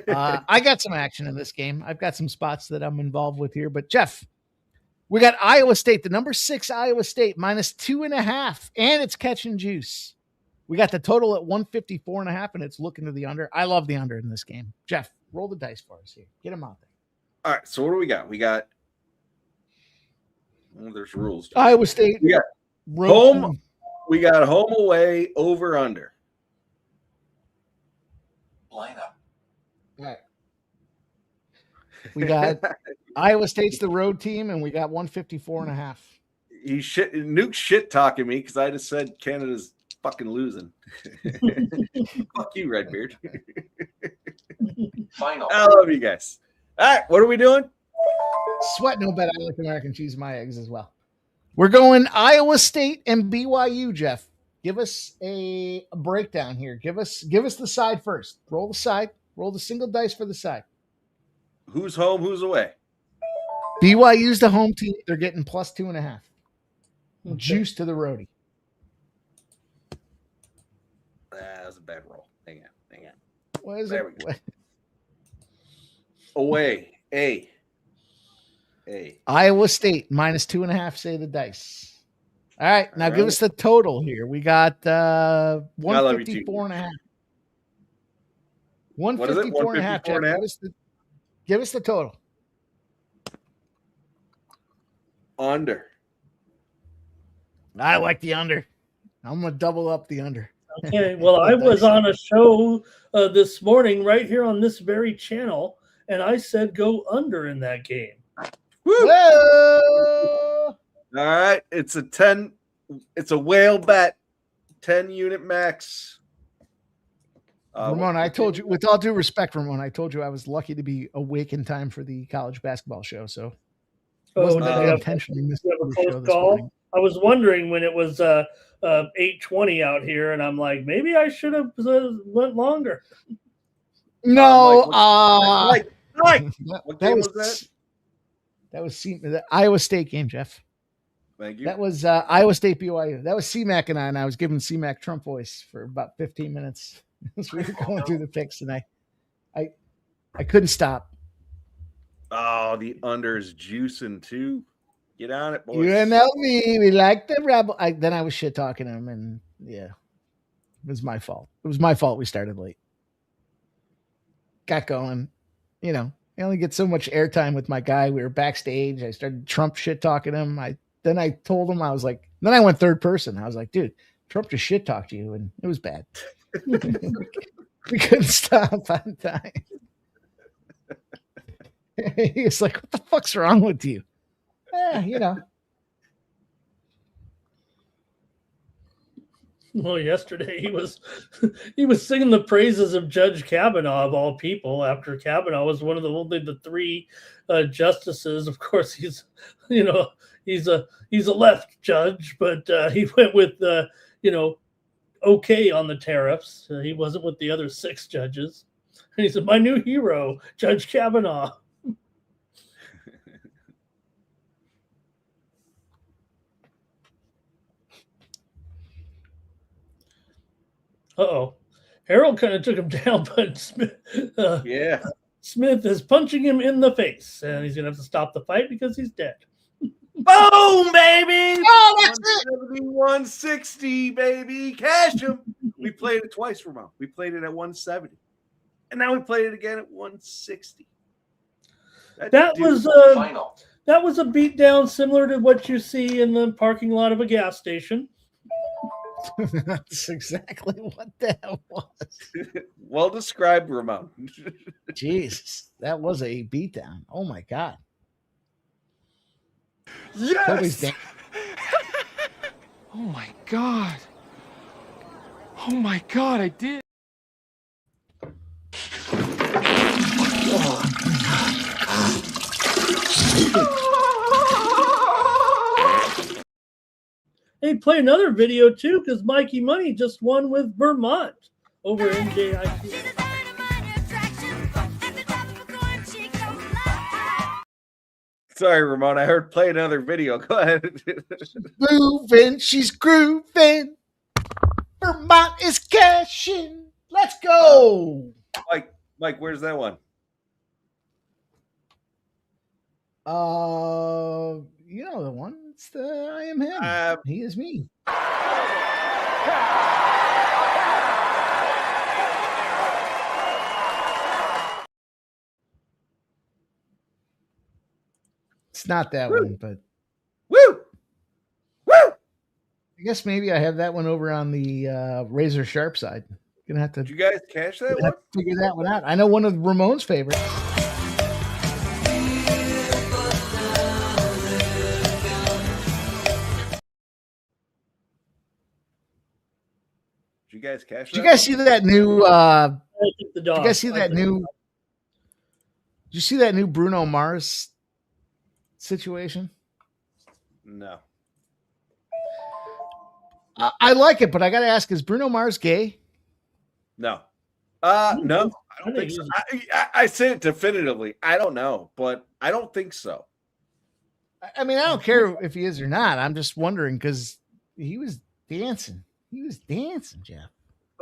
I got some action in this game. I've got some spots that I'm involved with here. But Jeff, we got Iowa State, the number 6 Iowa State minus 2.5, and it's catching juice. We got the total at 154.5, and it's looking to the under. I love the under in this game. Jeff, roll the dice for us here. Get them out there.
All right. So what do we got? We got. Well, there's
rules. Iowa State.
We got home. We got home away over under.
lineup.
All right. We got Iowa State's the road team, and we got 154.5.
Nuke shit talking me because I just said Canada's fucking losing. Fuck you, Redbeard.
Final.
I love you guys. All right, what are we doing?
Sweat no bet. I like American cheese in my eggs as well. We're going Iowa State and BYU, Jeff. Give us a breakdown here. Give us the side first. Roll the side. Roll the single dice for the side.
Who's home? Who's away?
BYU's the home team. They're getting plus 2.5.
Okay.
Juice to the roadie.
That was a bad roll. Hang on.
What is
There
it?
we go. Away. A.
Iowa State minus 2.5. Say the dice. All right. Now give us the total here. We got 154.5. 154.5. Jeff. Give us the total.
Under.
I like the under. I'm going to double up the under.
Okay, well, I was on a show this morning right here on this very channel, and I said go under in that game.
Woo!
Whoa!
All right, it's a whale bet, 10 unit max.
Ramon, I told you, with all due respect, Ramon, I told you I was lucky to be awake in time for the college basketball show. So it wasn't that I intentionally missed the show this morning.
I was wondering when it was 8:20 out here, and I'm like, maybe I should have went longer.
No,
what game was that?
That was the Iowa State game, Jeff.
Thank you.
That was Iowa State BYU. That was CMAC and I was giving CMAC Trump voice for about 15 minutes as we were going through the picks, and I couldn't stop.
Oh, the under is juicing too. Get on it, boys.
UNLV, we like the rebel. Then I was shit talking him, and yeah, it was my fault. It was my fault we started late. Got going. You know, I only get so much airtime with my guy. We were backstage. I started Trump shit talking him. Then I told him, I was like, then I went third person. I was like, dude, Trump just shit talked you, and it was bad. We couldn't stop on time. He was like, what the fuck's wrong with you? You know.
Well, yesterday he was singing the praises of Judge Kavanaugh of all people. After Kavanaugh was one of the three justices. Of course, he's a left judge, but he went with okay on the tariffs. He wasn't with the other 6 judges. And he said, "My new hero, Judge Kavanaugh." Uh-oh. Harold kind of took him down, but Smith is punching him in the face, and he's going to have to stop the fight because he's dead.
Boom, baby!
Oh, that's it!
160, baby! Cash him! We played it twice, Ramon. We played it at 170. And now we played it again at 160.
That was a beatdown similar to what you see in the parking lot of a gas station.
That's exactly what that was.
Well described, Ramon.
Jesus, that was a beatdown. Oh my God.
Yes! Oh my God. Oh my God, I did.
Hey, play another video too, because Mikey Money just won with Vermont over NJIT.
Sorry, Ramon. I heard play another video. Go ahead.
Moving, she's grooving. Vermont is cashing. Let's go.
Mike, where's that one?
You know the one. It's the I am him. He is me. It's not that one, but
woo.
I guess maybe I have that one over on the razor sharp side Gonna have to.
Did you guys cash that one?
Have to figure that one out. I know one of Ramon's favorites.
Did you guys cash?
Did you guys see that new?
The dog.
Did you guys see that new? Did you see that new Bruno Mars situation?
No.
I like it, but I got to ask: is Bruno Mars gay?
No. No, I don't think so. I say it definitively. I don't know, but I don't think so.
I mean, I don't care if he is or not. I'm just wondering because he was dancing. He was dancing, Jeff.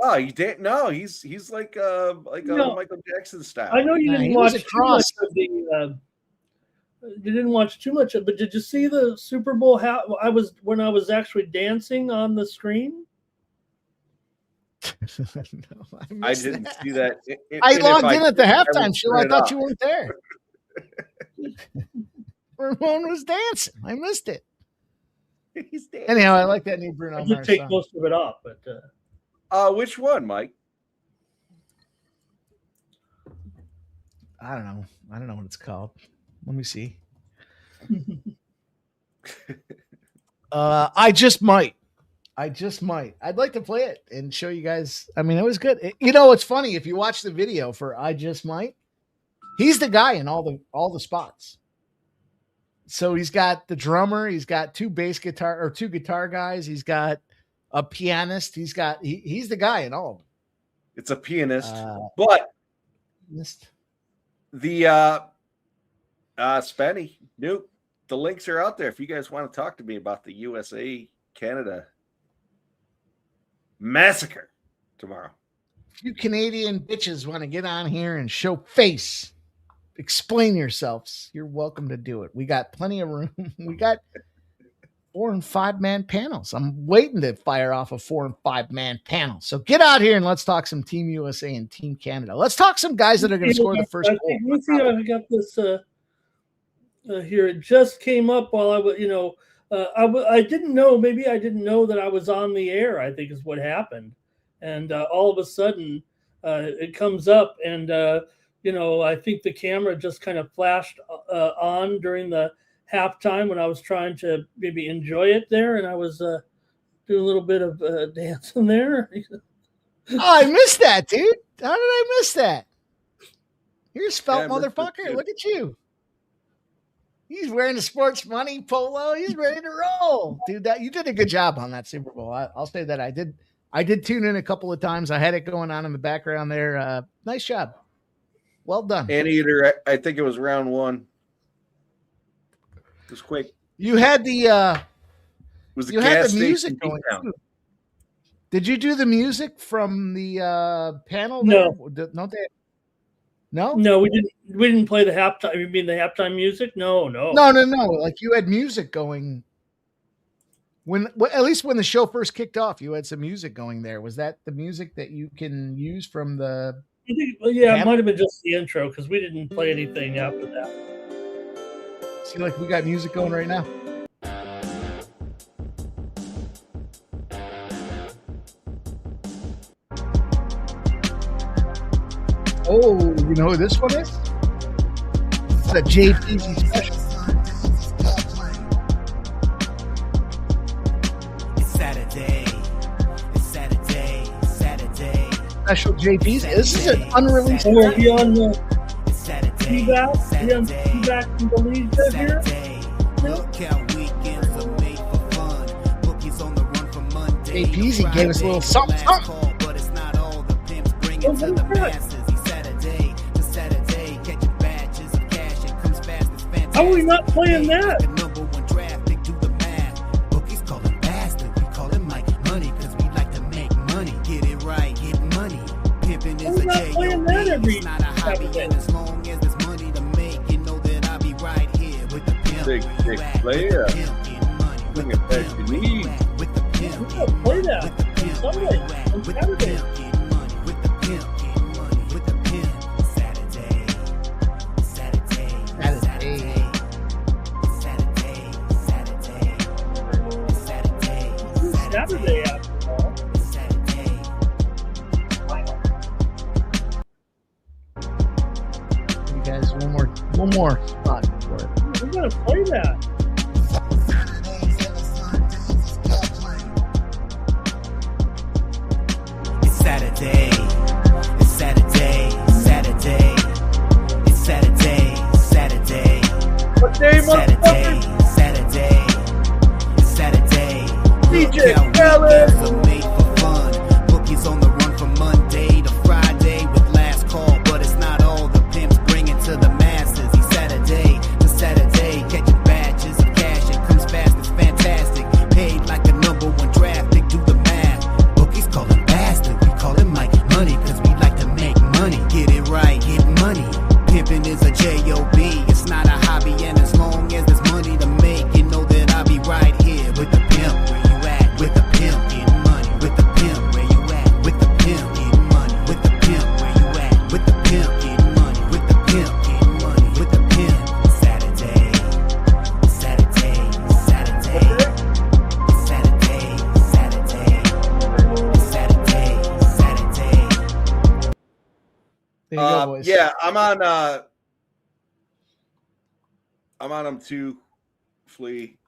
Oh, you didn't? No, he's like a Michael Jackson style.
I know you didn't watch too much of the. You didn't watch too much of, but did you see the Super Bowl? When I was actually dancing on the screen.
No,
I didn't see that.
I logged in at the halftime show. I thought you weren't there. Ramon was dancing. I missed it.
He's dancing.
Anyhow, I like that new Bruno Mars.
I did take most of it off,
but which one, Mike?
I don't know. I don't know what it's called. Let me see. I just might. I'd like to play it and show you guys. I mean, it was good. You know, it's funny if you watch the video for I Just Might. He's the guy in all the spots. So he's got the drummer. He's got two guitar guys. He's got a pianist. He's the guy in all of them.
It's a pianist, but the Spenny, nope. The links are out there if you guys want to talk to me about the USA Canada massacre tomorrow.
If you Canadian bitches want to get on here and show face, explain yourselves, you're welcome to do it. We got plenty of room. We got 4 and 5 man panels. I'm waiting to fire off a 4 and 5 man panel. So get out here and let's talk some Team USA and Team Canada. Let's talk some guys that are going to score the first goal.
Let me see. I got this here. It just came up while I was, I didn't know. Maybe I didn't know that I was on the air. I think is what happened, and all of a sudden, it comes up, and I think the camera just kind of flashed on during the halftime when I was trying to maybe enjoy it there, and I was doing a little bit of dancing there.
Oh, I missed that, dude. How did I miss that? You're a svelte motherfucker. Look at you. He's wearing a sports money polo. He's ready to roll, dude. That you did a good job on that Super Bowl. I'll say that I did tune in a couple of times. I had it going on in the background there. Nice job. Well done.
Anteater, I think it was round 1. It was quick.
You had the
you had the
music going. Did you do the music from the panel?
No.
No,
we didn't. We didn't play the halftime. You mean the halftime music? No.
Like you had music going at least when the show first kicked off. You had some music going there. Was that the music that you can use from the?
I think, it might have been just the intro because we didn't play anything after that.
See, like we got music going right now. Oh, you know who this one is? It's a JPZ special.
It's Saturday.
Special JPZ. This is an unreleased.
Are we on the feedback from Belize here?
JPZ gave us a little something.
How are we not playing that? How are we not playing that every Saturday?
Big player. Look at that you need.
We gotta play that on Sunday, on Saturday. Saturday after all.
more spot for it.
We're gonna play that.
It's Saturday. It's Saturday. Saturday. It's Saturday. Saturday.
What day,
Saturday. Saturday. It's Saturday.
DJ
Khaled. Made for fun. Bookies on the run from Monday to Friday with last call, but it's not all the pimps bringing to the masses. It's Saturday to Saturday. Catching badges of cash. It comes fast. It's fantastic. Paid like a #1 draft pick. Do the math. Bookies call him bastard. We call him Mike Money because we like to make money. Get it right. Get money. Pimping is a J-O-B. It's not a hobby, and as long as there's money to make, you know that I'll be right here with the pimp. Where you at? With the pimp, getting money. With the pimp, where you at? With the pimp, getting money. With the pimp, where you at? With the pimp, getting money. With the pimp, getting money. With the pimp. Saturday, Saturday, Saturday, Saturday, Saturday, Saturday, Saturday.
There you go, boys.
Yeah, I'm on them too, Flea.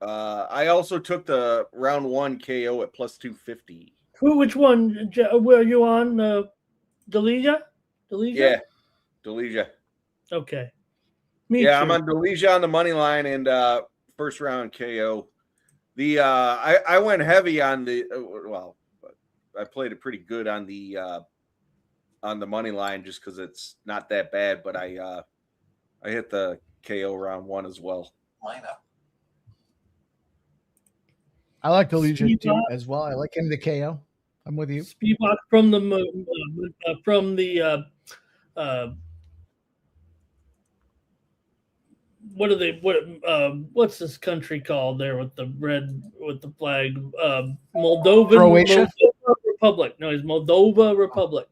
I also took the round 1 KO at plus 250.
Which one? Were you on? Delija?
Yeah, Delija.
Okay. Me
Yeah,
too.
I'm on Delija on the money line and first round KO. The I went heavy on the I played it pretty good on the money line just because it's not that bad, but I hit the KO round 1 as well.
Lineup.
I like the Legion too as well. I like him to KO. I'm with you.
Spivak from the what are they? What's this country called there with the flag?
Croatia?
Moldova Republic. No, it's Moldova Republic.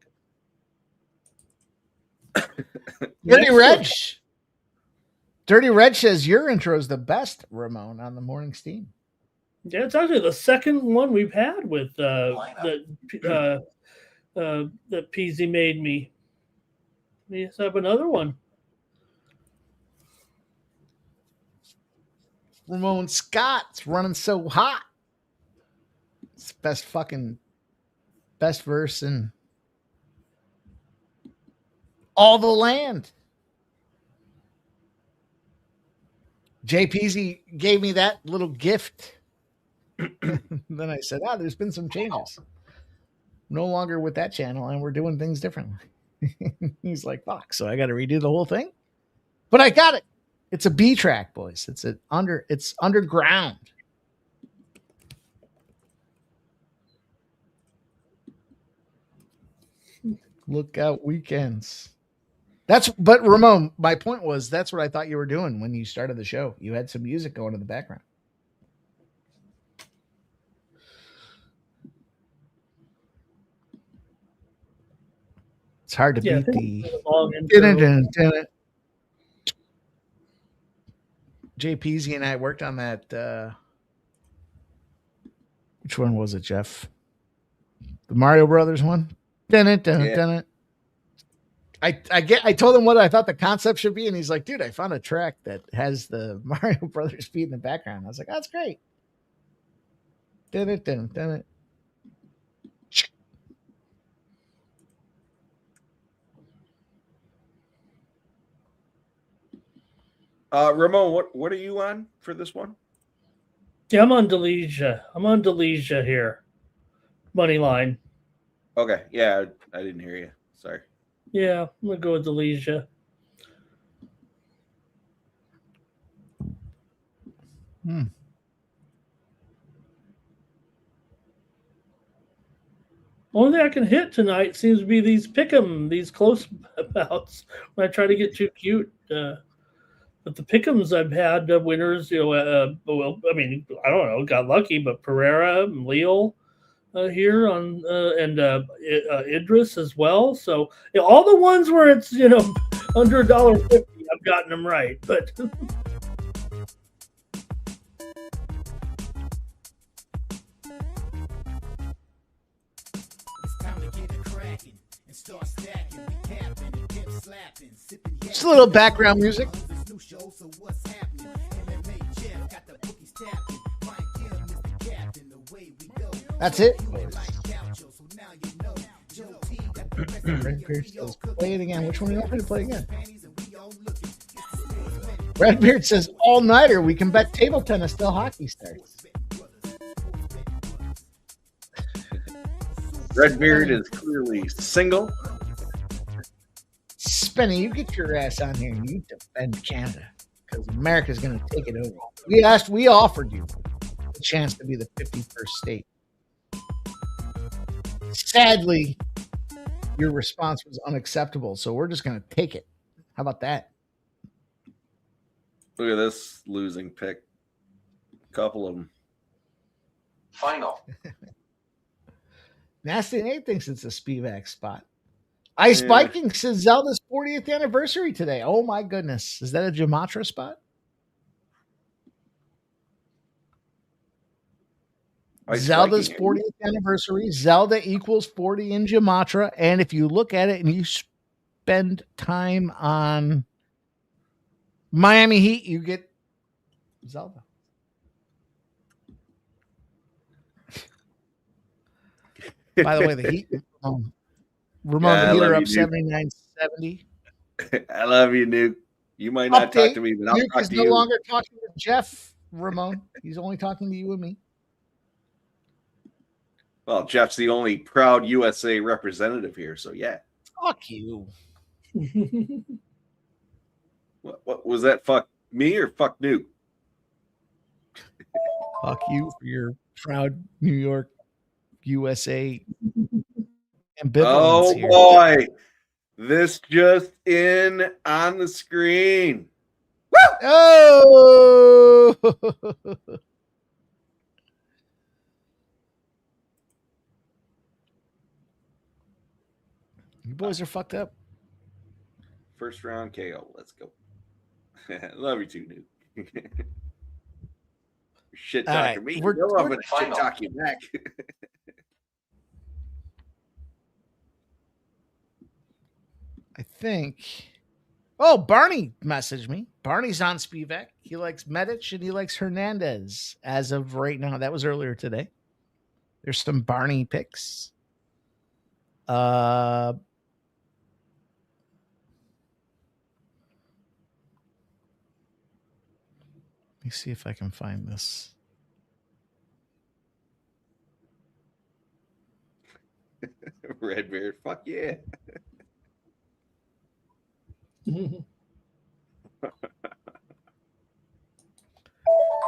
Dirty Reg says your intro is the best, Ramon, on the morning steam.
Yeah, it's actually the second one we've had with that Peasy made me. Let's have another one.
Ramon Scott's running so hot. It's best verse in all the land. Jay Peasy gave me that little gift. Then I said, there's been some changes. No longer with that channel, and we're doing things differently. He's like, fuck, so I got to redo the whole thing? But I got it. It's a B track, boys. It's underground. Lookout weekends. But Ramon, my point was that's what I thought you were doing when you started the show. You had some music going in the background. It's hard to beat the Jay Peasy and I worked on that. Which one was it, Jeff? The Mario Brothers one? I told him what I thought the concept should be, and he's like, dude, I found a track that has the Mario Brothers beat in the background. I was like, that's great.
Ramon, what are you on for this one?
Yeah, I'm on Delija here. Money line.
Okay. Yeah, I didn't hear you. Sorry.
Yeah, I'm going to go with Delija. Only thing I can hit tonight seems to be these pick'em, these close bouts when I try to get too cute. But the pick'ems I've had winners, well, I mean, I don't know, got lucky, but Pereira and Leal here on and Idris as well. So all the ones where it's under $1.50, I've gotten them right. But
Just a little background music. That's it. Redbeard says, play it again. Which one do you want me to play again? Redbeard says, all-nighter. We can bet table tennis till hockey starts.
Redbeard is clearly single.
Spenny, you get your ass on here and you defend Canada because America's going to take it over. We offered you a chance to be the 51st state. Sadly, your response was unacceptable, so we're just going to take it. How about that?
Look at this losing pick. Couple of them.
Final.
Nasty Nate thinks it's a Spivak spot. Ice Viking says Zelda's 40th anniversary today. Oh my goodness. Is that a Jamatra spot? Zelda's 40th anniversary. Zelda equals 40 in Jamatra. And if you look at it and you spend time on Miami Heat, you get Zelda. By the way, the Heat, Ramon, the Heat are up 79-70.
I love you, Nuke. You might not talk to me, but I'll
Nuke
talk
is
to
no
you.
longer talking to Jeff, Ramon. He's only talking to you and me.
Well, Jeff's the only proud USA representative here, so yeah.
Fuck you.
What was that? Fuck me or fuck Nuke?
Fuck you for your proud New York USA ambivalence.
Oh
here.
boy, this just in on the screen.
Woo! Oh! You boys are fucked up.
First round KO. Let's go. Love you too, Nuke. Shit talking me.
We're
I'm gonna shit talk you back.
I think. Oh, Barney messaged me. Barney's on Spivak. He likes Medic and he likes Hernandez as of right now. That was earlier today. There's some Barney picks. Let me see if I can find this.
Redbeard, fuck yeah.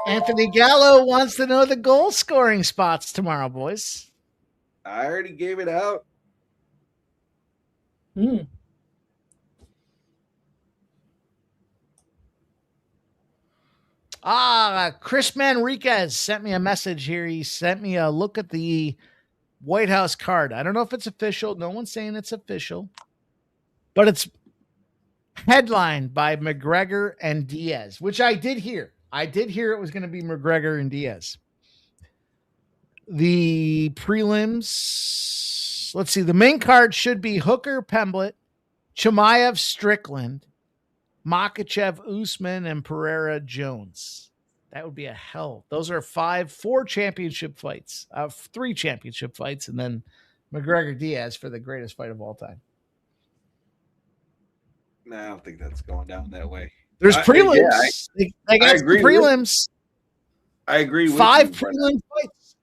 Anthony Gallo wants to know the goal scoring spots tomorrow, boys.
I already gave it out.
Chris Manriquez sent me a message here. He sent me a look at the White House card. I don't know if it's official. No one's saying it's official, but it's headlined by McGregor and Diaz, which I did hear. I did hear it was going to be McGregor and Diaz. The prelims, let's see. The main card should be Hooker, Pemblett, Chimaev, Strickland, Makhachev, Usman, and Pereira, Jones. That would be a hell. Those are 4 championship fights, 3 championship fights, and then McGregor Diaz for the greatest fight of all time.
No, I don't think that's going down that way.
There's prelims. I agree. Prelims.
I agree with
5
you,
prelim fights.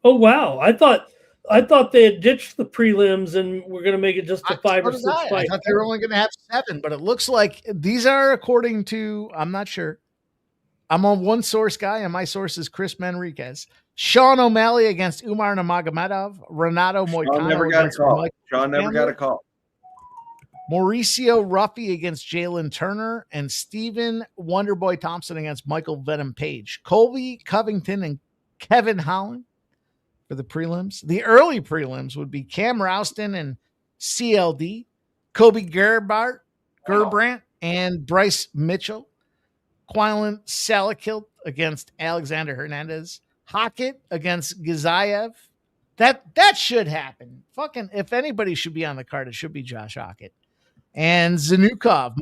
Oh wow! I thought they had ditched the prelims and we're going to make it just a 5 or 6 fights.
I thought they were only going to have 7, but it looks like these are according to. I'm not sure. I'm on one source guy, and my source is Chris Manriquez. Sean O'Malley against Umar Nurmagomedov. Renato Moicano
Sean never got a
against
call.
Mike
Sean never got a call.
Mauricio Ruffy against Jalen Turner, and Stephen Wonderboy Thompson against Michael Venom Page. Colby Covington and Kevin Holland for the prelims. The early prelims would be Cam Rouston and CLD, Kobe Garbrandt and Bryce Mitchell, Quillen Salakilt against Alexander Hernandez, Hockett against Gizayev, That should happen. Fucking, if anybody should be on the card, it should be Josh Ockett and Zanukov,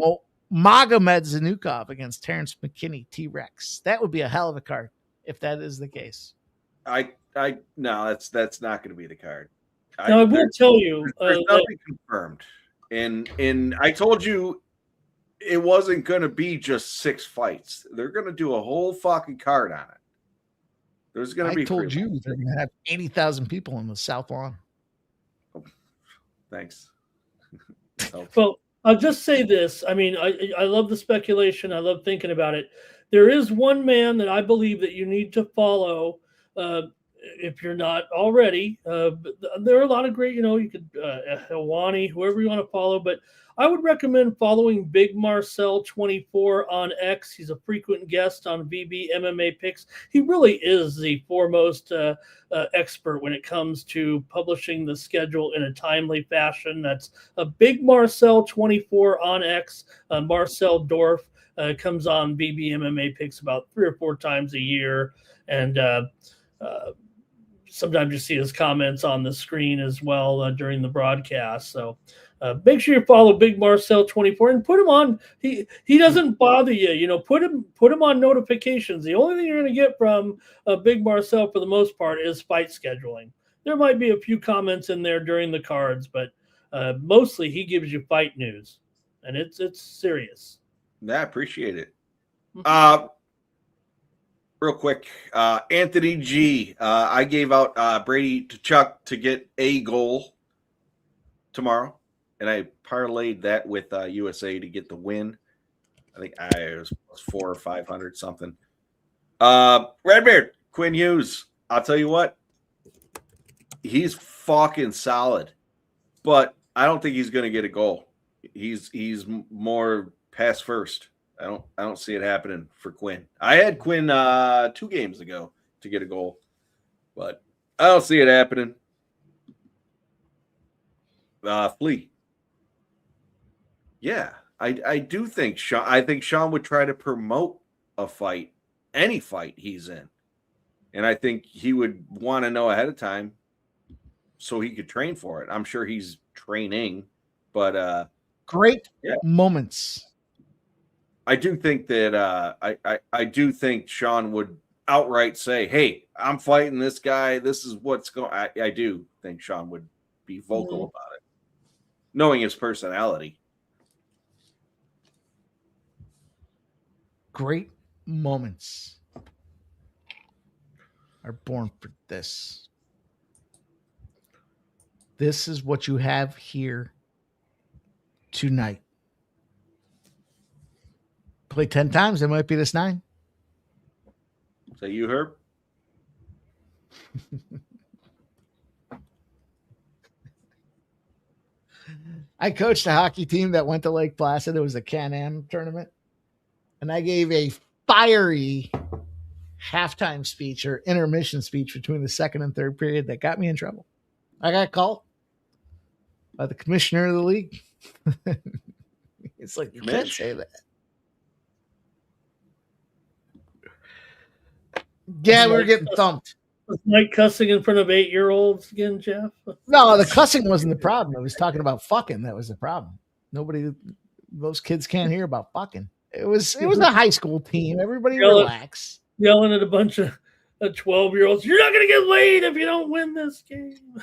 Magomed Zanukov against Terrence McKinney, T-Rex. That would be a hell of a card if that is the case.
No, that's not going to be the card.
Now, I will tell you,
there's nothing confirmed, and I told you it wasn't going to be just 6 fights. They're going to do a whole fucking card on it. There's going to be.
I told you they're going to have 80,000 people in the South Lawn.
Thanks.
Well, I'll just say this. I mean, I love the speculation. I love thinking about it. There is one man that I believe that you need to follow if you're not already. There are a lot of great, you could Helwani, whoever you want to follow, but I would recommend following Big Marcel 24 on X. He's a frequent guest on VB MMA Picks. He really is the foremost expert when it comes to publishing the schedule in a timely fashion. That's a Big Marcel 24 on X. Marcel Dorf comes on VB MMA Picks about 3 or 4 times a year, and sometimes you see his comments on the screen as well during the broadcast. So make sure you follow Big Marcel 24 and put him on. He doesn't bother you. Put him on notifications. The only thing you're going to get from Big Marcel for the most part is fight scheduling. There might be a few comments in there during the cards, but mostly he gives you fight news, and it's serious.
Yeah, I appreciate it. Real quick, Anthony G. I gave out Brady to Chuck to get a goal tomorrow, and I parlayed that with USA to get the win. I think it was 400 or 500 something. Redbeard, Quinn Hughes. I'll tell you what, he's fucking solid, but I don't think he's going to get a goal. He's more pass first. I don't see it happening for Quinn. I had Quinn 2 games ago to get a goal, but I don't see it happening. Flea. Yeah, I do think Sean. I think Sean would try to promote a fight, any fight he's in, and I think he would want to know ahead of time so he could train for it. I'm sure he's training, but
great moments.
I do think that I do think Sean would outright say, "Hey, I'm fighting this guy. This is what's going." I do think Sean would be vocal about it, knowing his personality.
Great moments are born for this. This is what you have here tonight. Play 10 times, it might be this 9.
Is that you, Herb?
I coached a hockey team that went to Lake Placid. It was a Can-Am tournament. And I gave a fiery halftime speech or intermission speech between the second and third period that got me in trouble. I got called by the commissioner of the league. It's like, you can't say that. Yeah, we were getting thumped.
Was Mike cussing in front of 8-year-olds again, Jeff?
No, the cussing wasn't the problem. I was talking about fucking. That was the problem. Those kids can't hear about fucking. It was a high school team. Everybody relax.
Yelling at a bunch of 12-year-olds. You're not going to get laid if you don't win this game.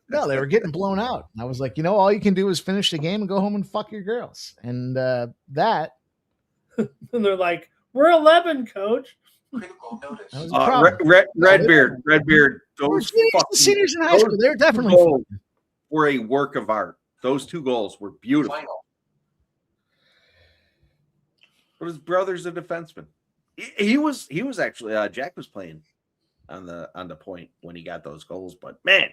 No, they were getting blown out. I was like, all you can do is finish the game and go home and fuck your girls. And that.
And they're like, we're 11, coach.
Redbeard. Those
seniors in high school, they're definitely
were a work of art. Those 2 goals were beautiful. But his brother's a defenseman. He was actually Jack was playing on the point when he got those goals. But man,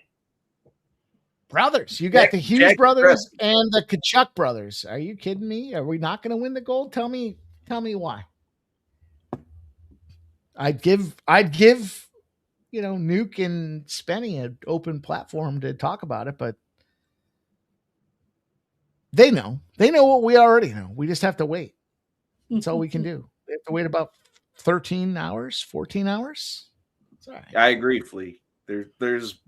brothers, you got the Hughes brothers and the Kachuk brothers. Are you kidding me? Are we not going to win the gold? Tell me why. I'd give Nuke and Spenny an open platform to talk about it, but they know what we already know. We just have to wait. That's all we can do. We have to wait about 13 hours, 14 hours. It's all right.
I agree, Flea. There's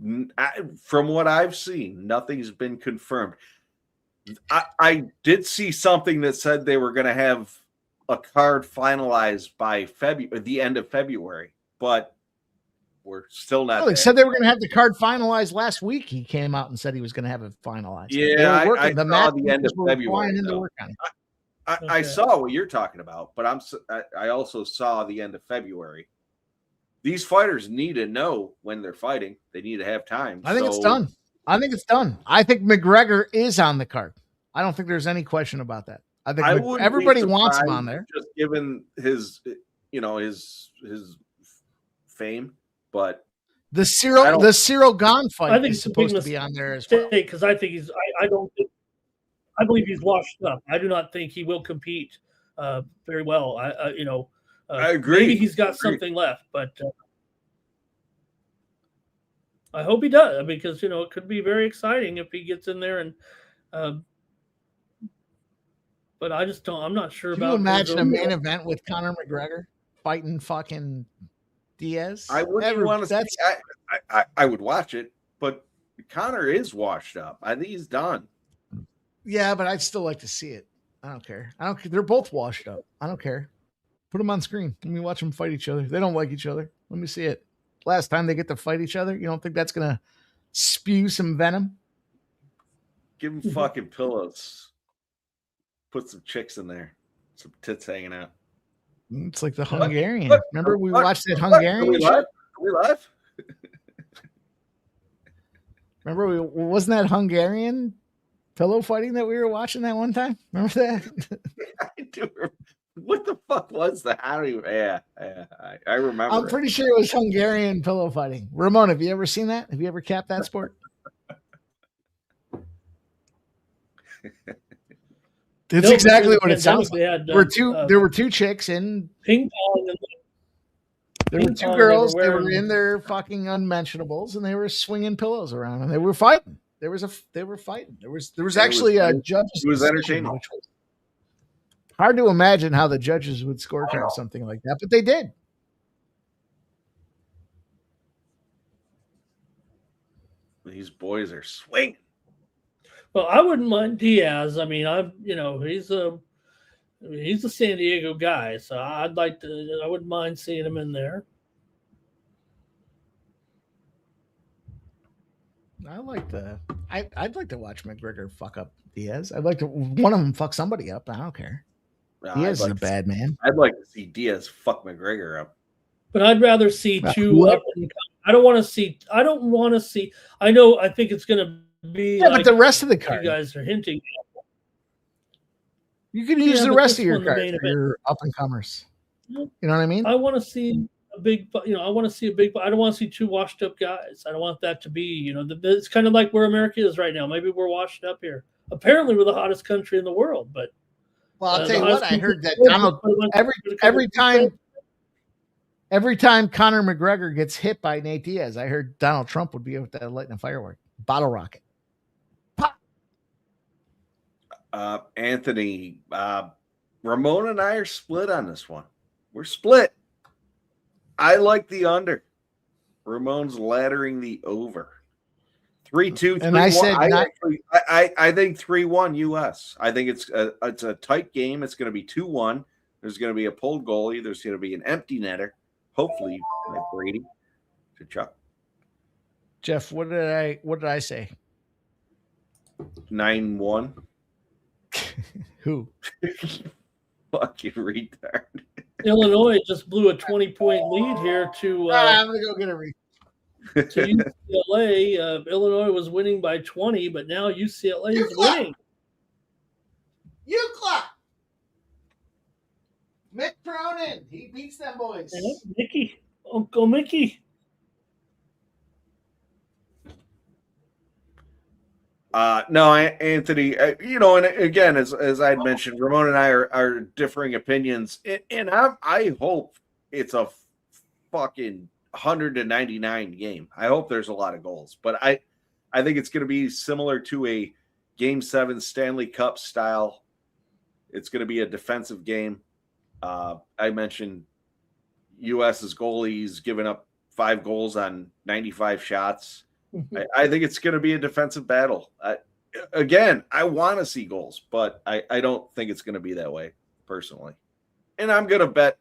from what I've seen, nothing's been confirmed. I did see something that said they were going to have a card finalized by the end of February, but we're still not.
Well, they said they were going to have the card finalized last week. He came out and said he was going to have it finalized.
Yeah,
they were working.
I saw the end of February.
Into work on it.
I saw what you're talking about, but I also saw the end of February. These fighters need to know when they're fighting. They need to have time.
I think it's done. I think McGregor is on the card. I don't think there's any question about that. I think everybody wants him on there,
just given his, his fame. But
the Cyril Gane fight, I think, is supposed to be on there as well.
Because I think I believe he's washed up. I do not think he will compete very well. I agree. Maybe he's got something left, but I hope he does, because it could be very exciting if he gets in there and. But I just don't. I'm not sure about.
Can you imagine a main event with Conor McGregor fighting fucking Diaz?
I wouldn't want to. I would watch it, but Conor is washed up. I think he's done.
Yeah, but I'd still like to see it. I don't care. They're both washed up. I don't care. Put them on screen. Let me watch them fight each other. They don't like each other. Let me see it. Last time they get to fight each other, you don't think that's gonna spew some venom?
Give them fucking pillows. Put some chicks in there. Some tits hanging out.
It's like the Hungarian. Remember we watched that Hungarian shit?
Are we live?
Remember wasn't that Hungarian pillow fighting that we were watching that one time? Remember that?
I do remember. What the fuck was that? I don't even. Yeah, I remember.
I'm pretty sure it was Hungarian pillow fighting. Ramon, have you ever seen that? Have you ever capped that sport? That's exactly what it sounds like. There were two chicks in
ping pong.
There were two girls. They were in their fucking unmentionables, and they were swinging pillows around, and they were fighting. They were fighting. There was actually a judge's.
It was entertaining.
Hard to imagine how the judges would scorecard something like that, but they did.
These boys are swinging.
Well, I wouldn't mind Diaz. I mean, he's a San Diego guy, so I wouldn't mind seeing him in there.
I'd like to watch McGregor fuck up Diaz. I'd like to one of them fuck somebody up. I don't care. Diaz is a bad man.
I'd like to see Diaz fuck McGregor up.
But I'd rather see two up and I don't want to see. I know. I think it's going to be.
But the rest of the card,
you guys are hinting.
You can use the rest of your card for your up and comers. You know what I mean?
I want to see a big. I want to see a big. I don't want to see two washed up guys. I don't want that to be. It's kind of like where America is right now. Maybe we're washed up here. Apparently, we're the hottest country in the world. But
I'll tell you what. I heard that Donald every time Conor McGregor gets hit by Nate Diaz, I heard Donald Trump would be with that lighting a firework, bottle rocket. Pop.
Anthony, Ramon and I are split on this one. We're split. I like the under. Ramon's laddering the over. 3-2, 3-1.
And I said
I think 3-1 US. I think it's a tight game. It's going to be 2-1. There's going to be a pulled goalie. There's going to be an empty netter. Hopefully, like Brady to Chuck.
Jeff, what did I say?
9-1.
Who?
Fucking retard.
Illinois just blew a 20-point lead here to.
I'm gonna go get a read.
To UCLA. Illinois was winning by 20, but now UCLA is winning.
UCLA. Mick Cronin, he beats them boys.
Yeah, Mickey, Uncle Mickey.
No, Anthony, and again, as I had mentioned, Ramon and I are differing opinions, and I hope it's a fucking 100-99 game. I hope there's a lot of goals, but I think it's going to be similar to a Game 7 Stanley Cup style. It's going to be a defensive game. I mentioned US's goalies giving up 5 goals on 95 shots. I think it's going to be a defensive battle. Again, I want to see goals, but I don't think it's going to be that way personally. And I'm going to bet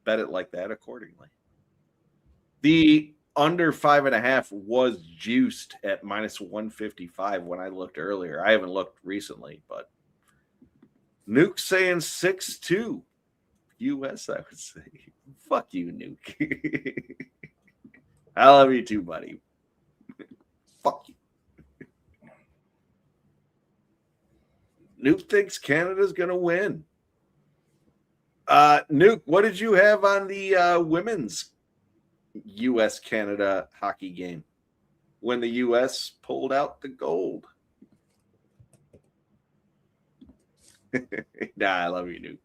it like that accordingly. The under 5.5 was juiced at -155 when I looked earlier. I haven't looked recently, but Nuke saying 6-2 US, I would say. Fuck you, Nuke. I love you too, buddy. Fuck you. Nuke thinks Canada's going to win. Nuke, what did you have on the women's U.S.-Canada hockey game when the U.S. pulled out the gold? Nah, I love you, Nuke.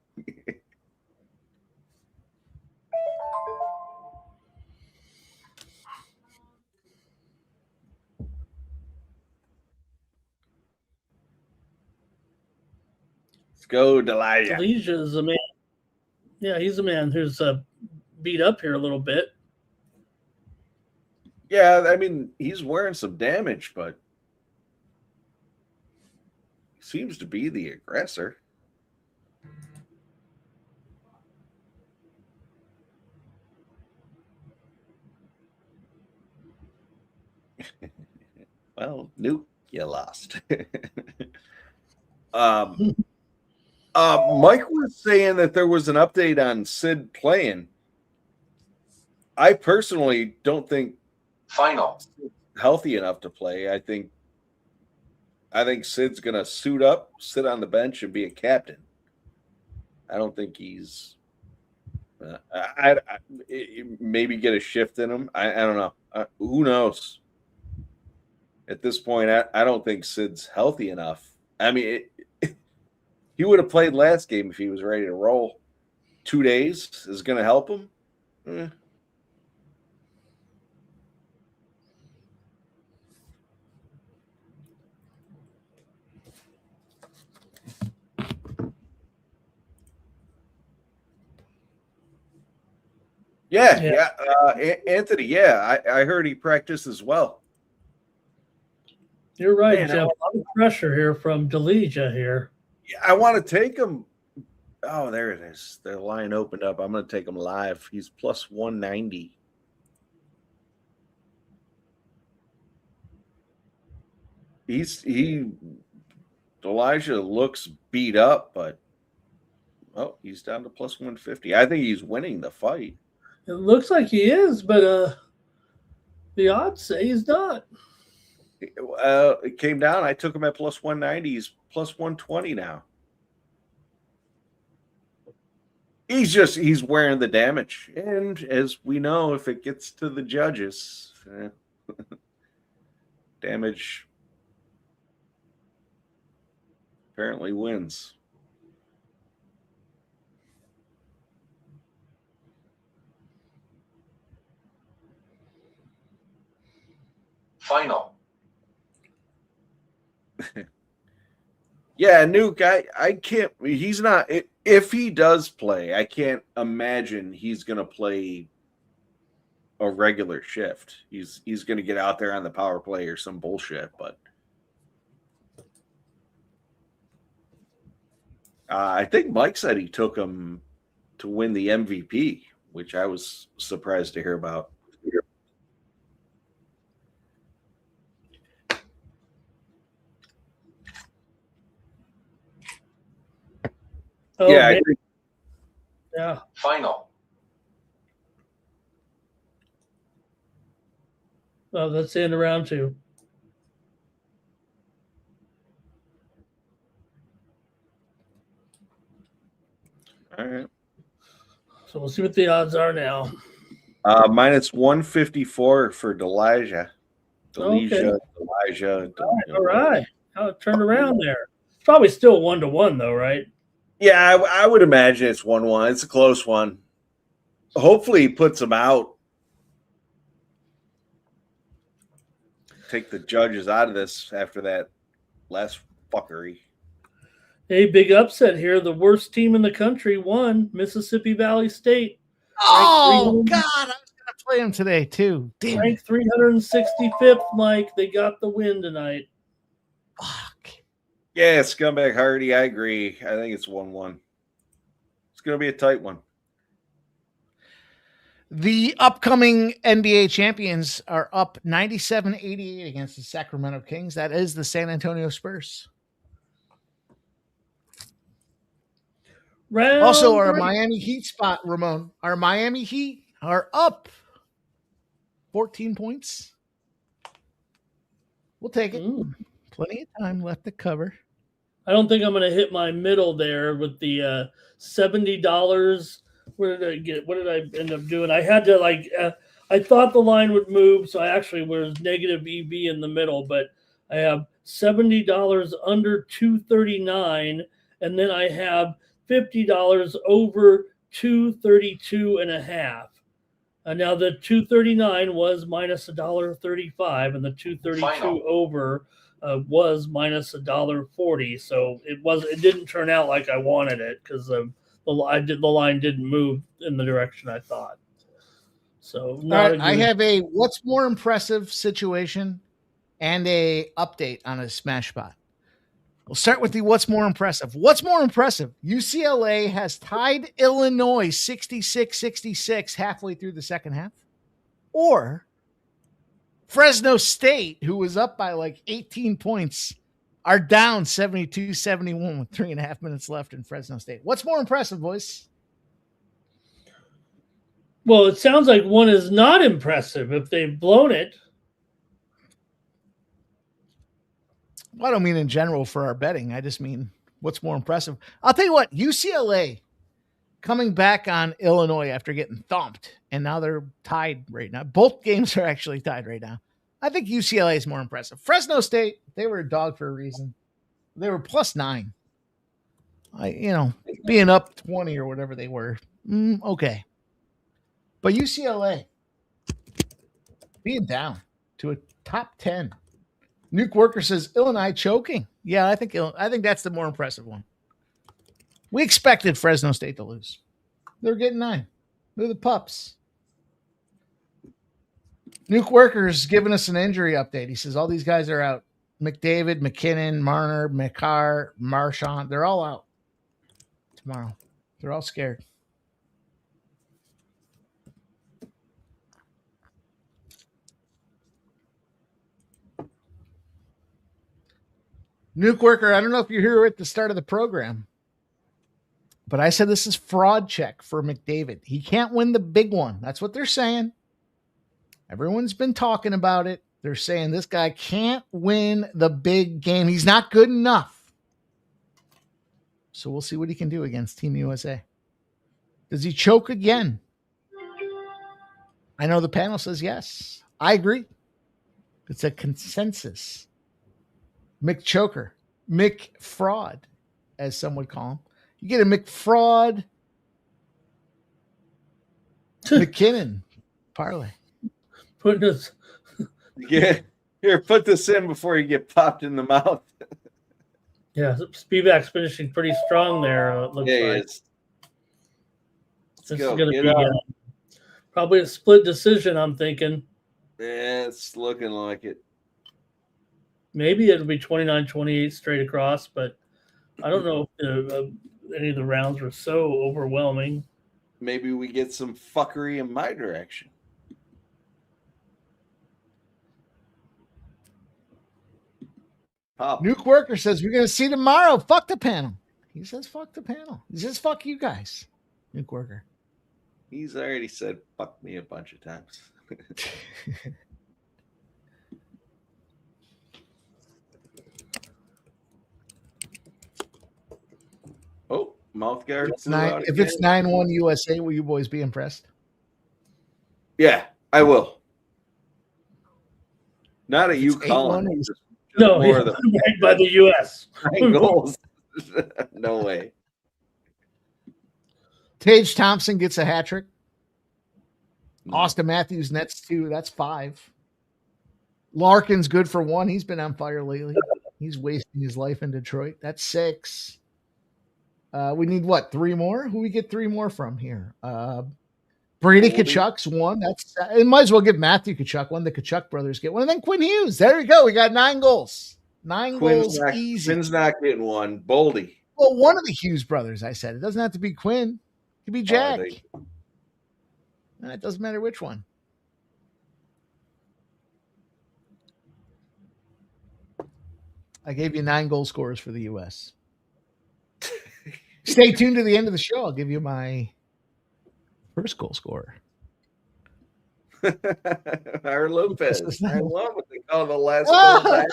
Let's go, Delia.
Delia is a man. Yeah, he's a man who's beat up here a little bit.
Yeah, I mean, he's wearing some damage, but he seems to be the aggressor. Well, Nuke, you lost. Mike was saying that there was an update on Sid playing. I personally don't think
Final.
healthy enough to play. I think Sid's gonna suit up, sit on the bench, and be a captain. I don't think he's. Maybe get a shift in him. I don't know. Who knows? At this point, I don't think Sid's healthy enough. I mean, he would have played last game if he was ready to roll. 2 days is going to help him. Yeah. Anthony, yeah, I heard he practiced as well.
You're right, Jeff. A lot of pressure here from Delia here.
Yeah, I want to take him. Oh, there it is. The line opened up. I'm going to take him live. He's plus 190. Elijah looks beat up, but he's down to plus 150. I think he's winning the fight.
It looks like he is, but the odds say he's not.
It came down. I took him at plus 190. He's plus 120 now. He's wearing the damage. And as we know, if it gets to the judges, damage apparently wins.
Final.
Yeah, Nuke, I can't. He's not. If he does play, I can't imagine he's going to play a regular shift. He's going to get out there on the power play or some bullshit. But I think Mike said he took him to win the MVP, which I was surprised to hear about.
Oh,
yeah,
man.
I think.
Yeah.
Final.
Well, that's the end of round 2.
All right.
So we'll see what the odds are now.
Minus 154 for Delia.
Okay.
Elijah.
All right. Oh, it turned around there. It's probably still 1-1 though, right?
Yeah, I would imagine it's 1-1. It's a close one. Hopefully he puts him out. Take the judges out of this after that last fuckery.
A big upset here. The worst team in the country won. Mississippi Valley State.
Oh, God. I was going to play him today too. Damn.
Ranked 365th, Mike. They got the win tonight.
Fuck.
Yeah, Scumbag Hardy. I agree. I think it's 1-1. It's going to be a tight one.
The upcoming NBA champions are up 97-88 against the Sacramento Kings. That is the San Antonio Spurs. Also, our Miami Heat spot, Ramon. Our Miami Heat are up 14 points. We'll take it. Plenty of time left to cover.
I don't think I'm going to hit my middle there with the $70. What did I end up doing? I had to I thought the line would move, so I actually was negative EV in the middle, but I have $70 under 239, and then I have $50 over 232 and a half. Now the 239 was minus $1.35, and the 232 over was minus $1.40. So it didn't turn out like I wanted it because the line didn't move in the direction I thought. So
I have a what's more impressive situation and a update on a smash spot. We'll start with the what's more impressive. What's more impressive? UCLA has tied Illinois 66-66 halfway through the second half. Or Fresno State, who was up by like 18 points, are down 72-71 with 3.5 minutes left in Fresno State. What's more impressive, boys?
Well, it sounds like one is not impressive if they've blown it.
Well, I don't mean in general for our betting. I just mean what's more impressive. I'll tell you what, UCLA coming back on Illinois after getting thumped, and now they're tied right now. Both games are actually tied right now. I think UCLA is more impressive. Fresno State, they were a dog for a reason. They were +9. Being up 20 or whatever they were. Okay. But UCLA being down to a top 10. Nuke Worker says Illinois choking. Yeah, I think that's the more impressive one. We expected Fresno State to lose. They're getting 9. They're the pups. Nuke Worker's giving us an injury update. He says all these guys are out. McDavid, McKinnon, Marner, McCarr, Marchand, they're all out tomorrow. They're all scared. Nuke Worker, I don't know if you're here at the start of the program, but I said this is fraud check for McDavid. He can't win the big one. That's what they're saying. Everyone's been talking about it. They're saying this guy can't win the big game. He's not good enough. So we'll see what he can do against Team USA. Does he choke again? I know the panel says yes. I agree. It's a consensus. McChoker, McFraud, as some would call him. You get a McFraud, McKinnon parlay.
Put this.
Yeah, here, put this in before you get popped in the mouth.
Yeah, Spivak's finishing pretty strong there. It looks like
this
is going to be probably a split decision. I'm thinking.
Yeah, it's looking like it.
Maybe it'll be 29-28 straight across, but I don't know if any of the rounds were so overwhelming.
Maybe we get some fuckery in my direction.
Pop. Nuke Worker says we're going to see tomorrow. Fuck the panel. He says fuck the panel. He says fuck you guys. Nuke Worker.
He's already said fuck me a bunch of times. Oh, mouth guard.
If it's 9-1 USA, will you boys be impressed?
Yeah, I will. Not at you, Colin.
No, ranked by the U.S.
9 goals. No way.
Tage Thompson gets a hat trick. Austin Matthews nets 2. That's 5. Larkin's good for 1. He's been on fire lately. He's wasting his life in Detroit. That's 6. We need what? 3 more? Who we get 3 more from here? Brady Kachuk's one. It might as well give Matthew Kachuk one. The Kachuk brothers get one. And then Quinn Hughes. There you go. We got 9 goals. Goals easy.
Quinn's not getting one. Boldy.
Well, one of the Hughes brothers, I said. It doesn't have to be Quinn. It could be Jack. It doesn't matter which one. I gave you 9 goal scorers for the U.S. Stay tuned to the end of the show. I'll give you my first goal scorer.
Our Lopez. I love what they call the last goal back.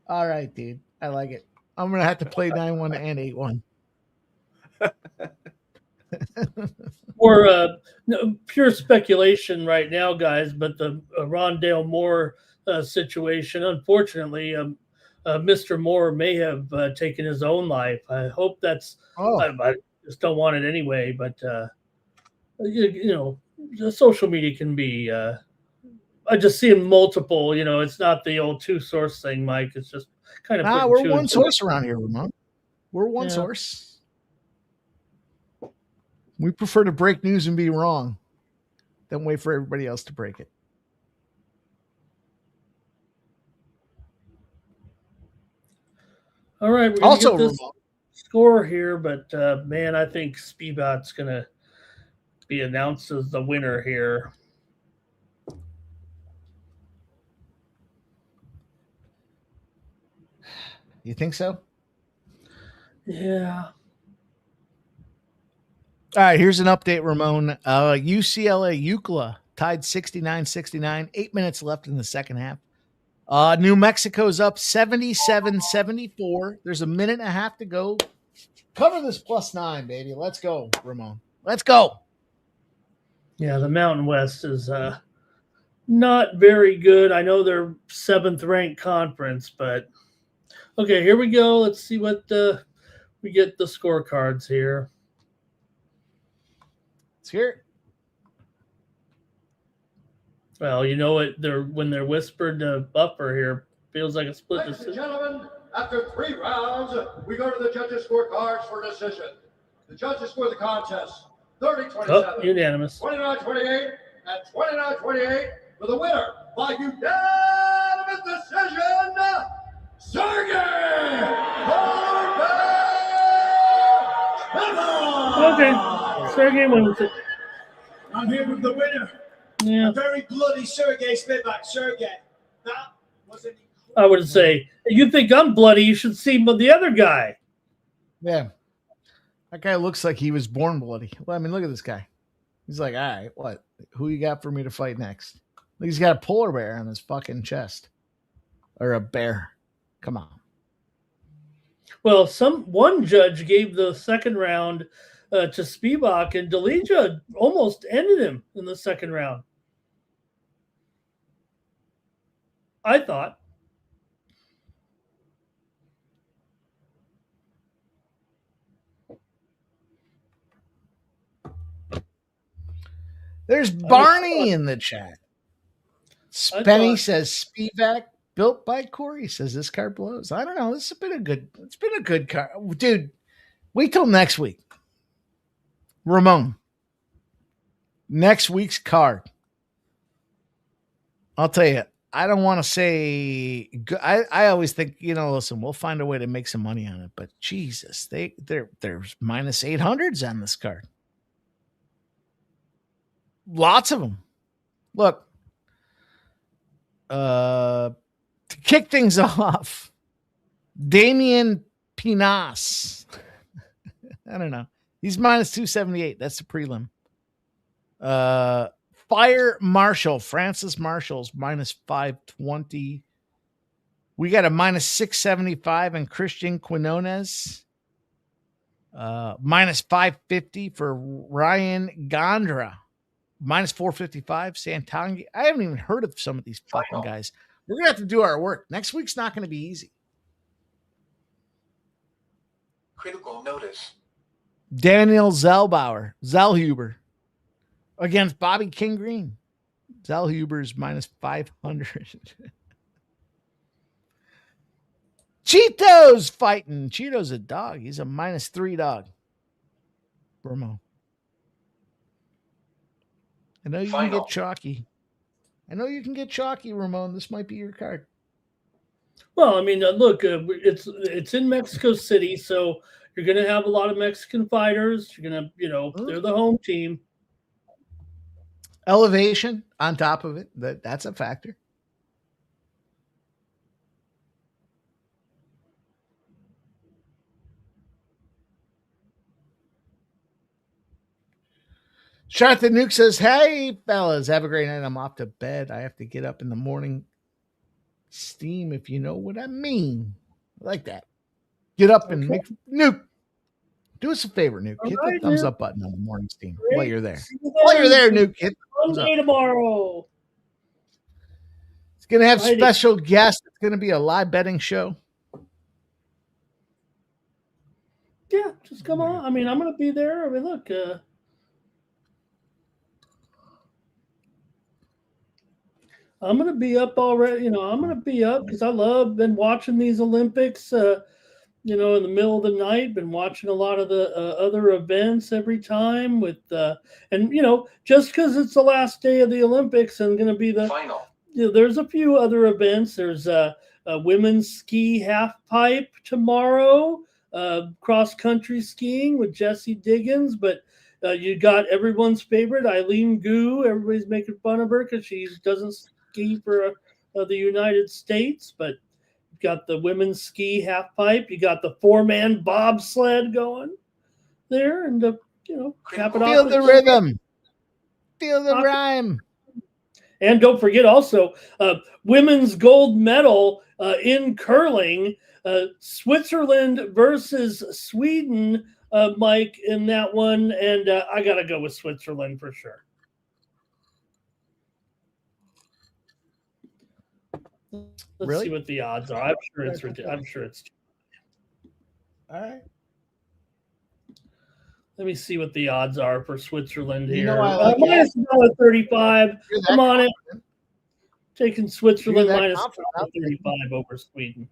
All right, dude. I like it. I'm going to have to play 9-1 and 8-1.
Or pure speculation right now, guys, but the Rondale Moore situation, unfortunately, Mr. Moore may have taken his own life. I hope that's I just don't want it anyway, but the social media can be I just see multiple, it's not the old 2-source thing, Mike. It's just kind of
we're one source around here, Ramon. We're one source. We prefer to break news and be wrong than wait for everybody else to break it.
All right, we're going to get this score here, but man, I think Spivak's going to be announced as the winner here.
You think so?
Yeah.
All right, here's an update, Ramon. UCLA UCLA tied 69-69, 8 minutes left in the second half. New Mexico's up 77-74. There's a minute and a half to go. Cover this +9, baby. Let's go, Ramon. Let's go.
Yeah, the Mountain West is not very good. I know they're 7th ranked conference, but okay, here we go. Let's see what we get the scorecards here.
Let's hear it.
Well, you know what? When they're whispered buffer here, feels like a split
Ladies and
decision.
gentlemen, after 3 rounds, we go to the judges' scorecards for decision. The judges score the contest 30-27,
unanimous,
29-28, and 29-28 for the winner by unanimous decision, Sergey Korbanov.
Okay, Sergey wins it.
I'm here with the winner.
Yeah.
A very bloody Sergey Spivak. Sergey, that was an
I would say, you think I'm bloody, you should see the other guy.
Yeah. That guy looks like he was born bloody. Well, I mean, look at this guy. He's like, all right, what? Who you got for me to fight next? He's got a polar bear on his fucking chest. Or a bear. Come on.
Well, one judge gave the second round to Spivak, and Delija almost ended him in the second round. I thought.
There's Barney in the chat. Spenny says Spivak built by Corey. Says this card blows. I don't know. It's been a good card. Dude, wait till next week. Ramon. Next week's card. I'll tell you, I don't want to say I always think, listen, we'll find a way to make some money on it, but Jesus, there's minus 800s on this card. Lots of them. Look, to kick things off, Damian Pinas. I don't know. He's minus 278. That's the prelim. Fire Marshall, Francis Marshall's minus 520. We got a minus 675 and Christian Quinones. Minus 550 for Ryan Gondra. Minus 455, Santangi. I haven't even heard of some of these fucking guys. We're going to have to do our work. Next week's not going to be easy.
Critical notice.
Daniel Zellhuber against Bobby King Green. Zellhuber's minus 500. Cheeto's fighting. Cheeto's a dog. He's a minus 3 dog. Ramon. I know you
Final.
can get chalky. Ramon. This might be your card.
Well, I mean, look, it's in Mexico City, so you're going to have a lot of Mexican fighters. You're going to, they're the home team.
Elevation on top of it. That's a factor. Jonathan Nuke says, hey, fellas, have a great night. I'm off to bed. I have to get up in the morning. Steam, if you know what I mean. I like that. Get up and make Nuke. Do us a favor, Nuke. Hit the thumbs up button on the morning steam while you're there. While you're there, Nuke, hit the thumbs up.
Tomorrow.
It's going to have special guests. It's going to be a live betting show.
Yeah, just come on. I mean, I'm going to be there. I mean, look. I'm going to be up already. I'm going to be up because I been watching these Olympics, in the middle of the night. Been watching a lot of the other events every time just because it's the last day of the Olympics and going to be the
Final.
There's a few other events. There's a women's ski half pipe tomorrow, cross country skiing with Jessie Diggins, but you got everyone's favorite Eileen Gu. Everybody's making fun of her because she doesn't ski for the United States, but you've got the women's ski half pipe. You got the 4-man bobsled going there, and cap it off.
Feel the rhythm. Feel the rhyme.
And don't forget also women's gold medal in curling, Switzerland versus Sweden, Mike, in that one. And I got to go with Switzerland for sure. Let's see what the odds are. I'm sure it's.
All right.
Let me see what the odds are for Switzerland here.
Like
-$1.35. I'm on it. Taking Switzerland -$1.35 over Sweden.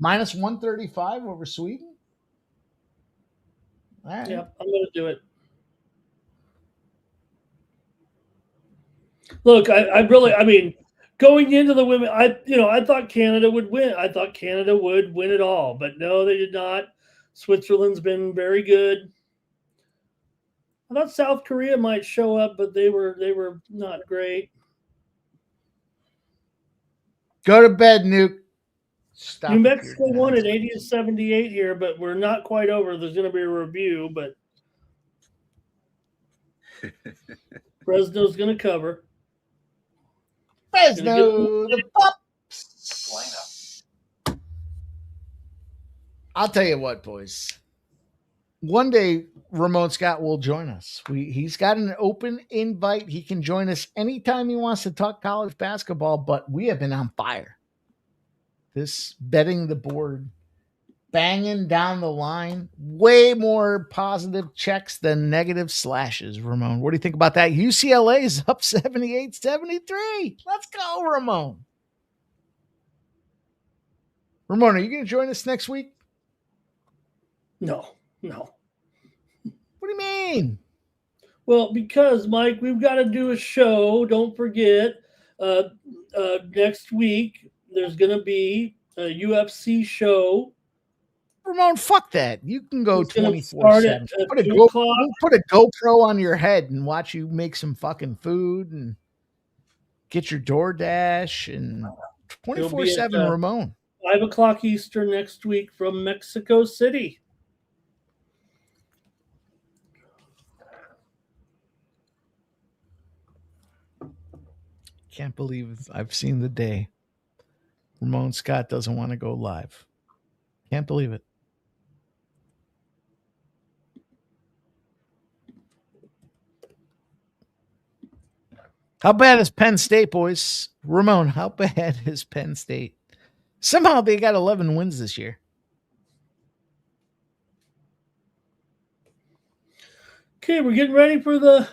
-$1.35 over Sweden? All right.
Yeah, I'm going to do it. Look, going into the women, I thought Canada would win. I thought Canada would win it all, but no, they did not. Switzerland's been very good. I thought South Korea might show up, but they were not great.
Go to bed, Nuke. Stop.
New Mexico won at 80-78 here, but we're not quite over. There's going to be a review, but Fresno's going to cover.
Fresno, the pups. I'll tell you what, boys. One day, Ramon Scott will join us. He's got an open invite. He can join us anytime he wants to talk college basketball, but we have been on fire. This betting the board, banging down the line, way more positive checks than negative slashes, Ramon. What do you think about that? UCLA is up 78-73. Let's go, Ramon. Ramon, are you going to join us next week?
No.
What do you mean?
Well, because, Mike, we've got to do a show. Don't forget, next week there's going to be a UFC show.
Ramon, fuck that. You can go 24/7. Put a GoPro on your head and watch you make some fucking food and get your DoorDash and 24/7 Ramon.
5 o'clock Eastern next week from Mexico City.
Can't believe I've seen the day Ramon Scott doesn't want to go live. Can't believe it. How bad is Penn State, boys? Ramon, how bad is Penn State? Somehow they got 11 wins this year.
Okay, we're getting ready for the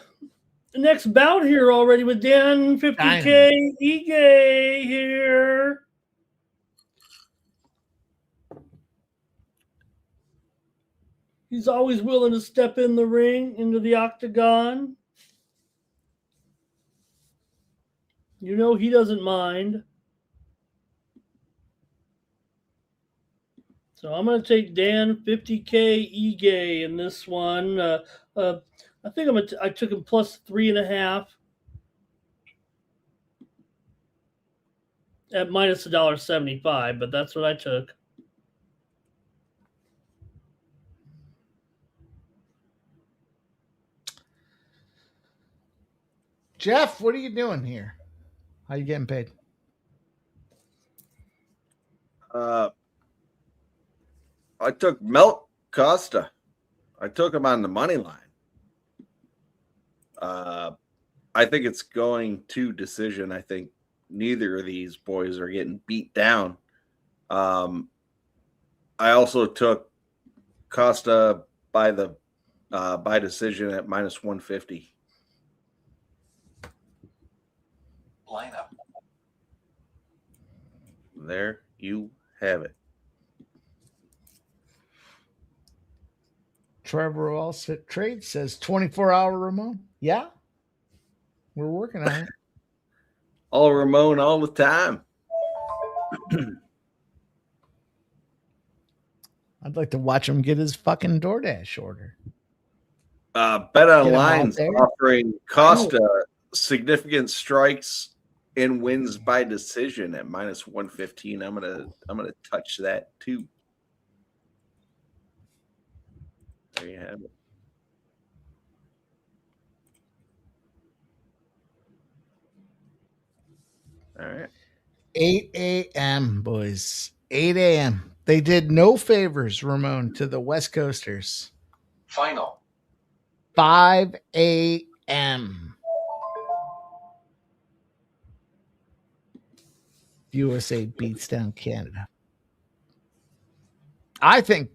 next bout here already with Dan 50K Ige here. He's always willing to step in the ring, into the octagon. You know he doesn't mind. So I'm going to take Dan 50K Ige in this one. I think I took him plus 3.5 at minus $1.75, but that's what I took.
Jeff, what are you doing here? How you getting paid?
I took Melt Costa. I took him on the money line. I think it's going to decision. I think neither of these boys are getting beat down. I also took Costa by decision at minus 150.
Lineup.
There you have it.
Trevor Allsit Trade says 24-hour Ramon. Yeah, we're working on it.
All Ramon all the time.
I'd like to watch him get his fucking DoorDash order.
Bet Online's offering Costa significant strikes and wins by decision at minus 115. I'm gonna touch that too. There you have it. All right.
8 a.m., boys. 8 a.m. They did no favors, Ramon, to the West Coasters.
Final.
5 a.m. USA beats down Canada. I think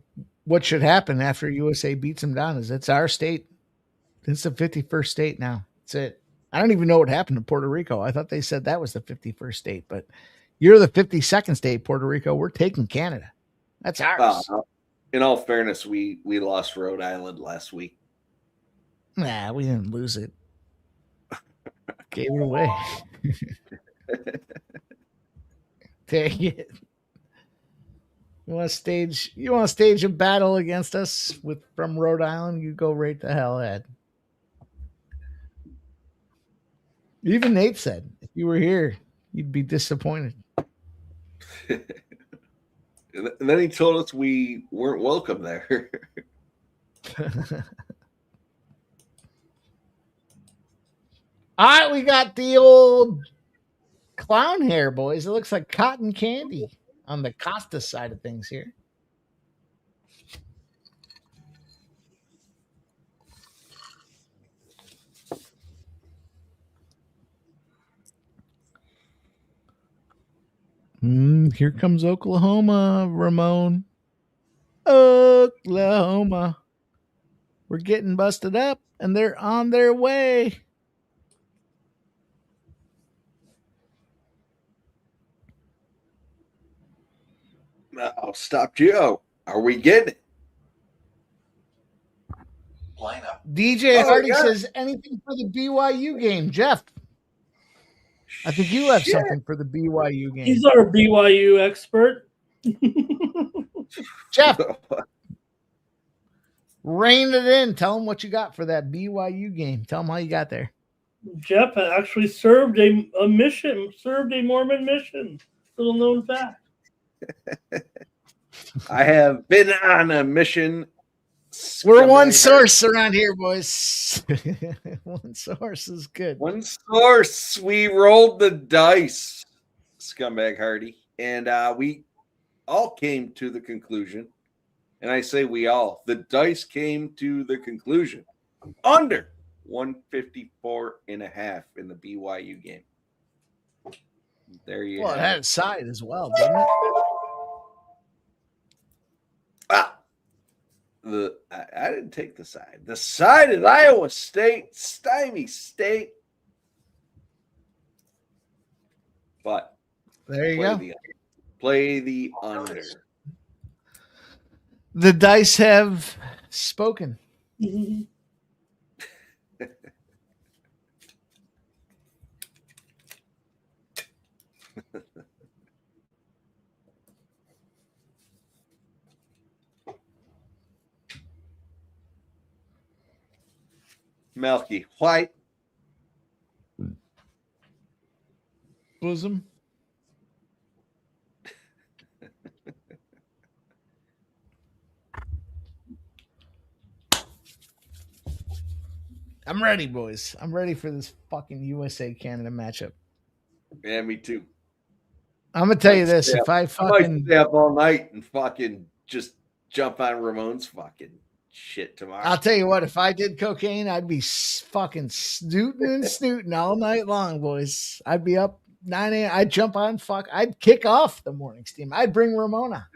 what should happen after USA beats them down is it's our state. It's the 51st state now. That's it. I don't even know what happened to Puerto Rico. I thought they said that was the 51st state, but you're the 52nd state, Puerto Rico. We're taking Canada. That's ours.
In all fairness, we lost Rhode Island last week.
Nah, we didn't lose it. Gave it away. Dang it. You want to stage a battle against us from Rhode Island? You go right the hell ahead. Even Nate said if you were here, you'd be disappointed.
And then he told us we weren't welcome there.
All right, we got the old clown hair, boys. It looks like cotton candy on the Costa side of things here. Here comes Oklahoma, Ramon. Oklahoma. We're getting busted up, and they're on their way.
Now, stop Joe. Are we getting it?
Lineup.
DJ Hardy says anything for the BYU game. Jeff, I think you have something for the BYU game.
He's our BYU expert.
Jeff, rein it in. Tell him what you got for that BYU game. Tell him how you got there.
Jeff actually served a Mormon mission. Little known fact.
I have been on a mission.
We're one source around here, boys. One source is good.
One source. We rolled the dice, Scumbag Hardy. And we all came to the conclusion. And I say we all. The dice came to the conclusion. Under 154.5 in the BYU game. There you go.
Well, it had a side as well, didn't it?
I didn't take the side. The side is Iowa State, Stymie State. But
there you go.
Play the under.
The dice have spoken.
Mm-hmm.
Milky white.
Bosom. I'm ready, boys. I'm ready for this fucking USA Canada matchup.
Yeah, me too.
I'm gonna tell you this: if I
might
fucking
stay up all night and fucking just jump on Ramon's fucking shit tomorrow.
I'll tell you what, if I did cocaine, I'd be fucking snooting and snooting all night long, boys. I'd be up 9 a.m. I'd jump on, I'd kick off the morning steam. I'd bring Ramona.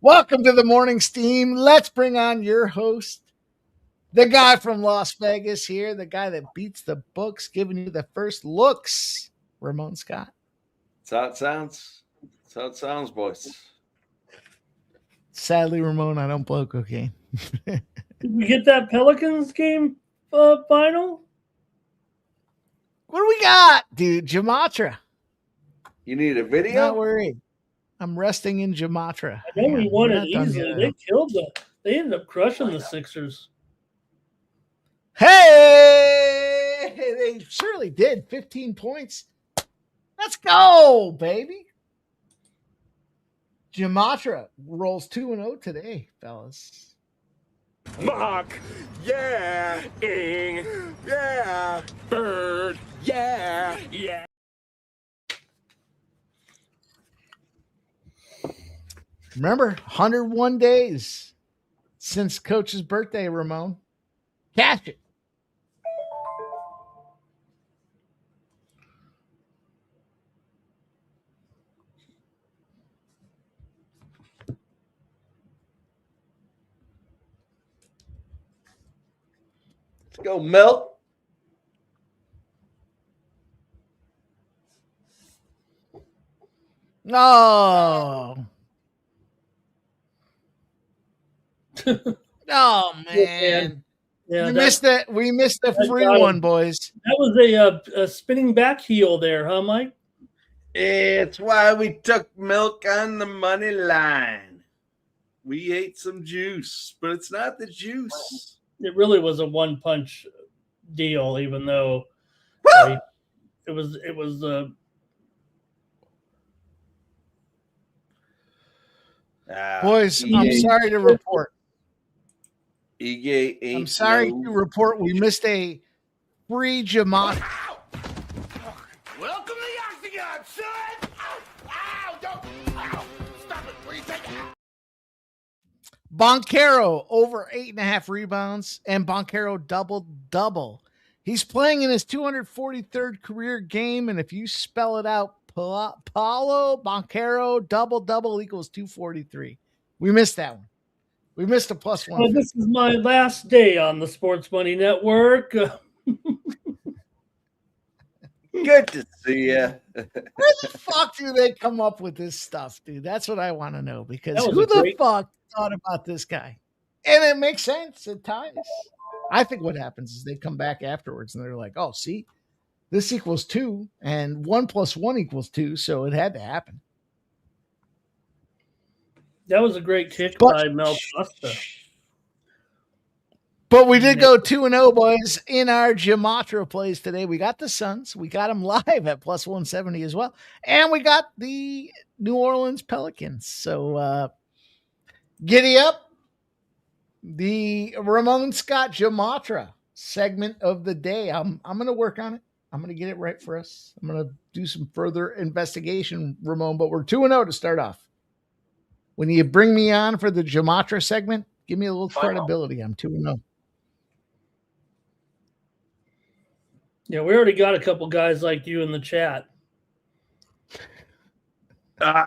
Welcome to the morning steam. Let's bring on your host, the guy from Las Vegas here, the guy that beats the books, giving you the first looks, Ramon Scott.
That's how it sounds. That's how it sounds, boys.
Sadly, Ramon, I don't blow cocaine.
Did we get that Pelicans game final?
What do we got, dude? Jamatra.
You need a video?
Not worried. I'm resting in Jamatra.
I know we won it
Not done
easily.
yet.
They killed them. They ended up crushing the Sixers.
Hey, they surely did. 15 points. Let's go, baby. Jamatra rolls 2-0 today, fellas.
Mock, yeah, ing, yeah, bird, yeah, yeah.
Remember, 101 days since Coach's birthday, Ramon. Cash it.
Let's go, Mel.
No. Oh, man.
Yeah,
We missed the free one, boys.
That was a spinning back heel there, huh, Mike?
It's why we took milk on the money line. We ate some juice, but it's not the juice.
It really was a one-punch deal, even though it was
boys, I'm sorry to report.
I'm
sorry to report we missed a free Jamatra.
Welcome to the Octagon, son! Ow! Don't! Ow! Stop it! Please take it!
Boncaro over 8.5 rebounds, and Boncaro double. He's playing in his 243rd career game, and if you spell it out, Paulo Boncaro double equals 243. We missed that one. We missed a +1.
Well, this is my last day on the Sports Money Network.
Good to see you.
Where the fuck do they come up with this stuff, dude? That's what I want to know, because who the fuck thought about this guy? And it makes sense at times. I think what happens is they come back afterwards and they're like, oh, see, this equals 2 and 1 + 1 equals 2. So it had to happen.
That was a great kick by Mel Costa.
But we did go 2-0, boys, in our Jamatra plays today. We got the Suns. We got them live at +170 as well. And we got the New Orleans Pelicans. So giddy up. The Ramon Scott Jamatra segment of the day. I'm going to work on it. I'm going to get it right for us. I'm going to do some further investigation, Ramon. But we're 2-0 to start off. When you bring me on for the Jamatra segment, give me a little credibility. I'm 2-0.
Yeah, we already got a couple guys like you in the chat.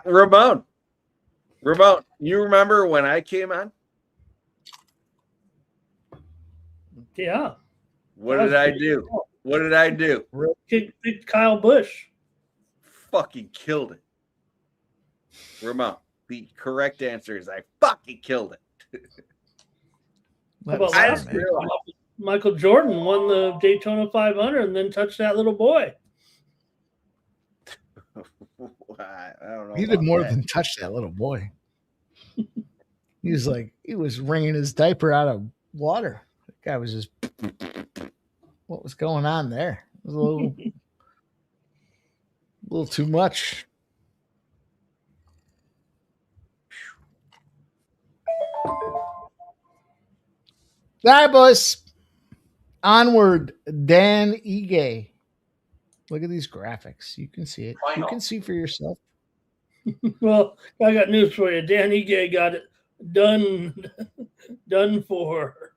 Ramon, you remember when I came on?
Yeah.
What did I do? What did I do?
Picked Kyle Busch.
Fucking killed it. Ramon, the correct answer is I fucking killed it.
How about
I
last
didn't
week?
realize.
Michael Jordan won the Daytona 500 and then touched that little boy.
I don't know.
He did
about
more
that.
than touch that little boy. He was wringing his diaper out of water. That guy was just, what was going on there? It was a little too much. All right, boys. Onward, Dan Ige. Look at these graphics. You can see it. You
Final.
can see for yourself.
Well, I got news for you. Dan Ige got it done for.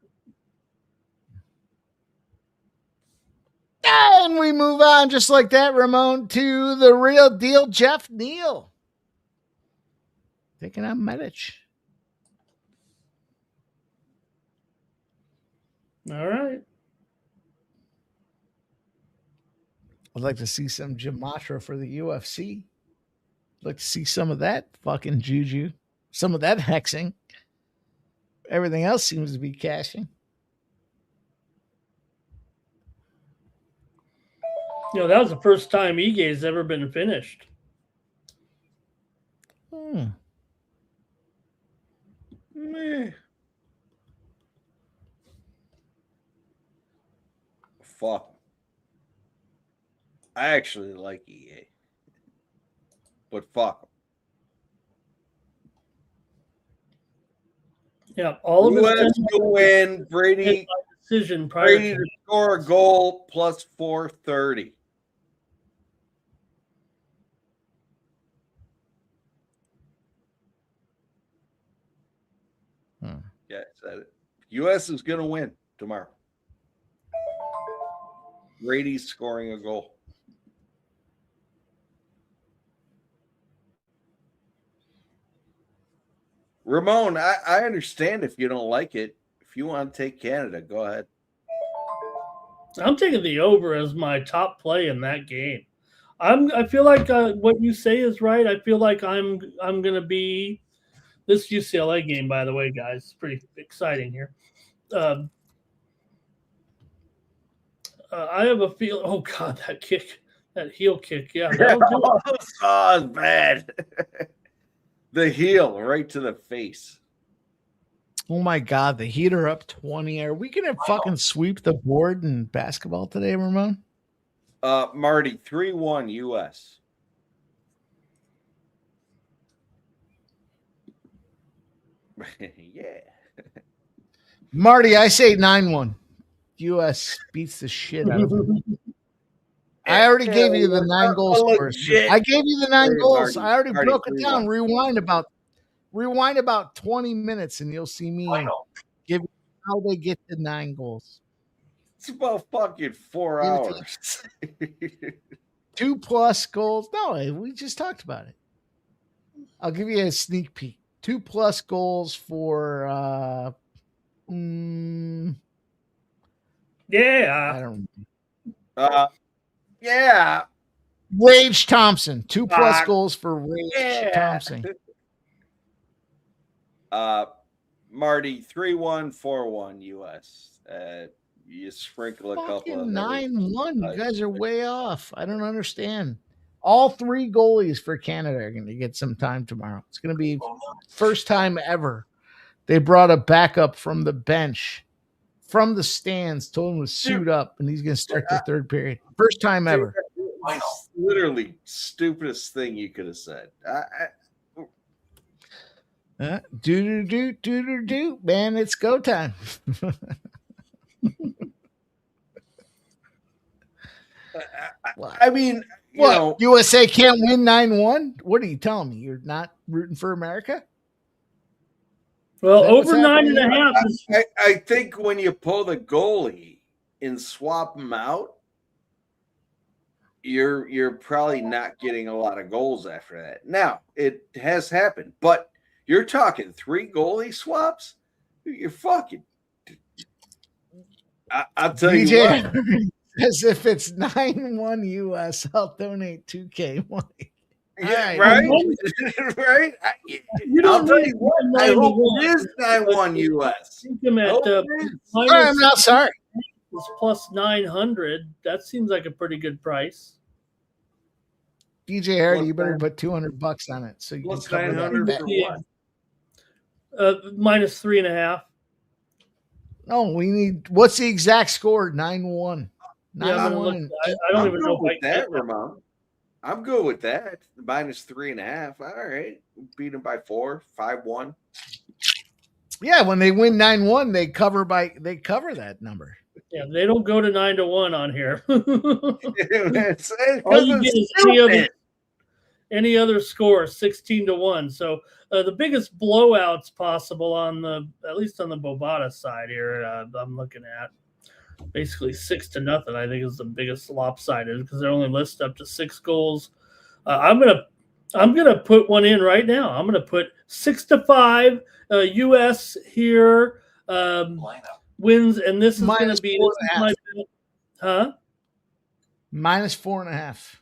And we move on just like that, Ramon, to the real deal, Jeff Neal. Taking on Medic.
All right.
I'd like to see some Gematria for the UFC. I'd like to see some of that fucking juju, some of that hexing. Everything else seems to be cashing.
You know, that was the first time Ige's ever been finished.
Meh. Fuck. I actually like EA. But fuck.
Yeah, all of
US
us
to win. Brady
decision prior
Brady
to
to score a goal plus 430. Yeah, I said it. US is going to win tomorrow. Brady's scoring a goal. Ramon, I understand if you don't like it. If you want to take Canada, go ahead.
I'm taking the over as my top play in that game. I feel like what you say is right. I feel like I'm going to be this UCLA game, by the way, guys. It's pretty exciting here. I have a feel. Oh God, that kick, that heel kick. Yeah, that'll do it.
Oh, it's bad. The heel right to the face.
Oh my God, the Heat are up 20. Are we gonna fucking sweep the board in basketball today, Ramon?
Marty, 3-1 US. Yeah.
Marty, I say 9-1. US beats the shit out of them. I already gave you the 9 goal scores. I gave you the 9 goals. I already broke it down. Rewind about 20 minutes and you'll see me give you how they get the 9 goals.
It's about fucking 4 hours.
2+ goals. No, we just talked about it. I'll give you a sneak peek. 2+ goals for
yeah.
I don't
yeah.
Rage Thompson. 2+ goals for Rage Thompson.
Marty, 3-1, 4-1 US. You sprinkle a couple of
9-1. You guys are way off. I don't understand. All 3 goalies for Canada are going to get some time tomorrow. It's going to be first time ever. They brought a backup from the bench, from the stands, told him to suit up, and he's going to start the third period. First time ever.
Literally stupidest thing you could have said.
Do, man, it's go time.
I mean, you
what?
know,
USA can't win 9-1? What are you telling me? You're not rooting for America?
Well, over 9.5.
I think when you pull the goalie and swap him out, you're probably not getting a lot of goals after that. Now, it has happened, but you're talking 3 goalie swaps? You're fucking. I'll tell you what.
As if it's 9-1 US, I'll donate 2K.
Yeah,
right.
right, right.
You
I'll
don't
tell
need
you what. I hope it is 9-1 US.
Think him at
Hope it is.
I'm not sorry.
plus 900. That seems like a pretty good price.
DJ Hardy, you
Plus
better
nine-
put $200 on it so you can
Plus
cover that
900
bet.
for what?
Minus 3.5.
No, we need. What's the exact score? 9-1.
Yeah, I'm gonna
9-1.
look.
and
I don't
I'm
even
good
know if I
with
can
that,
get that.
Ramon. I'm good with that. Minus 3.5. All right. Beat him by 4, 5-1.
Yeah, when they win 9-1, they cover that number.
Yeah, they don't go to 9-1 on here.
It's
All you get is any
stupid.
any other score, 16-1. So the biggest blowouts possible at least on the Bovada side here, I'm looking at basically 6-0. I think is the biggest lopsided because they only list up to 6 goals. I'm gonna put one in right now. I'm gonna put 6-5 US here wins, and this is gonna be my bet. Huh?
Minus 4.5.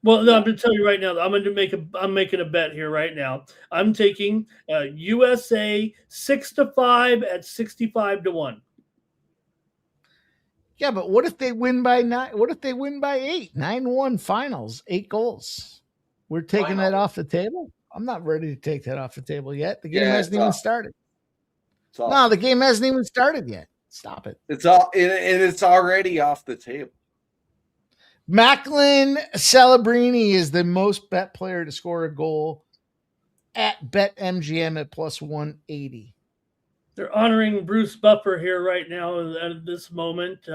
Well, no, I'm going to tell you right now. I'm making a bet here right now. I'm taking USA 6-5 at 65-1.
Yeah, but what if they win by 9? What if they win by 8? 9-1 finals, 8 goals. We're taking that off the table. I'm not ready to take that off the table yet. The game hasn't even started. No, the game hasn't even started yet. Stop it.
It's already off the table.
Macklin Celebrini is the most bet player to score a goal at BetMGM at plus 180.
They're honoring Bruce Buffer here right now at this moment,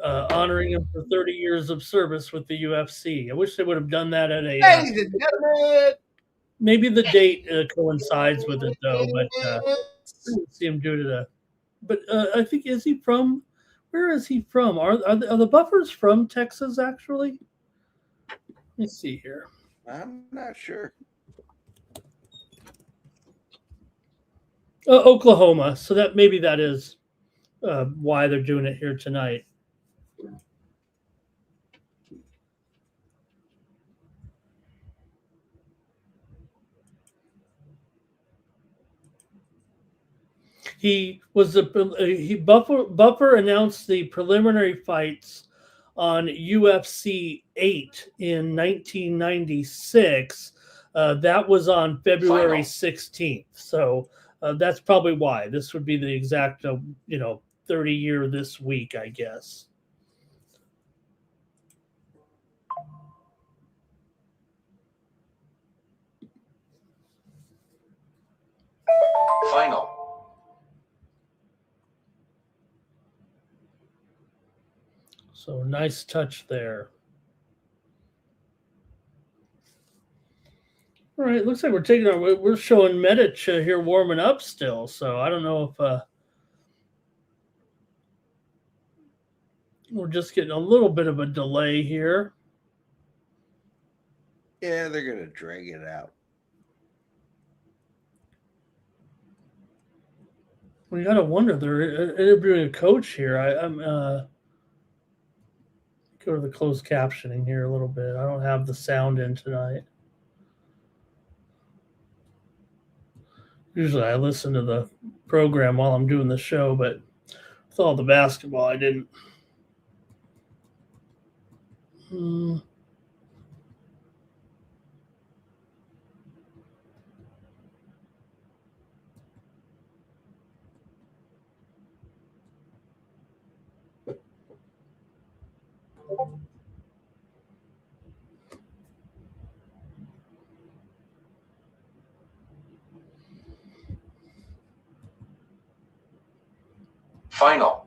honoring him for 30 years of service with the UFC. I wish they would have done that at a maybe the date coincides with it though, but I didn't see him do it at a. But I think is he from? Where is he from? Are the Buffers from Texas actually? Let me see here.
I'm not sure.
Oklahoma. So that maybe that is why they're doing it here tonight. He was Buffer announced the preliminary fights on UFC 8 in 1996. That was on February 16th. So that's probably why this would be the exact 30-year this week, I guess.
Final.
So nice touch there. All right, looks like we're showing Medic here warming up still. So I don't know if we're just getting a little bit of a delay here.
Yeah, they're gonna drag it out.
We gotta wonder. They're interviewing a coach here. I'm go to the closed captioning here a little bit. I don't have the sound in tonight. Usually I listen to the program while I'm doing the show, but with all the basketball, I didn't.
Final.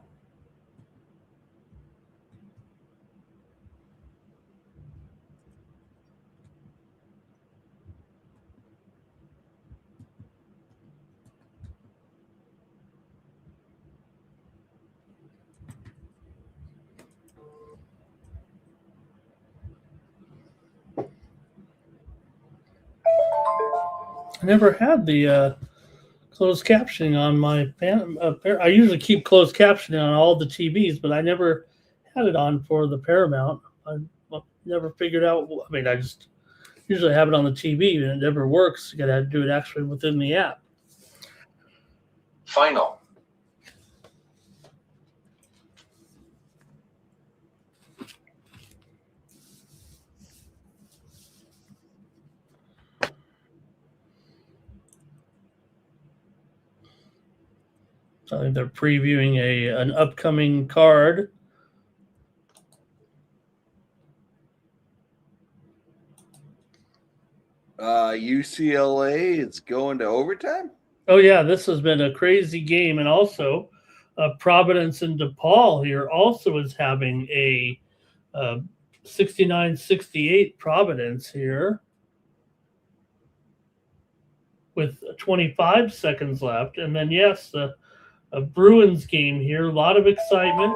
I never had the closed captioning on my I usually keep closed captioning on all the TVs, but I never had it on for the Paramount. I never figured out. I mean, I just usually have it on the TV and it never works. You got to do it actually within the app.
Final.
So I think they're previewing an upcoming card.
UCLA is going to overtime.
Oh yeah, this has been a crazy game, and also Providence and DePaul here also is having a 69-68 Providence here with 25 seconds left, and then yes, a Bruins game here, a lot of excitement.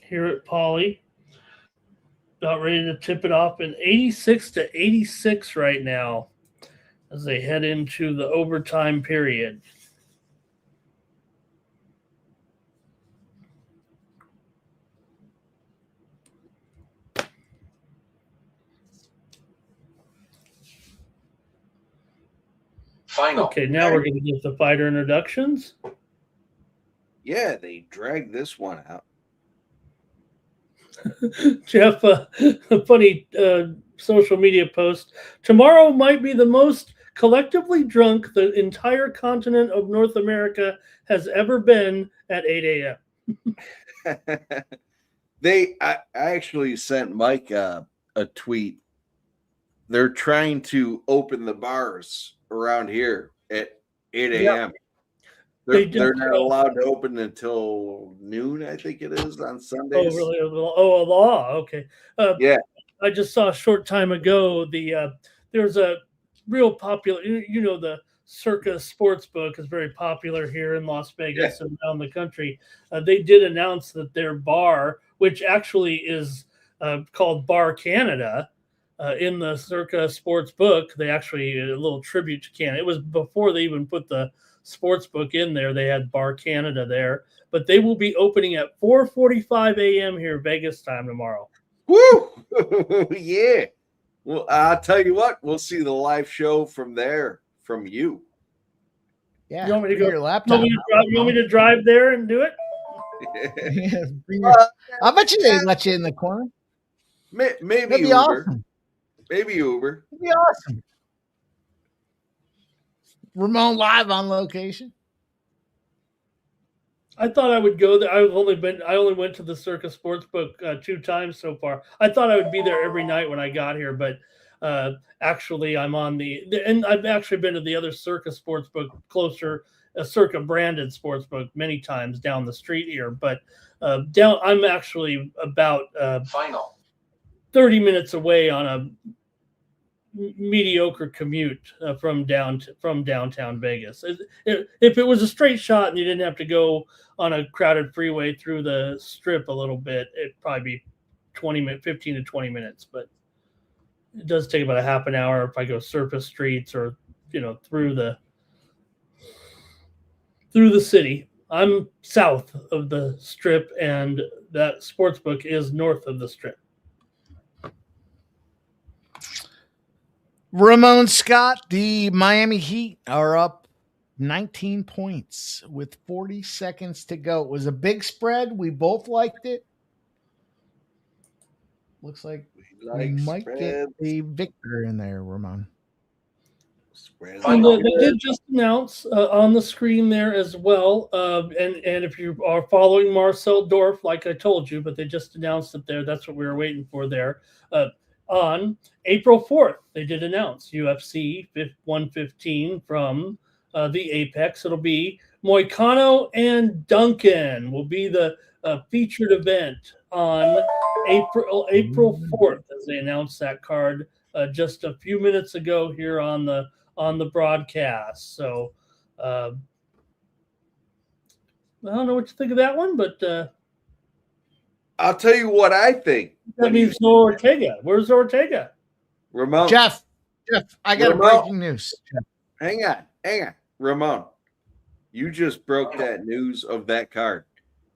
Here at Pauley, about ready to tip it off in 86-86 right now as they head into the overtime period.
Final.
Okay, now we're going to get the fighter introductions.
Yeah, they dragged this one out.
Jeff, a funny social media post. Tomorrow might be the most collectively drunk the entire continent of North America has ever been at 8 a.m.
I actually sent Mike a tweet. They're trying to open the bars around here at 8 a.m. They're not allowed to open until noon, I think it is, on Sundays.
Oh, really? Oh, a law. Okay.
Yeah.
I just saw a short time ago there's a real popular, the Circa Sportsbook is very popular here in Las Vegas and around the country. They did announce that their bar, which actually is called Bar Canada, in the Circa Sportsbook, they actually a little tribute to Canada. It was before they even put the Sportsbook in there. They had Bar Canada there, but they will be opening at 4:45 a.m. here Vegas time tomorrow.
Woo! Yeah. Well, I'll tell you what, we'll see the live show from there, from you.
Yeah.
You want me to go?
Your laptop.
You want me to drive there and do it?
I bet you they let you in the corner.
Maybe
That'd be
Uber.
awesome.
Maybe Uber.
That'd be awesome. Ramon live on location.
I thought I would go there. I only went to the Circa Sportsbook 2 times so far. I thought I would be there every night when I got here, but actually I'm on and I've actually been to the other Circa Sportsbook closer, a Circa branded sportsbook many times down the street here, but I'm actually about
Final.
30 minutes away on a mediocre commute from downtown Vegas. If it was a straight shot and you didn't have to go on a crowded freeway through the strip a little bit, it'd probably be 15 to 20 minutes, but it does take about a half an hour if I go surface streets or through the city. I'm south of the strip and that sportsbook is north of the strip.
Ramon Scott, the Miami Heat are up 19 points with 40 seconds to go. It was a big spread. We both liked it. Looks like we might get a victor in there, Ramon.
And they did just announce on the screen there as well. And if you are following Marcel Dorf, like I told you, but they just announced it there. That's what we were waiting for there. On April 4th, they did announce UFC 115 from the Apex. It'll be Moicano and Duncan will be the featured event on April 4th, as they announced that card just a few minutes ago here on the broadcast. So I don't know what you think of that one, but
I'll tell you what I think.
That means no Ortega. Where's Ortega?
Ramon.
Jeff, I got a breaking news.
Hang on. Ramon, you just broke that news of that card.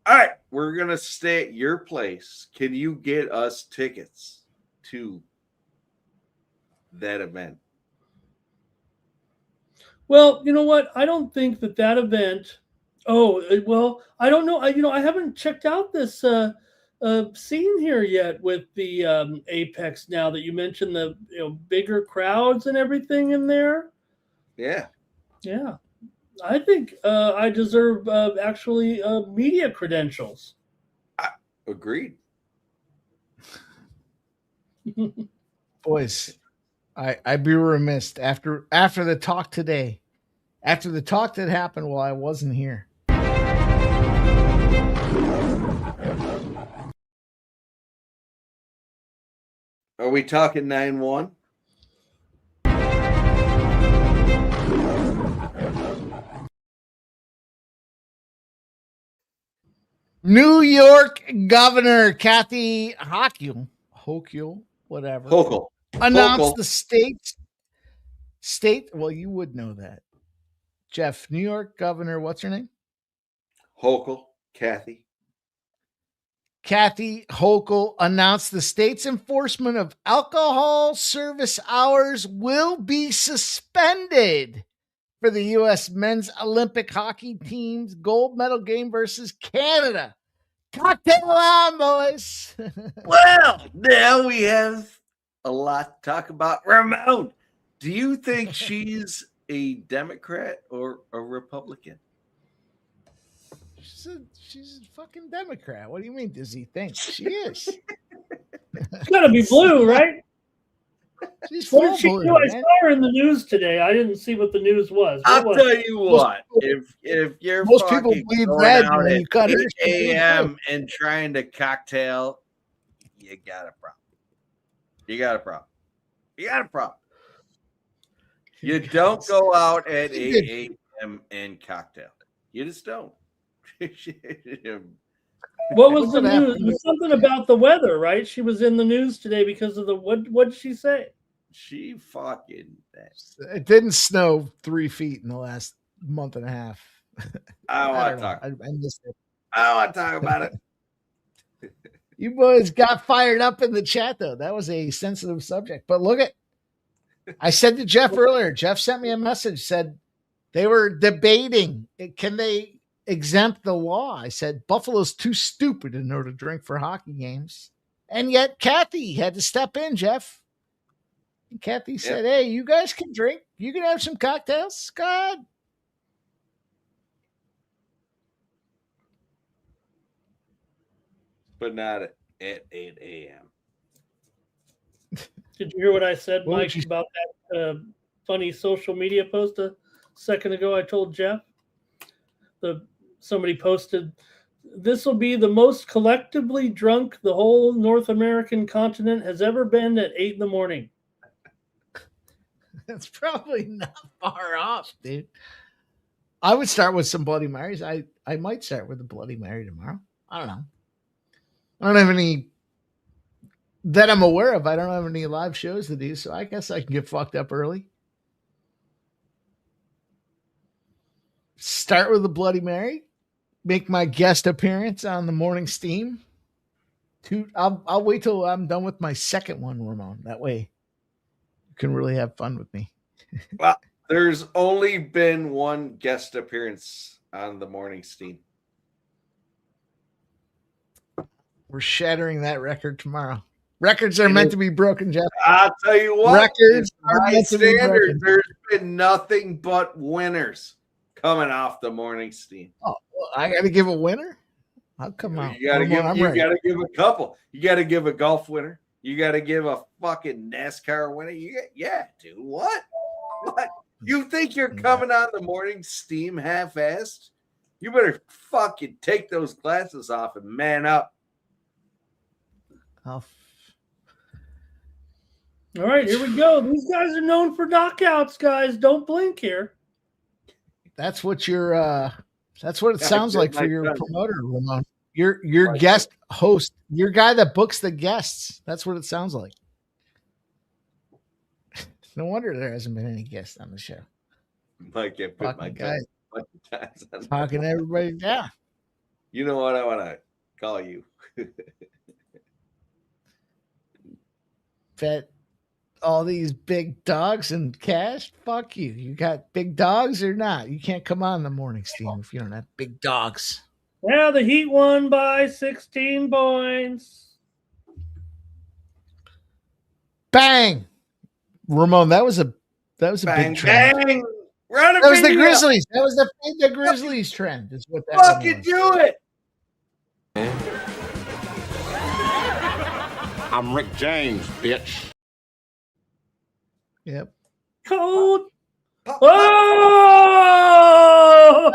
All right, we're going to stay at your place. Can you get us tickets to that event?
Well, you know what? I don't think that event. Oh, well, I don't know. I haven't checked out this scene here yet with the Apex. Now that you mentioned the bigger crowds and everything in there.
Yeah.
I think I deserve actually media credentials.
Agreed.
Boys, I'd be remiss after the talk today, after the talk that happened while I wasn't here.
Are we talking 9-1?
New York Governor Kathy Hochul, whatever, announced the state. Well, you would know that, Jeff. New York Governor, what's her name?
Hochul, Kathy
Hochul announced the state's enforcement of alcohol service hours will be suspended for the U.S. men's Olympic hockey team's gold medal game versus Canada. Cocktail on, boys.
Well, now we have a lot to talk about. Ramon, do you think she's a Democrat or a Republican?
She's a fucking Democrat. What do you mean, does he think? She is.
It's got to be blue, right?
She's
what did she
blue,
do? I saw her in the news today. I didn't see what the news was.
I'll tell you what. If you're
most people bleed red when you cut
8
her
a.m. and trying to cocktail, you got a problem. You don't go out at 8 a.m. and cocktail. You just don't.
What was the news? It was something about the weather, right? She was in the news today because of the what did she say?
She fucking
it didn't snow 3 feet in the last month and a half.
I don't want to talk.
I missed it.
I don't want to talk about it.
You boys got fired up in the chat though. That was a sensitive subject. But look at, I said to Jeff earlier, Jeff sent me a message, said they were debating, can they exempt the law? I said, Buffalo's too stupid in order to drink for hockey games. And yet Kathy had to step in, Jeff. And Kathy said, hey, you guys can drink. You can have some cocktails, Scott.
But not at 8 a.m.
Did you hear what I said, Mike, about that funny social media post a second ago? I told Jeff. Somebody posted, this will be the most collectively drunk the whole North American continent has ever been at 8 a.m.
That's probably not far off, dude. I would start with some Bloody Marys. I might start with a Bloody Mary tomorrow. I don't know. I don't have any that I'm aware of. I don't have any live shows to do, so I guess I can get fucked up early. Start with a Bloody Mary. Make my guest appearance on the morning steam. I'll wait till I'm done with my second one, Ramon. That way you can really have fun with me.
Well, there's only been one guest appearance on the morning steam.
We're shattering that record tomorrow. Records are meant to be broken, Jeff.
I'll tell you what.
Records are meant to be broken.
There's been nothing but winners coming off the morning steam.
Oh, well, I got to give a winner? I'll come out.
You got to give a couple. You got to give a golf winner. You got to give a fucking NASCAR winner. Yeah, dude. What? You think you're coming on the morning steam half-assed? You better fucking take those glasses off and man up.
All right, here we go. These guys are known for knockouts, guys. Don't blink here.
That's what that's what it sounds like for your promoter, Ramon. Your guest host, your guy that books the guests. That's what it sounds like. No wonder there hasn't been any guests on the show.
Mike, I put my
Fucking guy
ties on.
talking everybody down.
You know what I want to call you?
Bet all these big dogs and cash. Fuck you. You got big dogs or not? You can't come on in the morning, Steve, if you don't have big dogs.
Yeah, the Heat won by 16 points.
Bang, Ramon. That was a
Bang,
big trend.
bang. Run
That was the Grizzlies. That was the Grizzlies trend. Is what that
fucking
was.
do it.
I'm Rick James, bitch.
Yep.
Cold. Oh!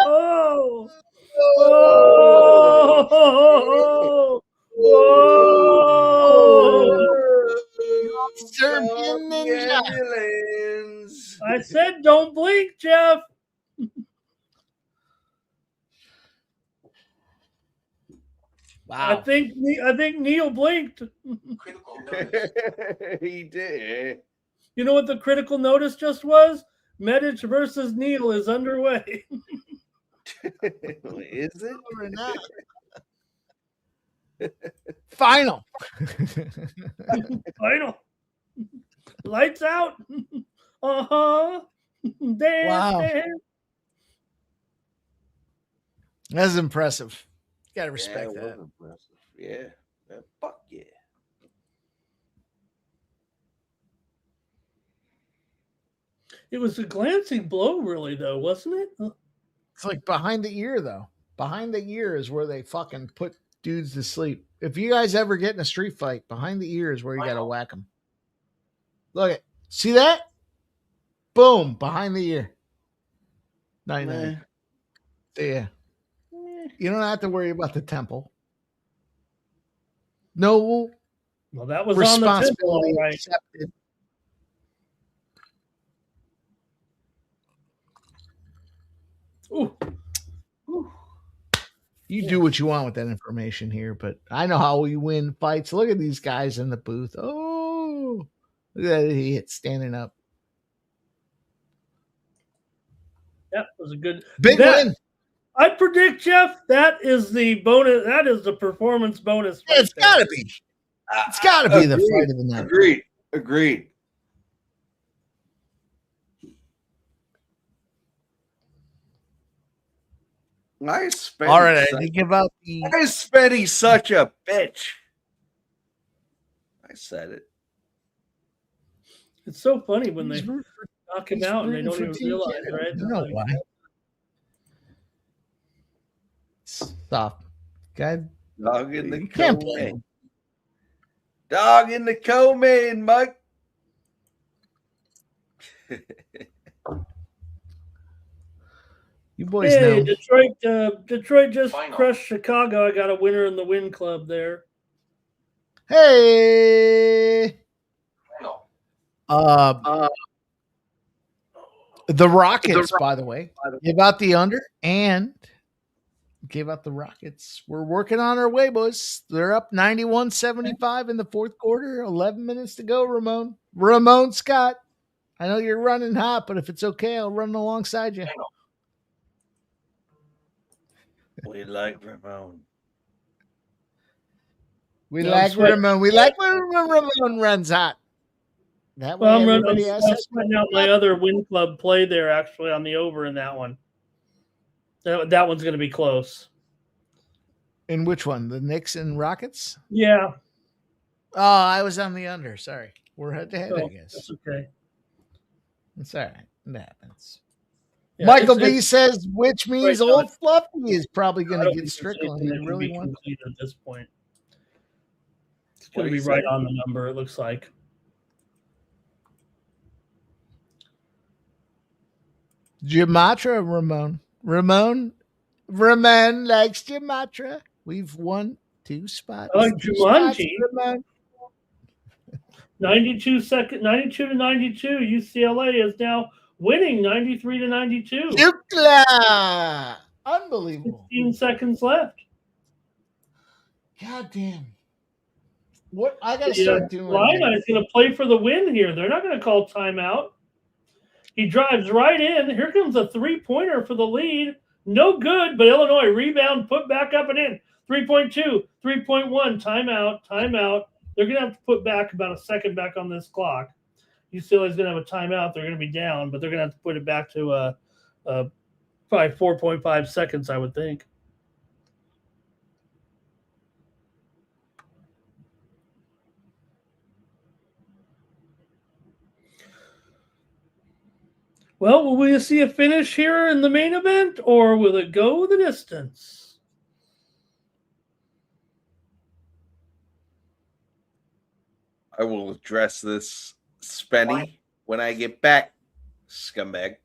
Oh! Oh!
Serbian ninja.
I said don't blink, Jeff.
Wow.
I think Neil blinked.
He did.
You know what the critical notice just was? Medic versus Neil is underway.
Is it
or not? Final.
Final. Lights out. Uh-huh. Dance,
Wow.
dance.
That's impressive. You gotta respect
yeah,
that.
Impressive. Yeah. Fuck yeah.
It was a glancing blow, really, though, wasn't it?
It's like behind the ear, though. Behind the ear is where they fucking put dudes to sleep. If you guys ever get in a street fight, behind the ear is where you gotta whack them. Look at, see that? Boom, behind the ear. 99. Yeah. You don't have to worry about the temple. No.
Well, that was
responsibility
on the temple, right?
accepted.
Ooh.
You do what you want with that information here, but I know how we win fights. Look at these guys in the booth. Oh, look at that idiot standing up.
That was a good
Big win.
I predict, Jeff, that is the bonus. That is the performance bonus.
Yeah, it's got to be. It's got to be the fight of the night.
Agreed. Why is Spenny
All right, I did give out the.
Why is Spenny such a bitch? I said it.
It's so funny when they knock him out and they don't even realize, right?
You know why? Stop. Guy.
Dog in the
can't
co-main. Dog in the co-main, Mike.
You boys
Hey,
know.
Detroit just
Final.
crushed Chicago. I got a winner in the win club there.
Hey. The Rockets, by the way, gave out the under and gave out the Rockets. We're working on our way, boys. They're up 91-75 in the fourth quarter. 11 minutes to go, Ramon. Ramon Scott. I know you're running hot, but if it's okay, I'll run alongside you.
We like Ramon.
We like Ramon. We like when Ramon runs hot. That way,
I'm
everybody else has
finding out my other win club play there actually on the over in that one. That one's going to be close.
In which one? The Knicks and Rockets?
Yeah.
Oh, I was on the under. Sorry. We're head to head, I guess.
That's okay.
It's all right. It happens.
Yeah,
Michael B says, which means
right,
old Fluffy is probably
I
going
don't
to get
think
Strickland.
it's
He
anything
really
that can
wants.
be completed at this point. It's
What
going to
do
be
you
right
say?
on the number, it looks like.
Jamatra, Ramon likes Jamatra. We've won 2 spots.
I like
2 spots,
Jumanji.
Ramon.
92 to 92. UCLA is now winning 93-92.
Dukla! Unbelievable.
15 seconds left.
God damn. What I gotta start doing.
Illini is going to play for the win here. They're not going to call timeout. He drives right in. Here comes a three-pointer for the lead. No good, but Illinois rebound, put back up and in. 3.2, 3.1, timeout. They're going to have to put back about a second back on this clock. UCLA's going to have a timeout. They're going to be down, but they're going to have to put it back to probably 4.5 seconds, I would think. Well, will we see a finish here in the main event, or will it go the distance?
I will address this, Spenny, when I get back, scumbag.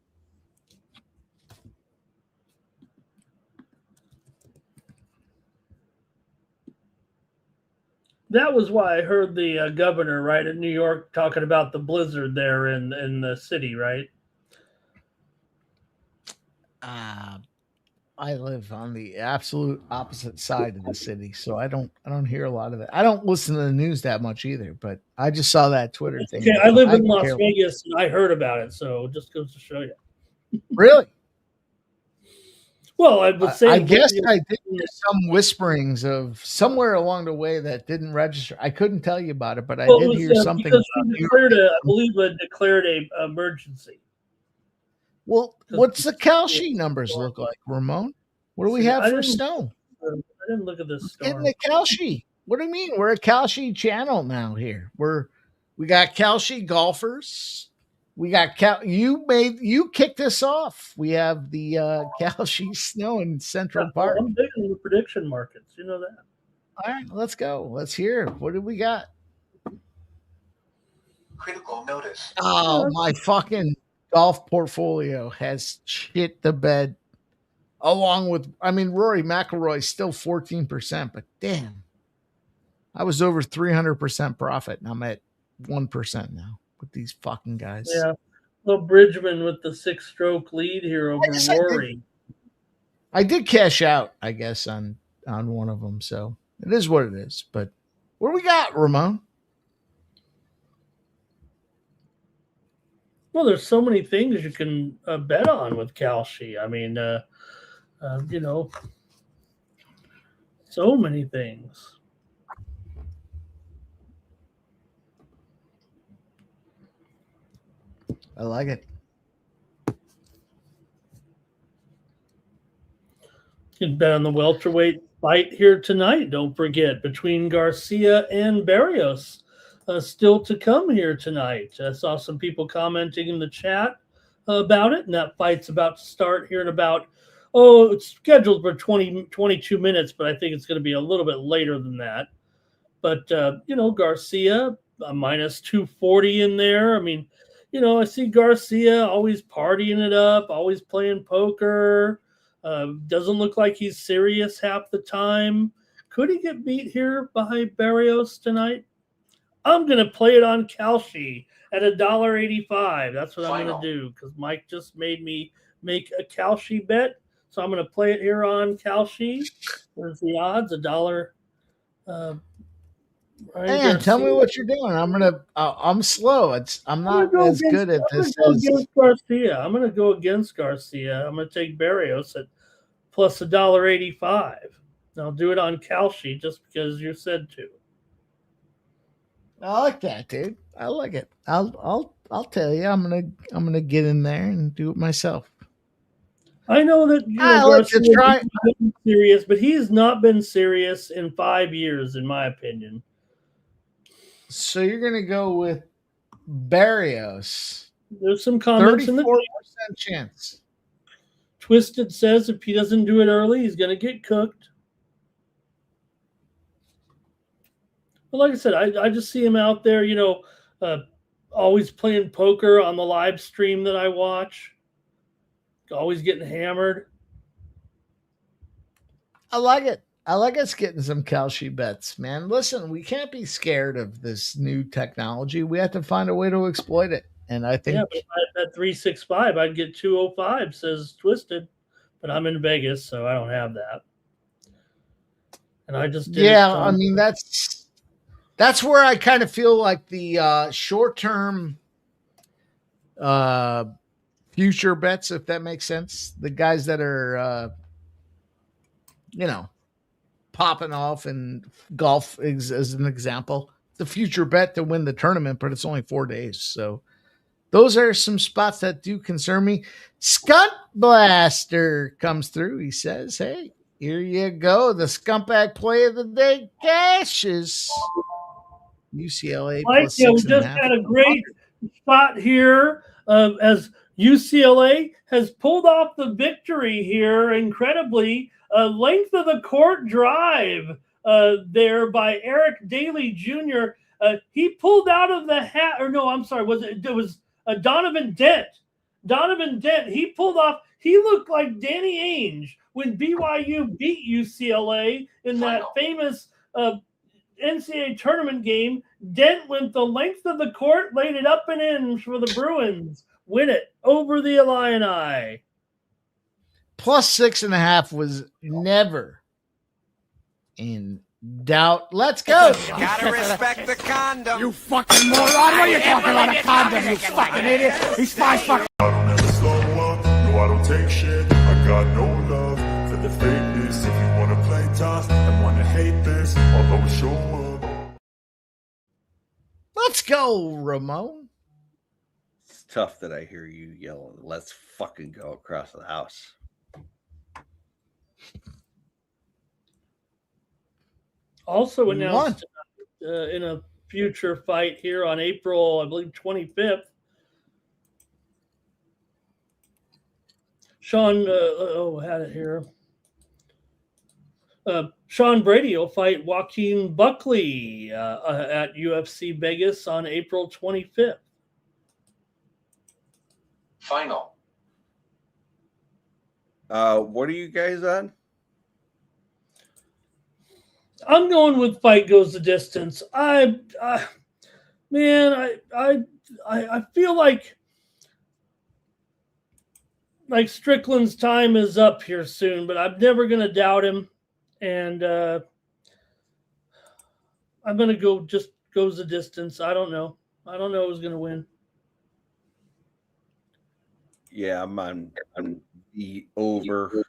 That was why I heard the governor, right, in New York talking about the blizzard there in the city, right?
I live on the absolute opposite side of the city, so I don't hear a lot of that. I don't listen to the news that much either, but I just saw that Twitter thing.
Okay, I live in Las Vegas, and I heard about it, so it just goes to show you.
Really?
Well, I would say
I guess I did hear some whisperings of somewhere along the way that didn't register. I couldn't tell you about it, but I did hear something.
Because I believe declared an emergency.
Well, what's the Cal Sheet numbers look like, Ramon? What do we have for snow?
I didn't look at this.
Getting the Cal Sheet. What do you mean? We're a Cal Sheet channel now here. We got Cal Sheet golfers. We got you kicked this off. We have the Cal Sheet snow in Central Park.
I'm big in the prediction markets. You know that.
All right, let's go. Let's hear. What do we got?
Critical notice.
Oh, my fucking golf portfolio has shit the bed. Along with, Rory McIlroy's still 14%, but damn, I was over 300% profit, and I'm at 1% now with these fucking guys.
Yeah, well, Bridgman with the 6-stroke lead here over Rory.
I did cash out, I guess, on one of them, so it is what it is. But what do we got, Ramon?
Well, there's so many things you can bet on with Kalshi. So many things.
I like it.
You can bet on the welterweight fight here tonight. Don't forget, between Garcia and Barrios. Still to come here tonight. I saw some people commenting in the chat about it, and that fight's about to start here in about, it's scheduled for 22 minutes, but I think it's going to be a little bit later than that. But, Garcia, minus 240 in there. I see Garcia always partying it up, always playing poker. Doesn't look like he's serious half the time. Could he get beat here by Barrios tonight? I'm going to play it on Kalshi at $1.85. That's what I'm going to do because Mike just made me make a Kalshi bet. So I'm going to play it here on Kalshi. Where's the odds?
Man, tell me what you're doing. I'm slow. I'm not as good at this as
Garcia. I'm going to go against Garcia. I'm going to take Barrios at plus $1.85. I'll do it on Kalshi just because you said to.
I like that, dude. I like it. I'll tell you. I'm gonna get in there and do it myself.
I know that Garcia has been serious, but he's not been serious in 5 years, in my opinion.
So you're gonna go with Barrios.
There's some comments in the
34% chance.
Twisted says if he doesn't do it early, he's gonna get cooked. But like I said, I just see him out there, always playing poker on the live stream that I watch. Always getting hammered.
I like it. I like us getting some Kalshi bets, man. Listen, we can't be scared of this new technology. We have to find a way to exploit it. And I think
at 365, I'd get 205, says Twisted. But I'm in Vegas, so I don't have that. And I just did
that's where I kind of feel like the short-term future bets, if that makes sense. The guys that are, popping off in golf as an example. The future bet to win the tournament, but it's only 4 days. So those are some spots that do concern me. Scunt Blaster comes through. He says, hey, here you go. The scumbag play of the day cashes. UCLA plus
We
6.5.
just had a great spot here as UCLA has pulled off the victory here incredibly. Length of the court drive there by Eric Daly Jr. He pulled out of the hat, or no, I'm sorry, it was Donovan Dent. Donovan Dent, he pulled off, he looked like Danny Ainge when BYU beat UCLA in that famous NCAA tournament game. Dent went the length of the court, laid it up and in for the Bruins. Win it over the Illini.
Plus 6.5 was never in doubt. Let's go.
You gotta respect the condom.
You fucking moron! What are you talking about a condom, you fucking idiot? He's 5 fucking.
I don't ever slow up, no I don't take shit. I got no love for the fakeness. If you wanna play tough and wanna hate this, I'll always show up.
Let's go, Ramon.
It's tough that I hear you yelling, let's fucking go across the house.
Also announced in a future fight here on April, I believe, 25th. Sean, had it here. Sean Brady will fight Joaquin Buckley at UFC Vegas on April 25th.
Final.
What are you guys on?
I'm going with fight goes the distance. I feel like Strickland's time is up here soon, but I'm never going to doubt him. And I'm going to go just goes the distance. I don't know who's going to win.
Yeah, I'm on the over.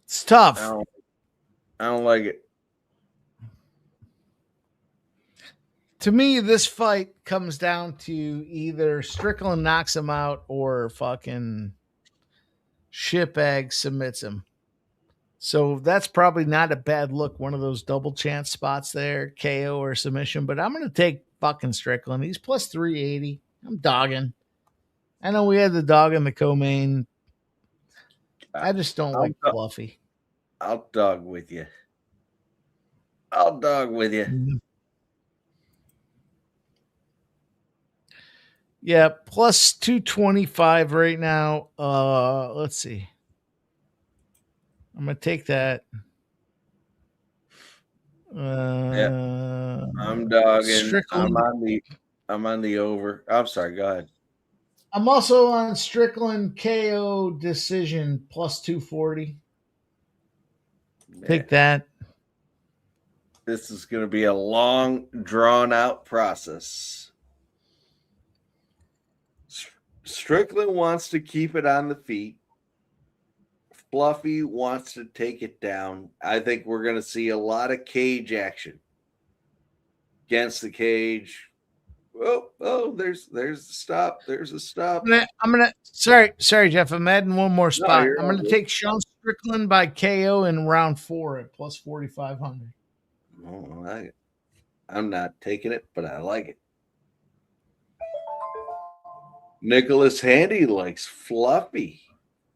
It's tough.
I don't like it.
To me, this fight comes down to either Strickland knocks him out or fucking shitbag submits him. So that's probably not a bad look. One of those double chance spots there, KO or submission. But I'm going to take fucking Strickland. He's plus 380. I'm dogging. I know we had the dog in the co-main. I just don't like Fluffy.
I'll dog with you. Mm-hmm.
Yeah, plus 225 right now. Let's see. I'm gonna take that.
Yeah. I'm dogging.
Strickland.
I'm on the over. I'm sorry, go ahead.
I'm also on Strickland KO decision plus 240. Yeah. Take that.
This is going to be a long, drawn-out process. Strickland wants to keep it on the feet. Fluffy wants to take it down. I think we're going to see a lot of cage action. Against the cage. Oh, there's a stop. There's a stop.
Sorry, Jeff. I'm adding one more spot.
No,
I'm going to take Sean Strickland by KO in round 4 at plus 4,500.
Oh, I'm not taking it, but I like it. Nicholas Handy likes Fluffy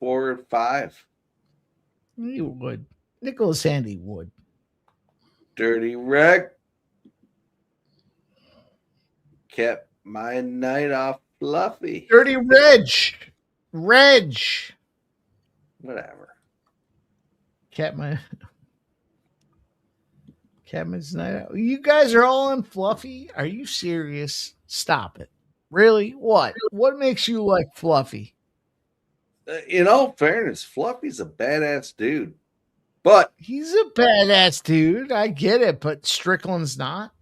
4 or 5.
He would. Nicholas Handy would.
Dirty Reg kept my night off Fluffy.
Dirty Reg.
Whatever.
Catman's night out. You guys are all on Fluffy? Are you serious? Stop it. Really? What? What makes you like Fluffy?
In all fairness, Fluffy's a badass dude. But
he's a badass dude. I get it, but Strickland's not.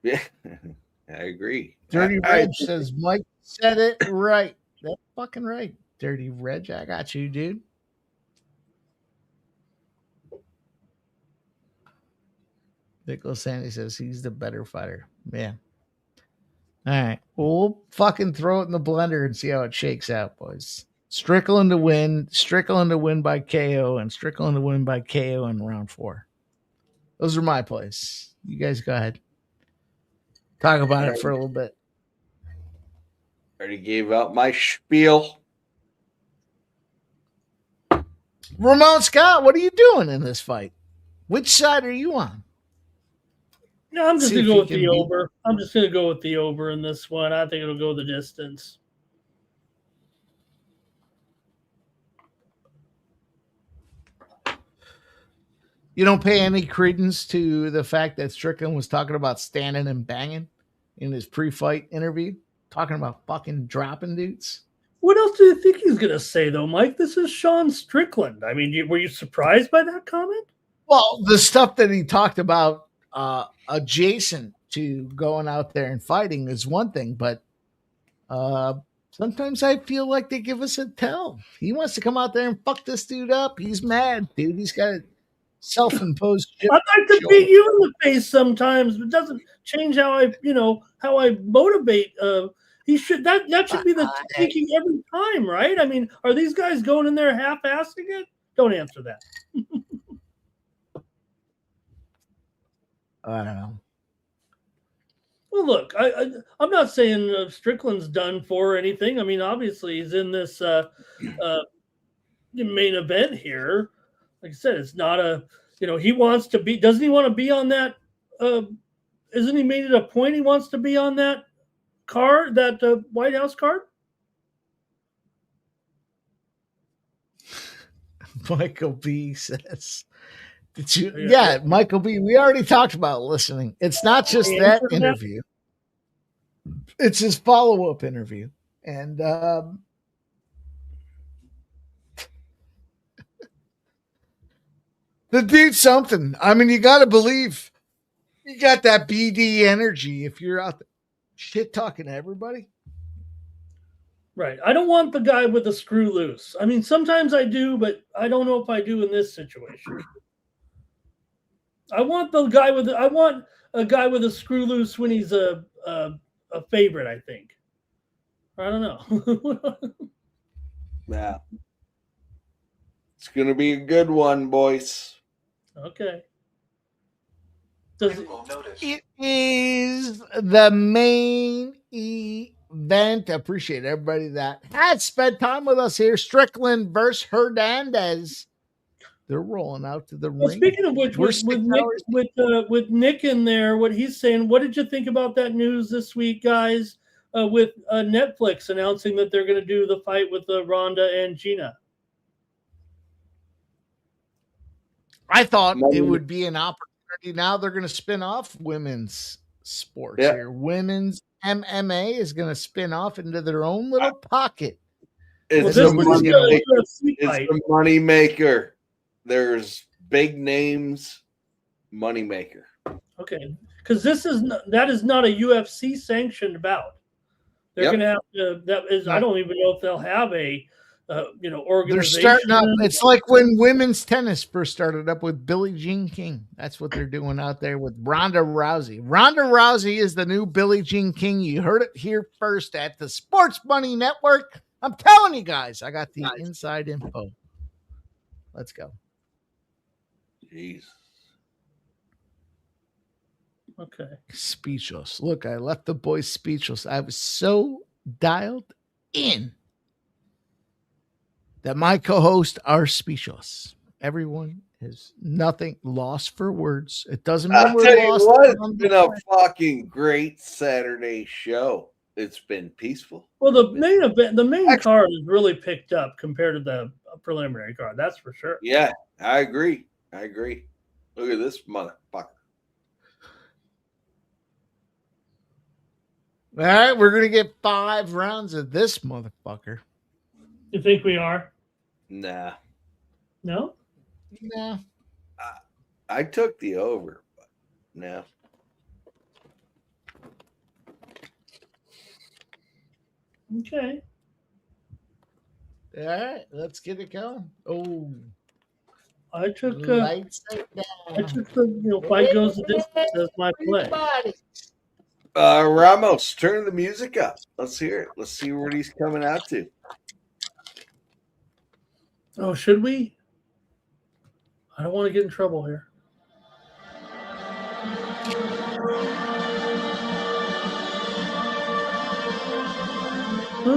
Yeah, I agree.
Dirty Reg says Mike said it right. That's fucking right. Dirty Reg, I got you, dude. Nicholas Sandy says he's the better fighter. Yeah. All right. Well, we'll fucking throw it in the blender and see how it shakes out, boys. Strickland to win by KO, and Strickland to win by KO in round 4. Those are my plays. You guys go ahead. Talk about it for a little bit.
Already gave out my spiel.
Ramon Scott, what are you doing in this fight? Which side are you on?
No, I'm just going to go with the over. I'm just going to go with the over in this one. I think it'll go the distance.
You don't pay any credence to the fact that Strickland was talking about standing and banging in his pre-fight interview, talking about fucking dropping dudes.
What else do you think he's going to say, though, Mike? This is Sean Strickland. I mean, were you surprised by that comment?
Well, the stuff that he talked about adjacent to going out there and fighting is one thing, but sometimes I feel like they give us a tell. He wants to come out there and fuck this dude up. He's mad, dude. He's got a self-imposed chip.
I'd like to beat you in the face sometimes, but it doesn't change how I motivate. He should that should be the thinking every time, right? I mean, are these guys going in there half-assing it? Don't answer that.
I don't know.
Well, look, I'm not saying Strickland's done for or anything. I mean, obviously he's in this main event here. Like I said, it's not a, he wants to be, doesn't he want to be on that? Isn't he made it a point he wants to be on that card, that White House card?
Michael B says, yeah, Michael B, we already talked about listening. It's not just that interview. It's his follow-up interview. And the dude's something. I mean, you got to believe you got that BD energy if you're out there shit talking to everybody.
Right. I don't want the guy with the screw loose. I mean, sometimes I do, but I don't know if I do in this situation. I want a guy with a screw loose when he's a favorite, I think. I don't know.
Yeah. It's going to be a good one, boys.
Okay.
It is the main event. I appreciate everybody that has spent time with us here. Strickland versus Hernandez. They're rolling out to the ring.
Speaking of which, with Nick in there, what he's saying, what did you think about that news this week, guys, with Netflix announcing that they're going to do the fight with Ronda and Gina?
I thought it would be an opportunity. Now they're going to spin off women's sports here. Women's MMA is going to spin off into their own little pocket.
It's a money maker. There's big names, money maker.
Okay, because that is not a UFC sanctioned bout. They're going to have to. That is, I don't even know if they'll have a organization.
They're starting up. It's like when women's tennis first started up with Billie Jean King. That's what they're doing out there with Ronda Rousey. Ronda Rousey is the new Billie Jean King. You heard it here first at the Sports Money Network. I'm telling you guys, I got the inside info. Let's go.
Jeez.
Okay.
Speechless. Look, I left the boys speechless. I was so dialed in that my co-hosts are speechless. Everyone is nothing lost for words. It doesn't mean we're lost.
It's been a fucking great Saturday show. It's been peaceful.
Well, the main event, the main card is really picked up compared to the preliminary card. That's for sure.
Yeah, I agree. Look at this motherfucker.
All right, we're going to get 5 rounds of this motherfucker.
You think we are?
Nah.
No?
Nah.
I took the over, but no.
Okay.
All right, let's get it going. Oh,
I took
lights are
I
down.
took the fight goes the distance as my play.
Everybody.
Ramos, turn the music up. Let's hear it. Let's see what he's coming out to.
Oh, should we? I don't want to get in trouble here. Is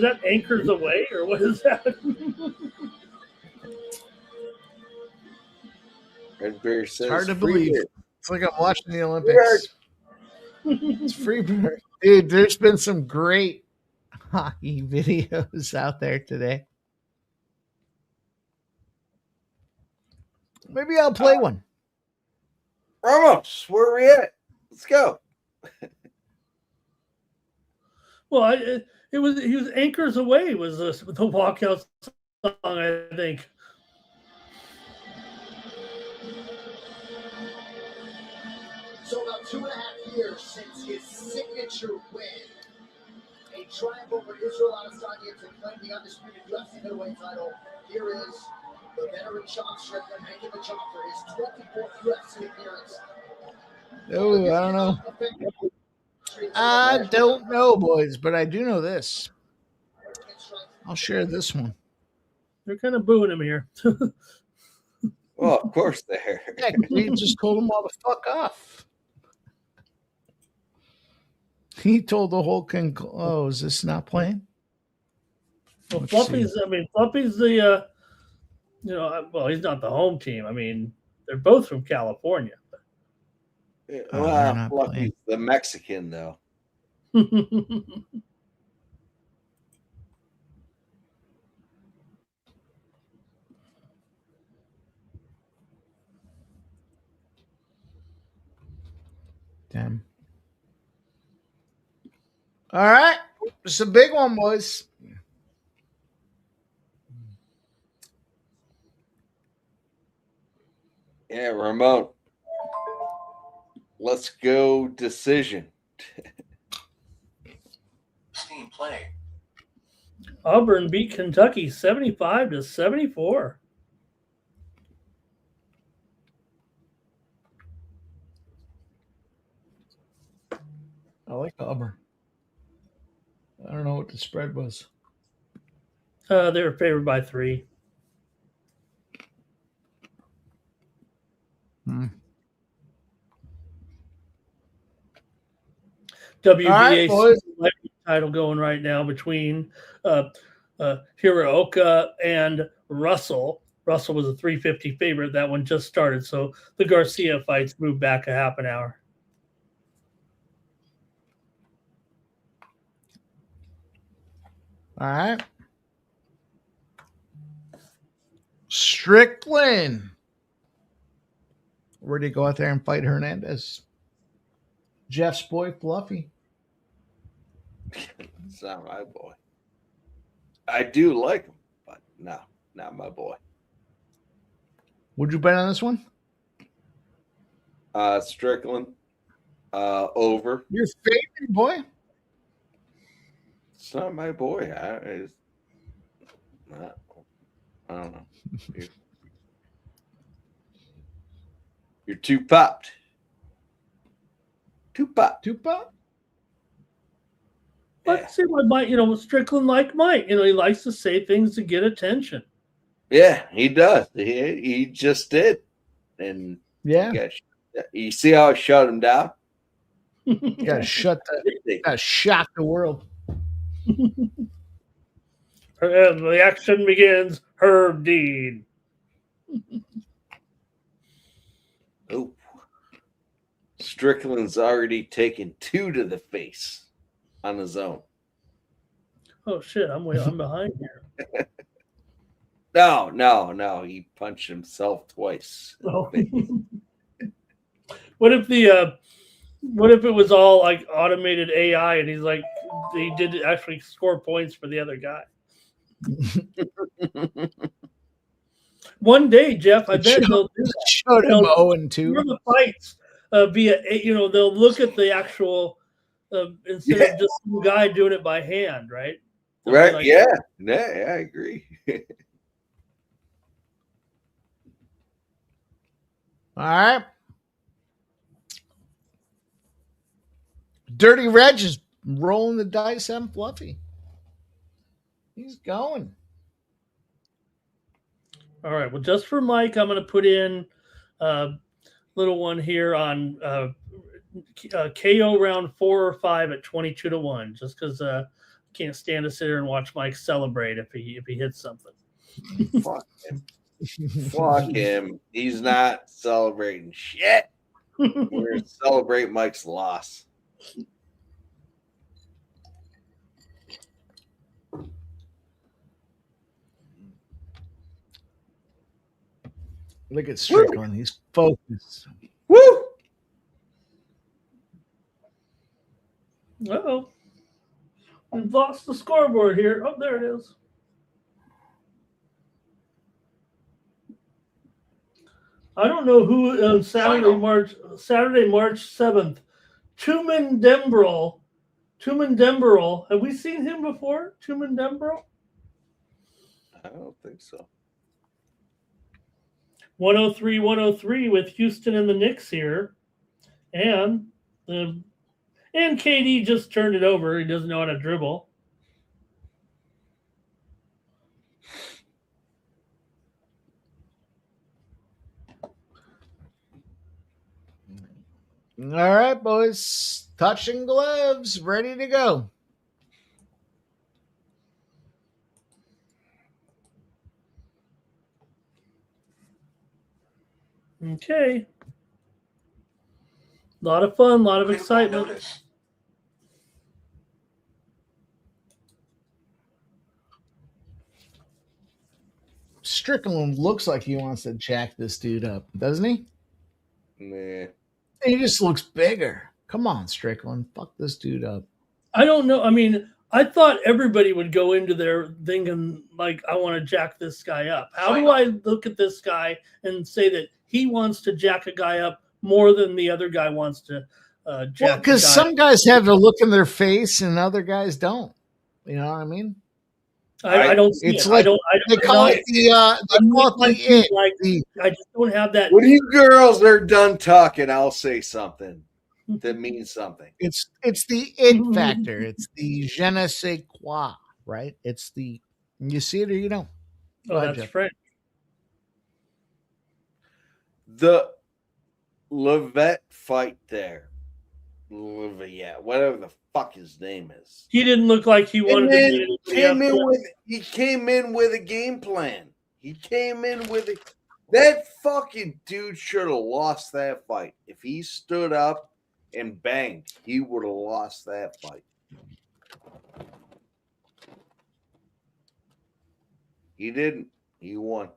that Anchors Away or what is that?
Red Bear says,
It's hard to
"Free
believe.
beer."
It's like I'm watching the Olympics. It's free beer. Dude, there's been some great hockey videos out there today. Maybe I'll play one.
Ramos, where are we at? Let's go.
Well, he was Anchors Away was the walkout song, I think.
So about 2.5 years since his signature win, a triumph over Israel Adesanya to claim the undisputed UFC middleweight title, here is the veteran Sean Strickland making the jump for his 24th UFC appearance.
Oh, I don't know. I don't know, boys, but I do know this. I'll share this one.
They're kind of booing him here.
Well, of course they're.
Yeah, we just told him all to fuck off. He told the whole oh, is this not playing?
Well,
Let's
Fluffy's the well, he's not the home team. I mean, they're both from California.
Well, Fluffy's the Mexican, though.
Damn. All right. It's a big one, boys.
Yeah, Ramon. Let's go decision.
Team play.
Auburn beat Kentucky 75-74.
I like Auburn. I don't know what the spread was.
They were favored by 3. WBA title going right now between Hiroka and Russell. Russell was a 350 favorite. That one just started, so the Garcia fights moved back a half an hour.
All right. Strickland. Where'd he go out there and fight Hernandez? Jeff's boy, Fluffy.
It's not my boy. I do like him, but no, not my boy.
Would you bet on this one?
Strickland, over.
Your favorite boy?
It's not my boy. I don't know. You're too popped. Too popped.
Too popped?
But see what Mike, Strickland like Mike. He likes to say things to get attention.
Yeah, he does. He just did. And
yeah.
You see how I shut him down?
Gotta shock the world.
And the action begins. Herb Dean.
Oh. Strickland's already taken 2 to the face on his own.
Oh shit! I'm behind here.
No. He punched himself twice.
Oh. What if it was all like automated AI and he did actually score points for the other guy? One day, Jeff, I bet they'll do that.
Showed him 0-2.
For the fights, they'll look at the actual instead of just some guy doing it by hand, right?
Right?
Like,
Yeah, I agree.
All right. Dirty Reg is rolling the dice on Fluffy. He's going.
All right. Well, just for Mike, I'm going to put in a little one here on KO round 4 or 5 at 22-1, just because I can't stand to sit here and watch Mike celebrate if he hits something.
Fuck him. Fuck him. He's not celebrating shit. We're going to celebrate Mike's loss.
Look at Strickland. Woo! He's focused.
Woo!
Uh-oh. We've lost the scoreboard here. Oh, there it is. I don't know who on Saturday, March 7th. Tumen Dembrel. Have we seen him before? Tumen Dembrel?
I don't think so.
103 with Houston and the Knicks here. And KD just turned it over. He doesn't know how to dribble.
All right, boys. Touching gloves, ready to go.
Okay. A lot of fun, a lot of excitement.
Strickland looks like he wants to jack this dude up, doesn't he?
Nah.
He just looks bigger. Come on, Strickland. Fuck this dude up.
I don't know. I mean, I thought everybody would go into there thinking, like, I want to jack this guy up. How do I look at this guy and say that he wants to jack a guy up more than the other guy wants to jack
because some guys have the look in their face and other guys don't. You know what I mean?
I don't see
it's
it.
like
they call it
the
I just don't have that.
When you girls are done talking, I'll say something that means something.
It's the it factor. It's the je ne sais quoi, right? It's the you see it or you don't.
Oh, that's French.
The Levette fight there. Yeah, whatever the fuck his name is.
He didn't look like he wanted to be.
He came in with a game plan. He came in with a. That fucking dude should have lost that fight. If he stood up and banged, he would have lost that fight. He didn't. He won.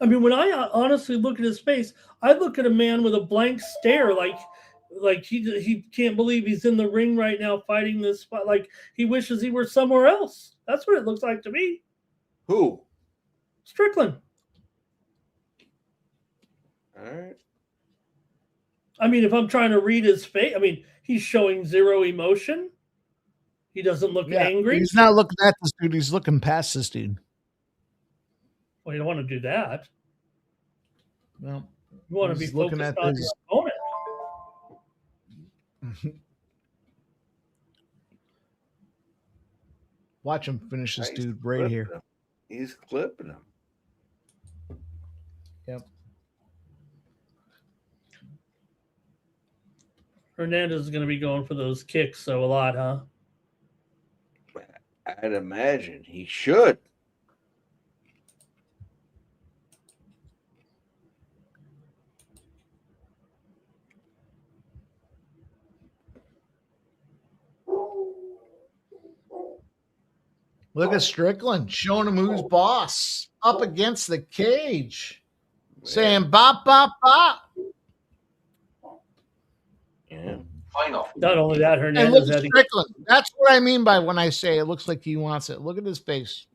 I mean, when I honestly look at his face, I look at a man with a blank stare, like he can't believe he's in the ring right now fighting this fight. Like he wishes he were somewhere else. That's what it looks like to me.
Who?
Strickland.
All right.
I mean, if I'm trying to read his face, I mean, he's showing zero emotion. He doesn't look angry.
He's not looking at this dude. He's looking past this dude.
Well, you don't want to do that.
Well,
you want to be focused on your opponent.
Watch him finish this dude right here.
He's clipping him.
Yep.
Hernandez is going to be going for those kicks a lot, huh?
I'd imagine he should.
Look at Strickland showing him who's boss up against the cage, saying "bop bop bop."
Yeah,
Final.
Not only that,
And
Hernandez
look
had
at
to
Strickland. That's what I mean by when I say it looks like he wants it. Look at his face.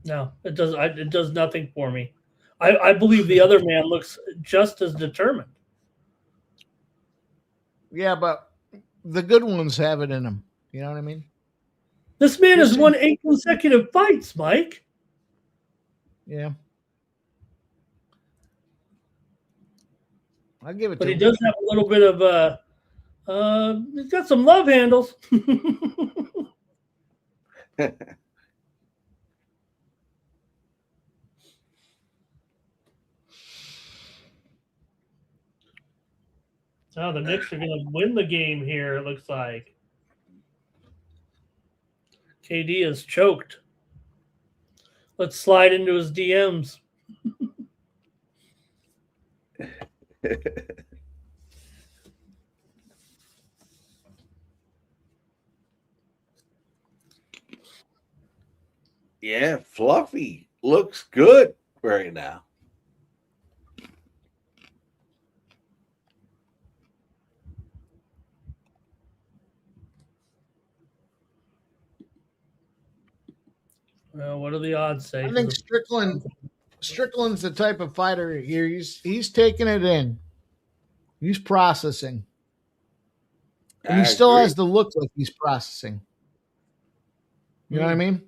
no, it does. It does nothing for me. I believe the other man looks just as determined.
Yeah, but the good ones have it in them. You know what I mean?
This man
We'll
has
see.
won 8 consecutive fights, Mike.
Yeah. I'll give it
But
to
he
him.
does have a little bit of he's got some love handles. Now the Knicks are going to win the game here, it looks like. KD is choked. Let's slide into his DMs.
Yeah, Fluffy looks good right now.
Well, what do the odds say?
I think Strickland's the type of fighter here. He's taking it in. He's processing. And he still has the look like he's processing. You know what I mean?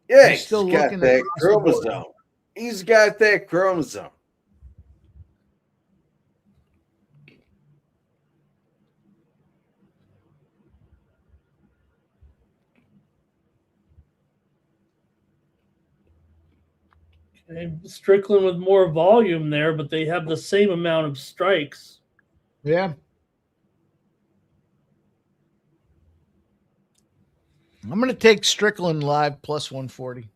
Yeah,
He's still
got
looking
that
across the board.
chromosome. He's got that chromosome.
Okay, Strickland with more volume there, but they have the same amount of strikes.
Yeah. I'm going to take Strickland live plus 140.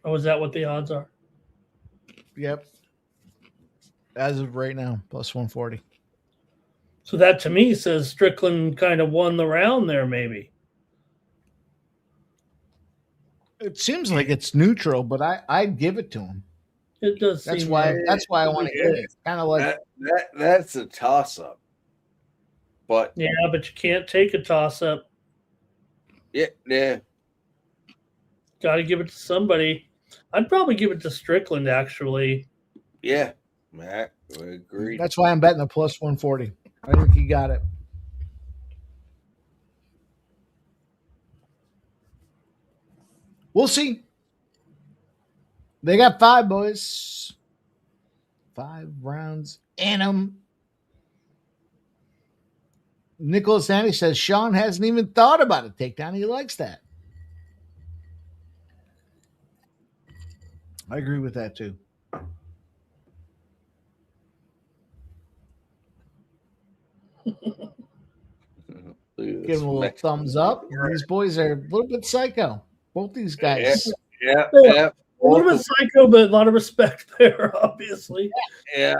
Oh, is that what the odds are?
Yep. As of right now, plus 140.
So that to me says Strickland kind of won the round there, maybe.
It seems like it's neutral, but I'd give it to him.
It does.
That's
seem
why
like-
I want to hit it. It's kind of like
that's a toss up. But
yeah, but you can't take a toss up.
Yeah.
Got to give it to somebody. I'd probably give it to Strickland, actually.
Yeah, Matt, I agree.
that's why I'm betting a plus 140. I think he got it. We'll see. They got 5 boys. 5 rounds in them. Nicholas Andy says Sean hasn't even thought about a takedown. He likes that. I agree with that too. Give him a little thumbs up. These boys are a little bit psycho. Both these guys.
Yeah.
A little bit psycho, but a lot of respect there, obviously.
Yeah.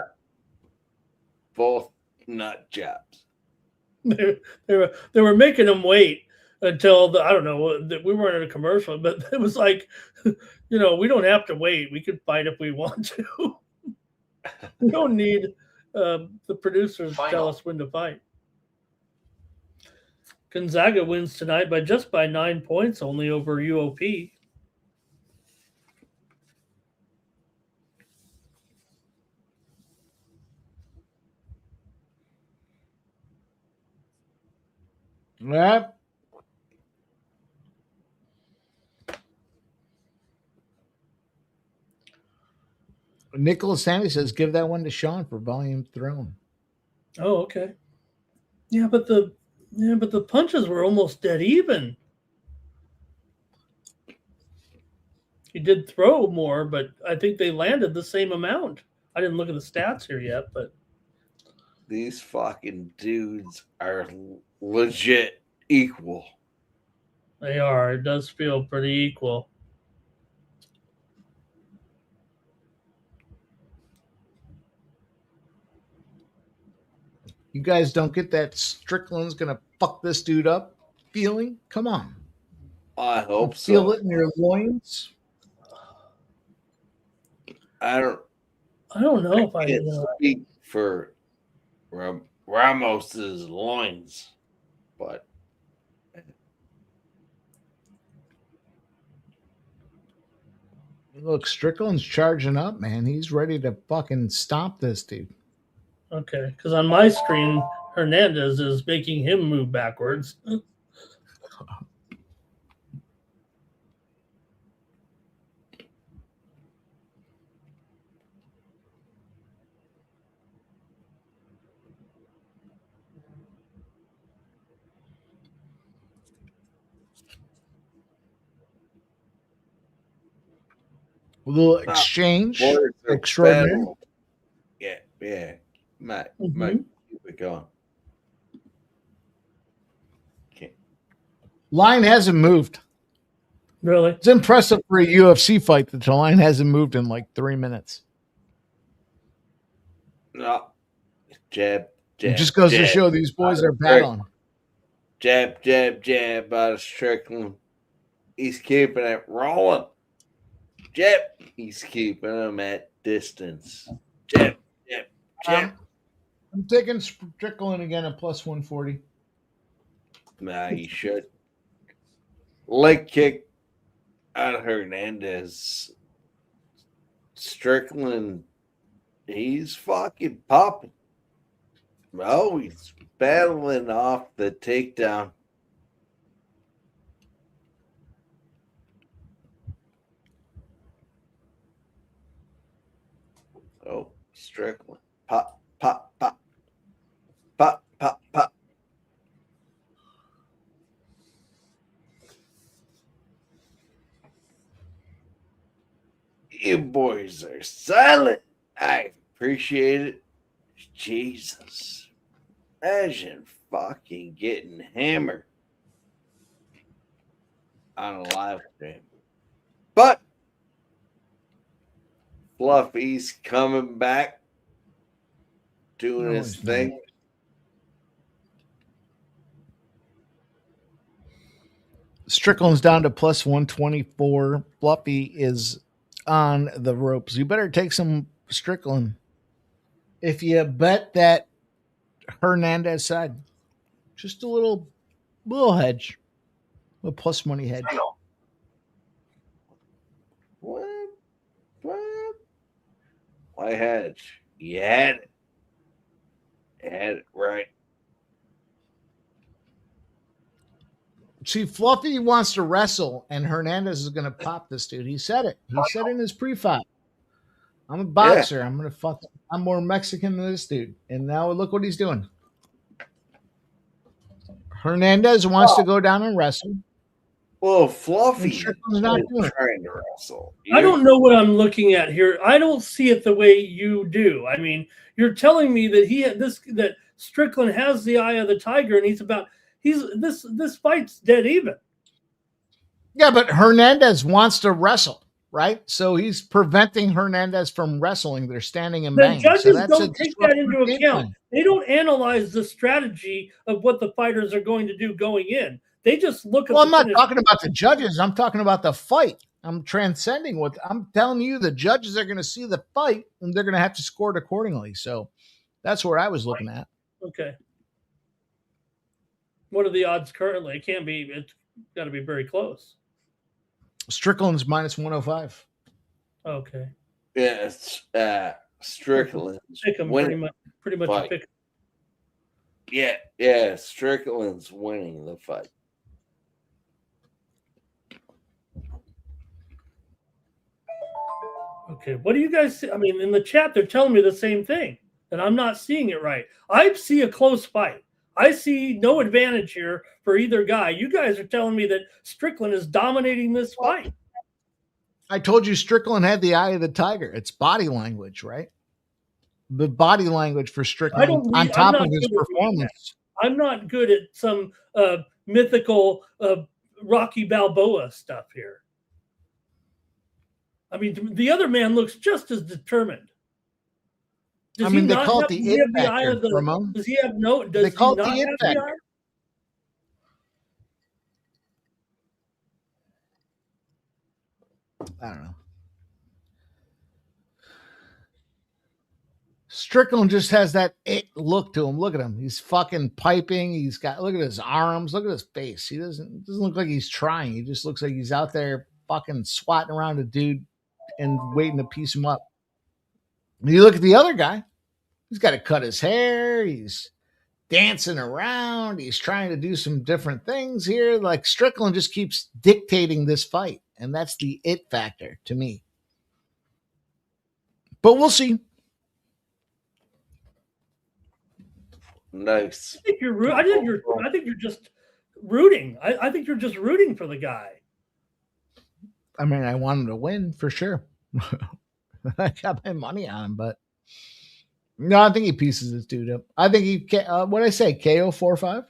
Both nut jobs.
They were making him wait until I don't know, we weren't in a commercial, but it was like, we don't have to wait. We could fight if we want to. We don't need the producers to tell us when to fight. Gonzaga wins tonight by 9 points only over UOP.
Yeah. Nicholas Sandy says, give that one to Sean for volume thrown.
Oh, okay. Yeah, but the punches were almost dead even. He did throw more, but I think they landed the same amount. I didn't look at the stats here yet, but
these fucking dudes are legit equal.
They are. It does feel pretty equal.
You guys don't get that Strickland's going to fuck this dude up feeling? Come on.
I hope so.
Feel it in your loins?
I don't
know if I
can't speak for Ramos's loins, but
Look, Strickland's charging up, man. He's ready to fucking stop this dude.
Okay, because on my screen, Hernandez is making him move backwards.
A little exchange. Extraordinary.
Yeah. Might keep it going. Okay.
Line hasn't moved.
Really?
It's impressive for a UFC fight that the line hasn't moved in like 3 minutes.
No. Jab.
It just goes to show these boys are battling.
Jab out of Strickland. He's keeping it rolling. Jab. He's keeping him at distance. Jab.
I'm taking Strickland again at plus 140.
Nah, you should. Leg kick out of Hernandez. Strickland, he's fucking popping. Oh, he's battling off the takedown. Oh, Strickland. Pop. You boys are silent. I appreciate it. Jesus. Imagine fucking getting hammered on a live stream. But Fluffy's coming back, doing his thing.
Strickland's down to plus 124. Fluffy is on the ropes. You better take some Strickland if you bet that Hernandez side. Just a little hedge, a plus money hedge.
What? Why hedge? You had it. You had it right.
See, Fluffy wants to wrestle, and Hernandez is going to pop this dude. He said it. He said in his pre-fight, I'm a boxer. Yeah. I'm more Mexican than this dude. And now look what he's doing. Hernandez wants to go down and wrestle.
Well, Fluffy is
not
trying to wrestle.
I don't know what I'm looking at here. I don't see it the way you do. I mean, you're telling me that that Strickland has the eye of the tiger, and this fight's dead even.
Yeah, but Hernandez wants to wrestle, right? So he's preventing Hernandez from wrestling. They're standing and banging.
The judges
so
don't take that into account. They don't analyze the strategy of what the fighters are going to do going in. They just look at.
Well, I'm not talking about the judges. I'm talking about the fight. I'm transcending what I'm telling you. The judges are going to see the fight, and they're going to have to score it accordingly. So that's where I was looking at.
Okay. What are the odds currently? It can't be. It's got to be very close.
Strickland's minus 105.
Okay.
Yeah, it's Strickland.
Pick him pretty much a pick.
Yeah, Strickland's winning the fight.
Okay, what do you guys see? I mean, in the chat, they're telling me the same thing, and I'm not seeing it right. I see a close fight. I see no advantage here for either guy. You guys are telling me that Strickland is dominating this fight.
I told you Strickland had the eye of the tiger. It's body language, right? The body language for Strickland on top of his performance.
I'm not good at some mythical Rocky Balboa stuff here. I mean, the other man looks just as determined.
Does they call it the it factor, Ramon.
Does he have no? Does
they call
he
it
not
the it
have
factor. I don't know. Strickland just has that it look to him. Look at him. He's fucking piping. He's got, look at his arms. Look at his face. He doesn't look like he's trying. He just looks like he's out there fucking swatting around a dude and waiting to piece him up. And you look at the other guy. He's got to cut his hair. He's dancing around. He's trying to do some different things here. Like Strickland just keeps dictating this fight. And that's the it factor to me. But we'll see.
Nice.
I think you're just rooting. I think you're just rooting for the guy.
I mean, I want him to win for sure. I got my money on him, but no, I think he pieces this dude up. I think he what did I say? KO 4-5?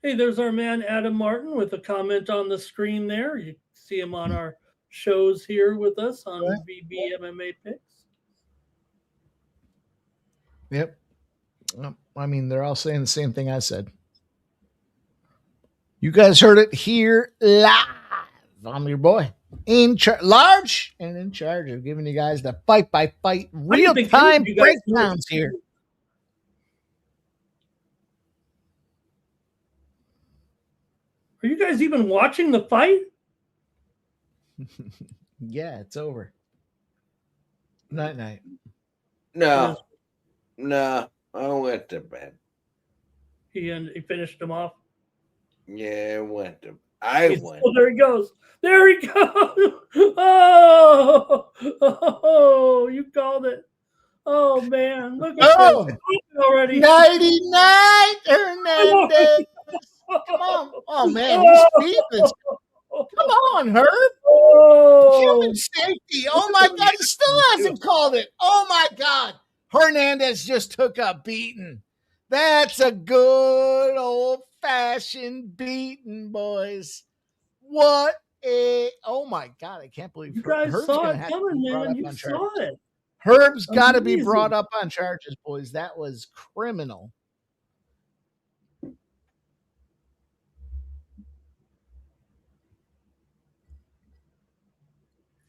Hey, there's our man Adam Martin with a comment on the screen there. You see him on our shows here with us on VB MMA Picks.
Yep. I mean, they're all saying the same thing I said. You guys heard it here live. I'm your boy. Large and in charge of giving you guys the fight-by-fight real-time breakdowns here.
Are you guys even watching the fight?
Yeah, it's over. Night-night.
No, I went to bed.
He finished him off?
Yeah, I went.
Oh, there he goes. There he goes. Oh, you called it. Oh, man. Look at this already.
Nighty-night, Hernandez. Come on. Oh, man. He's feeling. Come on, Herb. Human safety. Oh, my God. He still hasn't called it. Oh, my God. Hernandez just took a beating. That's a good old-fashioned beating, boys. What a... Oh, my God. I can't believe...
You guys saw it coming, man. You saw it.
Herb's got to be brought up on charges, boys. That was criminal.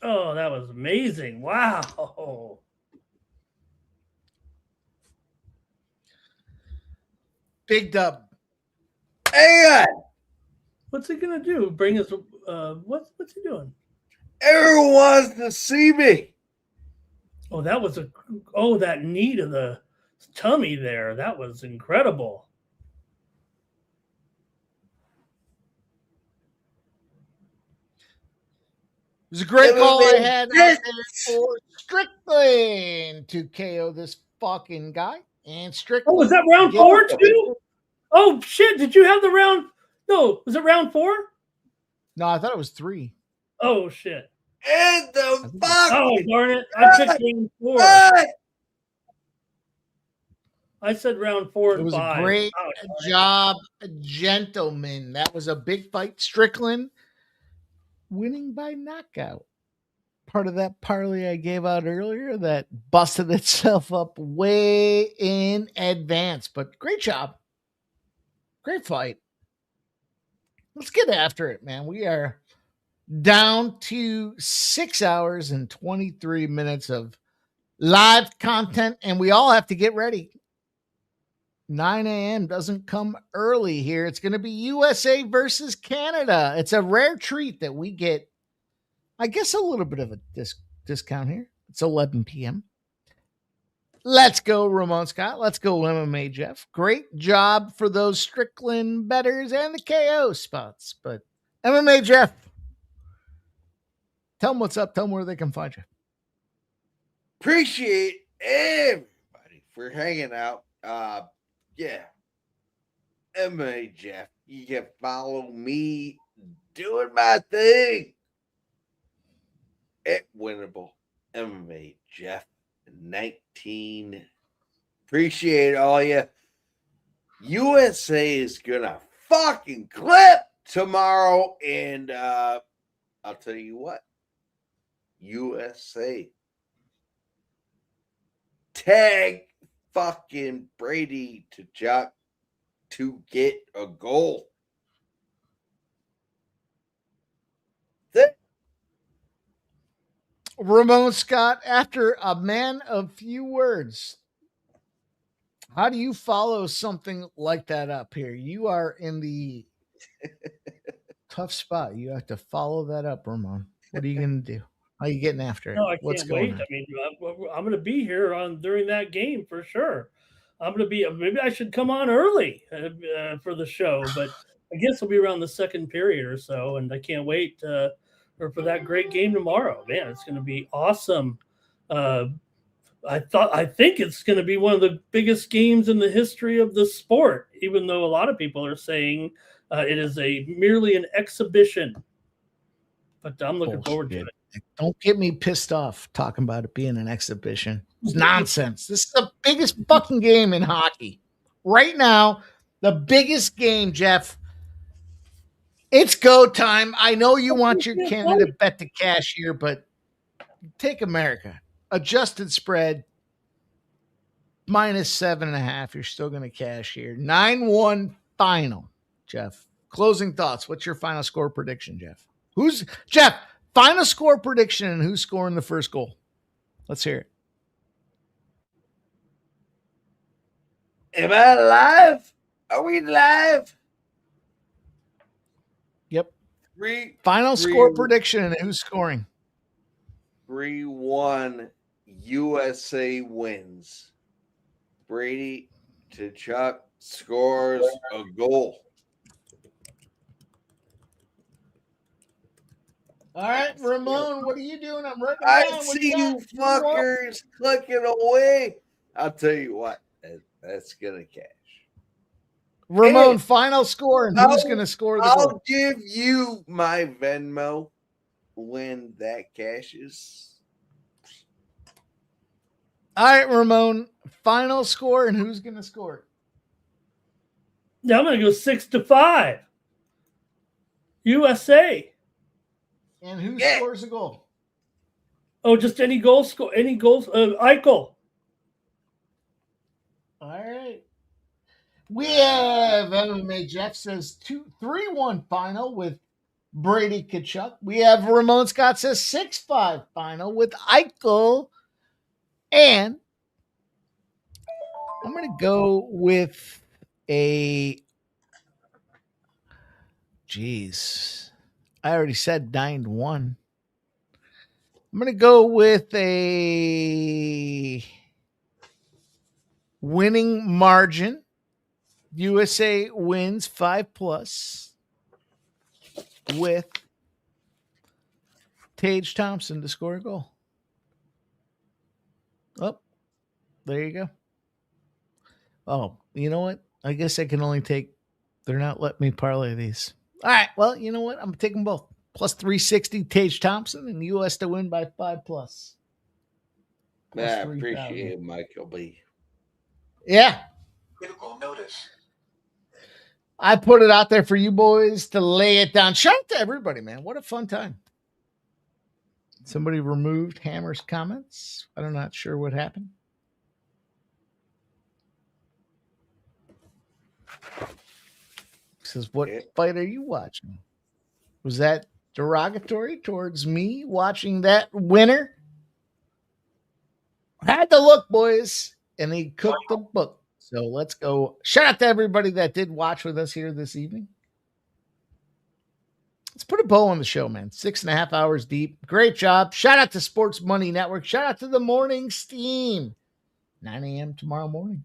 Oh, that was amazing. Wow.
Big dub.
Hang on.
What's he gonna do? Bring us what's he doing?
Everyone wants to see me.
Oh, that was that knee to the tummy there. That was incredible.
It was a great call I had out there for Strickland to KO this fucking guy. And Strickland.
Oh, was that round 4 too? Oh shit! Did you have the round? No, was it round 4?
No, I thought it was 3.
Oh shit!
And the fuck!
Oh darn it! I picked round 4. I said round 4 and 5.
It was a great job, gentlemen. That was a big fight. Strickland winning by knockout. Part of that parlay I gave out earlier that busted itself up way in advance. But great job. Great fight. Let's get after it, man. We are down to 6 hours and 23 minutes of live content, and we all have to get ready. 9 a.m. doesn't come early here. It's going to be USA versus Canada. It's a rare treat that we get, I guess, a little bit of a discount here. It's 11 p.m. Let's go, Ramon Scott. Let's go, MMA Jeff. Great job for those Strickland bettors and the KO spots. But MMA Jeff, tell them what's up. Tell them where they can find you.
Appreciate everybody for hanging out. Yeah. MMA Jeff. You can follow me doing my thing at Winnable MMA Jeff 19. Appreciate all you. USA is gonna fucking clip tomorrow, and I'll tell you what, USA tag fucking Brady to Chuck to get a goal.
Ramon Scott, after a man of few words, How do you follow something like that up here? You are in the tough spot. You have to follow that up, Ramon. What are you going to do? How are you getting after it?
No, I
What's
can't
going
wait.
on?
I mean, I'm going to be here during that game for sure. I'm going to be. Maybe I should come on early for the show, but I guess it'll be around the second period or so, and I can't wait for that great game tomorrow. Man, it's going to be awesome. I think it's going to be one of the biggest games in the history of the sport, even though a lot of people are saying it is merely an exhibition. But I'm looking forward to it.
Don't get me pissed off talking about it being an exhibition. It's nonsense. This is the biggest fucking game in hockey. Right now, the biggest game, Jeff. It's go time. I know you want your Canada bet to cash here, but take America. Adjusted spread, -7.5. You're still going to cash here. 9-1 final, Jeff. Closing thoughts. What's your final score prediction, Jeff? Jeff, final score prediction and who's scoring the first goal? Let's hear it.
Am I live? Are we live?
Yep.
Final
score prediction and who's scoring?
3-1 USA wins. Brady Tkachuk scores a goal.
All right, Ramon, what are you doing? I'm writing
I
down.
see you fuckers clicking away. I'll tell you what, that's gonna cash.
Ramon, final score and who's going to score the goal?
I'll give you my Venmo when that cashes.
All right, Ramon, final score and who's going to score it?
Yeah, I'm going to go 6-5. USA.
And who scores a goal?
Oh, just any goal score. Any goals? Eichel.
All right. We have MMA Jeff says 3-1 final with Brady Tkachuk. We have Ramon Scott says 6-5 final with Eichel. And I'm going to go with I already said 9-1. I'm going to go with a winning margin. USA wins 5+ with Tage Thompson to score a goal. Oh, there you go. Oh, you know what? I guess I can only take, they're not letting me parlay these. All right. Well, you know what? I'm taking both. +360 Tage Thompson and US to win by 5+.
I appreciate it, Michael B.
Yeah.
Critical notice.
I put it out there for you boys to lay it down. Shout out to everybody, man. What a fun time. Somebody removed Hammer's comments. I'm not sure what happened. Says, what fight are you watching? Was that derogatory towards me watching that winner? Had to look, boys. And he cooked the book. So let's go. Shout out to everybody that did watch with us here this evening. Let's put a bow on the show, man. 6.5 hours deep. Great job. Shout out to Sports Money Network. Shout out to the morning steam. 9 a.m. tomorrow morning.